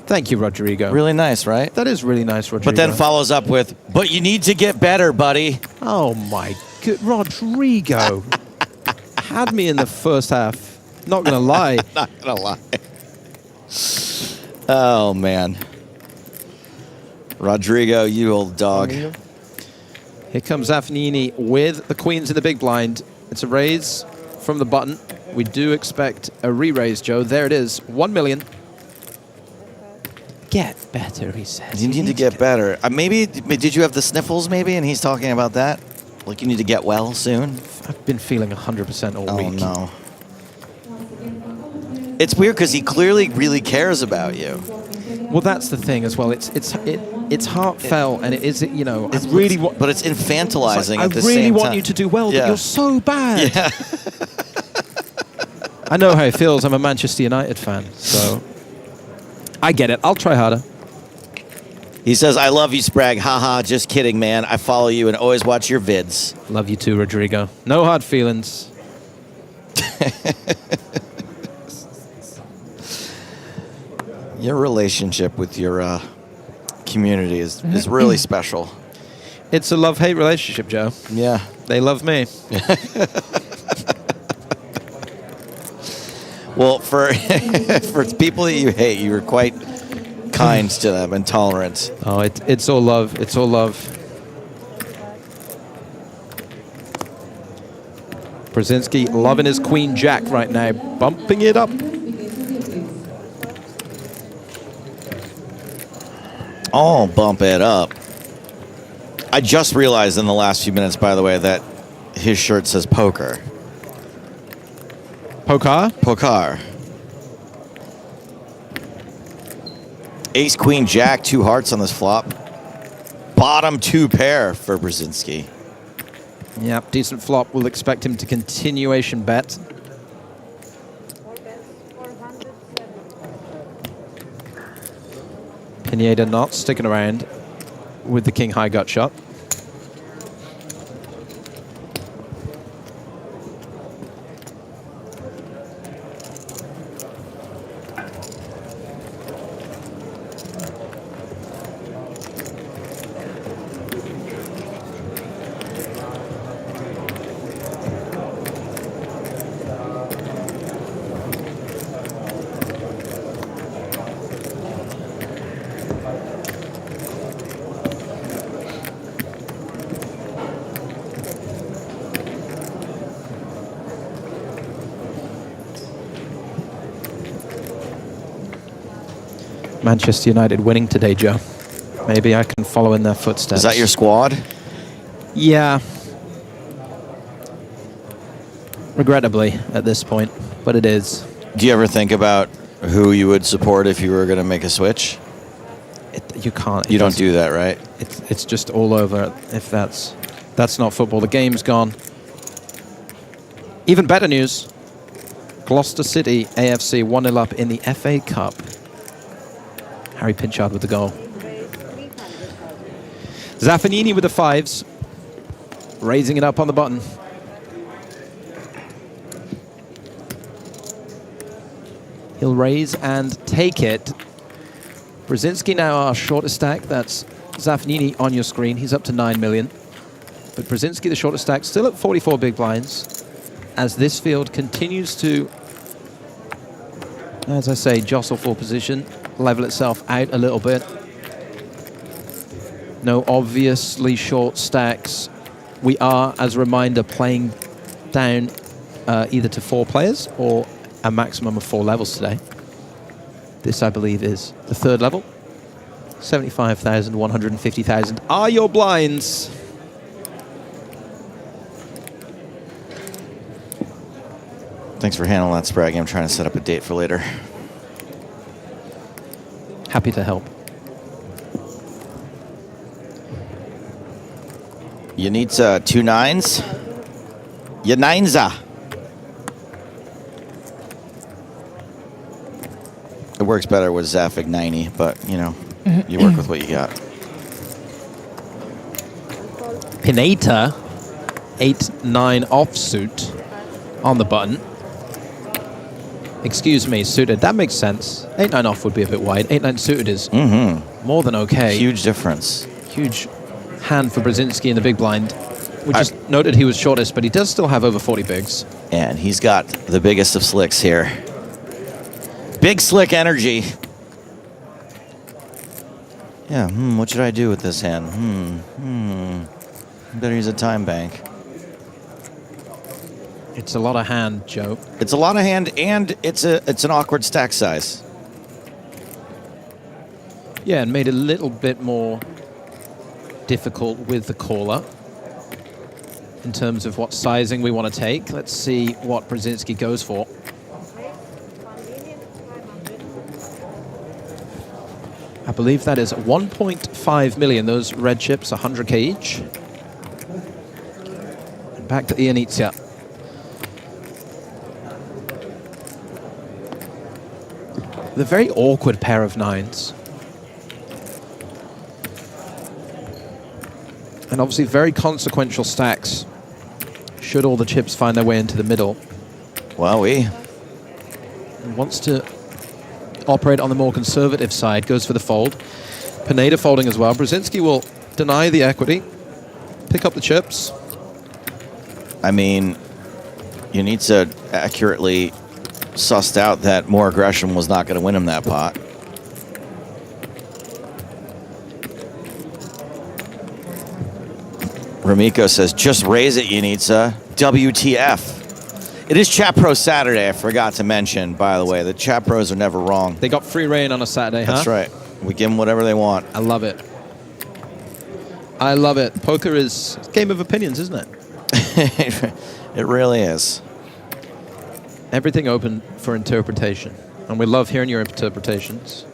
Thank you, Rodrigo. Really nice, right? That is really nice, Rodrigo. But then follows up with, but you need to get better, buddy. Oh, my good. Rodrigo. Had me in the first half. Not going to lie. Not going to lie. Oh, man. Rodrigo, you old dog. Here comes Zaffagnini with the queens in the big blind. It's a raise from the button. We do expect a re-raise, Joe. There it is. 1 million. Get better, he says. You need to get better. Maybe, did you have the sniffles, maybe? And he's talking about that? Like you need to get well soon? I've been feeling 100% all week. Oh, no. It's weird because he clearly really cares about you. Well, that's the thing as well. It's heartfelt, and it is, you know, I really want... But it's infantilizing at the same time. I really want you to do well, but you're so bad. Yeah. I know how it feels. I'm a Manchester United fan, so I get it. I'll try harder. He says, I love you, Sprag. Haha, just kidding, man. I follow you and always watch your vids. Love you too, Rodrigo. No hard feelings. Your relationship with your community is really special. It's a love-hate relationship, Joe. Yeah. They love me. Well, for people that you hate, you were quite kind to them and tolerant. Oh, it's all love. It's all love. Brzezinski loving his queen jack right now, bumping it up. Oh, bump it up. I just realized in the last few minutes, by the way, that his shirt says poker. Poker? Poker. Ace, queen, jack, 2 hearts on this flop. Bottom 2 pair for Brzezinski. Yep, decent flop. We'll expect him to continuation bet. Pineda not sticking around with the king high gut shot. Manchester United winning today, Joe. Maybe I can follow in their footsteps. Is that your squad? Yeah. Regrettably at this point, but it is. Do you ever think about who you would support if you were going to make a switch? You can't. You don't do that, right? It's just all over. If that's not football, the game's gone. Even better news. Gloucester City AFC 1-0 up in the FA Cup. Harry Pinchard with the goal. Zaffagnini with the 5s. Raising it up on the button. He'll raise and take it. Brzezinski now our shortest stack. That's Zaffagnini on your screen. He's up to 9 million. But Brzezinski, the shortest stack, still at 44 big blinds. As this field continues to, as I say, jostle for position, level itself out a little bit. No obviously short stacks. We are, as a reminder, playing down either to 4 players or a maximum of 4 levels today. This, I believe, is the 3rd level. 75,000, 150,000 are your blinds. Thanks for handling that, Spraggy. I'm trying to set up a date for later. Happy to help. Ionita, 2 9s. Ionita. It works better with Zaffagnini, but, you know, you work with what you got. Pineda, 8-9 offsuit on the button. Excuse me, suited. That makes sense. 8-9 off would be a bit wide. 8-9 suited is more than okay. Huge difference. Huge hand for Brzezinski in the big blind. We just noted he was shortest, but he does still have over 40 bigs. And he's got the biggest of slicks here. Big slick energy. Yeah, what should I do with this hand? Better use a time bank. It's a lot of hand, Joe. It's a lot of hand, and it's an awkward stack size. Yeah, and made it a little bit more difficult with the caller in terms of what sizing we want to take. Let's see what Brzezinski goes for. I believe that is 1.5 million. Those red chips, 100k each. And back to Ionita. The very awkward pair of nines. And obviously very consequential stacks. Should all the chips find their way into the middle. Well, he wants to operate on the more conservative side, goes for the fold. Pineda folding as well. Brzezinski will deny the equity, pick up the chips. I mean, Ionita accurately sussed out that more aggression was not going to win him that pot. Ramiko says, just raise it, Ionita. WTF. It is Chat Pro Saturday, I forgot to mention, by the way. The Chat Pros are never wrong. They got free reign on a Saturday, huh? That's right. We give them whatever they want. I love it. I love it. Poker is a game of opinions, isn't it? It really is. Everything open for interpretation. And we love hearing your interpretations.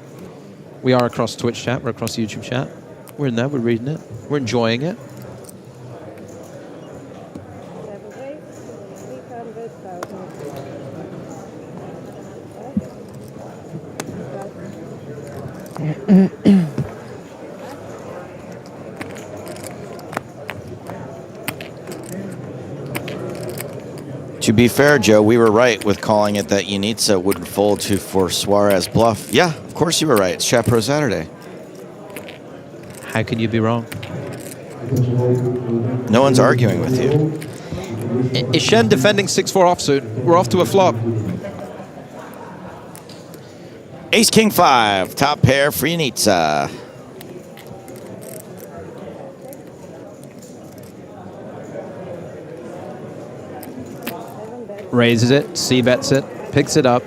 We are across Twitch chat. We're across YouTube chat. We're in there. We're reading it. We're enjoying it. To be fair, Joe, we were right with calling it that Ionita wouldn't fold for Suarez bluff. Yeah, of course you were right. It's Chat Pro Saturday. How can you be wrong? No one's arguing with you. Eychenne defending 6-4 offsuit. We're off to a flop. Ace King 5, top pair for Ionita. Raises it, c-bets it, picks it up.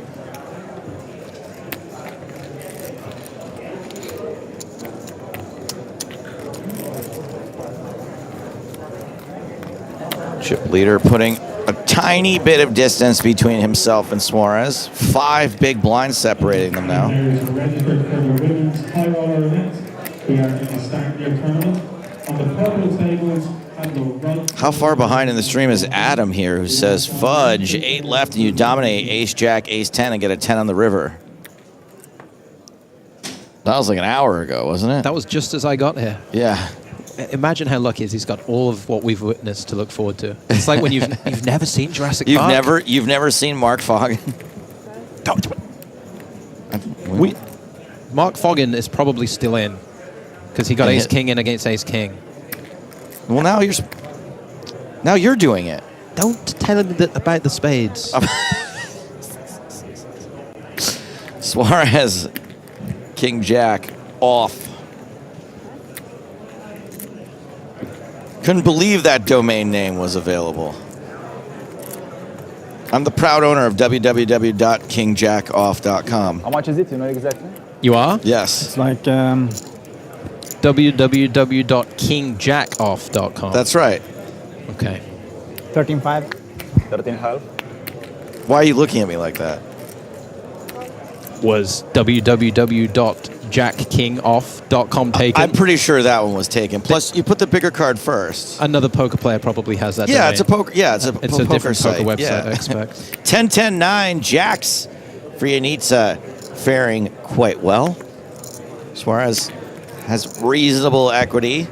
Chip leader putting a tiny bit of distance between himself and Suarez. 5 big blinds separating them now. How far behind in the stream is Adam here, who says, fudge, 8 left and you dominate ace, jack, ace 10 and get a 10 on the river. That was like an hour ago, wasn't it? That was just as I got here. Yeah. Imagine how lucky he is. He's got all of what we've witnessed to look forward to. It's like when you've never seen Jurassic Park. You've never seen Marc Foggin. Marc Foggin is probably still in because he got ace king in against ace king. Well, now you're doing it. Don't tell him about the spades. Suarez, king jack off. Couldn't believe that domain name was available. I'm the proud owner of www.kingjackoff.com. How much is it? You know exactly? You are? Yes. It's like www.kingjackoff.com. That's right. Okay. 13.5. 13.5. Why are you looking at me like that? Was www.jackkingoff.com taken? I'm pretty sure that one was taken. Plus, you put the bigger card first. Another poker player probably has that. Yeah, domain. it's a poker. Yeah, it's a poker different site. poker website. Yeah. I expect. 10-10-9 jacks for Ionita, faring quite well. Suarez has reasonable equity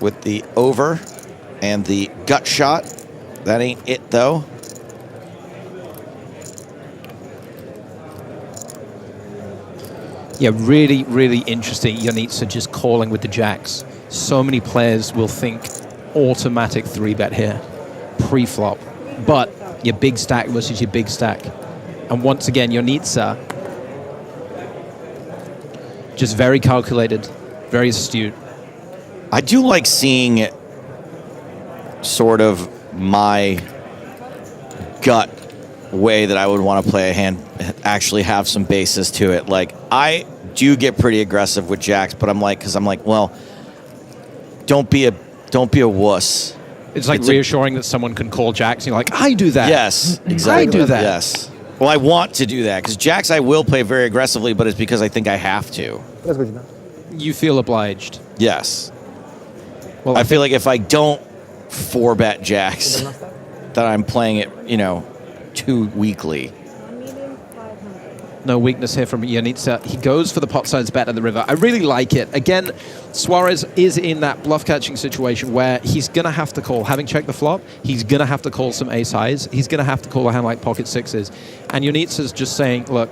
with the over and the gut shot. That ain't it though. Yeah, really, really interesting. Ionita just calling with the jacks. So many players will think automatic 3-bet here, pre-flop. But your big stack versus your big stack. And once again, Ionita just very calculated, very astute. I do like seeing sort of my gut way that I would want to play a hand actually have some basis to it. Like, I do get pretty aggressive with jacks, but I'm like, well, don't be a wuss. It's like reassuring that someone can call jacks. You're like, I do that. Yes, exactly. I do that. Yes. Well, I want to do that because jacks I will play very aggressively, but it's because I think I have to. You feel obliged. Yes. Well, I feel like if I don't 4-bet jacks, that I'm playing it, too weakly. No weakness here from Ionita. He goes for the pot size bet at the river. I really like it. Again, Suarez is in that bluff catching situation where he's going to have to call. Having checked the flop, he's going to have to call some ace highs. He's going to have to call a hand like pocket sixes. And Ionita's just saying, look,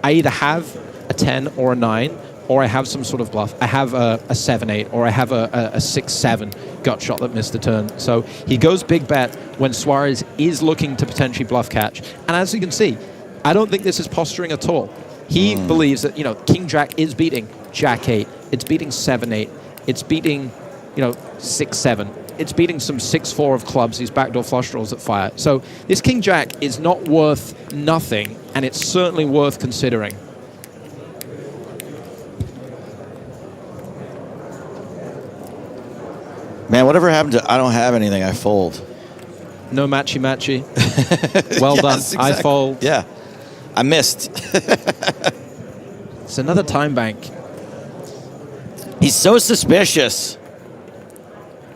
I either have a 10 or a 9, or I have some sort of bluff. I have a 7-8, or I have a 6-7 gut shot that missed the turn. So he goes big bet when Suarez is looking to potentially bluff catch. And as you can see, I don't think this is posturing at all. He believes that, King Jack is beating Jack 8. It's beating 7-8. It's beating, 6-7. It's beating some 6-4 of clubs, these backdoor flush draws that fire. So this King Jack is not worth nothing, and it's certainly worth considering. Man, whatever happened to I don't have anything, I fold? No matchy-matchy. Well done. Exactly. I fold. Yeah. I missed. It's another time bank. He's so suspicious.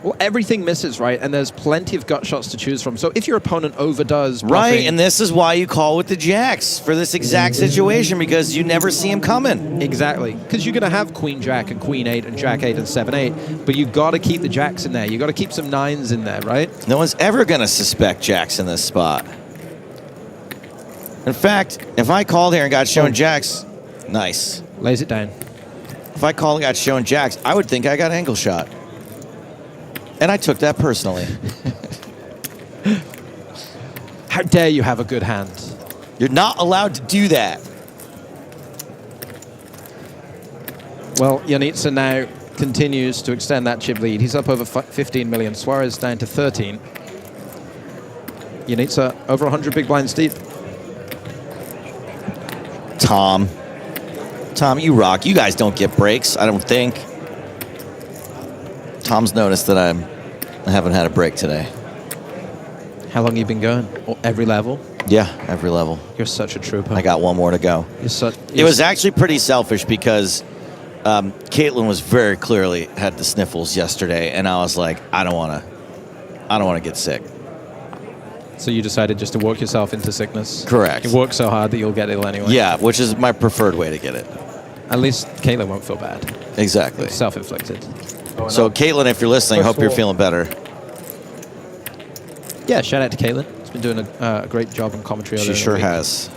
Well, everything misses, right? And there's plenty of gut shots to choose from. So if your opponent overdoes Right, bluffing, and this is why you call with the jacks for this exact situation, because you never see him coming. Exactly. Because you're going to have Queen Jack and Queen 8 and Jack 8 and 7-8, but you got to keep the jacks in there. You got to keep some 9s in there, right? No one's ever going to suspect jacks in this spot. In fact, if I called here and got shown jacks, nice. Lays it down. If I called and got shown jacks, I would think I got angle shot. And I took that personally. How dare you have a good hand? You're not allowed to do that. Well, Ionita now continues to extend that chip lead. He's up over 15 million. Suarez down to 13. Ionita over 100 big blinds deep. Tom, you rock. You guys don't get breaks, I don't think. Tom's noticed that I haven't had a break today. How long have you been going? Every level? Yeah, every level. You're such a trooper. I got one more to go. It was actually pretty selfish because Caitlin was very clearly had the sniffles yesterday, and I was like, I don't want to get sick. So you decided just to work yourself into sickness? Correct. You work so hard that you'll get ill anyway? Yeah, which is my preferred way to get it. At least Caitlin won't feel bad. Exactly. It's self-inflicted. So Caitlin, if you're listening, hope you're feeling better. Yeah, shout out to Caitlin. She's been doing a great job on commentary. She sure has.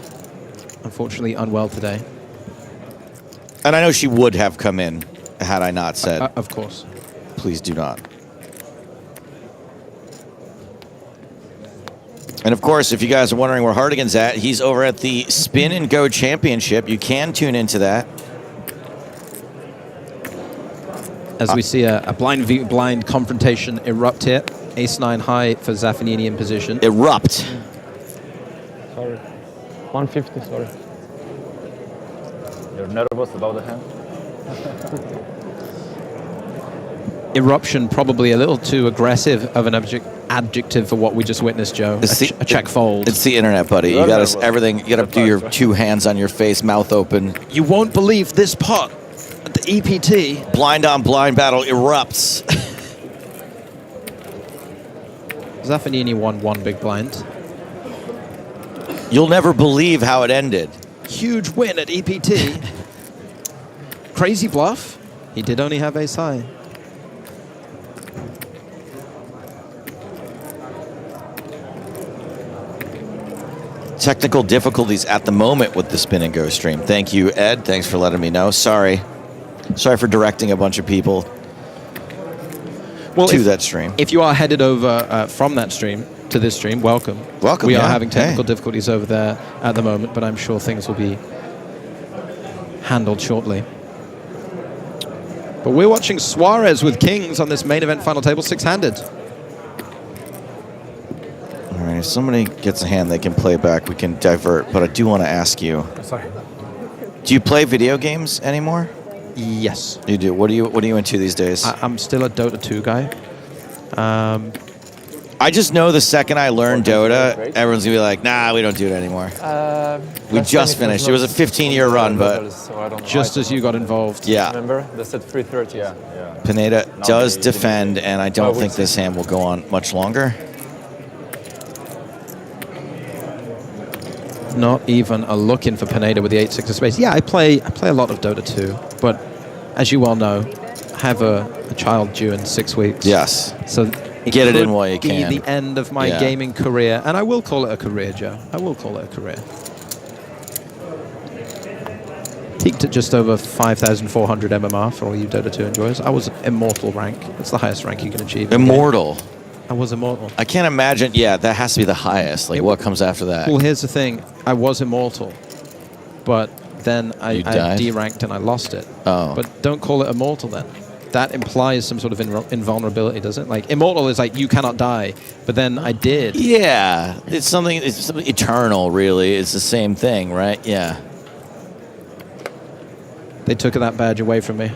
Unfortunately, unwell today. And I know she would have come in had I not said. Of course. Please do not. And of course, if you guys are wondering where Hardigan's at, he's over at the Spin and Go Championship. You can tune into that. As we see a blind v blind confrontation erupt here. Ace-9 high for Zaffagnini in position. Erupt. Sorry. 150, sorry. You're nervous about the hand? Eruption, probably a little too aggressive of an adjective for what we just witnessed, Joe. A check fold. It's the internet, buddy. You got everything. You got to do your 2 hands on your face, mouth open. You won't believe this pot at the EPT. Blind on blind battle erupts. Zaffagnini won 1 big blind. You'll never believe how it ended. Huge win at EPT. Crazy bluff. He did only have ace high. Technical difficulties at the moment with the Spin and Go stream. Thank you, Ed. Thanks for letting me know. Sorry for directing a bunch of people to that stream. If you are headed over from that stream to this stream, welcome. Welcome. We are having technical difficulties over there at the moment, but I'm sure things will be handled shortly. But we're watching Suarez with kings on this main event final table, 6-handed. All right, if somebody gets a hand they can play back, we can divert. But I do want to ask you. Sorry. Do you play video games anymore? Yes. You do. What are you into these days? I'm still a Dota 2 guy. I just know the second I learn Dota, everyone's gonna be like, "Nah, we don't do it anymore." We just finished. It was a 15-year run, but just as you got involved. Yeah. Remember? They said 3:30. Yeah. Pineda does defend, and I don't think this hand will go on much longer. Not even a look in for Pineda with the 8-6 of spades. Yeah, I play a lot of Dota 2, but as you well know, I have a child due in 6 weeks. Yes. So get it in while you be can. the end of my gaming career, and I will call it a career, Joe. I will call it a career. Peaked at just over 5,400 MMR for all you Dota 2 enjoyers. I was immortal rank. That's the highest rank you can achieve. Immortal. I was immortal. I can't imagine. Yeah, that has to be the highest. Like, what comes after that? Well, here's the thing. I was immortal, but then I deranked and I lost it. Oh. But don't call it immortal then. That implies some sort of invulnerability, doesn't it? Like, immortal is like, you cannot die, but then I did. Yeah. It's something eternal, really. It's the same thing, right? Yeah. They took that badge away from me.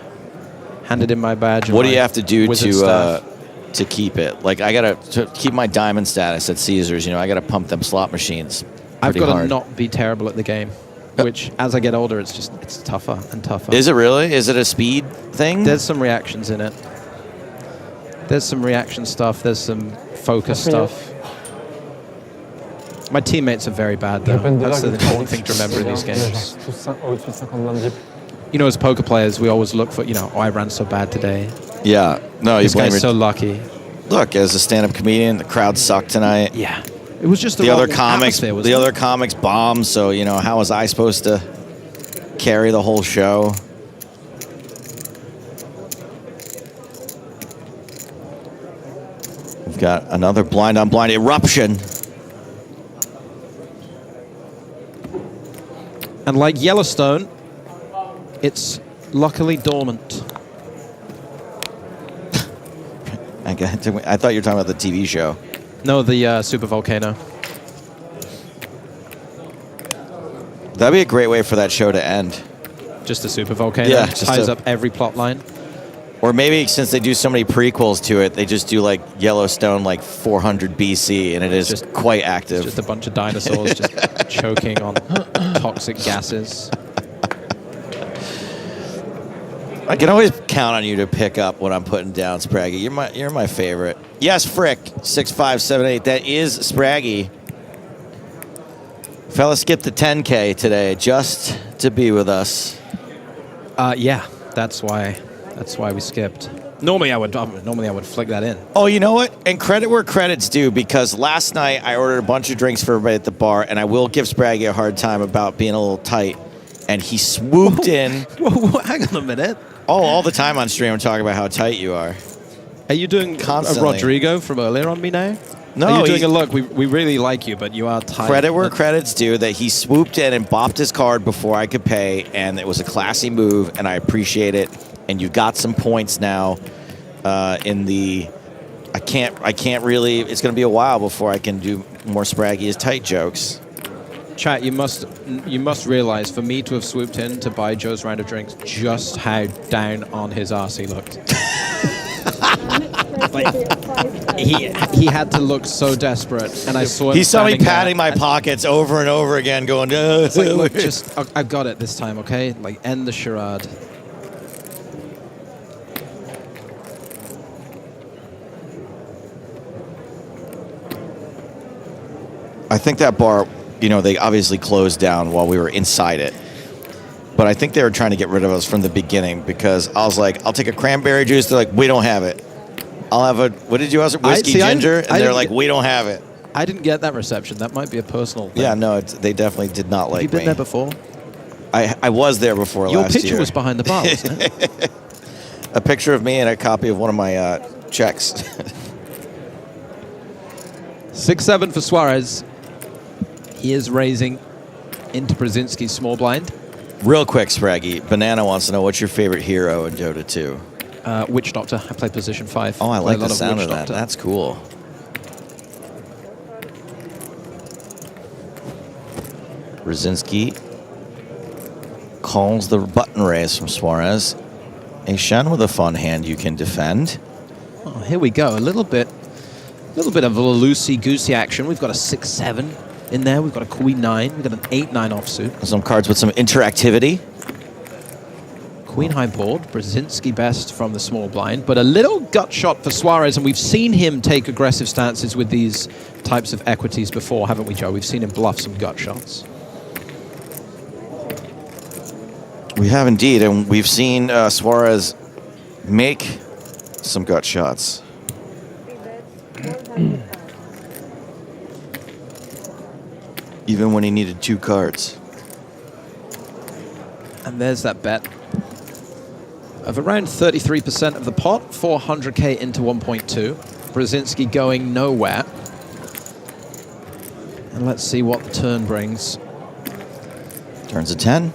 Handed in my badge. What do you have to do to keep it? Like, I gotta to keep my diamond status at Caesars. You know, I gotta pump them slot machines. I've got hard. to not be terrible at the game, which as I get older, it's tougher and tougher. Is it really? Is it a speed thing? There's some reactions in it. There's some reaction stuff. There's some focus stuff. My teammates are very bad, though. That's the important thing to remember in these games. You know, as poker players, we always look for, oh, I ran so bad today. Yeah. No, this guy's so lucky. Look, as a stand-up comedian, the crowd sucked tonight. Yeah. It was just the other comics. The other comics bombed. So how was I supposed to carry the whole show? We've got another blind on blind eruption. And like Yellowstone, it's luckily dormant. I thought you were talking about the TV show. No, the super volcano. That'd be a great way for that show to end. Just a super volcano. Yeah, ties up every plot line. Or maybe since they do so many prequels to it, they just do like Yellowstone like 400 BC, and it is just quite active. It's just a bunch of dinosaurs just choking on toxic gases. I can always count on you to pick up what I'm putting down, Spraggy. You're my favorite. Yes, Frick 6578. That is Spraggy. Fella skipped the 10K today just to be with us. Yeah, that's why we skipped. Normally I would flick that in. Oh, you know what? And credit where credit's due, because last night I ordered a bunch of drinks for everybody at the bar, and I will give Spraggy a hard time about being a little tight. And he swooped in. Whoa, hang on a minute. Oh, all the time on stream I'm talking about how tight you are. Are you doing constantly a Rodrigo from earlier on me now? No, are you doing a look? We really like you, but you are tight. Credit where credit's due that he swooped in and bopped his card before I could pay, and it was a classy move, and I appreciate it. And you got some points now in the... I can't really... It's going to be a while before I can do more Spraggy as tight jokes. Chat, you must realize, for me to have swooped in to buy Joe's round of drinks, just how down on his arse he looked. Like, he had to look so desperate, and I saw him. He saw me patting my pockets over and over again, going, it's like, look, just I've got it this time, okay? Like, end the charade. I think that bar, they obviously closed down while we were inside it. But I think they were trying to get rid of us from the beginning, because I was like, I'll take a cranberry juice. They're like, we don't have it. I'll have what did you ask? Whiskey ginger? And they're like, we don't have it. I didn't get that reception. That might be a personal thing. Yeah, no, they definitely did not like me. Have you been there before? I was there before last year. Your picture was behind the bar, wasn't it? A picture of me and a copy of one of my checks. 6-7 for Suarez. He is raising into Brzezinski's small blind. Real quick, Spraggy. Banana wants to know, what's your favorite hero in Dota 2? Witch Doctor. I play position 5. Oh, I like the sound of that. That's cool. Brzezinski calls the button raise from Suarez. Eychenne with a fun hand you can defend. Oh, here we go. A little bit of a loosey-goosey action. We've got a 6-7 in there. We've got a Queen 9. We've got an 8-9 offsuit. Some cards with some interactivity. Queen high board. Brzezinski best from the small blind, but a little gut shot for Suarez, and we've seen him take aggressive stances with these types of equities before, haven't we, Joe? We've seen him bluff some gut shots. We have indeed, and we've seen Suarez make some gut shots. Even when he needed 2 cards. And there's that bet of around 33% of the pot, 400K into 1.2. Brzezinski going nowhere. And let's see what the turn brings. Turn's a 10.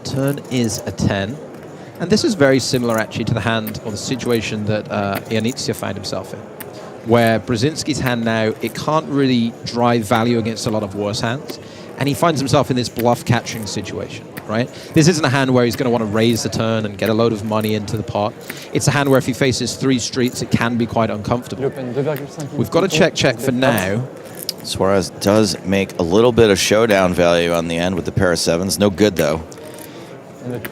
Turn is a 10. And this is very similar actually to the hand or the situation that Ionita found himself in, where Brzezinski's hand now, it can't really drive value against a lot of worse hands. And he finds himself in this bluff catching situation, right? This isn't a hand where he's going to want to raise the turn and get a load of money into the pot. It's a hand where if he faces 3 streets, it can be quite uncomfortable. We've got a check for now. Suarez does make a little bit of showdown value on the end with the pair of 7s. No good, though.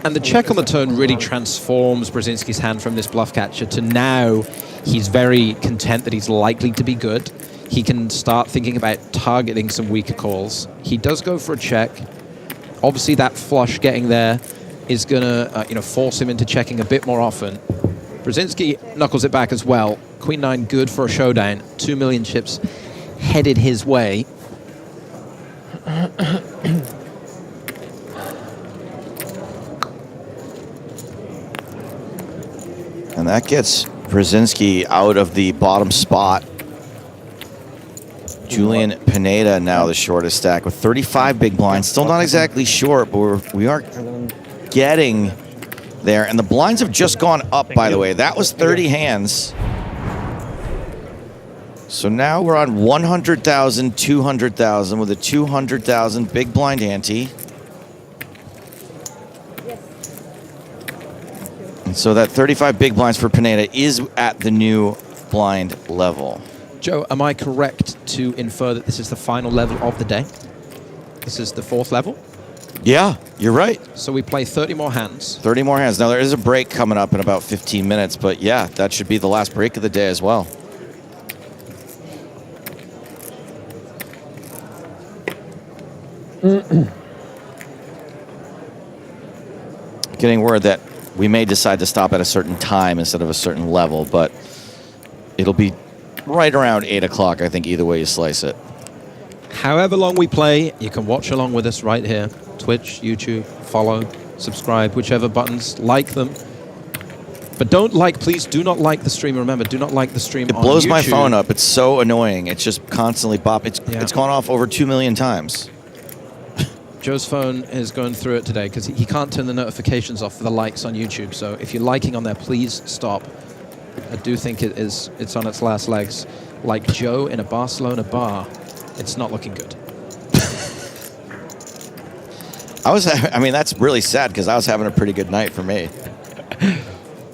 And the check on the turn really transforms Brzezinski's hand from this bluff catcher to now he's very content that he's likely to be good. He can start thinking about targeting some weaker calls. He does go for a check. Obviously, that flush getting there is going to force him into checking a bit more often. Brzezinski knuckles it back as well. Queen 9 good for a showdown. 2 million chips headed his way. And that gets Brzezinski out of the bottom spot. Julian Pineda now the shortest stack with 35 big blinds. Still not exactly short, but we are getting there. And the blinds have just gone up, by the way. That was 30 hands. So now we're on 100,000, 200,000 with a 200,000 big blind ante. And so that 35 big blinds for Pineda is at the new blind level. Joe, am I correct to infer that this is the final level of the day? This is the 4th level? Yeah, you're right. So we play 30 more hands. 30 more hands. Now, there is a break coming up in about 15 minutes, but yeah, that should be the last break of the day as well. Getting word that we may decide to stop at a certain time instead of a certain level, but it'll be right around 8 o'clock, I think, either way you slice it. However long we play, you can watch along with us right here. Twitch, YouTube, follow, subscribe, whichever buttons, like them. But don't like, please do not like the stream. Remember, do not like the stream on YouTube. It blows my phone up. It's so annoying. It's just constantly bop. It's gone off over 2 million times. Joe's phone is going through it today because he can't turn the notifications off for the likes on YouTube. So if you're liking on there, please stop. I do think it's on its last legs. Like Joe in a Barcelona bar, it's not looking good. I mean, that's really sad because I was having a pretty good night for me.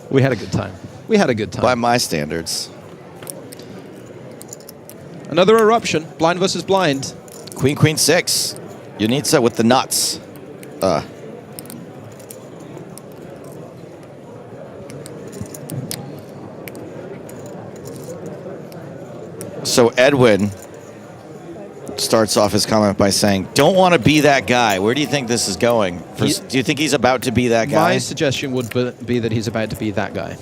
We had a good time. We had a good time. By my standards. Another eruption. Blind versus blind. Queen, queen, 6. Ionita with the nuts. So Edwin starts off his comment by saying, don't want to be that guy. Where do you think this is going? Do you think he's about to be that guy? My suggestion would be that he's about to be that guy.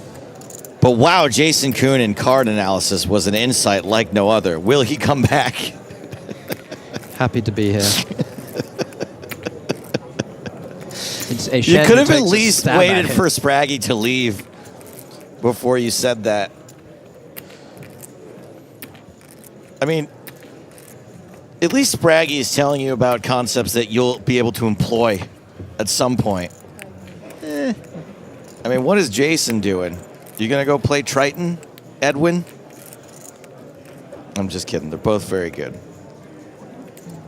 But wow, Jason Kuhn in card analysis was an insight like no other. Will he come back? Happy to be here. You could have at least waited for Spraggy to leave before you said that. I mean, at least Spraggy is telling you about concepts that you'll be able to employ at some point. I mean, what is Jason doing? You going to go play Triton, Edwin? I'm just kidding. They're both very good.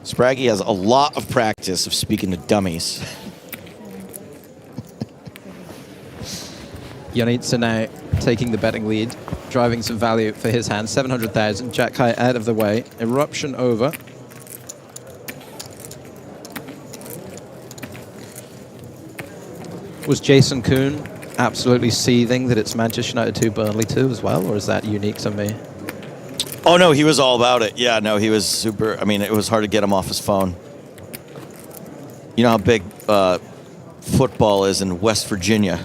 Spraggy has a lot of practice of speaking to dummies. Ionita now taking the betting lead, driving some value for his hand. 700,000. Jack high out of the way. Eruption over. Was Jason Kuhn absolutely seething that it's Manchester United 2, Burnley 2 as well, or is that unique to me? Oh, no, he was all about it. Yeah, no, he was super. I mean, it was hard to get him off his phone. You know how big football is in West Virginia.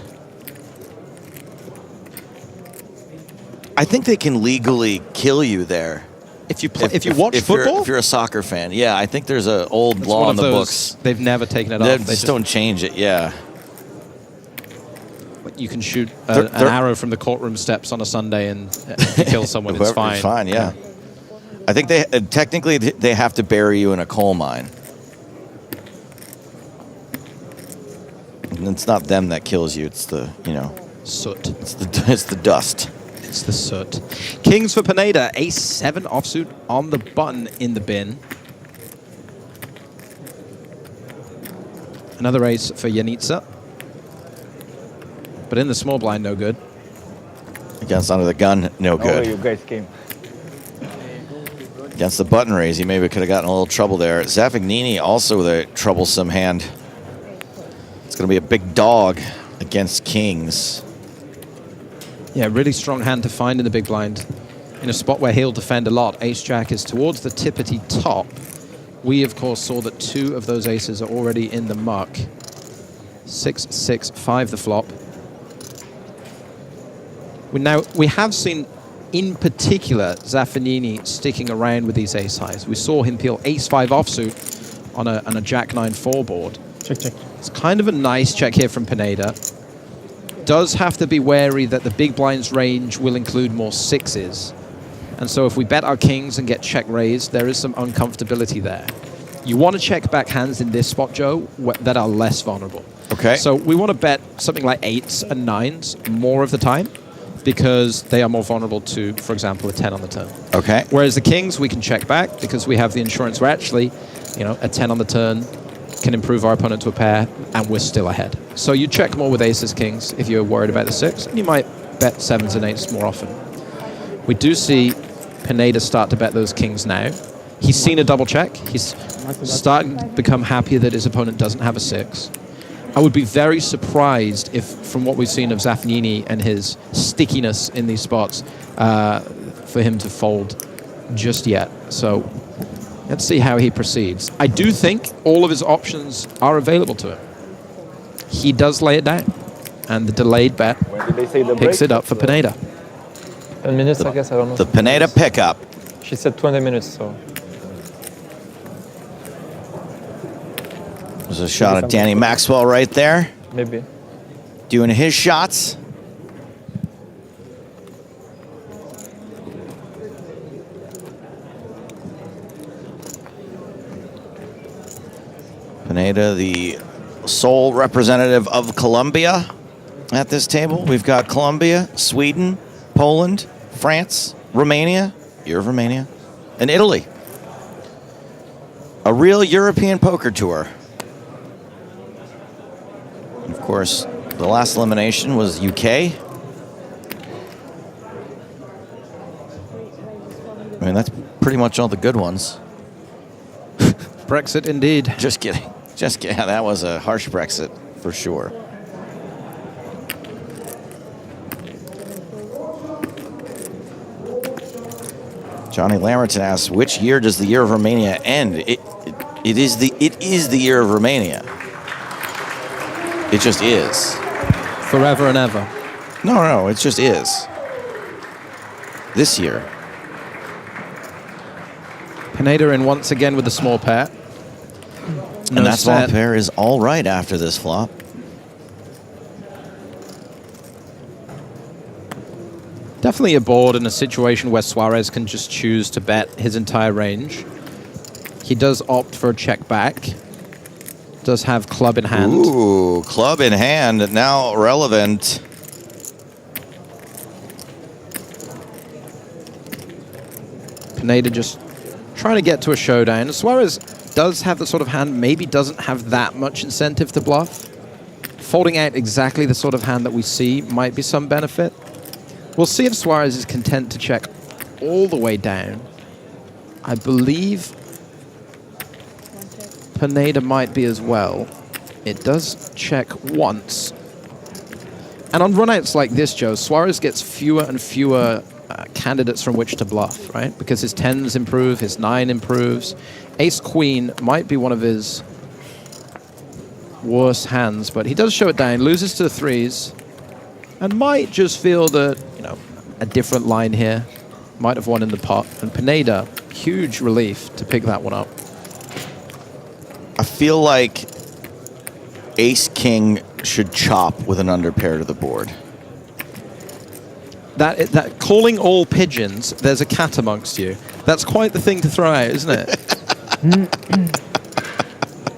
I think they can legally kill you there. If you watch football? If you're a soccer fan, yeah, I think there's an old law in the books. They've never taken it They off. just don't change it, yeah. You can shoot an arrow from the courtroom steps on a Sunday and kill someone. It's fine. It's fine, yeah. I think they technically they have to bury you in a coal mine. And it's not them that kills you. It's the soot. It's the dust. It's the soot. Kings for Pineda. Ace-7 offsuit on the button in the bin. Another ace for Ionita. But in the small blind, no good. Against under the gun, no good. Oh, you guys came. Against the button raise, he maybe could have gotten a little trouble there. Zaffagnini also with a troublesome hand. It's going to be a big dog against kings. Yeah, really strong hand to find in the big blind. In a spot where he'll defend a lot. Ace-Jack is towards the tippity top. We, of course, saw that 2 of those aces are already in the muck. 6, 6, 5 the flop. We have seen, in particular, Zaffagnini sticking around with these ace highs. We saw him peel ace-5 offsuit on a jack-9-4 board. Check, check. It's kind of a nice check here from Pineda. Does have to be wary that the big blind's range will include more 6s. And so if we bet our kings and get check raised, there is some uncomfortability there. You want to check back hands in this spot, Joe, that are less vulnerable. Okay. So we want to bet something like 8s and 9s more of the time, because they are more vulnerable to, for example, a 10 on the turn. Okay. Whereas the kings, we can check back because we have the insurance where actually, a 10 on the turn can improve our opponent to a pair, and we're still ahead. So you check more with aces, kings, if you're worried about the 6, and you might bet 7s and 8s more often. We do see Pineda start to bet those kings now. He's seen a double check. He's starting to become happier that his opponent doesn't have a 6. I would be very surprised if, from what we've seen of Zaffagnini and his stickiness in these spots, for him to fold just yet. So let's see how he proceeds. I do think all of his options are available to him. He does lay it down, and the delayed bet picks it up for Pineda. 10 minutes, I guess. I don't know. The Pineda pickup. She said 20 minutes, so. There's a shot at Danny Maxwell right there. Maybe. Doing his shots. Pineda, the sole representative of Colombia at this table. We've got Colombia, Sweden, Poland, France, Romania, year of Romania, and Italy. A real European poker tour. Of course, the last elimination was UK. I mean, that's pretty much all the good ones. Brexit, indeed. Just kidding. Just kidding. Yeah, that was a harsh Brexit, for sure. Johnny Lamerton asks, which year does the year of Romania end? It is the year of Romania. It just is. Forever and ever. No, it just is. This year. Pineda in once again with the small pair. No, and that small pair is all right after this flop. Definitely a board in a situation where Suarez can just choose to bet his entire range. He does opt for a check back. Does have club in hand. Ooh, club in hand, now relevant. Pineda just trying to get to a showdown. Suarez does have the sort of hand, maybe doesn't have that much incentive to bluff. Folding out exactly the sort of hand that we see might be some benefit. We'll see if Suarez is content to check all the way down. I believe Pineda might be as well. It does check once. And on runouts like this, Joe, Suarez gets fewer and fewer candidates from which to bluff, right? Because his 10s improve, his 9 improves. Ace-Queen might be one of his worse hands, but he does show it down, loses to the threes, and might just feel that, a different line here. Might have won in the pot. And Pineda, huge relief to pick that one up. I feel like Ace-King should chop with an underpair to the board. That calling all pigeons, there's a cat amongst you. That's quite the thing to throw out, isn't it?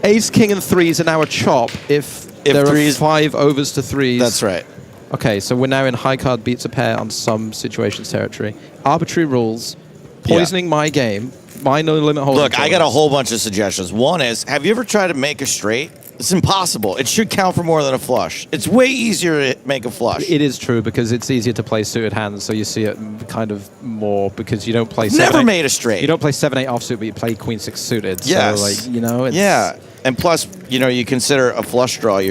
Ace, king, and threes are now a chop if there are 5 overs to threes. That's right. Okay, so we're now in high card beats a pair on some situations territory. Arbitrary rules, poisoning my game, my no limit holding. Look, I got a whole bunch of suggestions. One is, have you ever tried to make a straight? It's impossible. It should count for more than a flush. It's way easier to make a flush. It is true because it's easier to play suited hands, so you see it kind of more because you don't play. Never made a straight. You don't play 7-8 offsuit, but you play Queen 6 suited. Yes. So it's, yeah, and plus, you consider a flush draw.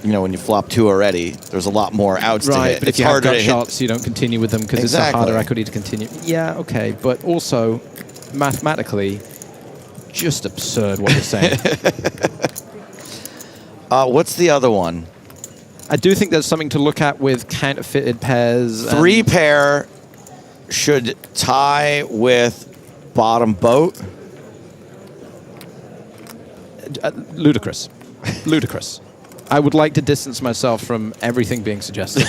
When you flop 2 already, there's a lot more outs to hit. But if you have gut shots, you don't continue with them because it's a harder equity to continue. Yeah, okay, but also mathematically, just absurd what you're saying. What's the other one? I do think there's something to look at with counterfeited pairs. 3 pair should tie with bottom boat. Ludicrous. Ludicrous. I would like to distance myself from everything being suggested.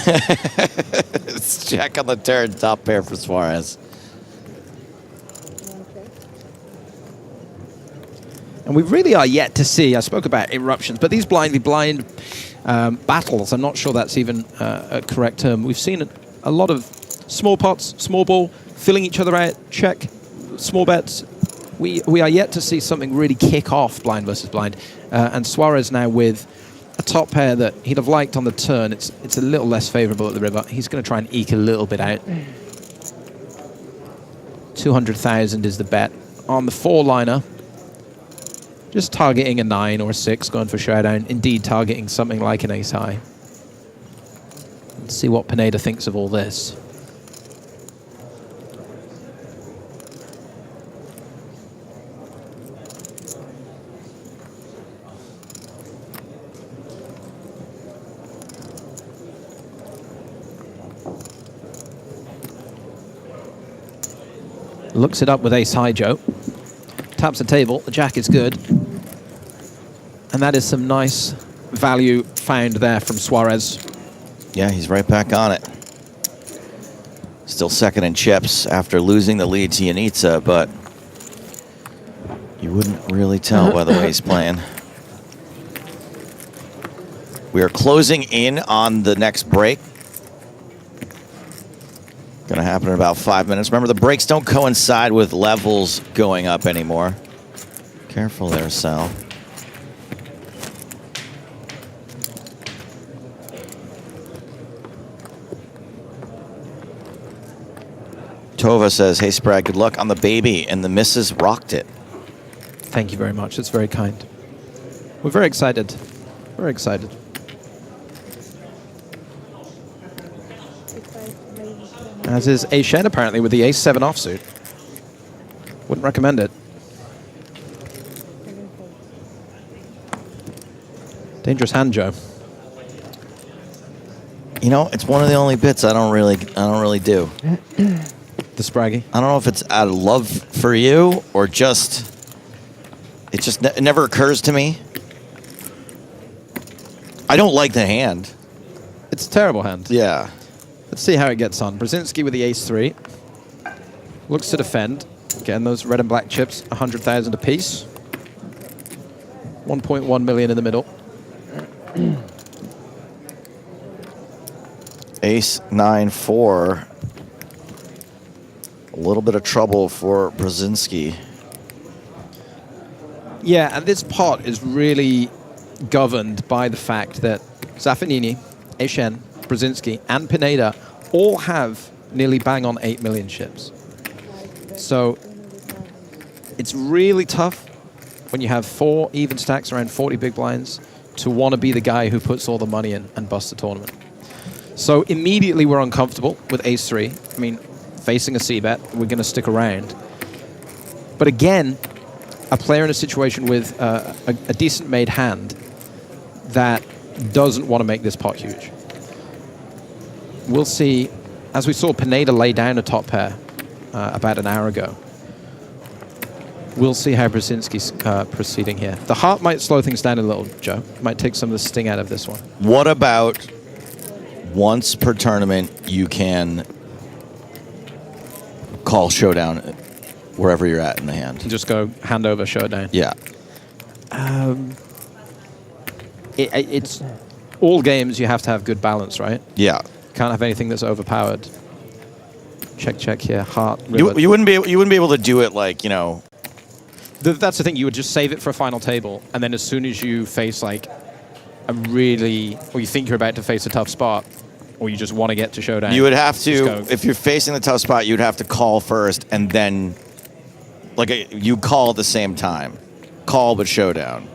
Let's check on the turn, top pair for Suarez. And we really are yet to see, I spoke about eruptions, but these blind v blind battles, I'm not sure that's even a correct term. We've seen a lot of small pots, small ball, filling each other out, check, small bets. We are yet to see something really kick off blind versus blind. And Suarez now with a top pair that he'd have liked on the turn. It's a little less favorable at the river. He's going to try and eke a little bit out. 200,000 is the bet. On the 4-liner, just targeting a 9 or a 6, going for showdown. Indeed, targeting something like an ace high. Let's see what Pineda thinks of all this. Looks it up with ace high, Joe. Taps the table. The jack is good. And that is some nice value found there from Suarez. Yeah, he's right back on it. Still second in chips after losing the lead to Ionita, but you wouldn't really tell by the way he's playing. We are closing in on the next break. Going to happen in about 5 minutes. Remember, the breaks don't coincide with levels going up anymore. Careful there, Sal. Tova says, hey, Sprague, good luck on the baby, and the missus rocked it. Thank you very much. That's very kind. We're very excited. Very excited. As is Eychenne, apparently, with the ace-7 offsuit. Wouldn't recommend it. Dangerous hand, Joe. It's one of the only bits I don't really do. The Spraggy. I don't know if it's out of love for you or just it never occurs to me. I don't like the hand. It's a terrible hand. Yeah. Let's see how it gets on. Brzezinski with the ace-3. Looks to defend. Again, those red and black chips, 100,000 apiece. 1.1 million in the middle. Ace 9-4. A little bit of trouble for Brzezinski. Yeah, and this pot is really governed by the fact that Zaffagnini, Eychenne, Brzezinski, and Pineda all have nearly bang on 8 million chips. So it's really tough when you have 4 even stacks around 40 big blinds to want to be the guy who puts all the money in and busts the tournament. So immediately we're uncomfortable with ace-3. I mean, facing a c-bet, we're going to stick around. But again, a player in a situation with a decent made hand that doesn't want to make this pot huge. We'll see, as we saw Pineda lay down a top pair about an hour ago. We'll see how Brzezinski's proceeding here. The heart might slow things down a little, Joe. Might take some of the sting out of this one. What about once per tournament you can call showdown wherever you're at in the hand? Just go hand over showdown. Yeah. It's all games you have to have good balance, right? Yeah. Can't have anything that's overpowered. Check here. Heart. You wouldn't be able to do it like, you know. That's the thing. You would just save it for a final table, and then as soon as you face like a really, or you think you're about to face a tough spot, or you just want to get to showdown, You would have to, if you're facing the tough spot, you'd have to call first, and then, like, you call at the same time. Call, but showdown.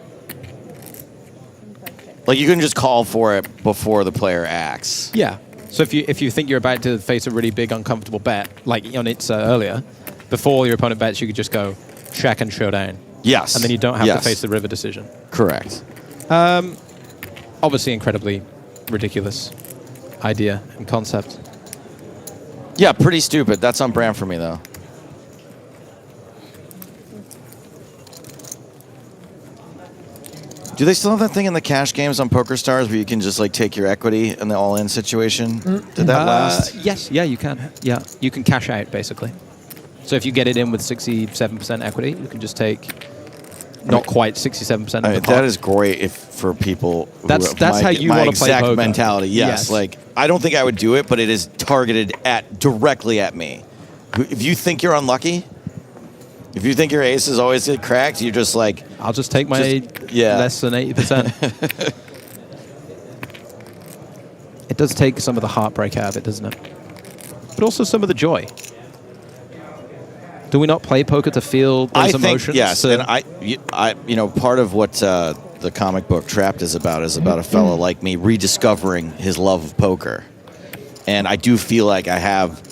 Like, you can just call for it before the player acts. Yeah. So if you think you're about to face a really big, uncomfortable bet, like Ionita earlier, before your opponent bets, you could just go check and showdown. Yes. And then you don't have to face the river decision. Correct. Obviously, incredibly ridiculous idea and concept. Yeah, pretty stupid. That's on brand for me, though. Do they still have that thing in the cash games on PokerStars where you can just like take your equity in the all-in situation? Did that last? Yes. Yeah, you can. Yeah, you can cash out basically. So if you get it in with 67% equity, you can just take not quite 67% of the pot. That is great for people. That's how you want to play exact poker. mentality. Yes. Like I don't think I would do it, but it is targeted directly at me. If you think you're unlucky, if you think your aces always get cracked, you're just like, I'll just take my less than 80%. It does take some of the heartbreak out of it, doesn't it? But also some of the joy. Do we not play poker to feel those emotions? Yes, and I, you know, part of what the comic book Trapped is about a fellow like me rediscovering his love of poker, and I do feel like I have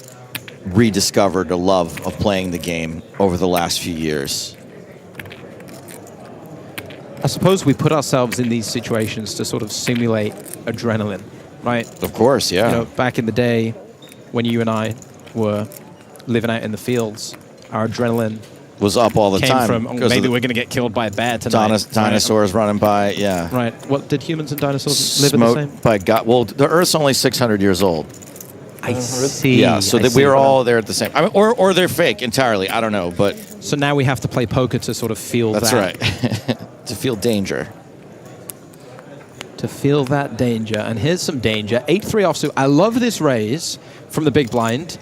rediscovered a love of playing the game over the last few years. I suppose we put ourselves in these situations to sort of simulate adrenaline, right? Of course, yeah. You know, back in the day when you and I were living out in the fields, our adrenaline was up all the came time. from, maybe we're going to get killed by a bear tonight. Dinosaurs running by, yeah. Right. What did humans and dinosaurs live at the same? By God. Well, the Earth's only 600 years old. I see. Yeah, so that we're all there at the same. I mean, or they're fake entirely. I don't know, but so now we have to play poker to sort of feel that's that. That's right. To feel danger. To feel that danger, and here's some danger. 8-3 offsuit. I love this raise from the big blind.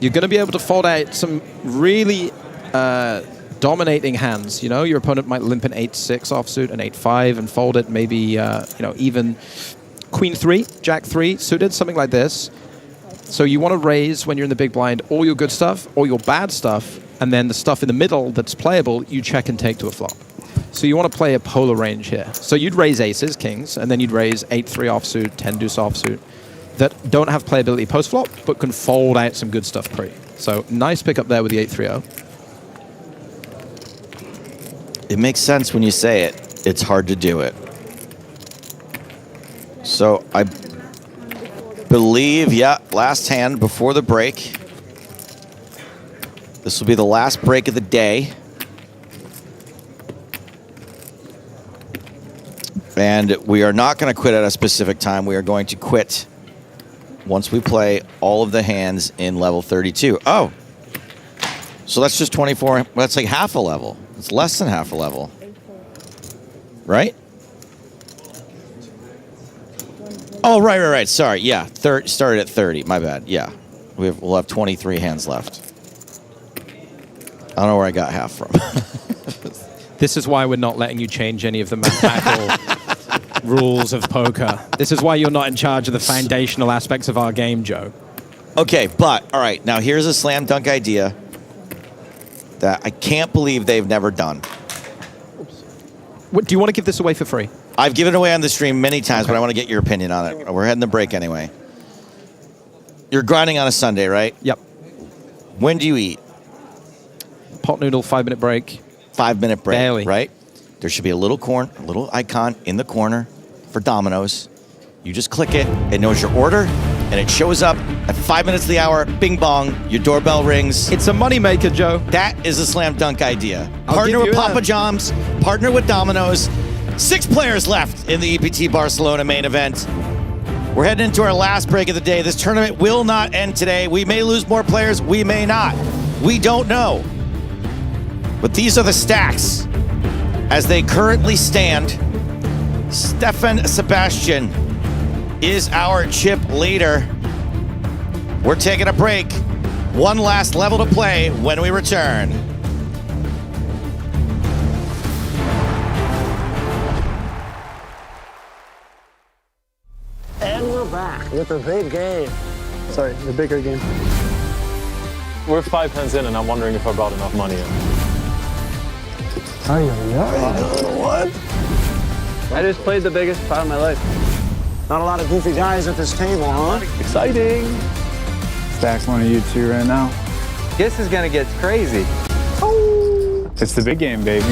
You're going to be able to fold out some really dominating hands. You know, your opponent might limp an 8-6 offsuit, an 8-5, and fold it. Maybe you know, even Queen 3, Jack 3 suited, something like this. So you want to raise when you're in the big blind all your good stuff, all your bad stuff, and then the stuff in the middle that's playable, you check and take to a flop. So you want to play a polar range here. So you'd raise aces, kings, and then you'd raise 8-3 offsuit, 10 deuce offsuit that don't have playability post-flop, but can fold out some good stuff pre. So nice pickup there with the 8-3-0. It makes sense when you say it. It's hard to do it. So I believe, yeah, last hand before the break. This will be the last break of the day. And we are not going to quit at a specific time. We are going to quit once we play all of the hands in level 32. Oh, so that's just 24. That's like half a level. It's less than half a level. Right? Oh, right. Sorry. Yeah, started at 30. My bad. Yeah. We'll have 23 hands left. I don't know where I got half from. This is why we're not letting you change any of the mathematical rules of poker. This is why you're not in charge of the foundational aspects of our game, Joe. Okay, but, all right, now here's a slam dunk idea that I can't believe they've never done. What, do you want to give this away for free? I've given it away on the stream many times, but I want to get your opinion on it. We're heading to break anyway. You're grinding on a Sunday, right? Yep. When do you eat? Pot noodle, 5-minute break. 5-minute break, Barely. right? there should be a little icon in the corner for dominoes. You just click it, it knows your order, and it shows up at 5 minutes of the hour, bing bong, your doorbell rings. It's a moneymaker, Joe. That is a slam dunk idea. I'll Partner give with you Papa that. John's, partner with Domino's. 6 players left in the EPT Barcelona main event. We're heading into our last break of the day. This tournament will not end today. We may lose more players, we may not. We don't know. But these are the stacks as they currently stand. Sebastian is our chip leader. We're taking a break. One last level to play when we return. And we're back with a big game. Sorry, the bigger game. We're 5 hands in, and I'm wondering if I brought enough money in. What? I just played the biggest pot of my life. Not a lot of goofy guys at this table, huh? Exciting. Stacks one of you two right now. This is gonna get crazy. It's the big game, baby.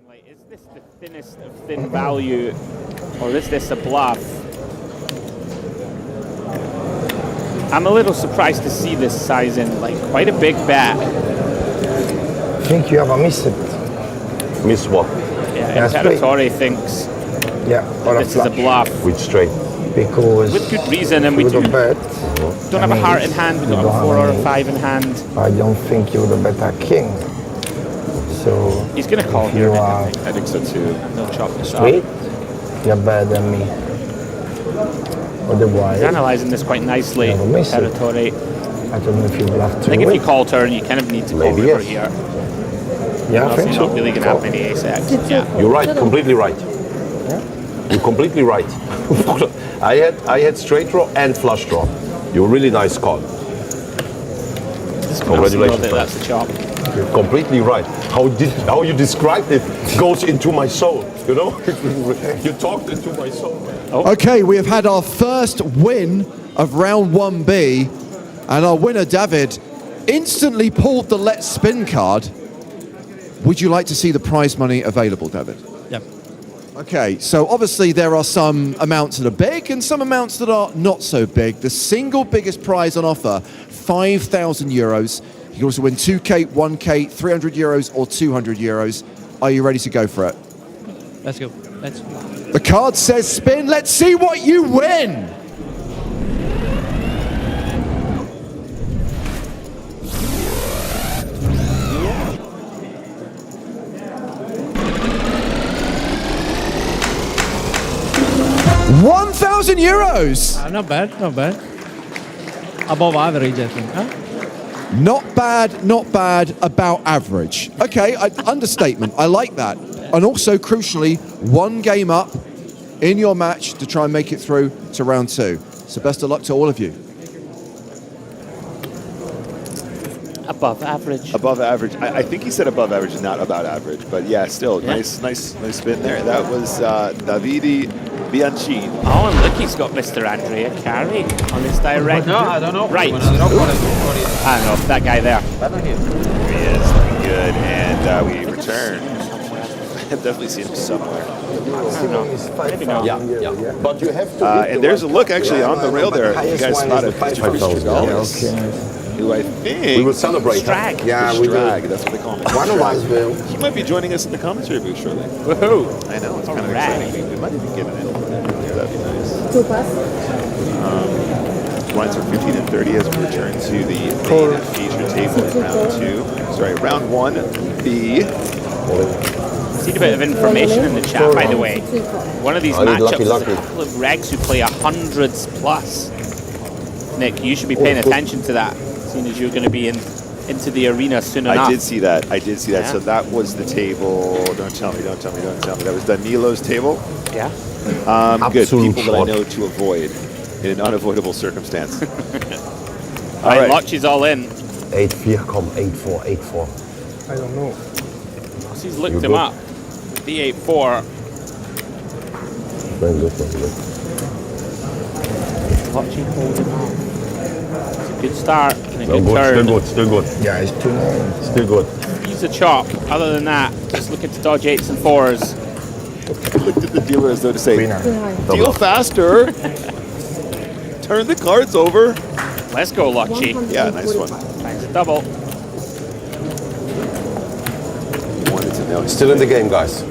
Like, is this the thinnest of thin value, or is this a bluff? I'm a little surprised to see this size in, like, quite a big bet. I think you have a miss it. Miss what? Yeah, Imperatore thinks or this is a bluff. With straight. Because with good reason, and we don't have a heart in hand, we don't have a 4 or a 5 in hand. I don't think you would have bet a king. So he's going to call here. I think so too. They'll chop this up. Sweet. You're better than me. Otherwise, He's analyzing this quite nicely. Imperatore. I don't know if you bluff I think if you call turn, you kind of need to call river here. Yeah, I think you're so. not really going to have many ace-x. Yeah. You're right, completely right. You're completely right. I had straight draw and flush draw. You're really nice call. Congratulations. That's the chop. You're completely right. How you described it goes into my soul. You know, you talked into my soul. Okay, we have had our first win of round 1B, and our winner, David, instantly pulled the Let's Spin card. Would you like to see the prize money available, David? Yep. Okay, so obviously there are some amounts that are big and some amounts that are not so big. The single biggest prize on offer, 5,000 euros. You can also win 2K, 1K, 300 euros or 200 euros. Are you ready to go for it? Let's go. Let's go. The card says spin. Let's see what you win. €1,000. Not bad, not bad. Above average, I think. Huh? Not bad, about average. Okay, understatement. I like that. And also, crucially, one game up in your match to try and make it through to round 2. So best of luck to all of you. Above average. Above average. I think he said above average, not about average. But yeah, still, nice spin there. That was Davide Bianchini. Oh, and look, he's got Mr. Andrea Carey on his direct. No, I don't know. Right. I don't know, that guy there. He is looking good, and we return. I've definitely seen him somewhere. Maybe not. Yeah. But you have to. And there's a look actually on the rail there. You guys spotted who I think we will celebrate. Strag. Yeah, we Strag. will. That's what they call him. One of us will. He might be joining us in the commentary booth shortly. Woohoo! I know, it's kind of exciting. We might even get an in. Yeah, that'd be nice. blinds are 15 and 30 as we return to the main feature table in round 2. Sorry, round 1B. Seen a bit of information in the chat, by the way. One of these matchups is a couple of regs who play 100s plus. Nick, you should be paying attention to that, seeing as you're going to be into the arena soon enough. I did see that. Yeah. So that was the table. Don't tell me. That was Danilo's table. Yeah. Good. People that I know to avoid in an unavoidable circumstance. All right, Lotchi's all in. 8-4, come 8-4, 8-4. I don't know. He's looked him up. D8-4. Very good, very good. Lotchi holding on. It's a good start and a Still good good, turn. still good. Yeah, it's 2-9. Still good. Use a chop. Other than that, just looking to dodge 8s and 4s. Looked at the dealer as though to say, deal faster. Turn the cards over. Let's go, Lotchi. Yeah, nice one. Times a double. Wanted to know. Still in the game, guys.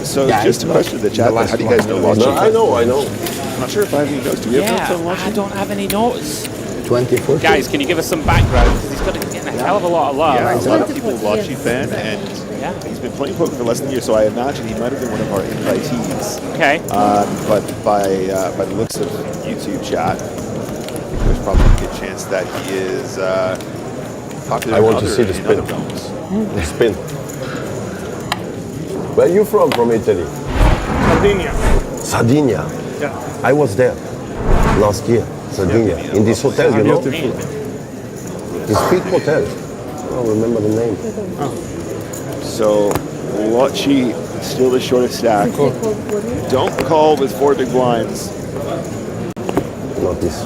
So just a question in the chat. How do you guys know Lotchi? No, I know. I'm not sure if I have any notes. Do we have notes on Lotchi? I don't have any notes. 24. Guys, can you give us some background? He's got to get a hell of a lot of love. Yeah, a lot of people Lotchi fan, and he's been playing poker for less than a year, so I imagine he might have been one of our invitees. Okay. But by the looks of YouTube chat, there's probably a good chance that he is popular. I want to see the spin. The spin. Where are you from Italy? Sardinia. Sardinia. Yeah. I was there last year. Sardinia. In this hotel, you know? This big hotel. I don't remember the name. So Lotchi still the shortest stack. Don't call with 4 big blinds. Not this.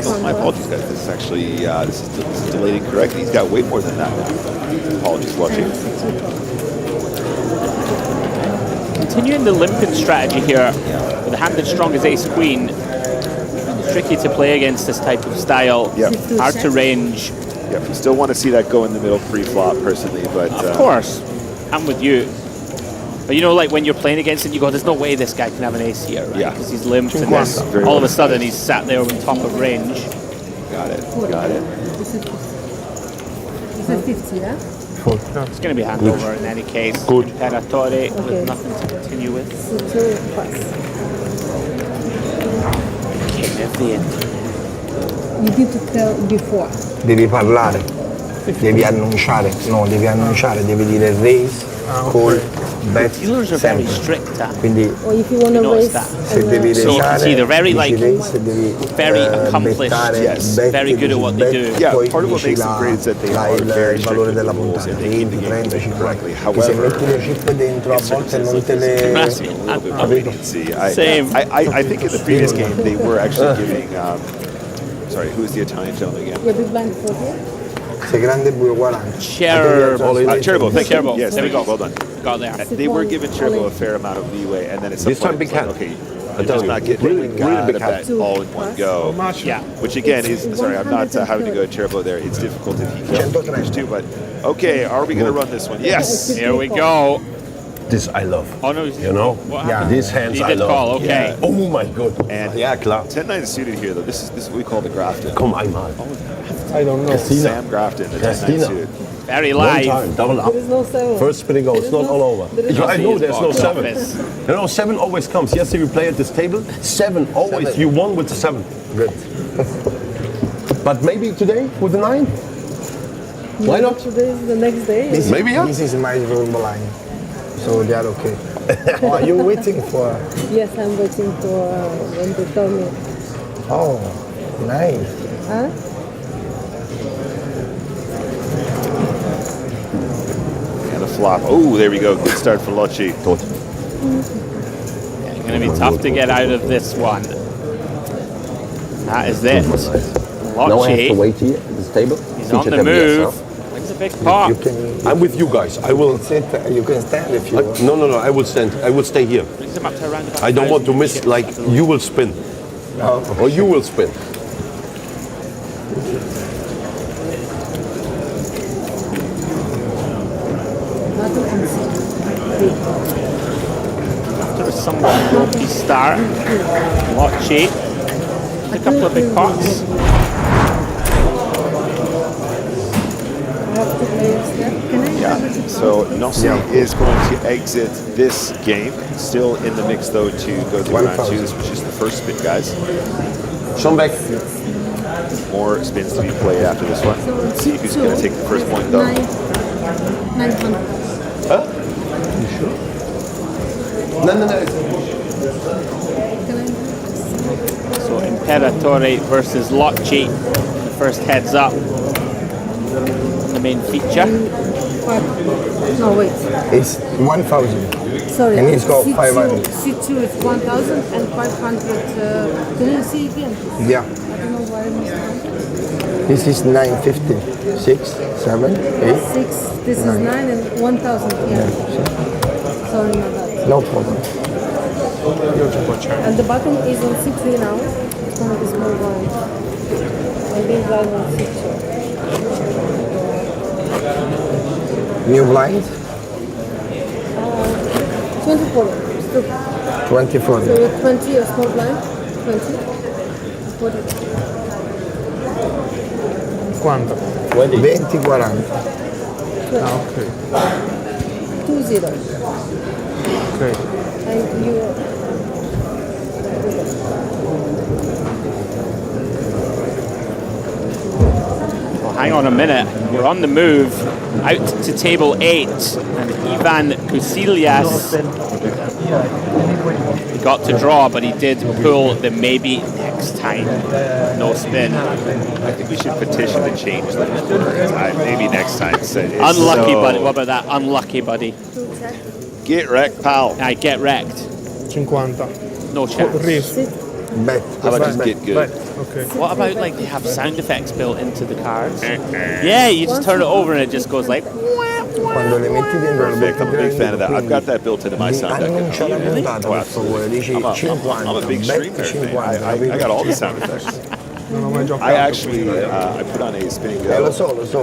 Oh, my apologies, guys. This is actually this is delayed incorrectly. He's got way more than that now. Apologies, Lotchi. Continuing the limping strategy here, with a hand as strong as ace-queen. It's tricky to play against this type of style. Yep. Hard to range. Yep. Still want to see that go in the middle pre-flop, personally, but Of course, I'm with you. But you know, like when you're playing against him, you go, there's no way this guy can have an ace here, right? Yeah. Because he's limped, and then all of a sudden he's sat there on top of range. Got it. Got it. This is 50, yeah? It's going to be handover in any case. Good. Imperatore with nothing to continue with. You need to tell before. Devi parlare, devi annunciare, devi dire raise, call, bet, Dealers are very strict, quindi Or if you want to raise. se devi So you can see they're very dici like raise, devi very accomplished, Yes. very good at what they do. Yeah, poi part of what dici makes them great is that they are very il strict valore with the della rules puntata, and they keep the 20, game 30, 50. correctly. Che se However, metti le chip dentro a volte non te le... See, Same. I think in the previous game they were actually giving. Sorry, who's the Italian gentleman again? You're big blind 40. Sei grande buio 40. Cherbo, thank you. Cherbo. Yes, There we go. Well done. Got there. They were giving Cherbo a fair amount of leeway, and then at some This time point, big it's like, hand. okay, I you're tell just you, not getting really got big a bet hand. all in one go. Yeah. Which again is, sorry, I'm not having to go to Cherbo there. It's difficult if he can't manage to, but okay, are we going to run this one? Yes. Here we go. This I love. Oh no, You know? What Yeah. happened? These hands He I did love. call, okay. Yeah. Oh my god. And yeah, klar. 10-9 suited here, though. This is what we call the Grafton. Komm einmal. I don't know. Casino. Sam Grafton, the 10-9 Casino. suited. Very One live. time, double up. There is no 7. First spinning go, it's not all over. I know there's no box 7. office. You know, 7 always comes. Yesterday we play at this table. 7 always. You won with the 7. Good. But maybe today with the 9? Why not? Today is the next day. Maybe, yeah. This is my verbal line. So they are okay. Oh, are you waiting for... Yes, I'm waiting for when they tell me. Oh, nice. Huh? And a flop. Oh, there we go. Good start for Lotchi. It's going to be tough to get out of this one. That is it. Now I have to Lotchi, wait here at this table. he's on the move. Wins a big pot. You can, I'm with you guys. I will sit. You can stand if you want. No. I will stand. I will stay here. Brings him up to around about I don't want to 1,000 miss. chips. Like you will spin, or you will spin. After a somewhat ropey start, Lotchi couple of big pots. Yeah, so Nossi is going to exit this game. Still in the mix, though, to go through round 2. This was just the first spin, guys. Some back. More spins to be played after this one. Let's see who's going to take the first point, though. 900. Huh? You sure? No. So Imperatore versus Locci, the first heads up. The main feature. No, wait. It's 1,000. Sorry. And he's got 500. C2 is 1,000 and 500. Can you see again? Yeah. I don't know why I missed This is 950. 6, 7, 8. 6. This is 9 and 1,000 here. Sorry about that. No problem. And the button is on C3 now. It's going to be small blind. And big blind on C2. New blind? 24. 24. So with 20 a small blind. 20. 40. Quanto? 20, 40. Ah, ok. 2-0. Ok. And you... Well, hang on a minute. We're on the move out to table 8, and Ivan Kusilias got to draw, but he did pull the maybe next time. No spin. I think we should petition to change the time. Maybe next time. Unlucky, buddy. What about that? Unlucky, buddy. Get wrecked, pal. I get wrecked. 50. No chance. Bet. How about just get good? Okay. What about like they have sound effects built into the cards? Yeah, you just turn it over and it just goes like. Perfect. I'm a big fan of that. I've got that built into my sound deck. Really? Oh, absolutely. I'm a big streamer fan. I got all the sound effects. I actually I put on a spinning go.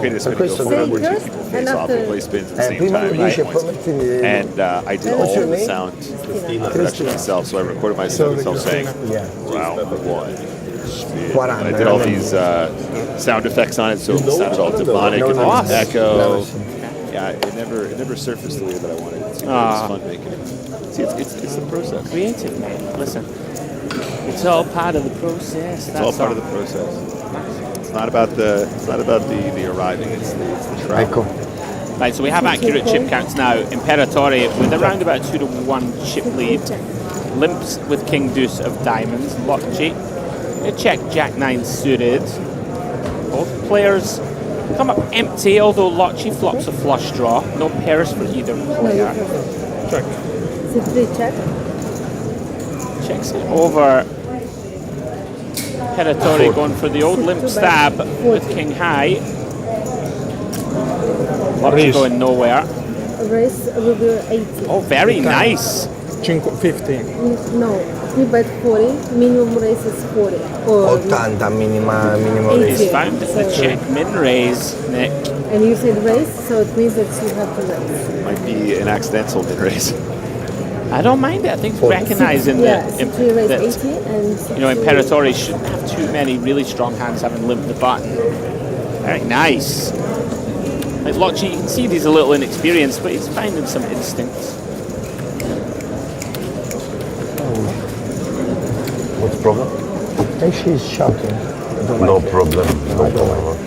Created a spinning go for where two people face off and play spins at the same time. And I did all the sound production myself, so I recorded myself saying, round 1. And I did all these sound effects on it, so it sounded all demonic and there was an echo. Yeah, it never surfaced the way that I wanted it to. It was fun making it. See, it's the process. Creative, man. Listen, it's all part of the process. It's all part of the process. It's not about the arriving. It's the travel. Right, so we have accurate chip counts now. Imperatore with around about 2-1 chip lead. Limps with King Deuce of Diamonds. Locci. Check Jack 9 suited. Both players come up empty, although Locci flops a flush draw. No pairs for either player. Check. C3 check. Checks it over. Imperatore going for the old limp stab with King High. Locci going nowhere. Race will be 80. Oh, very nice. 50. No, we bet 40. Minimum race is 40. Or 80 minimum race. He's found the check min raise, Nick. And you said race, so it means that you have to raise. Might be an accidental min raise. I don't mind it. I think recognizing that, Imperatore shouldn't have too many really strong hands having limped the button. Very nice. Like Locci, you can see he's a little inexperienced, but he's finding some instincts. What's the problem? I think she's shouting. No problem. No problem.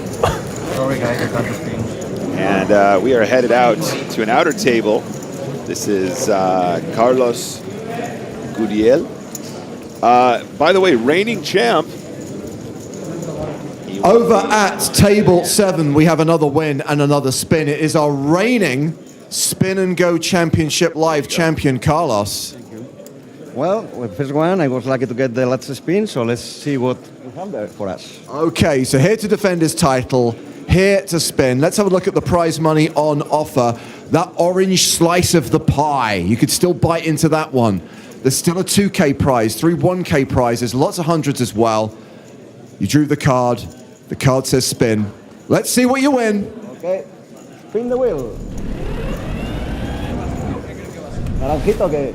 Sorry guys, I can't speak. And we are headed out to an outer table. This is Carlos Guriel. By the way, reigning champ. Over at table 7, we have another win and another spin. It is our reigning Spin and Go Championship Live champion, Carlos. Well, with the first one, I was lucky to get the last spin, so let's see what we have there for us. Okay, so here to defend his title, here to spin. Let's have a look at the prize money on offer. That orange slice of the pie. You could still bite into that one. There's still a 2K prize, 3 1K prizes, lots of hundreds as well. You drew the card. The card says spin. Let's see what you win. Okay, spin the wheel. Naranjito, que...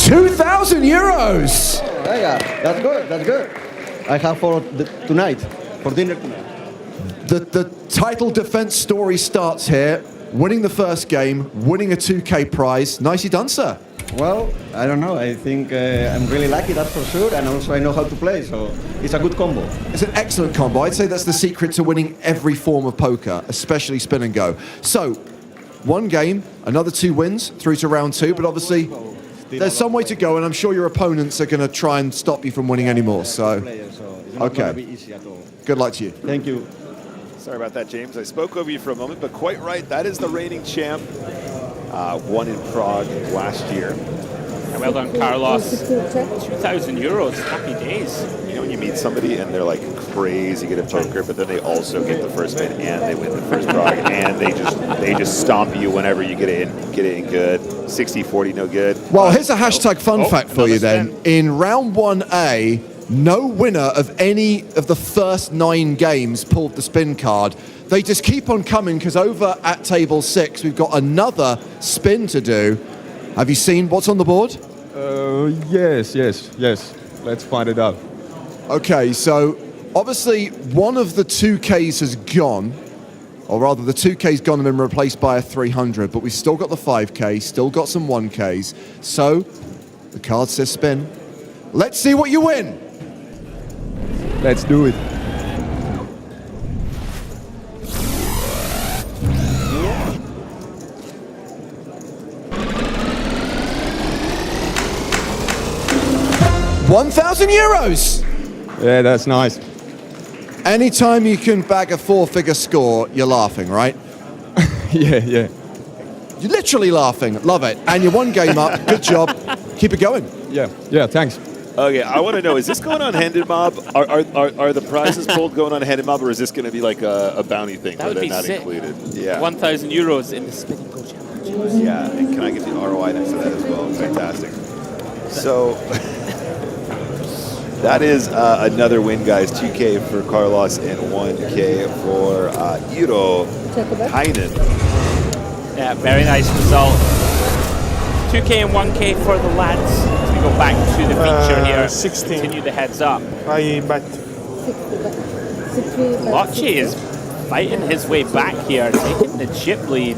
2,000 euros. Yeah, that's good. That's good. I have for tonight, for dinner tonight. The title defense story starts here. Winning the first game, winning a 2K prize. Nicely done, sir. Well, I don't know. I think I'm really lucky, that's for sure. And also I know how to play, so it's a good combo. It's an excellent combo. I'd say that's the secret to winning every form of poker, especially spin and go. So, one game, another 2 wins through to round 2, but obviously there's some way to go, and I'm sure your opponents are going to try and stop you from winning anymore. So, okay. Good luck to you. Thank you. Sorry about that, James. I spoke over you for a moment, but quite right. That is the reigning champ. Won in Prague last year. And well done, Carlos. 2,000 euros. Happy days. You know when you meet somebody and they're like crazy good at poker, but then they also get the first win and they win the first Prague, and they just stomp you whenever you get it in good. 60-40, no good. Well, here's a hashtag fun fact for you then. In round 1A, no winner of any of the first 9 games pulled the spin card. They just keep on coming because over at table 6, we've got another spin to do. Have you seen what's on the board? Yes. Let's find it out. Okay, so obviously one of the 2Ks has gone, or rather the 2K's gone and been replaced by a 300, but we've still got the 5K, still got some 1Ks. So the card says spin. Let's see what you win. Let's do it. €1,000. Yeah, that's nice. Anytime you can bag a 4-figure score, you're laughing, right? Yeah. You're literally laughing. Love it. And you're 1 game up. Good job. Keep it going. Yeah, thanks. Okay, I want to know, is this going on Handed Mob? Are the prizes pulled going on Handed Mob, or is this going to be like a bounty thing That where would they're be not sick. included? Yeah. 1,000 euros in the spin and go challenge. Yeah, and can I get the ROI next to that as well? Fantastic. So that is another win, guys. 2K for Carlos and 1K for Eychenne. Yeah, very nice result. 2K and 1K for the lads. As we go back to the feature here. 16. Continue the heads up. I bet. Lochy is fighting his way back here, taking the chip lead.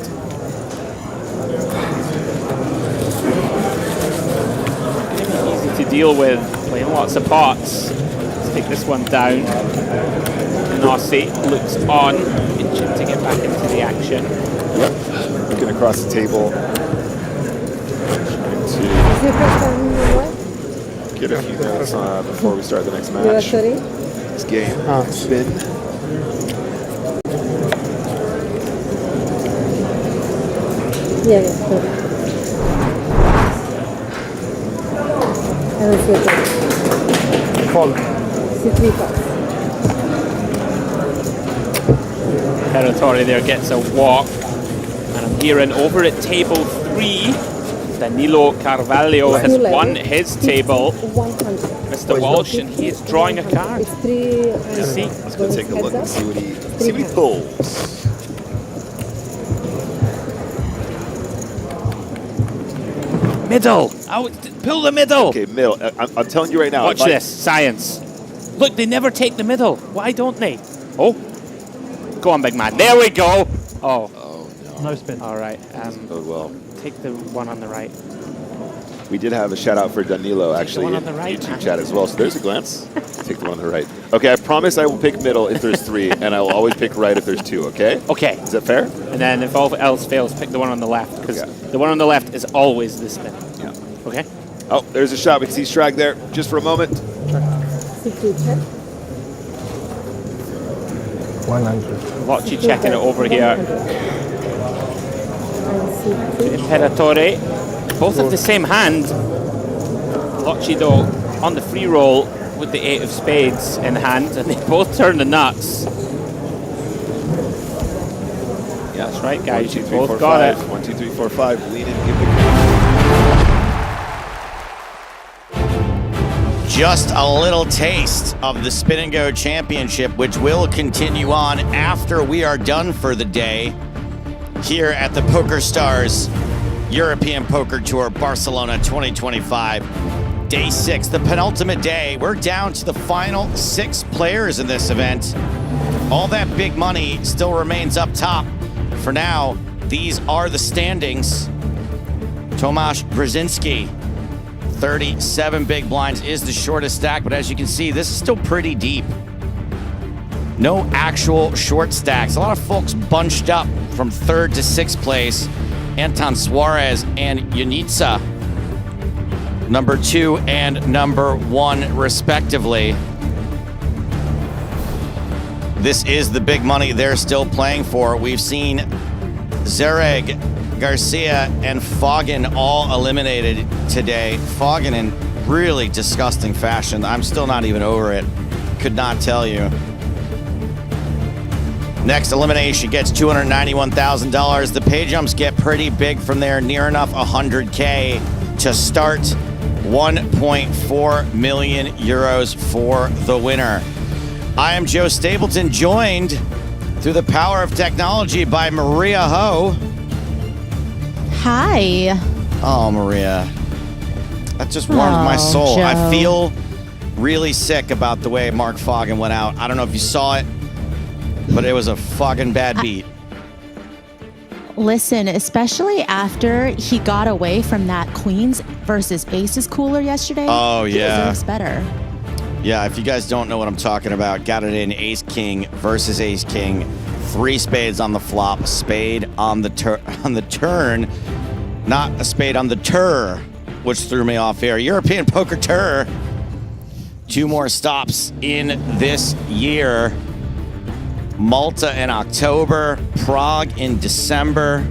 Easy to deal with, playing lots of pots. Let's take this one down. Nossi looks on, itching to get back into the action. Yep, looking across the table. Get a few notes before we start the next match. This game, spin. Yeah. I don't see it. Fold. C3 pass. Territory there gets a walk. And I'm hearing over at table 3, Danilo Carvalho has won his table. Mr. Walsh, and he is drawing a card. It's 3. Let's see. Let's go take a look and see what he pulls. Middle. Oh, pull the middle. Okay, middle. I'm telling you right now. Watch this. Science. Look, they never take the middle. Why don't they? Oh. Go on, big man. There we go. Oh. No spin. All right. Well. Take the one on the right. We did have a shout out for Danilo actually one in on the right, YouTube man. chat as well. So there's a glance. Take the one on the right. Okay, I promise I will pick middle if there's 3, and I will always pick right if there's 2. Okay. Okay. Is that fair? And then if all else fails, pick the one on the left, because the one on the left is always the spin. Yeah. Okay. Oh, there's a shot. We can see Strag there just for a moment. 100. Lochy checking it over here. Imperatore. Both have the same hand. Lochy, though, on the free roll with the 8 of spades in hand, and they both turn the nuts. Yeah, that's right, guys. 1, 2, 3, You both 4, got 5. it. 1, 2, 3, 4, 5. Lean in, give the Just a little taste of the Spin and Go Championship, which will continue on after we are done for the day here at the PokerStars European Poker Tour Barcelona 2025, day 6, the penultimate day. We're down to the final 6 players in this event. All that big money still remains up top. For now, these are the standings. Tomasz Brzezinski, 37 big blinds is the shortest stack, but as you can see, this is still pretty deep. No actual short stacks. A lot of folks bunched up from 3rd to 6th place. Anton Suarez and Ionita, number 2 and number 1 respectively. This is the big money they're still playing for. We've seen Zereg, Garcia, and Fogen all eliminated today. Fogen in really disgusting fashion. I'm still not even over it. Could not tell you. Next elimination gets $291,000. The pay jumps get pretty big from there, near enough 100K to start. 1.4 million euros for the winner. I am Joe Stapleton, joined through the power of technology by Maria Ho. Hi. Oh, Maria. That just warmed my soul. Joe. I feel really sick about the way Marc Foggin went out. I don't know if you saw it, but it was a fucking bad beat. Listen, especially after he got away from that Queens versus Aces cooler yesterday. Oh, yeah. He deserves better. Yeah, if you guys don't know what I'm talking about, got it in Ace King versus Ace King. 3 spades on the flop, a spade on the turn, not a spade on the tour, which threw me off here. European Poker Tour. 2 more stops in this year. Malta in October, Prague in December.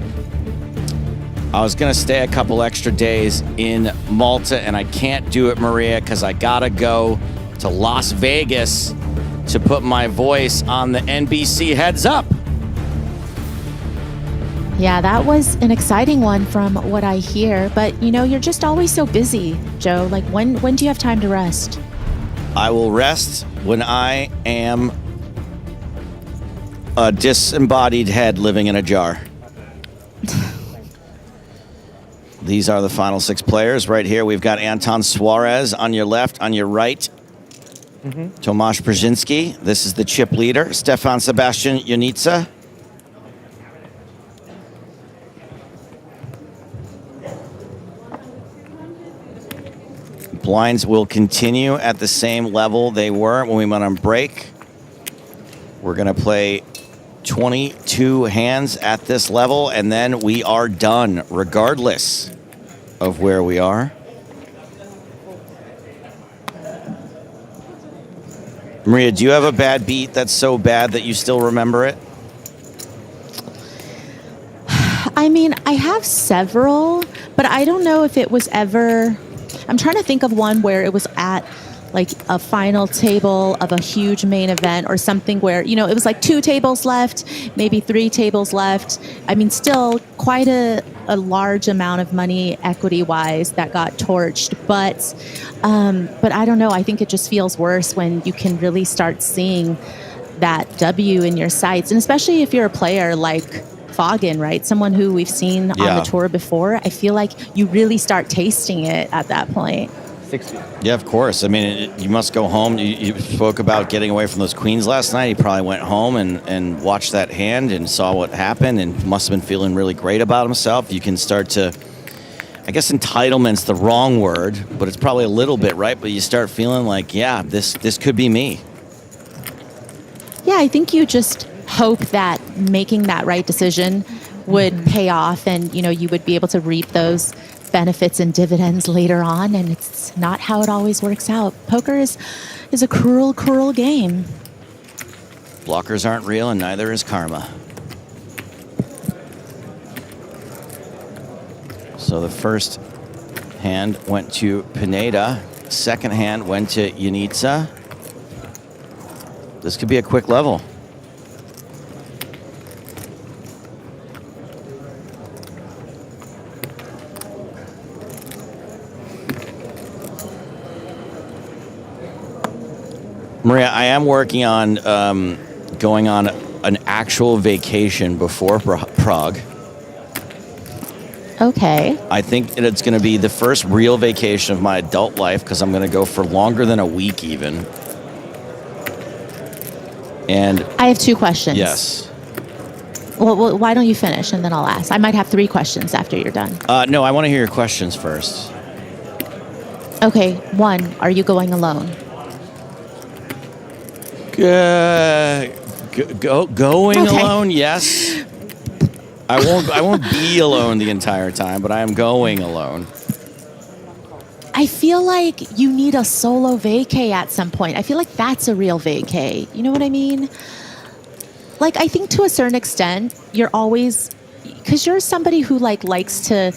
I was gonna stay a couple extra days in Malta, and I can't do it, Maria, because I gotta go to Las Vegas to put my voice on the NBC Heads Up. Yeah, that was an exciting one from what I hear. But, you know, you're just always so busy, Joe. Like, when do you have time to rest? I will rest when I am a disembodied head living in a jar. These are the final 6 players. Right here, we've got Anton Suarez on your left, on your right. Tomasz Brzezinski. This is the chip leader. Sebastian, Ionita. Blinds will continue at the same level they were when we went on break. We're going to play 22 hands at this level, and then we are done, regardless of where we are. Maria, do you have a bad beat that's so bad that you still remember it? I mean, I have several, but I don't know if it was ever... I'm trying to think of one where it was at like a final table of a huge main event or something where, you know, it was like 2 tables left, maybe 3 tables left. I mean, still quite a large amount of money equity-wise that got torched. But I don't know. I think it just feels worse when you can really start seeing that W in your sights. And especially if you're a player like Foggin, right? Someone who we've seen on the tour before. I feel like you really start tasting it at that point. 60. Yeah, of course. I mean, you must go home. You spoke about getting away from those queens last night. He probably went home and watched that hand and saw what happened and must have been feeling really great about himself. You can start to, I guess entitlement's the wrong word, but it's probably a little bit, right? But you start feeling like, yeah, this could be me. Yeah, I think you just hope that making that right decision would pay off and, you know, you would be able to reap those benefits and dividends later on, and it's not how it always works out. Poker is a cruel, cruel game. Blockers aren't real, and neither is karma. So the first hand went to Pineda. Second hand went to Ionita. This could be a quick level. Maria, I am working on going on an actual vacation before Prague. Okay. I think that it's going to be the first real vacation of my adult life because I'm going to go for longer than a week even. And I have 2 questions. yes. Well, why don't you finish and then I'll ask? I might have 3 questions after you're done. No, I want to hear your questions first. Okay. 1, are you going alone? Going Okay. alone, yes. I won't be alone the entire time, but I am going alone. I feel like you need a solo vacay at some point. I feel like that's a real vacay. You know what I mean? Like, I think to a certain extent, you're always, because you're somebody who like likes to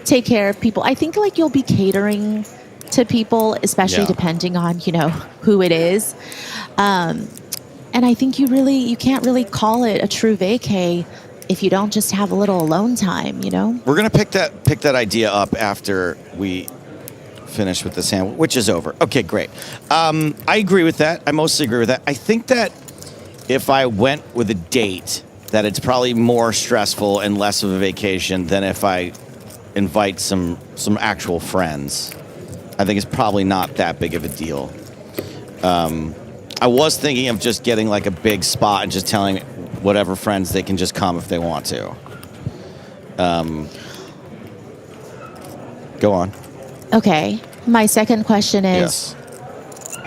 take care of people. I think like you'll be catering to people, especially depending on, you know, who it is. And I think you can't really call it a true vacay if you don't just have a little alone time, you know? We're gonna pick that idea up after we finish with this hand, which is over. Okay, great. I agree with that. I mostly agree with that. I think that if I went with a date, that it's probably more stressful and less of a vacation than if I invite some actual friends. I think it's probably not that big of a deal. I was thinking of just getting like a big spot and just telling whatever friends they can just come if they want to. Go on. Okay. My second question is,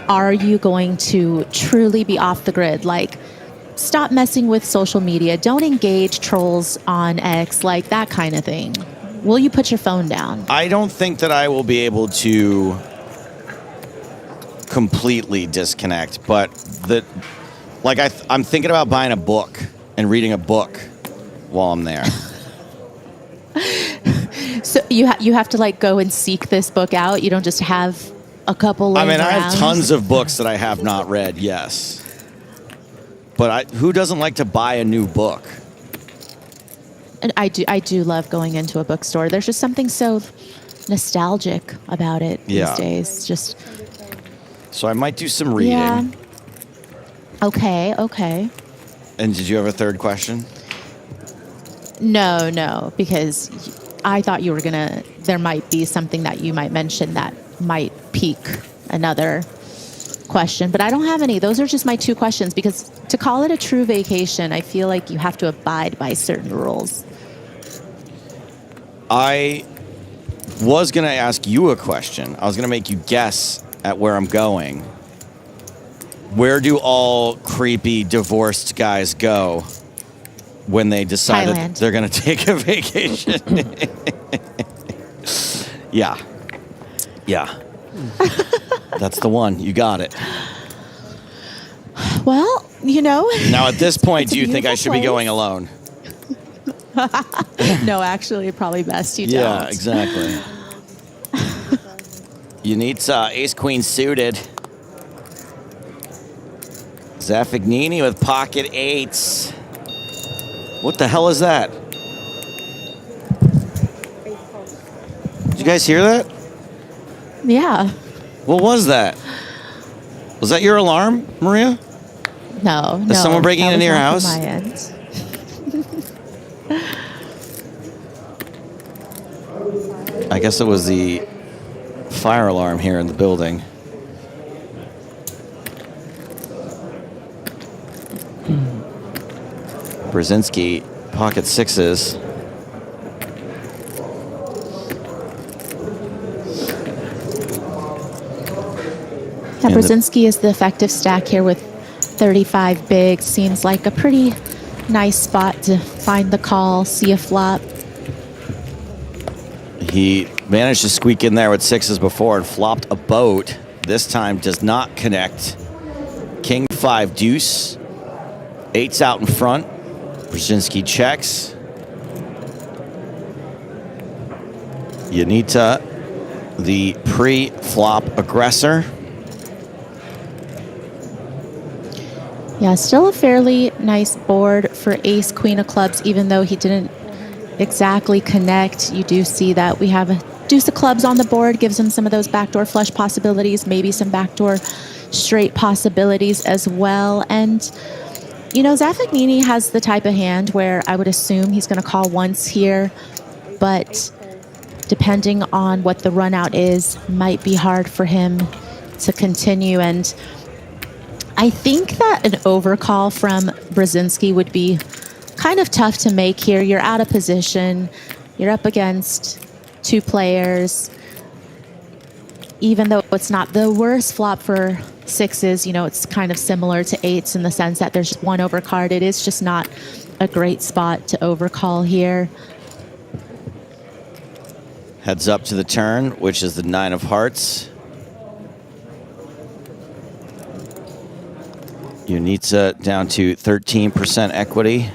are you going to truly be off the grid? Like, stop messing with social media. Don't engage trolls on X, like that kind of thing. Will you put your phone down? I don't think that I will be able to completely disconnect, but I'm thinking about buying a book and reading a book while I'm there. So you have to like go and seek this book out. You don't just have a couple laying I have around? tons of books that I have not read, yes. But who doesn't like to buy a new book? And I do love going into a bookstore. There's just something so nostalgic about it these days. Just so I might do some reading. yeah. Okay. And did you have a third question? No, because I thought you were there might be something that you might mention that might pique another question, but I don't have any. Those are just my 2 questions, because to call it a true vacation, I feel like you have to abide by certain rules. I was going to ask you a question. I was going to make you guess at where I'm going. Where do all creepy divorced guys go when they decide that they're going to take a vacation? Yeah. That's the one. You got it. Well, you know. Now, at this point, do you think I should be going alone? No, actually, probably best you don't. Yeah, exactly. Ionita, ace-queen suited. Zaffagnini with pocket 8s. What the hell is that? Did you guys hear that? Yeah. What was that? Was that your alarm, Maria? No. Is someone breaking that into was your not house? from my end. I guess it was the fire alarm here in the building. Brzezinski, pocket 6s. Yeah, Brzezinski is the effective stack here with 35 big. Seems like a pretty nice spot to find the call, see a flop. He managed to squeak in there with 6s before and flopped a boat. This time does not connect. King 5 deuce. 8's out in front. Brzezinski checks. Ionita, the pre-flop aggressor. Yeah, still a fairly nice board for ace, queen of clubs, even though he didn't exactly connect. You do see that we have a deuce of clubs on the board, gives him some of those backdoor flush possibilities, maybe some backdoor straight possibilities as well. And, you know, Zaffagnini has the type of hand where I would assume he's going to call once here, but depending on what the run out is, might be hard for him to continue. And I think that an overcall from Brzezinski would be kind of tough to make here. You're out of position. You're up against two players. Even though it's not the worst flop for sixes, you know, it's kind of similar to eights in the sense that there's one overcard. It is just not a great spot to overcall here. Heads up to the turn, which is the 9 of hearts. Ionita down to 13% equity.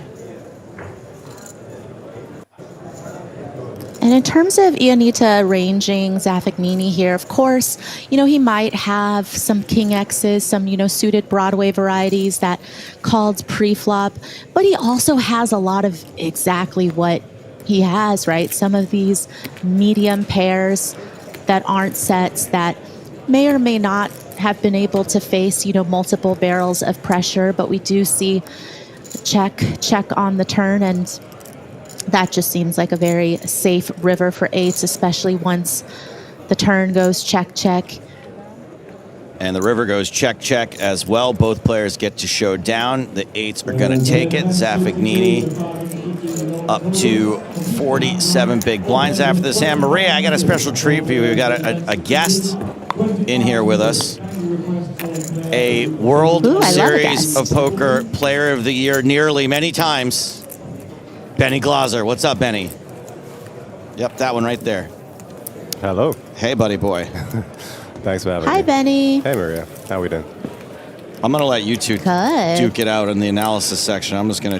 And in terms of Ionita arranging Zaffagnini here, of course, you know, he might have some king X's, some, you know, suited Broadway varieties that called pre-flop, but he also has a lot of exactly what he has, right? Some of these medium pairs that aren't sets that may or may not have been able to face, you know, multiple barrels of pressure, but we do see check on the turn, and that just seems like a very safe river for eights, especially once the turn goes check, check. And the river goes check, check as well. Both players get to show down. The eights are going to take it. Zaffagnini up to 47 big blinds after this hand. Maria, I got a special treat for you. We've got a guest in here with us. A World Series of Poker Player of the Year nearly many times. Benny Glauser. What's up, Benny? Yep, that one right there. Hello. Hey, buddy boy. Thanks for having me. Hi, Benny. Hey, Maria. How we doing? I'm gonna let you two duke it out in the analysis section. I'm just gonna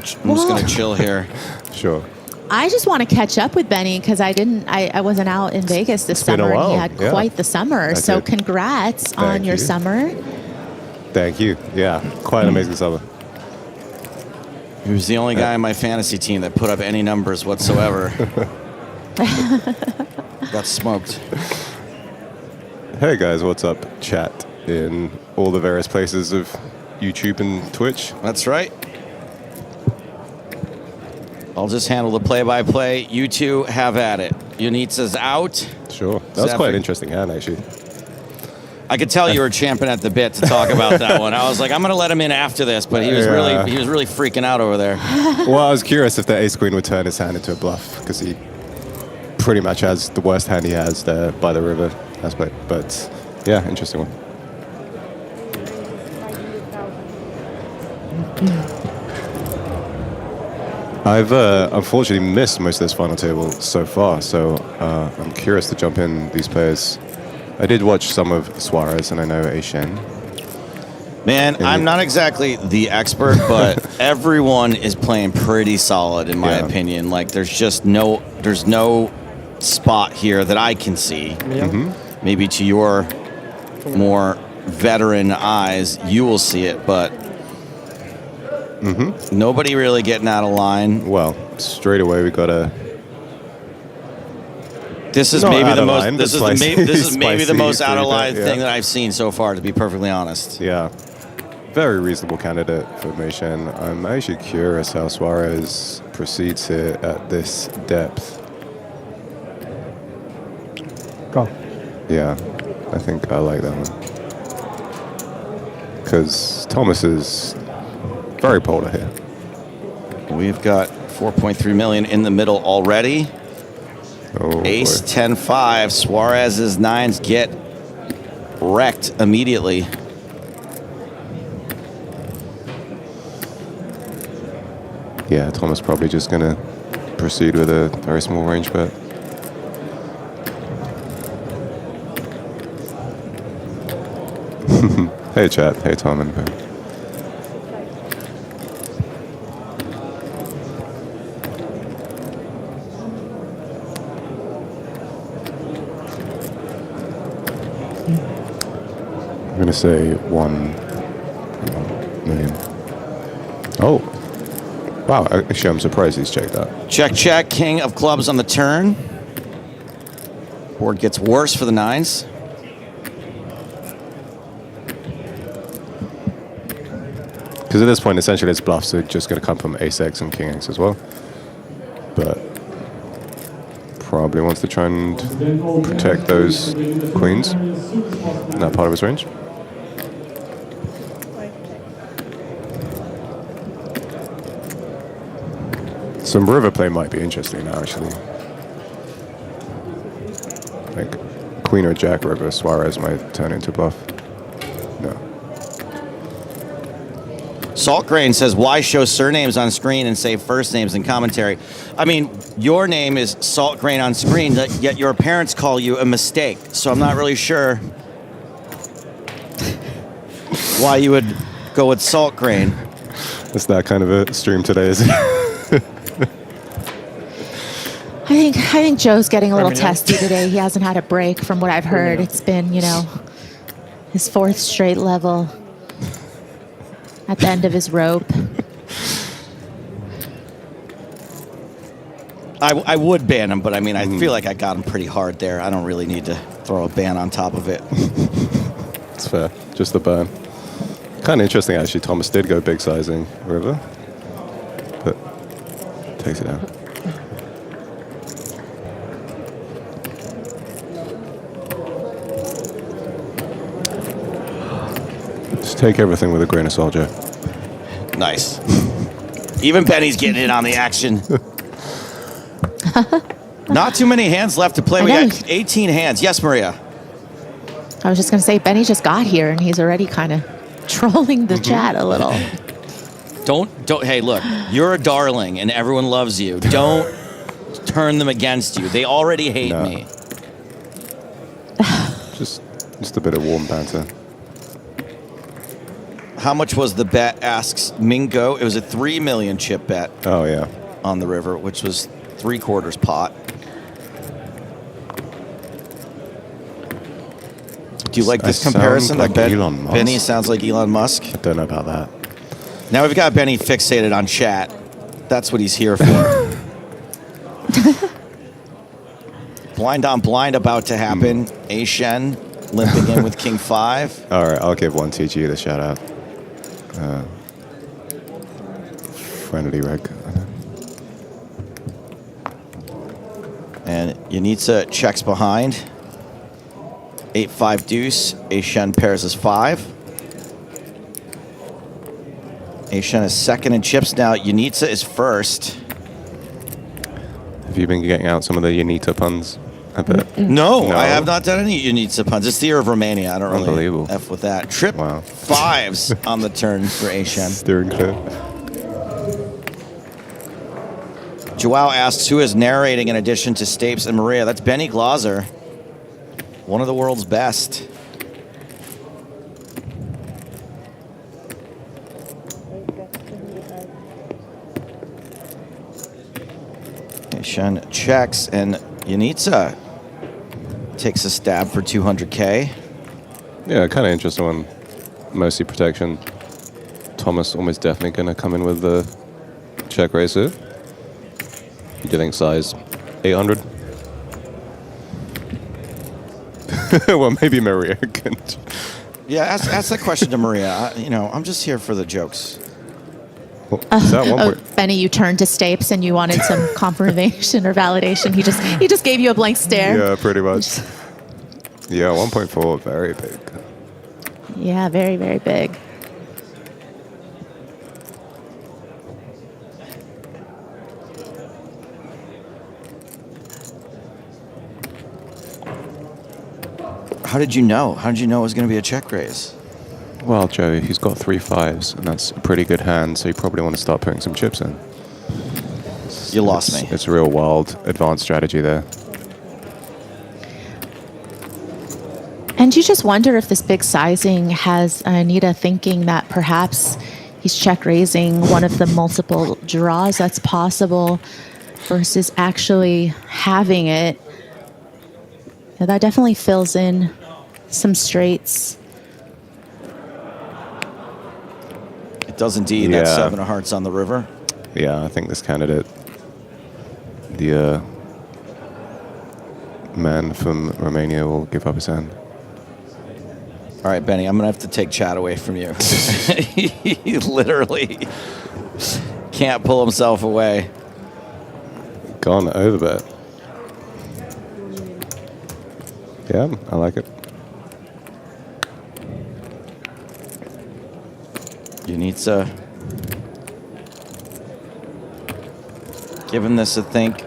chill here. Sure. I just want to catch up with Benny because I wasn't out in Vegas this been a summer, and he while, had yeah. quite the summer. That's So it. congrats on Thank your you. summer. Thank you. Yeah, quite an amazing summer. He was the only guy in my fantasy team that put up any numbers whatsoever. Got smoked. Hey guys, what's up? Chat in all the various places of YouTube and Twitch. That's right. I'll just handle the play-by-play. You two have at it. Ionita's out. Sure. That was quite an interesting hand, actually. I could tell you were champing at the bit to talk about that one. I was like, I'm going to let him in after this, but he was really freaking out over there. Well, I was curious if the ace queen would turn his hand into a bluff because he pretty much has the worst hand he has there by the river aspect. But yeah, interesting one. I've unfortunately missed most of this final table so far, so I'm curious to jump in these players. I did watch some of Suarez, and I know Eychenne. Man, I'm not exactly the expert, but everyone is playing pretty solid in my opinion. Like, there's no spot here that I can see. Maybe to your more veteran eyes, you will see it, but nobody really getting out of line. Well, straight away we got a. This is maybe the most. This is spicy- maybe the most spicy out of line yeah. thing that I've seen so far, to be perfectly honest. Yeah, very reasonable candidate for Eychenne. I'm actually curious how Suarez proceeds here at this depth. Go. Yeah, I think I like that one because Tomasz is very polar here. We've got 4.3 million in the middle already. Oh, Ace, boy. 10-5. Suarez's nines get wrecked immediately. Yeah, Tomasz probably just gonna proceed with a very small range bet. Hey chat, hey Tom and Ben. I'm gonna say 1 million. Oh, wow! Actually, I'm surprised he's checked that. Check, check. King of clubs on the turn. Board gets worse for the nines. Because at this point, essentially, his bluffs are just going to come from ace X and king X as well. But Probably wants to try and protect those queens in that part of his range. Some river play might be interesting now, actually. Like queen or jack river, Suarez might turn into bluff. No. Salt Grain says, why show surnames on screen and say first names in commentary? I mean, your name is Salt Grain on screen, yet your parents call you a mistake. So I'm not really sure why you would go with Salt Grain. It's that kind of a stream today, isn't it? I think Joe's getting a little testy today. He hasn't had a break from what I've heard. It's been, you know, his 4th straight level at the end of his rope. I would ban him, but I mean, I feel like I got him pretty hard there. I don't really need to throw a ban on top of it. It's fair. Just the burn. Kind of interesting, actually. Tomasz did go big sizing river, but takes it out. Just take everything with a grain of salt, Joe. Nice. Even Benny's getting in on the action. Not too many hands left to play. We got 18 hands. Yes, Maria. I was just going to say, Benny just got here, and he's already kind of trolling the chat a little. Don't. Hey, look, you're a darling, and everyone loves you. Don't turn them against you. They already hate me. Just a bit of warm banter. How much was the bet? Asks Mingo. It was a 3 million chip bet. Oh yeah. On the river, which was 3/4 pot. Do you like this comparison? Like Elon Musk. Benny sounds like Elon Musk. I don't know about that. Now we've got Benny fixated on chat. That's what he's here for. Blind on blind about to happen. Eychenne limping in with King 5. All right, I'll give one TG the shout out. Friendly reg. And Ionita checks behind. 8-5 deuce. Eychenne pairs his 5. Eychenne is second in chips now. Ionita is first. Have you been getting out some of the Ionita puns? I bet. No, I have not done any Ionita puns. It's the year of Romania. I don't really F with that. Trip 5s on the turn for Eychenne. Steering clear. Joao asks, who is narrating in addition to Stapes and Maria? That's Benny Glauser, one of the world's best. Eychenne checks, and Ionita takes a stab for 200K. Yeah, kind of interesting one. Mostly protection. Tomasz almost definitely going to come in with the check raise here. Do you think size 800? Well, maybe Maria can. Yeah, ask that question to Maria. I'm just here for the jokes. Benny, you turned to Stapes and you wanted some confirmation or validation. He just gave you a blank stare. Yeah, pretty much. Yeah, 1.4, very big. Yeah, very, very big. How did you know? How did you know it was going to be a check raise? Well, Joe, he's got 3 5s, and that's a pretty good hand, so you probably want to start putting some chips in. You lost me. It's a real wild, advanced strategy there. And you just wonder if this big sizing has Ionita thinking that perhaps he's check raising one of the multiple draws that's possible versus actually having it. Yeah, that definitely fills in some straights. It does indeed. Yeah. That's 7 of hearts on the river. Yeah, I think this candidate, the man from Romania, will give up his hand. All right, Benny, I'm going to have to take chat away from you. He literally can't pull himself away. Gone overbet. Yeah, I like it. Ionita giving this a think.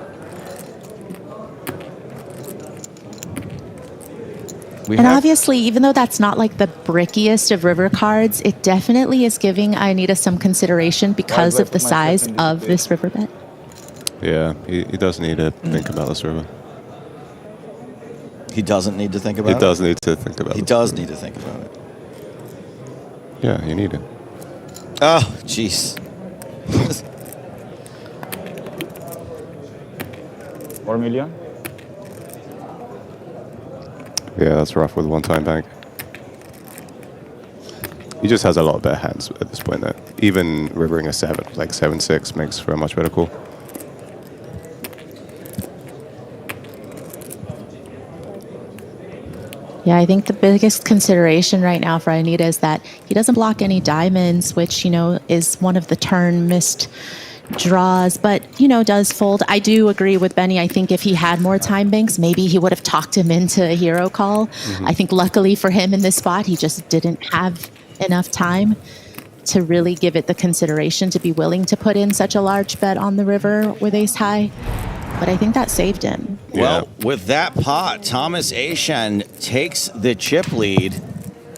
Obviously, even though that's not like the brickiest of river cards, it definitely is giving Ionita some consideration because of the size of this river bet. Yeah, he does need to think about this river. He doesn't need to think about it? He does need to think about it. He does need to think about it. Yeah, you need it. Oh, jeez. 4 million? Yeah, that's rough with one-time bank. He just has a lot of better hands at this point there. Even rivering a 7, like 7-6, makes for a much better call. Yeah, I think the biggest consideration right now for Ionita is that he doesn't block any diamonds, which, you know, is one of the turn missed draws, but, you know, does fold. I do agree with Benny. I think if he had more time banks, maybe he would have talked him into a hero call. I think luckily for him in this spot, he just didn't have enough time to really give it the consideration to be willing to put in such a large bet on the river with ace high. But I think that saved him. Well, with that pot, Tomasz Eychenne takes the chip lead.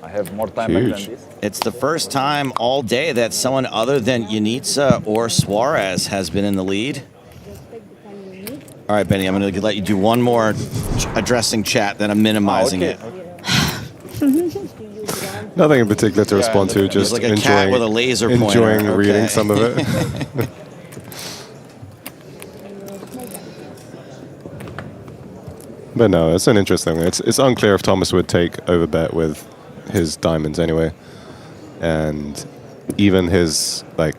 I have more time back than this. It's the first time all day that someone other than Ionita or Suarez has been in the lead. All right, Benny, I'm going to let you do one more addressing chat, then I'm minimizing it. Nothing in particular to respond to, just like a enjoying, cat with a laser pointer. enjoying Okay. reading some of it. But no, it's an interesting one. It's unclear if Tomasz would take overbet with his diamonds anyway. And even his, like,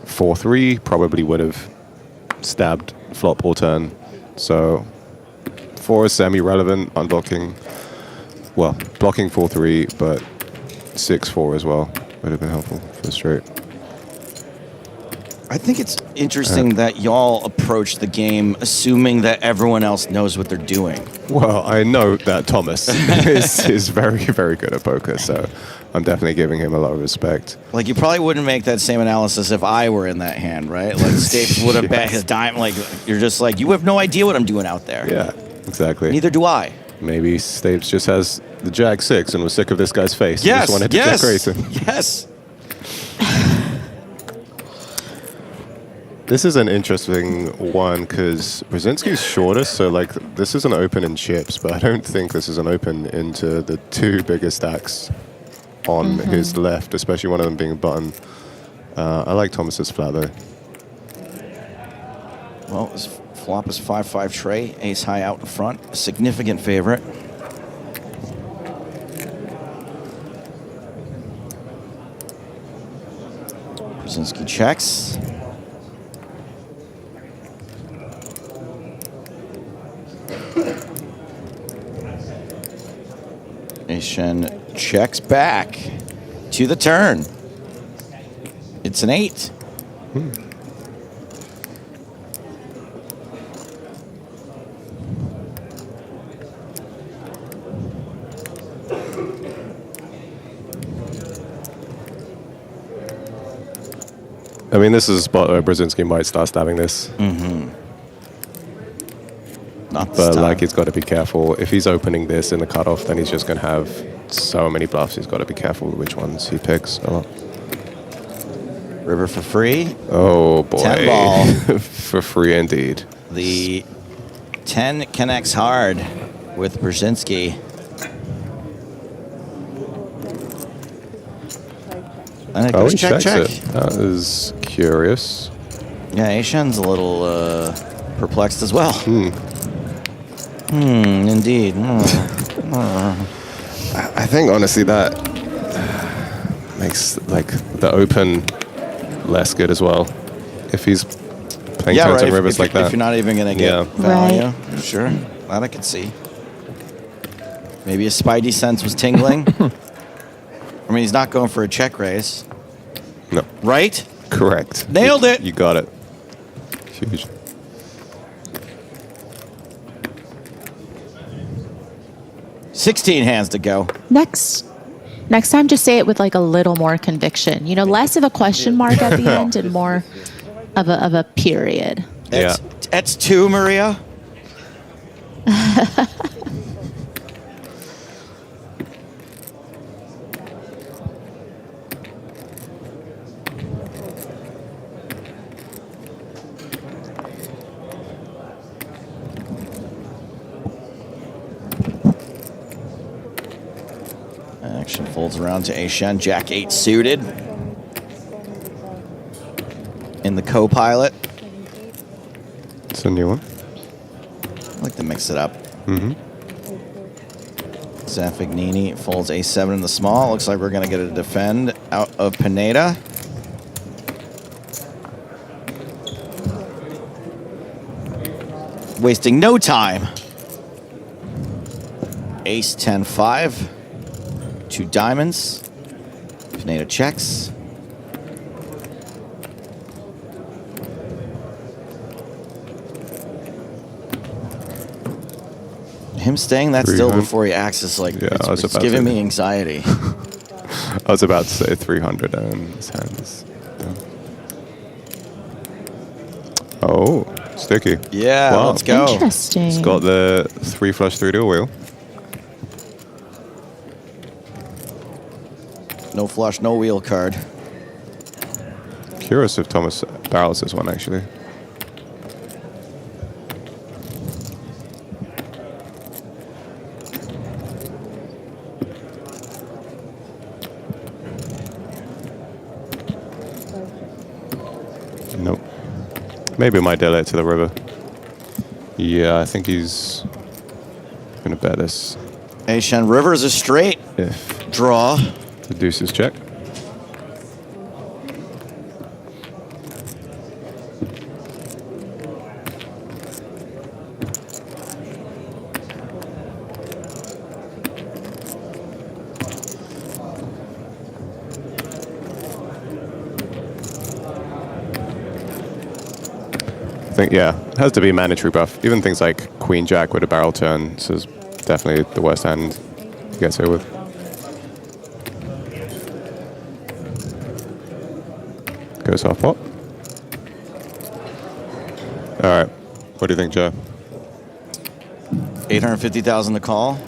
4-3 probably would have stabbed flop or turn. So 4 is semi-relevant, unblocking. Well, blocking 4-3, but 6-4 as well would have been helpful for the straight. I think it's interesting that y'all approach the game assuming that everyone else knows what they're doing. Well, I know that Tomasz is very, very good at poker, so I'm definitely giving him a lot of respect. Like, you probably wouldn't make that same analysis if I were in that hand, right? Like, Stapes would have bet his dime. Like, you're just like, you have no idea what I'm doing out there. Yeah, exactly. Neither do I. Maybe Stapes just has the Jag 6 and was sick of this guy's face. Yes, Just wanted to check raise him. Yes. This is an interesting one because Brzezinski's shortest, so like this is an open in chips, but I don't think this is an open into the 2 biggest stacks on his left, especially one of them being a button. I like Thomas's flat though. Well, his flop is 5-5 tray, ace high out in front, a significant favorite. Brzezinski checks. Eychenne checks back to the turn. It's an 8. I mean, this is a spot where Brzezinski might start stabbing this. Not this But time. like, he's got to be careful. If he's opening this in the cutoff, then he's just going to have so many bluffs. He's got to be careful with which ones he picks a lot. River for free. Oh, boy. 10 ball. For free indeed. The 10 connects hard with Brzezinski. And it goes he check, checks check. it. That is curious. Yeah, Eychenne's a little perplexed as well. Indeed. I think, honestly, that makes, like, the open less good as well. If he's playing turns and rivers like that. If you're not even going to get value. Sure. That I could see. Maybe his spidey sense was tingling. I mean, he's not going for a check raise. No. Right? Correct. Nailed it. You got it. Huge. 16 hands to go. Next time, just say it with like a little more conviction. You know, less of a question mark at the end and more of a period. That's 2, Maria. Action folds around to Eychenne, Jack 8 suited. In the co-pilot. It's a new one. I like to mix it up. Mm-hmm. Zaffagnini folds A7 in the small. Looks like we're going to get a defend out of Pineda. Wasting no time. Ace 10-5. 2 diamonds. Pineda checks. Him staying that still before he acts is like, it's giving me anxiety. I was about to say 300 and his hand is down. Oh, sticky. Yeah, wow. Let's go. Interesting. It's got the 3 flush 3-deal wheel. No flush, no wheel card. Curious if Tomasz barrels this one, actually. Nope. Maybe it might delay it to the river. Yeah, I think he's going to bet this. Eychenne, river is a straight. If draw. The deuces check. Yeah, it has to be mandatory buff. Even things like Queen Jack with a barrel turn, this is definitely the worst hand he gets hit with. Goes half pot. All right, what do you think, Joe? 850,000 to call.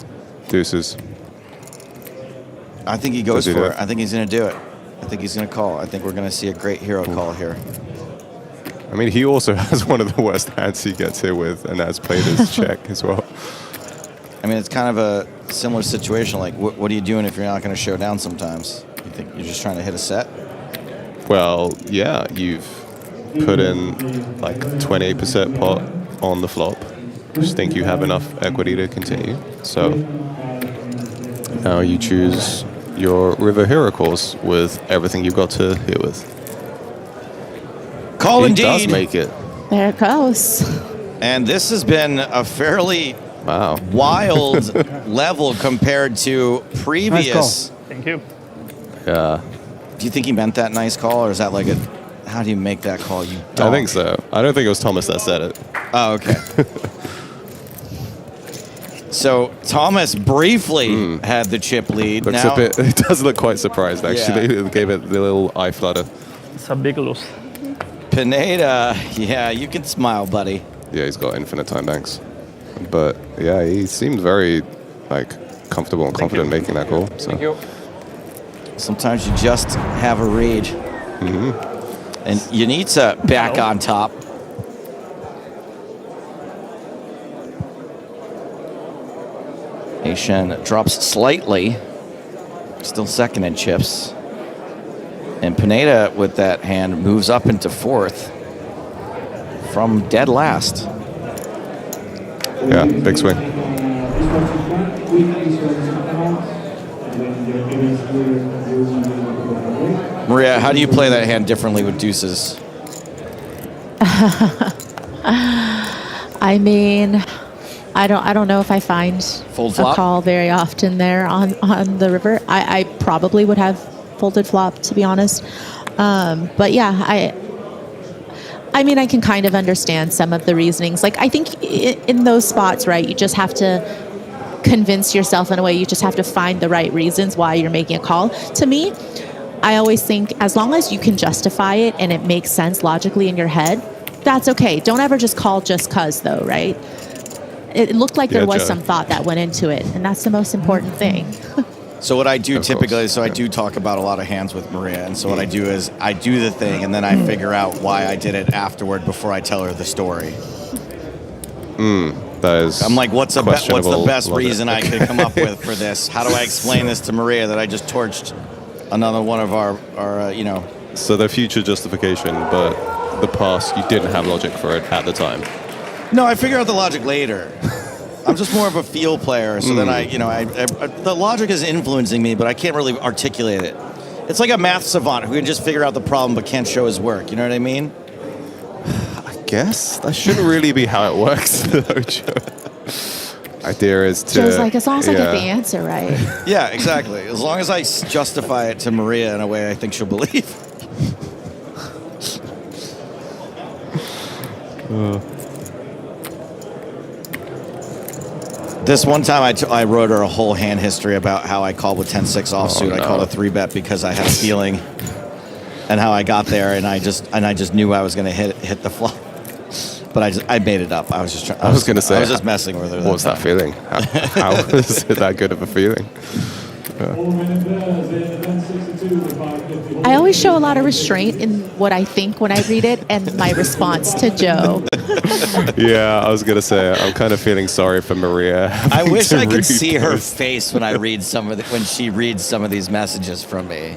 Deuces. I think he goes Does he for do it. I think he's going to do it. I think he's going to call. I think we're going to see a great hero call here. I mean, he also has one of the worst hands he gets hit with, and has played his check as well. I mean, it's kind of a similar situation. Like, what are you doing if you're not going to show down sometimes? You think you're just trying to hit a set? Well, yeah, you've put in like 28% pot on the flop. Just think you have enough equity to continue. So now you choose your river hero course with everything you've got to hit with. Call indeed. He does make it. There it goes. And this has been a fairly wild level compared to previous. Nice call. Thank you. Yeah. Do you think he meant that nice call, or is that like a? How do you make that call? You I think so. I don't think it was Tomasz that said it. Oh, okay. So Tomasz briefly had the chip lead. Looks now, a bit. It does look quite surprised actually. Yeah. It gave it the little eye flutter. It's a big loss. Pineda, yeah, you can smile, buddy. Yeah, he's got infinite time banks. But yeah, he seemed very comfortable and confident making that call. So. Thank you. Sometimes you just have a read. Mm-hmm. And Ionita back on top. Eychenne drops slightly. Still second in chips. And Pineda, with that hand, moves up into fourth from dead last. Yeah, big swing. Maria, how do you play that hand differently with deuces? I mean, I don't know if I find Fold a flop? call very often there on the river. I probably would have folded flop, to be honest. But yeah, I mean, I can kind of understand some of the reasonings. Like, I think in those spots, right, you just have to convince yourself in a way. You just have to find the right reasons why you're making a call. To me, I always think as long as you can justify it and it makes sense logically in your head, that's okay. Don't ever just call just cause, though, right? It looked like there was some thought that went into it, and that's the most important thing. So what I do typically, I do talk about a lot of hands with Maria, and so what I do is I do the thing, and then I figure out why I did it afterward before I tell her the story. That is. I'm like, what's the best logic. reason I could come up with for this? How do I explain this to Maria that I just torched another one of our you know? So the future justification, but the past, you didn't have logic for it at the time. No, I figure out the logic later. I'm just more of a feel player, so then I the logic is influencing me, but I can't really articulate it. It's like a math savant who can just figure out the problem but can't show his work. You know what I mean? I guess that shouldn't really be how it works, though, Joe. Idea is to. Joe's like, as long as I get the answer right. Yeah, exactly. As long as I justify it to Maria in a way I think she'll believe. This one time I wrote her a whole hand history about how I called with 10-6 offsuit. I called a 3-bet because I had a feeling, and how I got there, and I just knew I was going to hit the flop. But I made it up. I was just I was just messing with her. What was that feeling? How was it that good of a feeling? I always show a lot of restraint in what I think when I read it and my response to Joe. Yeah, I was going to say, I'm kind of feeling sorry for Maria. I wish I could see her face when I read when she reads some of these messages from me.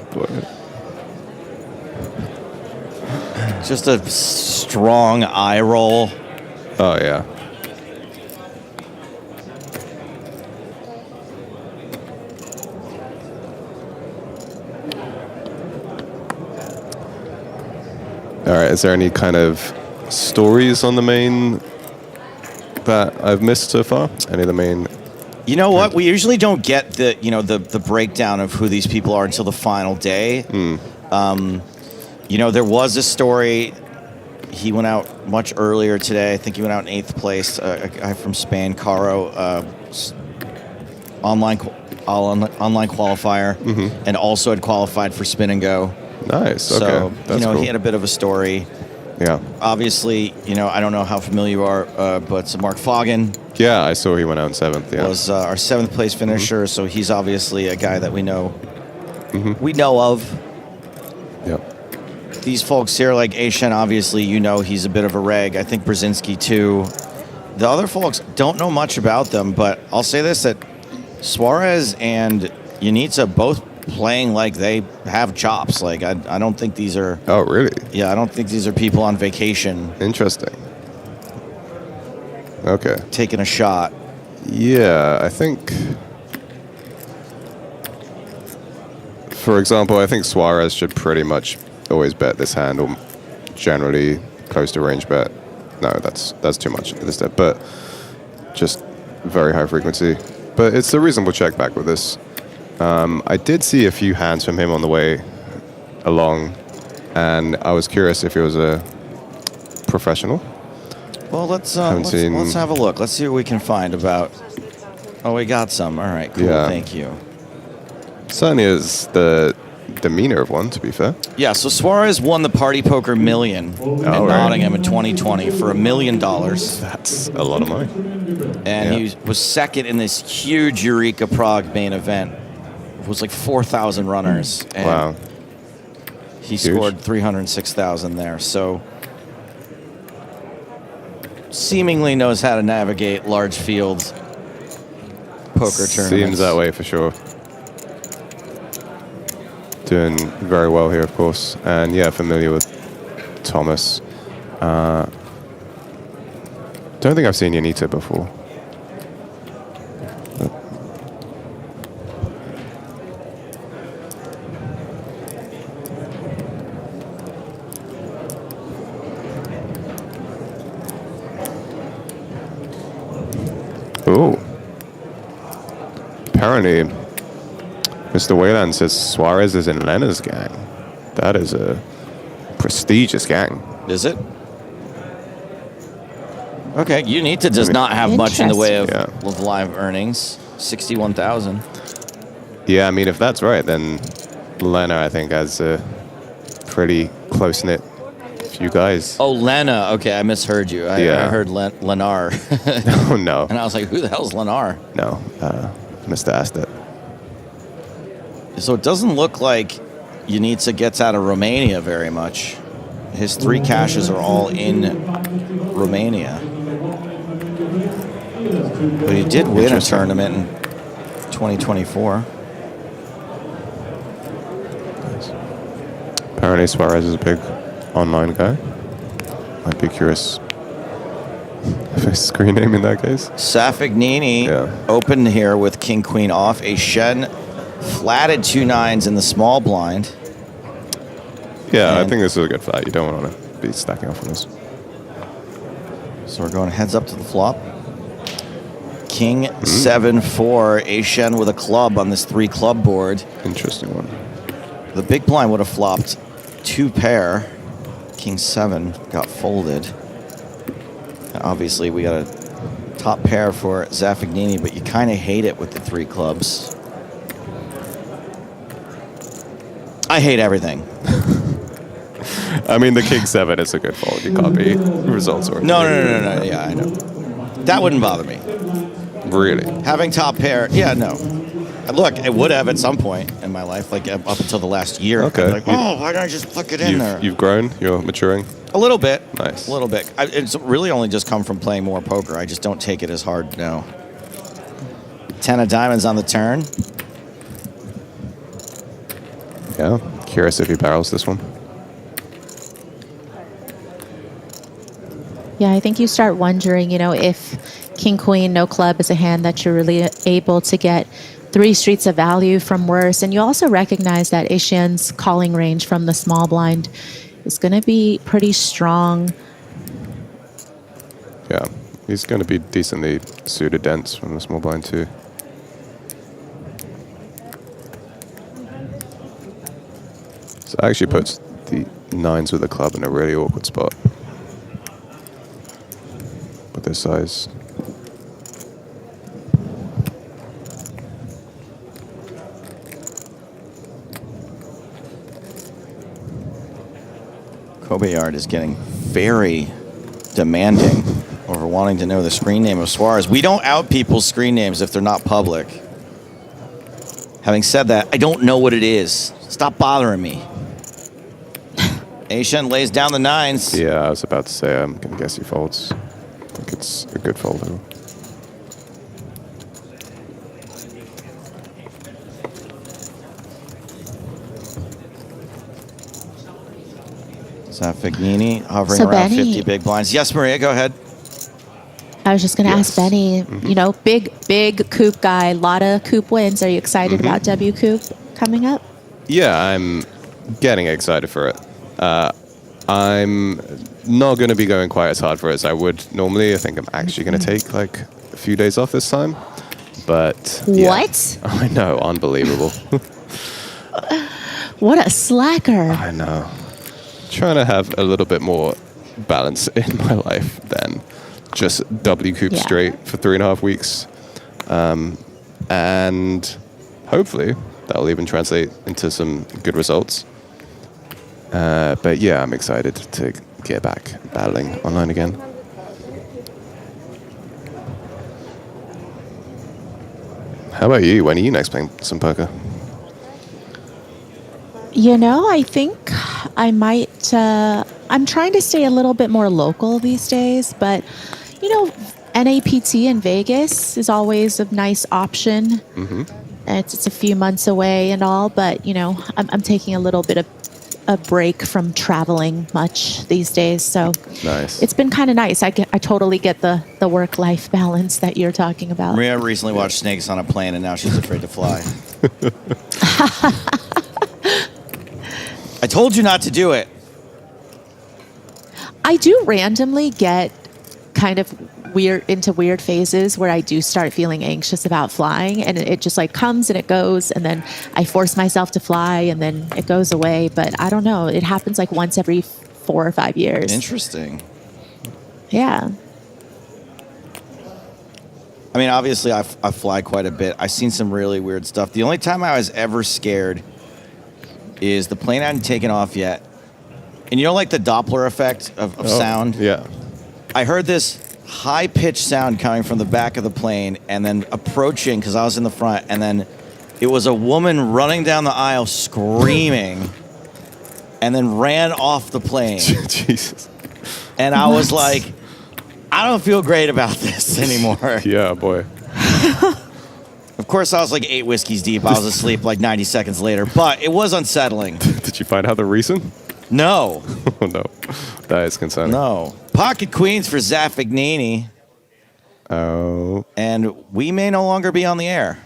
Just a strong eye roll. Oh, yeah. All right, is there any kind of stories on the main that I've missed so far? Any of the main? You know what? We usually don't get the breakdown of who these people are until the final day. There was a story. He went out much earlier today. I think he went out in 8th place. A guy from Spain, Carro, online qualifier, and also had qualified for Spin and Go. Nice. So, okay. That's cool. He had a bit of a story. Yeah. Obviously, I don't know how familiar you are, but Marc Foggin. Yeah, I saw he went out in 7th. Yeah. Was our 7th place finisher, so he's obviously a guy that we know. We know of. Yep. These folks here, like Eychenne, obviously, he's a bit of a reg. I think Brzezinski, too. The other folks, don't know much about them, but I'll say this, that Suarez and Ionita both playing like they have chops. Like, I don't think these are... Oh, really? Yeah, I don't think these are people on vacation. Interesting. Okay. Taking a shot. Yeah, I think... For example, I think Suarez should pretty much always bet this hand, or generally close to range bet. No, that's too much at this step, but just very high frequency. But it's a reasonable check back with this. I did see a few hands from him on the way along, and I was curious if he was a professional. Well, let's have a look. Let's see what we can find about... Oh, we got some. All right, cool. Yeah. Thank you. Certainly is the demeanor of one, to be fair. Yeah, so Suarez won the Party Poker Million in Nottingham in 2020 for $1 million. That's a lot of money. And he was second in this huge Eureka Prague main event. It was like 4,000 runners. And wow. He scored 306,000 there. So seemingly knows how to navigate large field poker tournaments. Seems that way for sure. Doing very well here, of course. And yeah, familiar with Tomasz. Don't think I've seen Ionita before. Oh. Apparently, Mr. Wayland says Suarez is in Lena's gang. That is a prestigious gang. Is it? Okay, Ionita does not have much in the way of live earnings. 61,000. Yeah, I mean, if that's right, then Lena, I think, has a pretty close-knit few guys. Oh, Lena. Okay, I misheard you. I heard Lenar. Oh, no. And I was like, who the hell's Lenar? No, Mr. Astet. So it doesn't look like Ionita gets out of Romania very much. His 3 cashes are all in Romania. But he did win a tournament in 2024. Apparently Suarez is a big online guy. Might be curious if his screen name in that case. Zaffagnini opened here with king queen off. Eychenne flatted 2 9s in the small blind. Yeah, I think this is a good flat. You don't want to be stacking off on this. So we're going heads up to the flop. King 7-4. Eychenne with a club on this 3 club board. Interesting one. The big blind would have flopped 2 pair. King 7 got folded. And obviously, we got a top pair for Zaffagnini, but you kind of hate it with the 3 clubs. I hate everything. I mean, the king 7 is a good fold. You can't be results oriented. No. Yeah, I know. That wouldn't bother me. Really? Having top pair, yeah, no. Look, it would have at some point in my life, like up until the last year. Okay. Like, oh, why don't I just pluck it in there? You've grown? You're maturing? A little bit. Nice. A little bit. It's really only just come from playing more poker. I just don't take it as hard now. 10 of diamonds on the turn. Yeah. Curious if he barrels this one. Yeah, I think you start wondering, if king, queen, no club is a hand that you're really able to get 3 streets of value from worse. And you also recognize that Eychenne's calling range from the small blind is going to be pretty strong. Yeah, he's going to be decently suited dense from the small blind too. So actually puts the 9s with the club in a really awkward spot. With this size. Kobayard is getting very demanding over wanting to know the screen name of Suarez. We don't out people's screen names if they're not public. Having said that, I don't know what it is. Stop bothering me. Eychenne lays down the 9s. Yeah, I was about to say, I'm going to guess he folds. I think it's a good fold. Zaffagnini hovering So around Benny- 50 big blinds. Yes, Maria, go ahead. I was just going to ask Benny, big coupe guy, a lot of coupe wins. Are you excited about W Coupe coming up? Yeah, I'm getting excited for it. I'm not going to be going quite as hard for it as I would normally. I think I'm actually going to take like a few days off this time. But yeah. What? I know, unbelievable. What a slacker. I know. Trying to have a little bit more balance in my life than just W Coupe straight for 3.5 weeks. And hopefully that'll even translate into some good results. But yeah, I'm excited to get back battling online again. How about you? When are you next playing some poker? I think I might, I'm trying to stay a little bit more local these days, but, NAPT in Vegas is always a nice option. Mm-hmm. It's a few months away and all, but, I'm taking a little bit of a break from traveling much these days. So nice. It's been kind of nice. I totally get the work-life balance that you're talking about. Maria recently watched Snakes on a Plane, and now she's afraid to fly. I told you not to do it. I do randomly get kind of into weird phases where I do start feeling anxious about flying, and it just like comes and it goes, and then I force myself to fly and then it goes away. But I don't know. It happens like once every 4 or 5 years. Interesting. Yeah. I mean, obviously, I fly quite a bit. I've seen some really weird stuff. The only time I was ever scared is the plane hadn't taken off yet. And you know, like the Doppler effect of sound? Yeah. I heard this high-pitched sound coming from the back of the plane and then approaching, because I was in the front, and then it was a woman running down the aisle screaming and then ran off the plane. Jesus. And I was like, I don't feel great about this anymore. Yeah, boy. Of course, I was like 8 whiskeys deep. I was asleep like 90 seconds later, but it was unsettling. Did you find out the reason? No. Oh, no. That is concerning. No. Pocket queens for Zaffagnini. Oh. And we may no longer be on the air.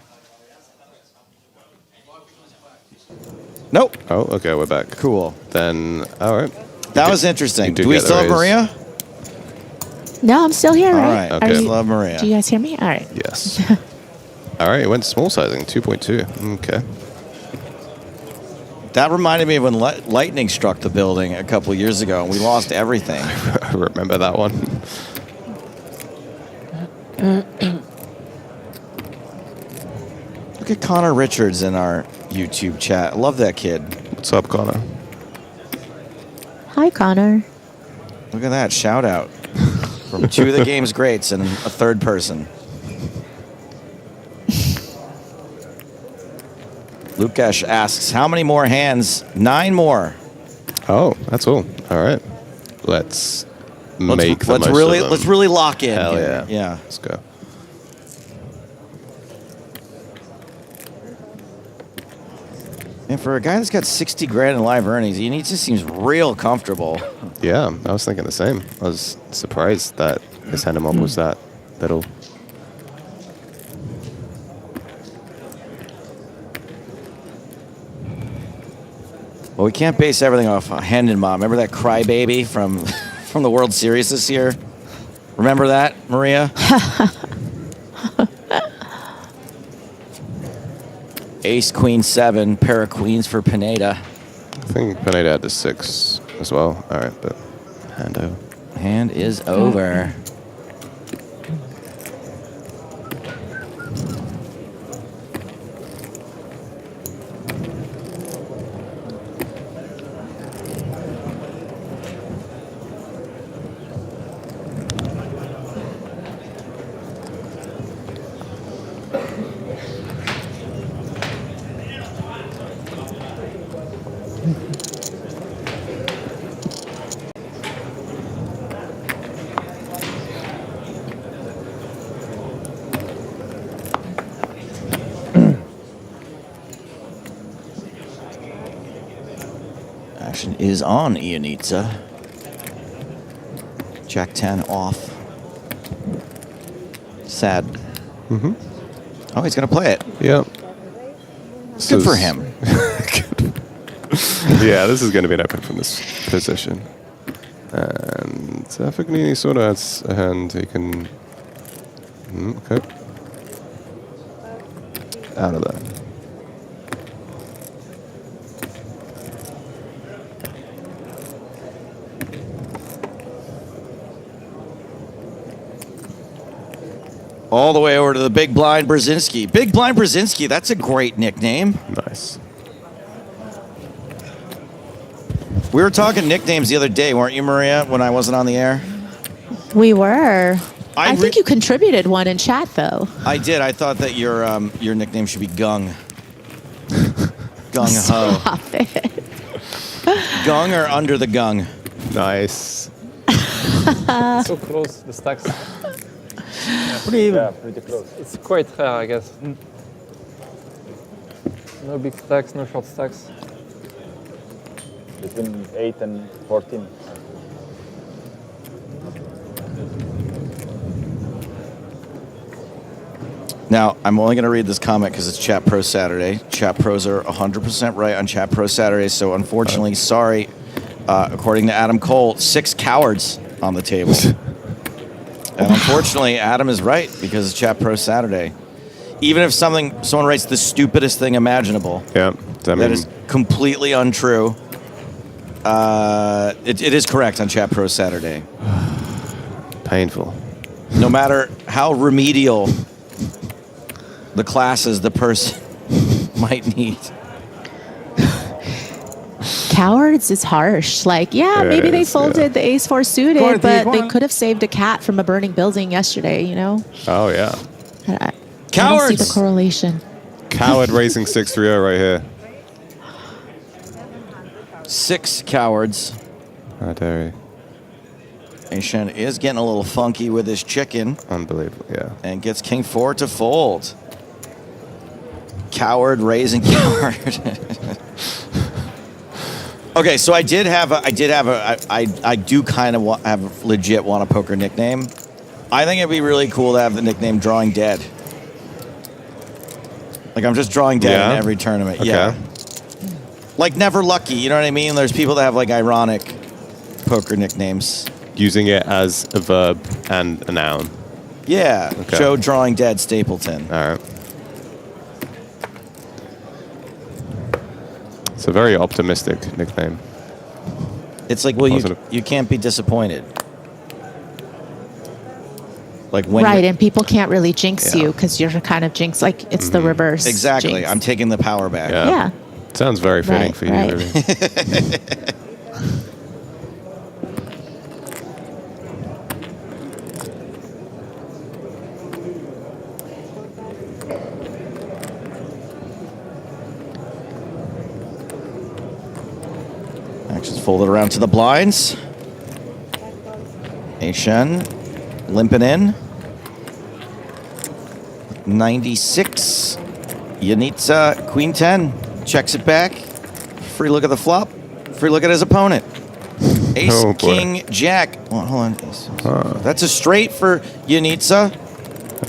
Nope. Oh, okay, we're back. Cool. Then, all right. That was interesting. Do we get the still have raise. Maria? No, I'm still here, All right? right. Okay. Still have Maria. Do you guys hear me? All right. Yes. All right, it went small sizing, 2.2. Okay. That reminded me of when lightning struck the building a couple years ago, and we lost everything. I remember that one. Look at Connor Richards in our YouTube chat. I love that kid. What's up, Connor? Hi, Connor. Look at that. Shout out from 2 of the game's greats and a third person. Lukash asks, how many more hands? 9 more. Oh, that's all. All right. Let's make the most really of them. let's really lock in. Hell here. yeah. Yeah. Let's go. And for a guy that's got 60 grand in live earnings, Ionita seems real comfortable. Yeah, I was thinking the same. I was surprised that his hand mob was that little. Well, we can't base everything off hand and mob. Remember that crybaby from from the World Series this year? Remember that, Maria? Ace, Queen, 7, pair of queens for Pineda. I think Pineda had the 6 as well. All right, but hand over. Hand is over. Action is on Ionita. Jack 10 off. Sad. Mm-hmm. Oh, he's going to play it. Yep. Good for him. Yeah, this is going to be an epic from this position. And Zaffagnini sort of has a hand he can... okay. Out of that. All the way over to the Big Blind Brzezinski. Big Blind Brzezinski, that's a great nickname. Nice. We were talking nicknames the other day, weren't you, Maria, when I wasn't on the air? We were. I think re- you contributed one in chat, though. I did. I thought that your nickname should be Gung. Gung Ho. Stop it. Gung or under the gung? Nice. So close, the stacks. Pretty even. Yeah, pretty close. It's quite rare, I guess. No big stacks, no short stacks. Between 8 and 14. Now, I'm only going to read this comment because it's Chat Pro Saturday. Chat Pros are 100% right on Chat Pro Saturday, so unfortunately, sorry. According to Adam Cole, 6 cowards on the table. And unfortunately, Adam is right because it's Chat Pro Saturday. Even if someone writes the stupidest thing imaginable, yeah, that is completely untrue, it is correct on Chat Pro Saturday. Painful. No matter how remedial the classes the person might need. Cowards is harsh. Like, maybe they folded the ace-4 suited, but they could have saved a cat from a burning building yesterday, you know? Oh, yeah. I don't see the correlation. Coward raising 6-3-0 right here. 6 cowards. How dare you. Eychenne is getting a little funky with his chicken. Unbelievable, yeah. And gets king 4 to fold. Coward raising coward. Okay, so I do kind of have legit want a poker nickname. I think it'd be really cool to have the nickname Drawing Dead. Like I'm just drawing dead in every tournament. Okay. Yeah. Like Never Lucky, you know what I mean? There's people that have like ironic poker nicknames. Using it as a verb and a noun. Yeah. Okay. Joe Drawing Dead Stapleton. All right. It's a very optimistic nickname. It's like, well, you can't be disappointed. Like when Right, and people can't really jinx you because you're kind of jinxed. Like, it's the reverse. Exactly. jinx. I'm taking the power back. Yeah. Sounds very fitting for you, right. Ruby. Actions folded around to the blinds. Eychenne limping in. 96. Ionita, Queen 10. Checks it back. Free look at the flop. Free look at his opponent. Ace, King, Jack. Oh, hold on. That's a straight for Ionita.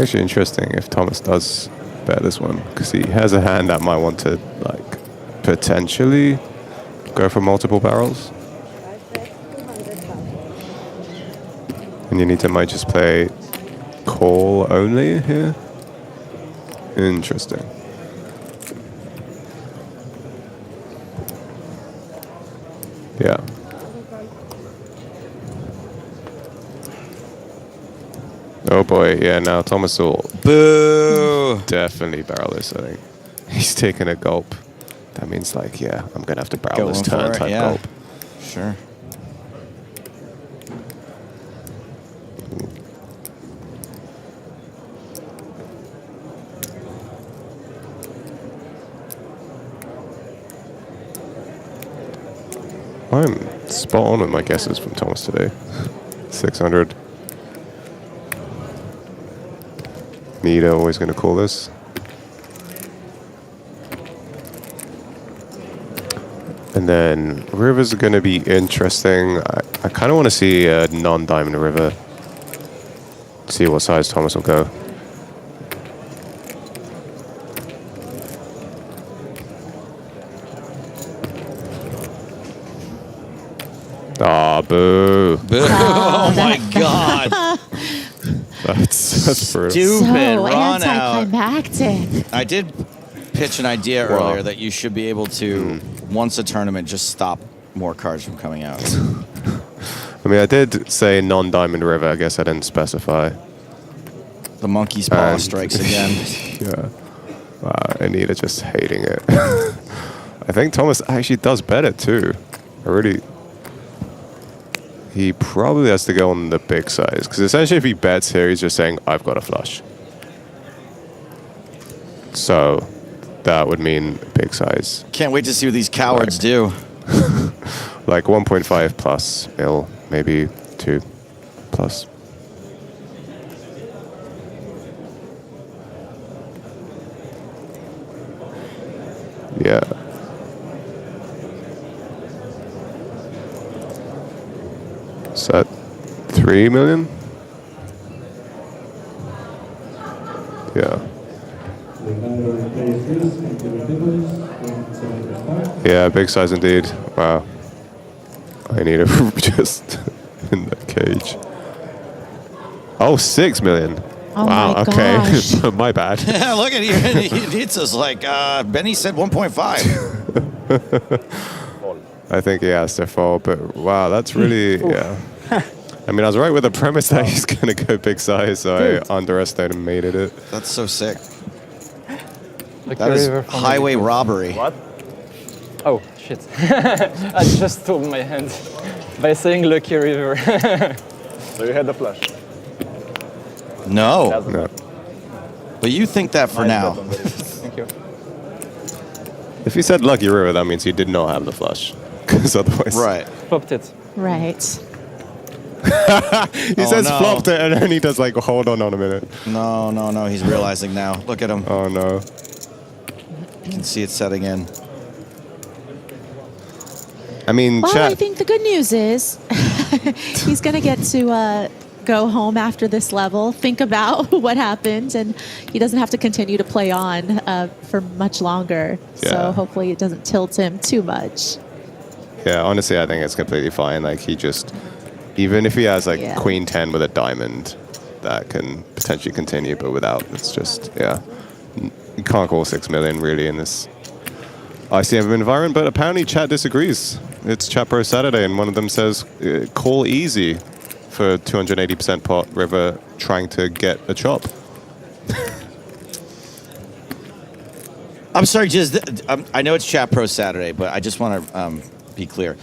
Actually interesting if Tomasz does bet this one, because he has a hand that might want to, like, potentially go for multiple barrels. And Ionita might just play call only here. Interesting. Yeah. Oh boy, yeah, now Tomasz will definitely barrel this, I think. He's taking a gulp. That means, like, yeah, I'm going to have to barrel this turn type gulp. Sure. I'm spot on with my guesses from Tomasz today. 600. Nita always going to call this. And then rivers are going to be interesting. I kind of want to see a non-diamond river. See what size Tomasz will go. Ah, boo. Boo. Oh my God. That's brutal. Stupid So run out. anticlimactic. I did pitch an idea earlier that you should be able to, once a tournament, just stop more cards from coming out. I mean, I did say non-diamond river. I guess I didn't specify. The monkey's paw strikes again. Yeah. Wow, Anita just hating it. I think Tomasz actually does bet it too. He probably has to go on the big size, because essentially if he bets here, he's just saying, I've got a flush. So that would mean big size. Can't wait to see what these cowards do. Like 1.5 plus mil, maybe 2 plus. Yeah. Is that 3 million? Yeah. Yeah, big size indeed. Wow. I need a just in the cage. Oh, 6 million. Oh wow, my okay. gosh. My bad. Look at you. It's just like, Benny said 1.5. I think he has to fall, but wow, that's really, yeah. I mean, I was right with the premise that he's going to go big size, so I underestimated it. That's so sick. Lucky That is river from highway the- robbery. What? Oh, shit. I just told my hand by saying Lucky River. So you had the flush. No. No. But you think that for now. Thank you. If he said Lucky River, that means he did not have the flush. Because otherwise... Right. Popped it. Right. He says flopped it, and then he does like, hold on a minute. No. He's realizing now. Look at him. Oh, no. You can see it setting in. I mean, Well, chat. I think the good news is he's going to get to go home after this level, think about what happened, and he doesn't have to continue to play on for much longer. Yeah. So hopefully it doesn't tilt him too much. Yeah, honestly, I think it's completely fine. Like, he just... Even if he has, like, Yeah. Queen 10 with a diamond, that can potentially continue, but without, it's just, yeah. You can't call 6 million, really, in this ICM environment, but apparently chat disagrees. It's Chat Pro Saturday, and one of them says, call easy for 280% pot river trying to get a chop. I'm sorry, just I know it's Chat Pro Saturday, but I just want to be clear.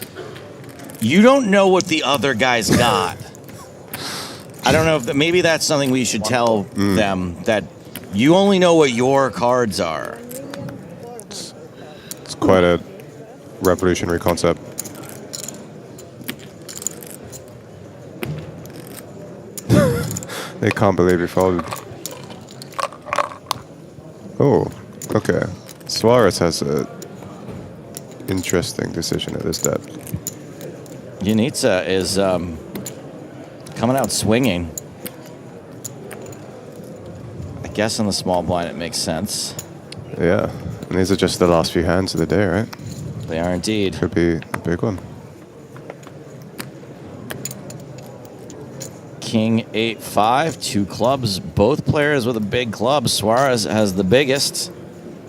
You don't know what the other guys got. I don't know if maybe that's something we should tell them, that you only know what your cards are. It's quite a revolutionary concept. They can't believe he folded. Oh, okay. Suarez has a interesting decision at this depth. Ionita is coming out swinging. I guess on the small blind it makes sense. Yeah, and these are just the last few hands of the day, right? They are indeed. Could be a big one. King 8-5, 2 clubs, both players with a big club. Suarez has the biggest,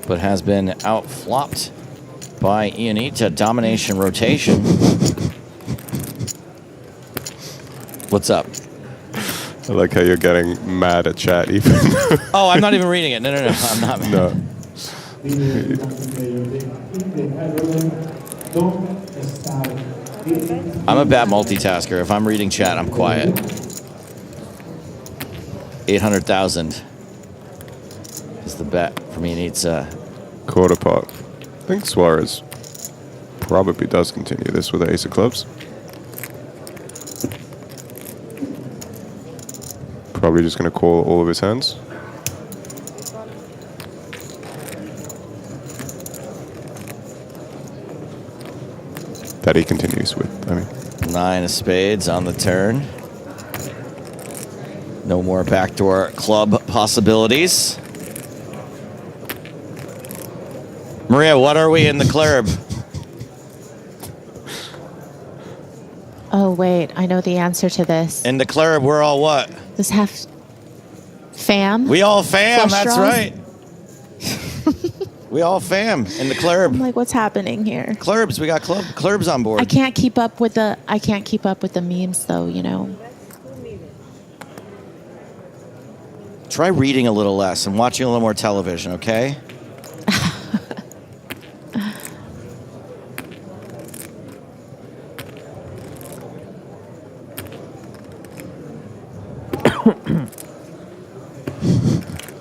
but has been out-flopped by Ionita. Domination rotation. What's up? I like how you're getting mad at chat even. Oh, I'm not even reading it. No, I'm not mad. No. I'm a bad multitasker. If I'm reading chat, I'm quiet. 800,000 is the bet for me. Needs Quarter pot. I think Suarez probably does continue this with the ace of clubs. Probably just going to call all of his hands. That he continues with, I mean. 9 of spades on the turn. No more backdoor club possibilities. Maria, what are we in the club? Oh, wait. I know the answer to this. In the club, we're all what? Does have fam? We all fam, Flush that's draws? right. We all fam in the club. I'm like, what's happening here? Clubs, we got clubs on board. I can't keep up with the memes though, you know. Try reading a little less and watching a little more television, okay?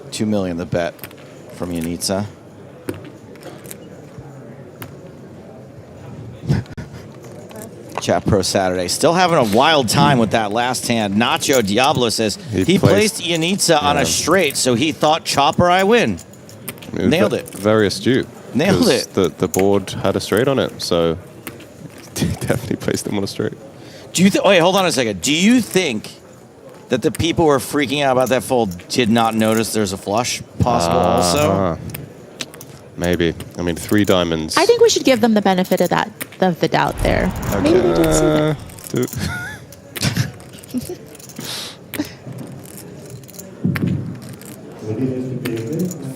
$2 million the bet from Ionita. Chat Pro Saturday. Still having a wild time with that last hand. Nacho Diablo says he placed Ionita on a straight, so he thought chopper I win. Nailed it. Very astute. Nailed 'cause it. The board had a straight on it, so definitely placed him on a straight. Do you wait, hold on a second. Do you think that the people who are freaking out about that fold did not notice there's a flush possible also? Maybe. I mean, 3 diamonds. I think we should give them the benefit of the doubt there. Maybe they did see that.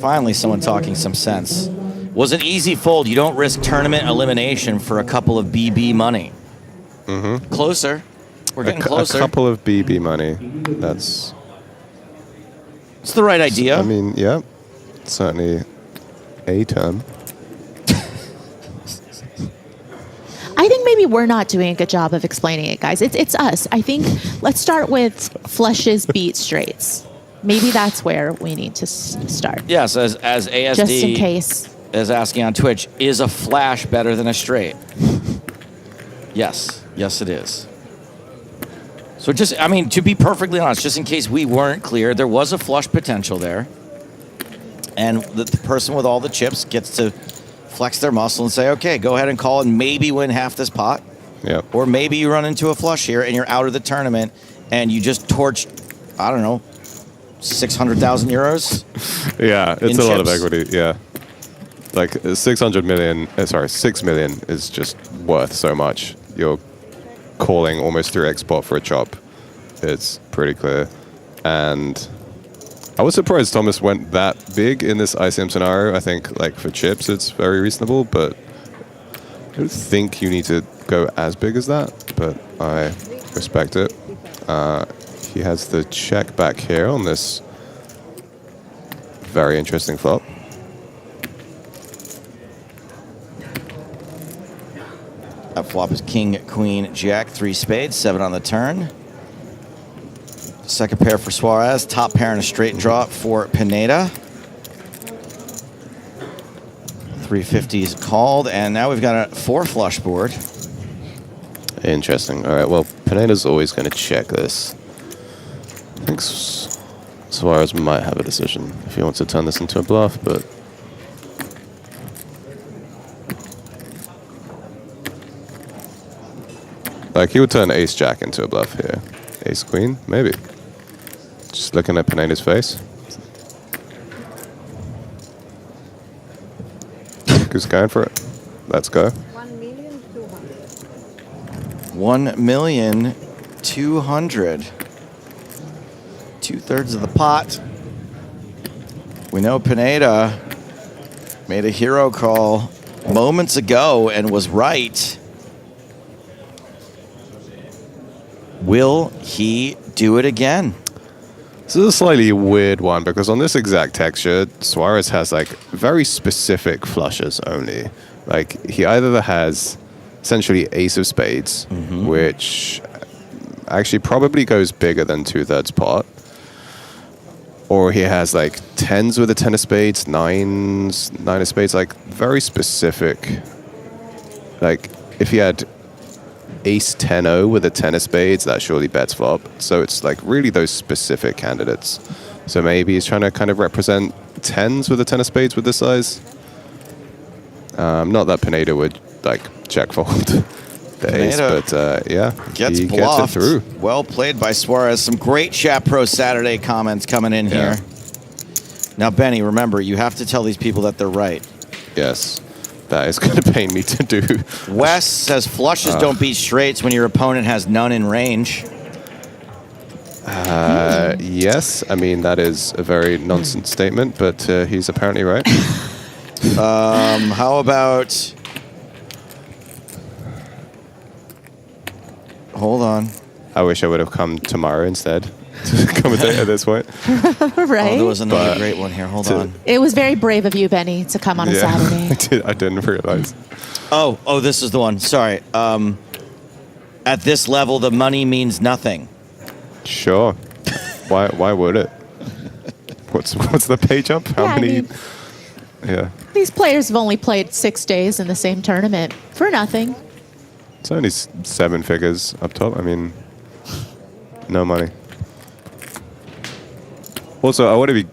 Finally, someone talking some sense. Was an easy fold. You don't risk tournament elimination for a couple of BB money. Mm-hmm. Closer. We're getting closer. A couple of BB money. That's... It's the right idea. I mean, yeah. Certainly a term. I think maybe we're not doing a good job of explaining it, guys. It's us. I think let's start with flushes beat straights. Maybe that's where we need to start. Yes, as ASD Just in case. is asking on Twitch, is a flash better than a straight? Yes. Yes, it is. So just, I mean, to be perfectly honest, just in case we weren't clear, there was a flush potential there. And the person with all the chips gets to flex their muscle and say, okay, go ahead and call and maybe win half this pot. Yep. Or maybe you run into a flush here and you're out of the tournament and you just torched, I don't know, 600,000 euros? Yeah, it's a lot of chips. equity, yeah. Like 6 million is just worth so much. You're calling almost 3x pot for a chop. It's pretty clear. And I was surprised Tomasz went that big in this ICM scenario. I think like for chips it's very reasonable, but I don't think you need to go as big as that, but I respect it. He has the check back here on this very interesting flop. That flop is king, queen, jack, 3 spades, 7 on the turn. Second pair for Suarez, top pair and a straight draw for Pineda. 350 is called, and now we've got a 4 flush board. Interesting. All right, well, Pineda's always going to check this. I think Suarez might have a decision if he wants to turn this into a bluff, but... Like, he would turn ace-jack into a bluff here. Ace-queen, maybe. Just looking at Pineda's face. Who's going for it? Let's go. 1,200,000. 2/3 of the pot. We know Pineda made a hero call moments ago and was right. Will he do it again? This is a slightly weird one because on this exact texture, Suarez has like very specific flushes only. Like he either has essentially ace of spades, which actually probably goes bigger than 2/3 pot, or he has like 10s with a 10 of spades, 9s, 9 of spades, like very specific. Like if he had ace 10-0 with a 10 of spades, that surely bets flop. So it's like really those specific candidates. So maybe he's trying to kind of represent 10s with a 10 of spades with this size. Not that Pineda would like check fold the ace, but yeah, gets he bluffed. gets it through. Well played by Suarez. Some great Chat Pro Saturday comments coming in here. Now, Benny, remember, you have to tell these people that they're right. Yes. That is going to pain me to do. Wes says flushes don't beat straights when your opponent has none in range. Yes, I mean, that is a very nonsense statement, but he's apparently right. How about... Hold on. I wish I would have come tomorrow instead to commentate at this point. Right? Oh, there was another great one here. Hold on. It was very brave of you, Benny, to come on a Saturday. I didn't realize. Oh, this is the one. Sorry. At this level, the money means nothing. Sure. Why would it? What's the pay jump? How many? Yeah. These players have only played 6 days in the same tournament for nothing. It's only 7 figures up top. I mean, no money. Also, I want to be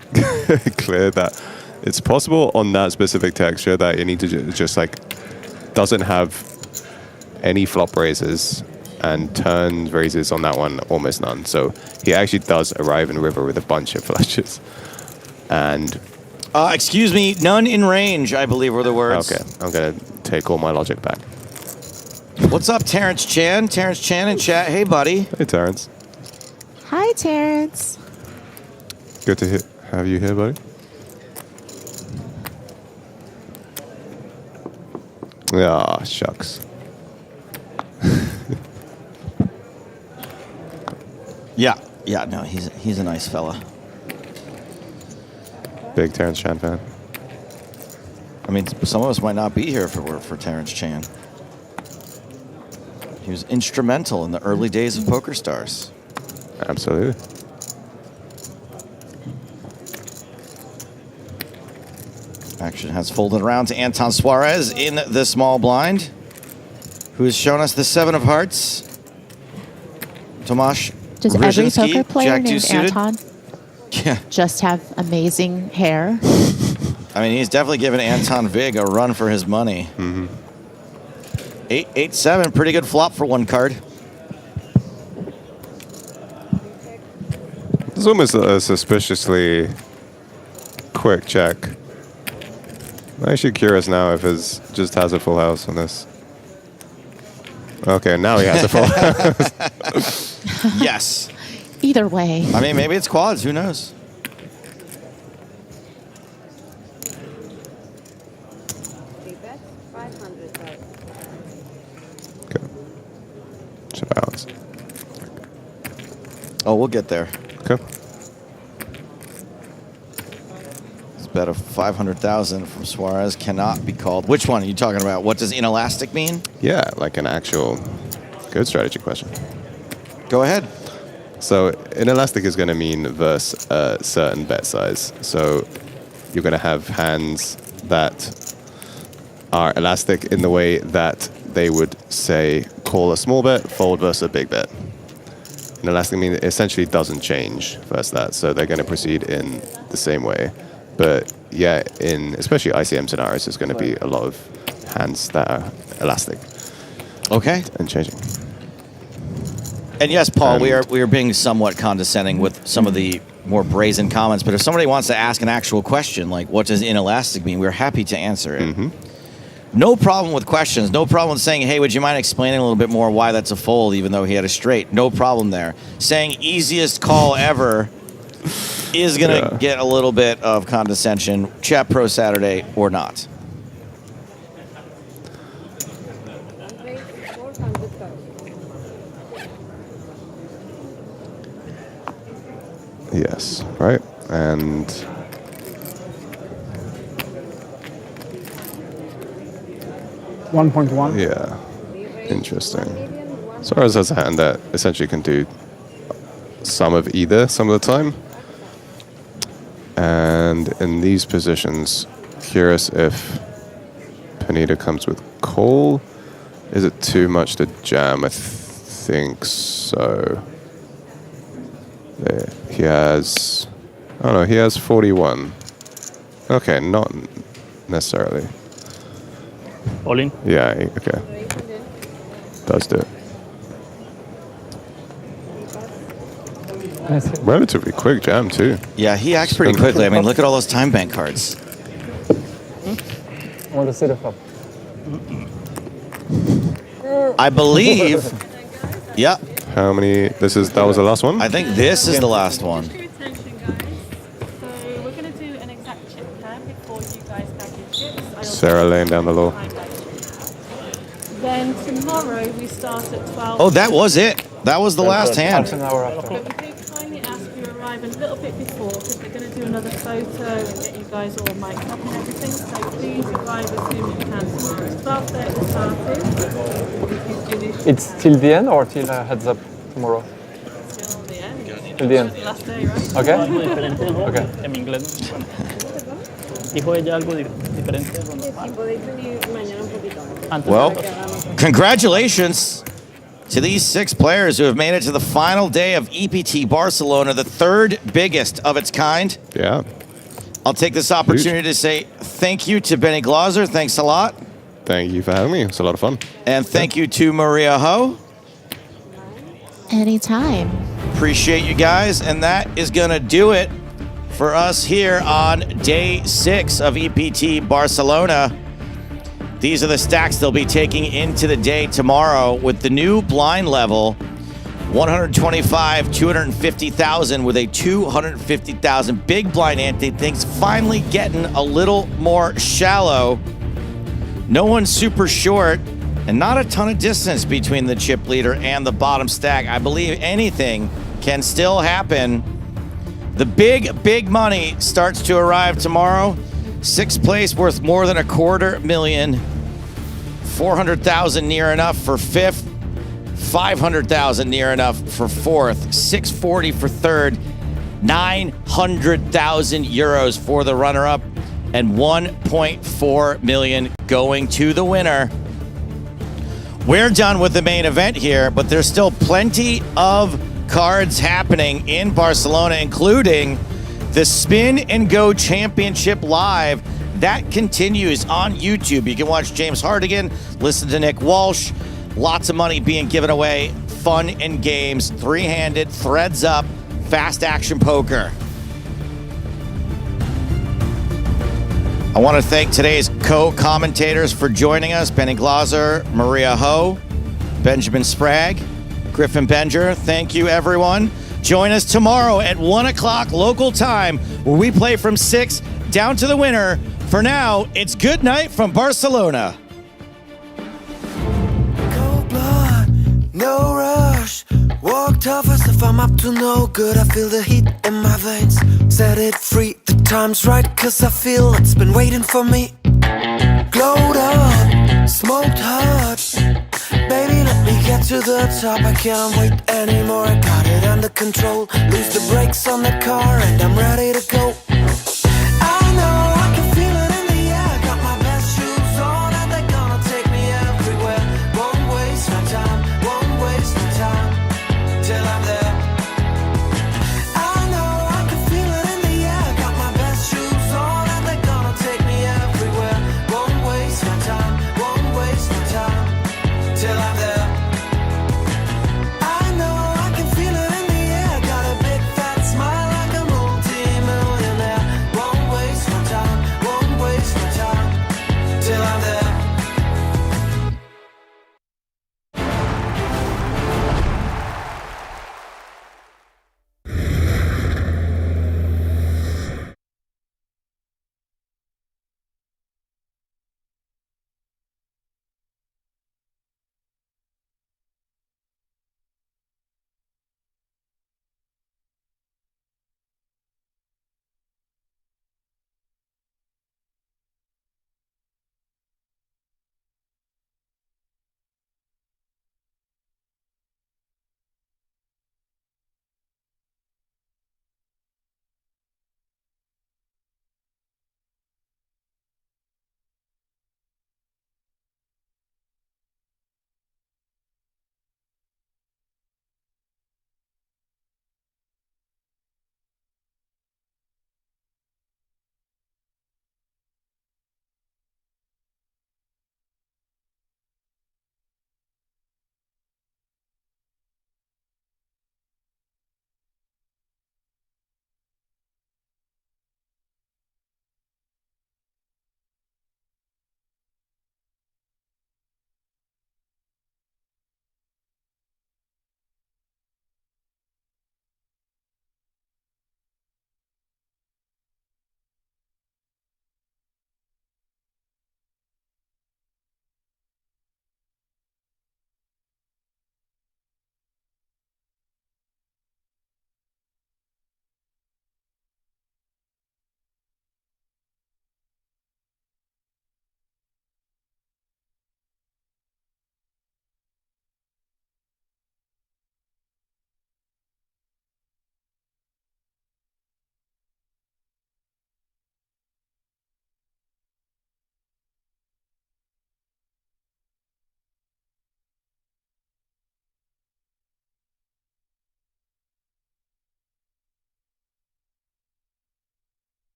clear that it's possible on that specific texture that you need to just like doesn't have any flop raises and turn raises on that one almost none. So he actually does arrive in river with a bunch of flushes. And excuse me, none in range, I believe were the words. Okay, I'm gonna take all my logic back. What's up, Terrence Chan? Terrence Chan in chat. Hey, buddy. Hey, Terrence. Hi, Terrence. Good to have you here, buddy. Ah, shucks. Yeah, no, he's a nice fella. Big Terrence Chan fan. I mean, some of us might not be here if it weren't for Terrence Chan. He was instrumental in the early days of PokerStars. Absolutely. Action has folded around to Anton Suarez in the small blind, who has shown us the 7 of hearts. Tomasz Does every Brzezinski, poker player Jack 2 named suited. Anton just have amazing hair? I mean, he's definitely given Anton Vig a run for his money. 8-7, pretty good flop for one card. It's almost a suspiciously quick check. I'm actually curious now if it just has a full house on this. Okay, now he has a full house. Yes. Either way. I mean, maybe it's quads. Who knows? Should balance. Oh, we'll get there. Okay. This bet of 500,000 from Suarez cannot be called. Which one are you talking about? What does inelastic mean? Yeah, like an actual good strategy question. Go ahead. So inelastic is going to mean versus a certain bet size. So you're going to have hands that are elastic in the way that they would say call a small bet, fold versus a big bet. Inelastic means it essentially doesn't change versus that. So they're going to proceed in the same way. But yeah, in especially ICM scenarios, there's going to be a lot of hands that are elastic. Okay. And changing. And yes, Paul, we are being somewhat condescending with some of the more brazen comments, but if somebody wants to ask an actual question, like what does inelastic mean, we're happy to answer it. No problem with questions. No problem with saying, hey, would you mind explaining a little bit more why that's a fold, even though he had a straight? No problem there. Saying easiest call ever is going to get a little bit of condescension, Chat Pro Saturday or not. Yes, right. And 1.1. yeah, interesting. Suarez has a hand that essentially can do some of either some of the time. And in these positions, curious if Pineda comes with call. Is it too much to jam? I think so. There. He has, oh no, he has 41. Okay, not necessarily. All in? Yeah, okay. Does do it. Relatively quick jam too. Yeah, he acts pretty quickly. I mean, look at all those time bank cards. I want to see the flop. I believe. Yeah. How many? That was the last one? I think this is the last one. So we're going to do an exact chip plan before you guys bag your chips. Sarah laying down the law. Then tomorrow we start at 12. Oh, that was it. That was the last hand. But we do kindly ask you arrive a little bit before because we're going to do another photo and get you guys all mic'd up and everything. So please arrive as soon as you can tomorrow. It's 12:30 starting. It's till the end or till heads up tomorrow? Till the end. Till the end. Last day, right? Okay. Algo diferente, ¿no? Okay. En inglés. Dijo ella algo diferente. Well, congratulations to these 6 players who have made it to the final day of EPT Barcelona, the 3rd biggest of its kind. Yeah. I'll take this opportunity to say thank you to Benny Glauser. Thanks a lot. Thank you for having me. It's a lot of fun. And thank you to Maria Ho. Anytime. Appreciate you guys. And that is going to do it for us here on day 6 of EPT Barcelona. These are the stacks they'll be taking into the day tomorrow with the new blind level, 125, 250,000 with a 250,000 big blind ante. Things finally getting a little more shallow. No one's super short and not a ton of distance between the chip leader and the bottom stack. I believe anything, can still happen. The big money starts to arrive tomorrow. Sixth place worth more than $250,000. 400,000 near enough for fifth. 500,000 near enough for fourth. 640 for third. 900,000 euros for the runner-up. And 1.4 million going to the winner. We're done with the main event here, but there's still plenty of cards happening in Barcelona, including the Spin and Go Championship Live. That continues on YouTube. You can watch James Hardigan, listen to Nick Walsh. Lots of money being given away, fun and games, three-handed, threads up, fast action poker. I want to thank today's co-commentators for joining us. Benny Glauser, Maria Ho, Benjamin Sprague, Griffin Benger. Thank you, everyone. Join us tomorrow at 1 o'clock local time, where we play from 6 down to the winner. For now, it's good night from Barcelona. Cold blood, no rush. Walk tough as if I'm up to no good. I feel the heat in my veins. Set it free, the time's right, cause I feel it's been waiting for me. Glowed up, smoked hot. Baby, let me get to the top. I can't wait anymore. I got it under control. Lose the brakes on that car and I'm ready to go.